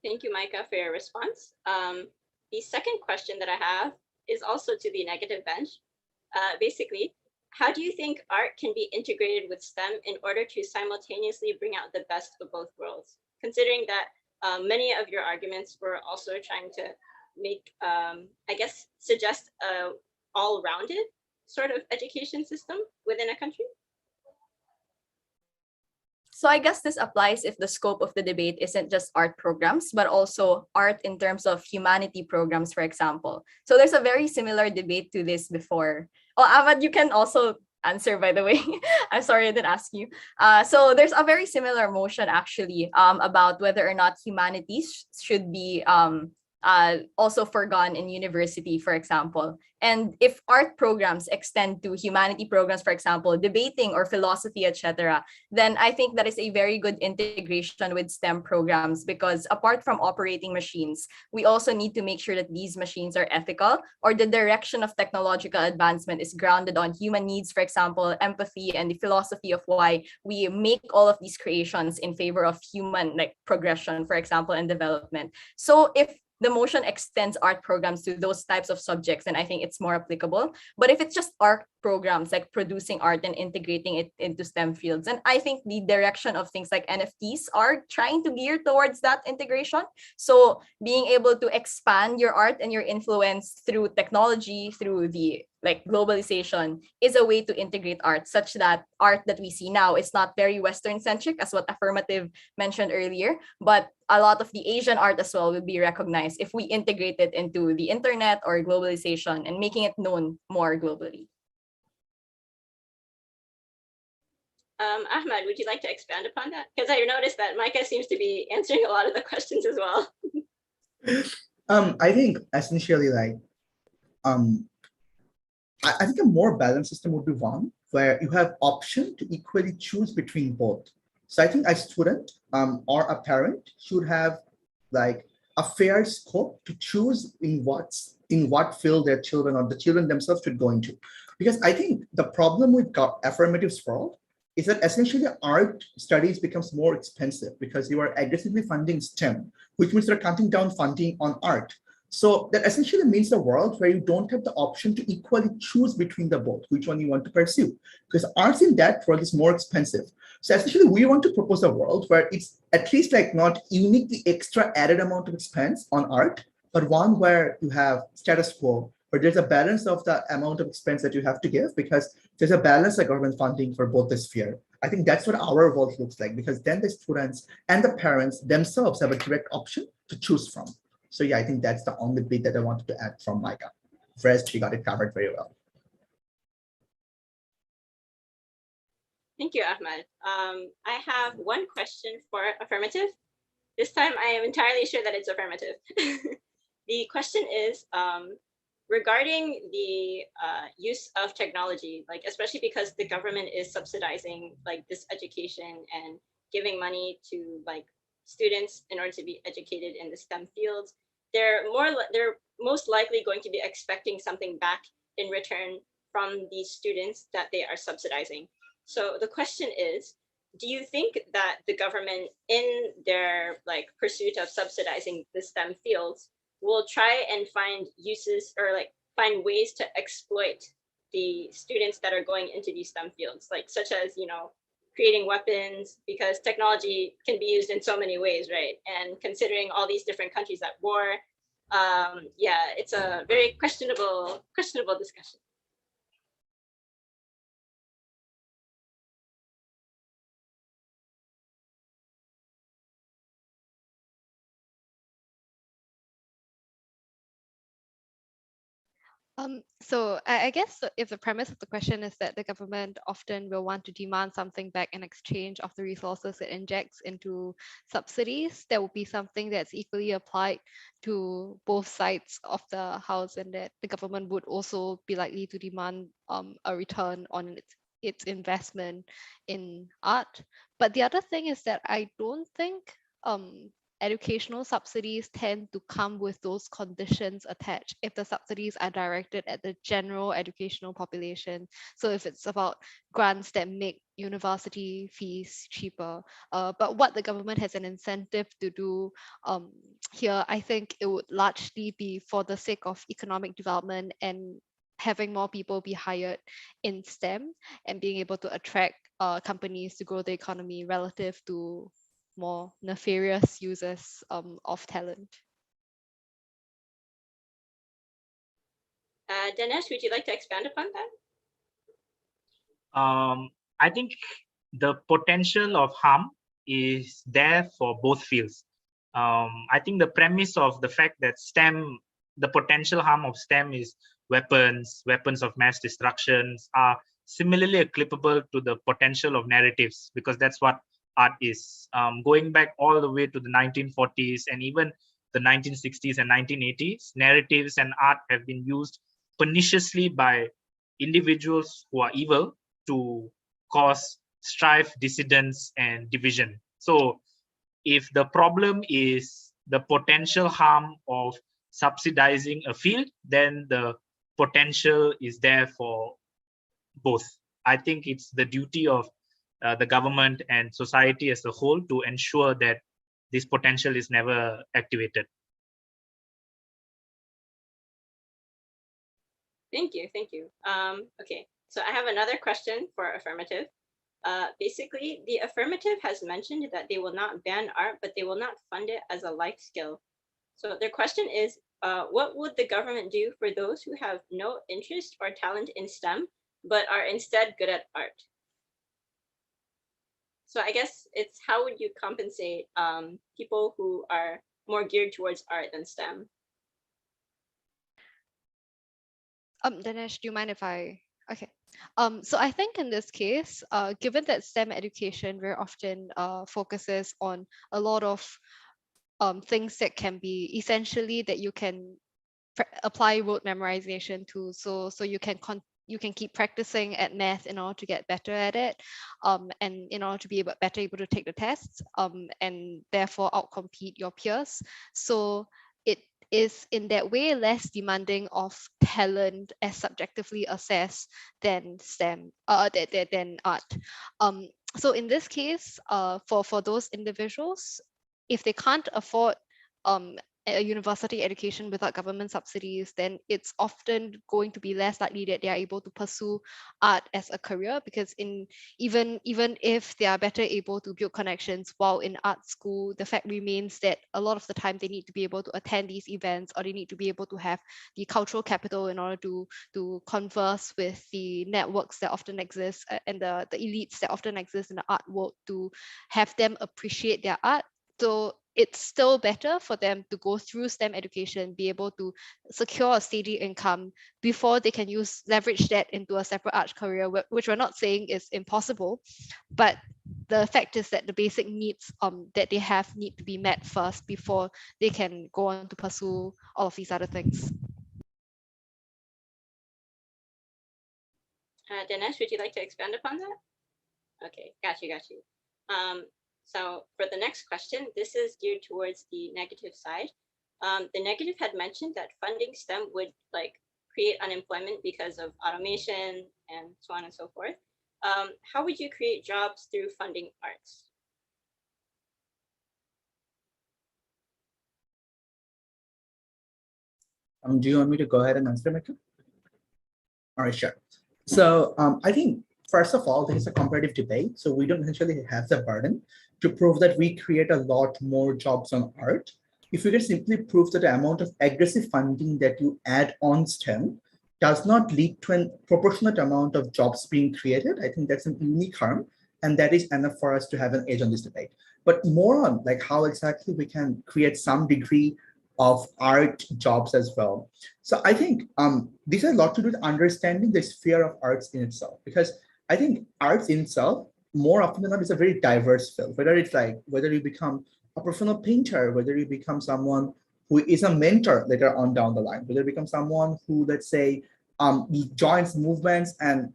Thank you, Micah, for your response. The second question that I have is also to the negative bench. Basically, how do you think art can be integrated with STEM in order to simultaneously bring out the best of both worlds? Considering that many of your arguments were also trying to make, I guess, suggest a all-rounded sort of education system within a country? So I guess this applies if the scope of the debate isn't just art programs, but also art in terms of humanity programs, for example. So there's a very similar debate to this before. Oh, Ahmad, you can also answer, by the way. I'm sorry I didn't ask you. So there's a very similar motion actually about whether or not humanities should be also forgone in university, for example. And if art programs extend to humanity programs, for example, debating or philosophy, etc., then I think that is a very good integration with STEM programs, because apart from operating machines, we also need to make sure that these machines are ethical, or the direction of technological advancement is grounded on human needs, for example, empathy, and the philosophy of why we make all of these creations in favor of human like progression, for example, and development. So if the motion extends art programs to those types of subjects, and I think it's more applicable. But if it's just art programs, like producing art and integrating it into STEM fields, and I think the direction of things like NFTs are trying to gear towards that integration. So being able to expand your art and your influence through technology, through the like globalization, is a way to integrate art, such that art that we see now is not very Western centric, as what Affirmative mentioned earlier, but a lot of the Asian art as well will be recognized if we integrate it into the internet or globalization and making it known more globally. Ahmad, would you like to expand upon that? Because I noticed that Micah seems to be answering a lot of the questions as well. I think essentially like I think a more balanced system would be one. where you have option to equally choose between both. So I think a student or a parent should have like a fair scope to choose in what field their children or the children themselves should go into. Because I think the problem with affirmatives world is that essentially art studies becomes more expensive because you are aggressively funding STEM, which means they're cutting down funding on art. So that essentially means a world where you don't have the option to equally choose between the both, which one you want to pursue, because arts in that world is more expensive. So essentially we want to propose a world where it's at least like not uniquely extra added amount of expense on art, but one where you have status quo, where there's a balance of the amount of expense that you have to give, because there's a balance of government funding for both the sphere. I think that's what our world looks like, because then the students and the parents themselves have a direct option to choose from. So yeah, I think that's the only bit that I wanted to add from Micah. Rest, she got it covered very well. Thank you, Ahmed. I have one question for affirmative. This time I am entirely sure that it's affirmative. The question is regarding the use of technology, like especially because the government is subsidizing like this education and giving money to like students in order to be educated in the STEM fields, they're most likely going to be expecting something back in return from these students that they are subsidizing. So the question is, do you think that the government in their like pursuit of subsidizing the STEM fields will try and find uses or like find ways to exploit the students that are going into these STEM fields, like such as, you know, creating weapons, because technology can be used in so many ways, right? And considering all these different countries at war, yeah, it's a very questionable discussion. So I guess if the premise of the question is that the government often will want to demand something back in exchange of the resources it injects into subsidies, that will be something that's equally applied to both sides of the house, and that the government would also be likely to demand a return on its investment in art. But the other thing is that I don't think educational subsidies tend to come with those conditions attached if the subsidies are directed at the general educational population. So if it's about grants that make university fees cheaper, but what the government has an incentive to do here, I think it would largely be for the sake of economic development and having more people be hired in STEM and being able to attract companies to grow the economy relative to more nefarious uses of talent. Dinesh, would you like to expand upon that? I think the potential of harm is there for both fields. I think the premise of the fact that STEM, the potential harm of STEM is weapons of mass destructions, are similarly applicable to the potential of narratives, because that's what art is. Going back all the way to the 1940s and even the 1960s and 1980s, narratives and art have been used perniciously by individuals who are evil to cause strife, dissidence, and division. So if the problem is the potential harm of subsidizing a field, then the potential is there for both. I think it's the duty of the government and society as a whole to ensure that this potential is never activated. Thank you. Okay, so I have another question for affirmative. Basically, the affirmative has mentioned that they will not ban art, but they will not fund it as a life skill. So their question is, what would the government do for those who have no interest or talent in STEM, but are instead good at art? So I guess it's how would you compensate people who are more geared towards art than STEM? Dinesh, do you mind if I? Okay. So I think in this case, given that STEM education very often focuses on a lot of things that can be essentially that you can apply rote memorization to, so you can you can keep practicing at math in order to get better at it, and in order to be better able to take the tests, and therefore outcompete your peers. So it is in that way less demanding of talent as subjectively assessed than STEM, than art. So in this case, for those individuals, if they can't afford a university education without government subsidies, then it's often going to be less likely that they are able to pursue art as a career, because even if they are better able to build connections while in art school, the fact remains that a lot of the time they need to be able to attend these events, or they need to be able to have the cultural capital in order to converse with the networks that often exist, and the elites that often exist in the art world, to have them appreciate their art. So it's still better for them to go through STEM education, be able to secure a steady income before they can leverage that into a separate art career, which we're not saying is impossible, but the fact is that the basic needs that they have need to be met first before they can go on to pursue all of these other things. Dinesh, would you like to expand upon that? Okay, got you. So for the next question, this is geared towards the negative side. The negative had mentioned that funding STEM would create unemployment because of automation and so on and so forth. How would you create jobs through funding arts? Do you want me to go ahead and answer, Mika? All right, sure. So I think, first of all, this is a comparative debate. So we don't essentially have the burden to prove that we create a lot more jobs on art. If we can simply prove that the amount of aggressive funding that you add on STEM does not lead to a proportionate amount of jobs being created, I think that's an unique harm. And that is enough for us to have an edge on this debate. But more on how exactly we can create some degree of art jobs as well. So I think this has a lot to do with understanding the sphere of arts in itself, because I think arts in itself, more often than not, is a very diverse field. Whether it's whether you become a professional painter, whether you become someone who is a mentor later on down the line, whether you become someone who, let's say, joins movements and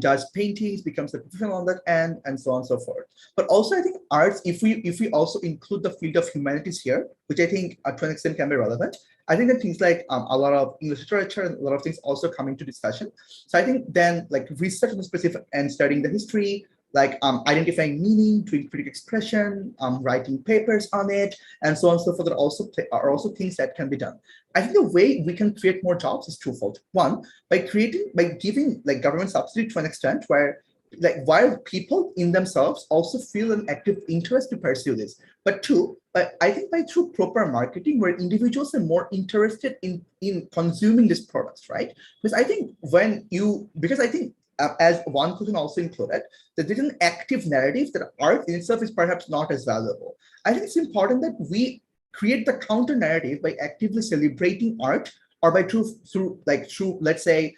does paintings, becomes a professional on that end, and so on and so forth. But also, I think arts, if we also include the field of humanities here, which I think to an extent can be relevant, I think that things like a lot of English literature and a lot of things also come into discussion. So I think then research on the specific and studying the history, identifying meaning, doing critical expression, writing papers on it, and so on and so forth are also things that can be done. I think the way we can create more jobs is twofold. One, by giving government subsidy to an extent where while people in themselves also feel an active interest to pursue this. But two, I think through proper marketing, where individuals are more interested in consuming these products, right? Because I think as one question also included, that there's an active narrative that art in itself is perhaps not as valuable. I think it's important that we create the counter narrative by actively celebrating art, or by through let's say,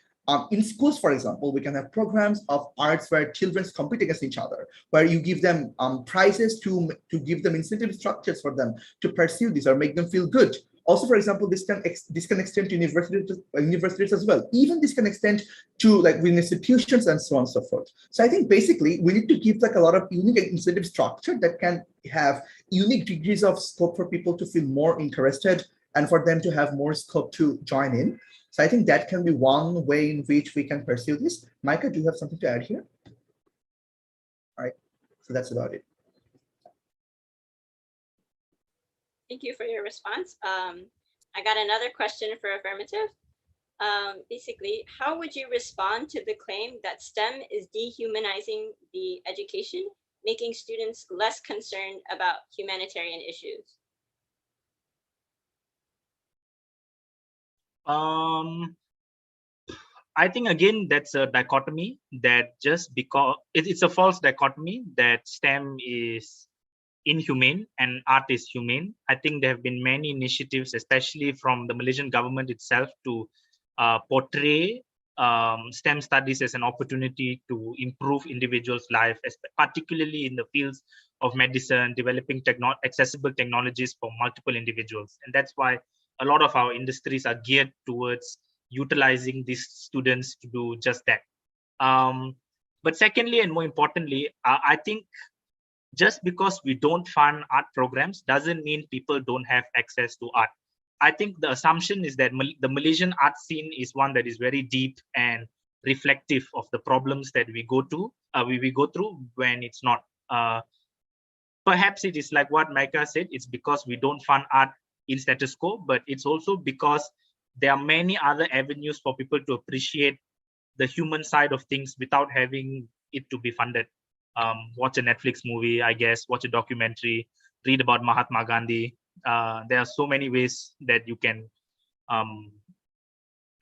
in schools, for example, we can have programs of arts where children compete against each other, where you give them prizes to give them incentive structures for them to pursue this or make them feel good. Also, for example, this can extend to universities as well. Even this can extend to within institutions and so on and so forth. So I think basically we need to give a lot of unique incentive structure that can have unique degrees of scope for people to feel more interested and for them to have more scope to join in. So I think that can be one way in which we can pursue this. Micah, do you have something to add here? All right, so that's about it. Thank you for your response. I got another question for affirmative. Basically, how would you respond to the claim that STEM is dehumanizing the education, making students less concerned about humanitarian issues? I think, again, that's a dichotomy that just because it's a false dichotomy that STEM is inhumane and art is humane. I think there have been many initiatives, especially from the Malaysian government itself, to portray STEM studies as an opportunity to improve individuals' life, particularly in the fields of medicine, developing accessible technologies for multiple individuals. And that's why a lot of our industries are geared towards utilizing these students to do just that. But secondly, and more importantly, I think just because we don't fund art programs doesn't mean people don't have access to art. I think the assumption is that the Malaysian art scene is one that is very deep and reflective of the problems that we go through when it's not. Perhaps it is like what Micah said, it's because we don't fund art in status quo, but it's also because there are many other avenues for people to appreciate the human side of things without having it to be funded. Watch a Netflix movie, I guess, watch a documentary, read about Mahatma Gandhi. There are so many ways that you can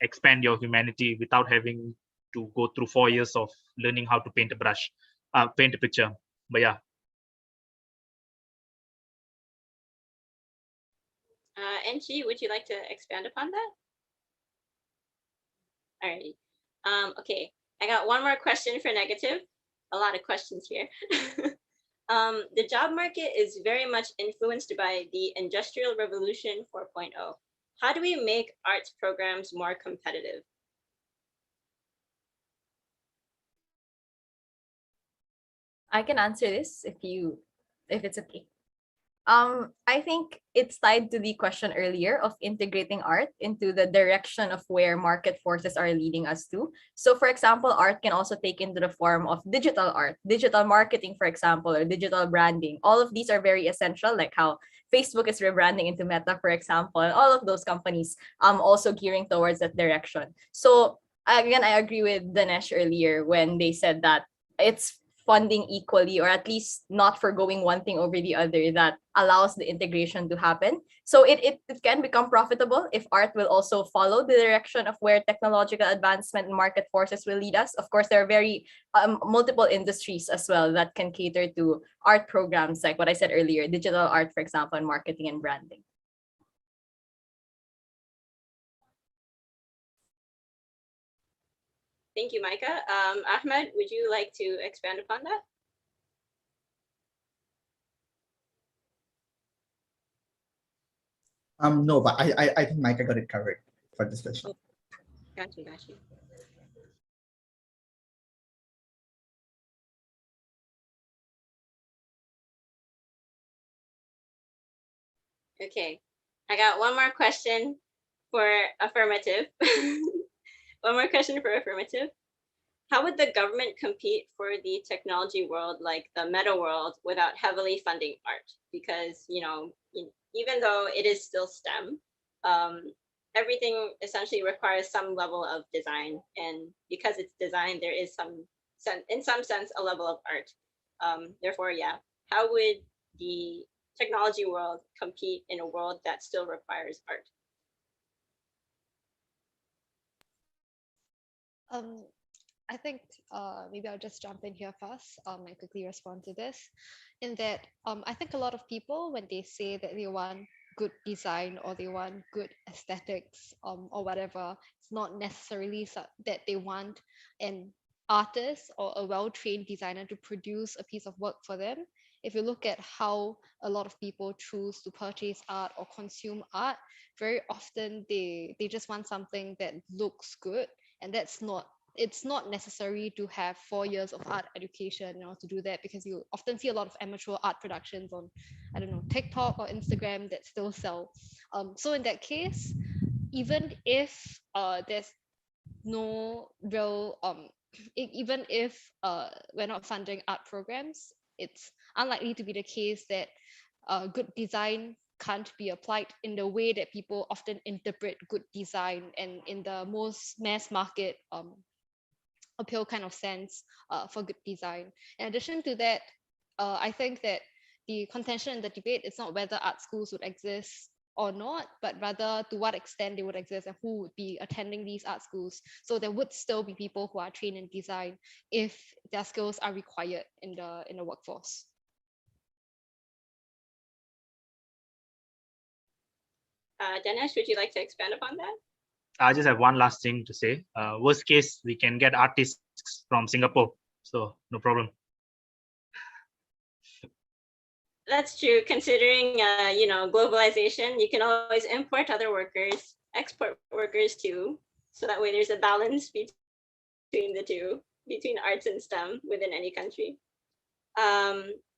expand your humanity without having to go through 4 years of learning how to paint a picture. But yeah. Angie, would you like to expand upon that? All right. Okay, I got one more question for negative. A lot of questions here. The job market is very much influenced by the Industrial Revolution 4.0. How do we make arts programs more competitive? I can answer this if it's okay. I think it's tied to the question earlier of integrating art into the direction of where market forces are leading us to. So for example, art can also take into the form of digital art, digital marketing, for example, or digital branding. All of these are very essential, like how Facebook is rebranding into Meta, for example, and all of those companies also gearing towards that direction. So again, I agree with Dinesh earlier when they said that it's funding equally, or at least not forgoing one thing over the other, that allows the integration to happen. So it can become profitable if art will also follow the direction of where technological advancement and market forces will lead us. Of course, there are very multiple industries as well that can cater to art programs, like what I said earlier, digital art, for example, and marketing and branding. Thank you, Micah. Ahmed, would you like to expand upon that? No, but I think Micah got it covered for this question. Got you. Okay, I got one more question for affirmative. One more question for affirmative. How would the government compete for the technology world, like the meta world, without heavily funding art? Because, you know, even though it is still STEM, everything essentially requires some level of design. And because it's design, there is in some sense, a level of art. Therefore, yeah, how would the technology world compete in a world that still requires art? I think maybe I'll just jump in here first and quickly respond to this. In that, I think a lot of people, when they say that they want good design or they want good aesthetics or whatever, it's not necessarily that they want an artist or a well-trained designer to produce a piece of work for them. If you look at how a lot of people choose to purchase art or consume art, very often they just want something that looks good, and it's not necessary to have 4 years of art education, to do that, because you often see a lot of amateur art productions on, I don't know, TikTok or Instagram that still sell. So in that case, even if there's no real, even if we're not funding art programs, it's unlikely to be the case that good design can't be applied in the way that people often interpret good design, and in the most mass market appeal kind of sense for good design. In addition to that, I think that the contention in the debate is not whether art schools would exist or not, but rather to what extent they would exist and who would be attending these art schools. So there would still be people who are trained in design if their skills are required in the workforce. Dinesh, would you like to expand upon that? I just have one last thing to say. Worst case, we can get artists from Singapore, so no problem. That's true. Considering globalization, you can always import other workers, export workers too. So that way there's a balance between the two, between arts and STEM within any country.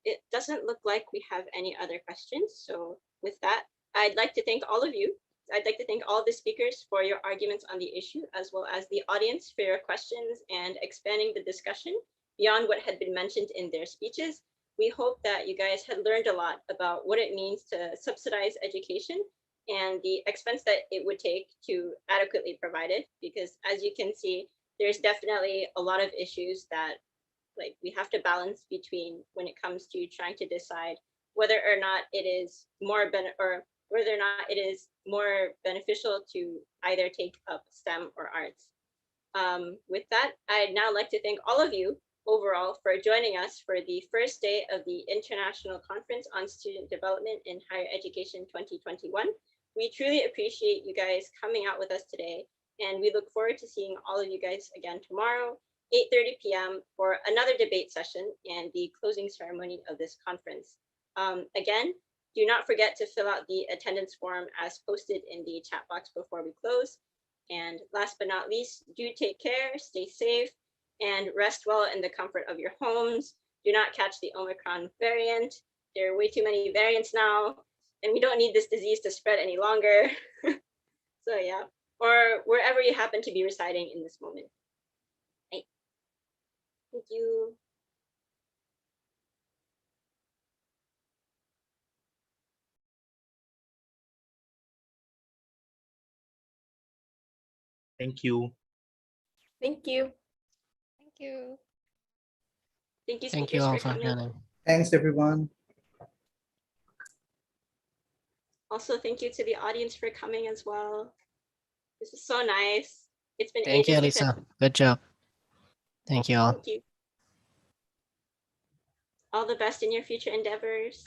It doesn't look like we have any other questions. So with that, I'd like to thank all of you. I'd like to thank all the speakers for your arguments on the issue, as well as the audience for your questions and expanding the discussion beyond what had been mentioned in their speeches. We hope that you guys had learned a lot about what it means to subsidize education and the expense that it would take to adequately provide it, because as you can see, there's definitely a lot of issues that we have to balance between when it comes to trying to decide whether or not it is more beneficial to either take up STEM or arts. With that, I'd now like to thank all of you overall for joining us for the first day of the International Conference on Student Development in Higher Education 2021. We truly appreciate you guys coming out with us today, and we look forward to seeing all of you guys again tomorrow, 8:30 p.m. for another debate session and the closing ceremony of this conference. Again, do not forget to fill out the attendance form as posted in the chat box before we close. And last but not least, do take care, stay safe, and rest well in the comfort of your homes. Do not catch the Omicron variant. There are way too many variants now, and we don't need this disease to spread any longer. So yeah, or wherever you happen to be residing in this moment. Right. Thank you. Thank you. Thank you. Thank you. Thank you, Thank you speakers, all for for coming. joining. Thanks, everyone. Also, thank you to the audience for coming as well. This is so nice. It's been Thank you, ages since Elisa. Good job. Thank you all. Thank you. All the best in your future endeavors.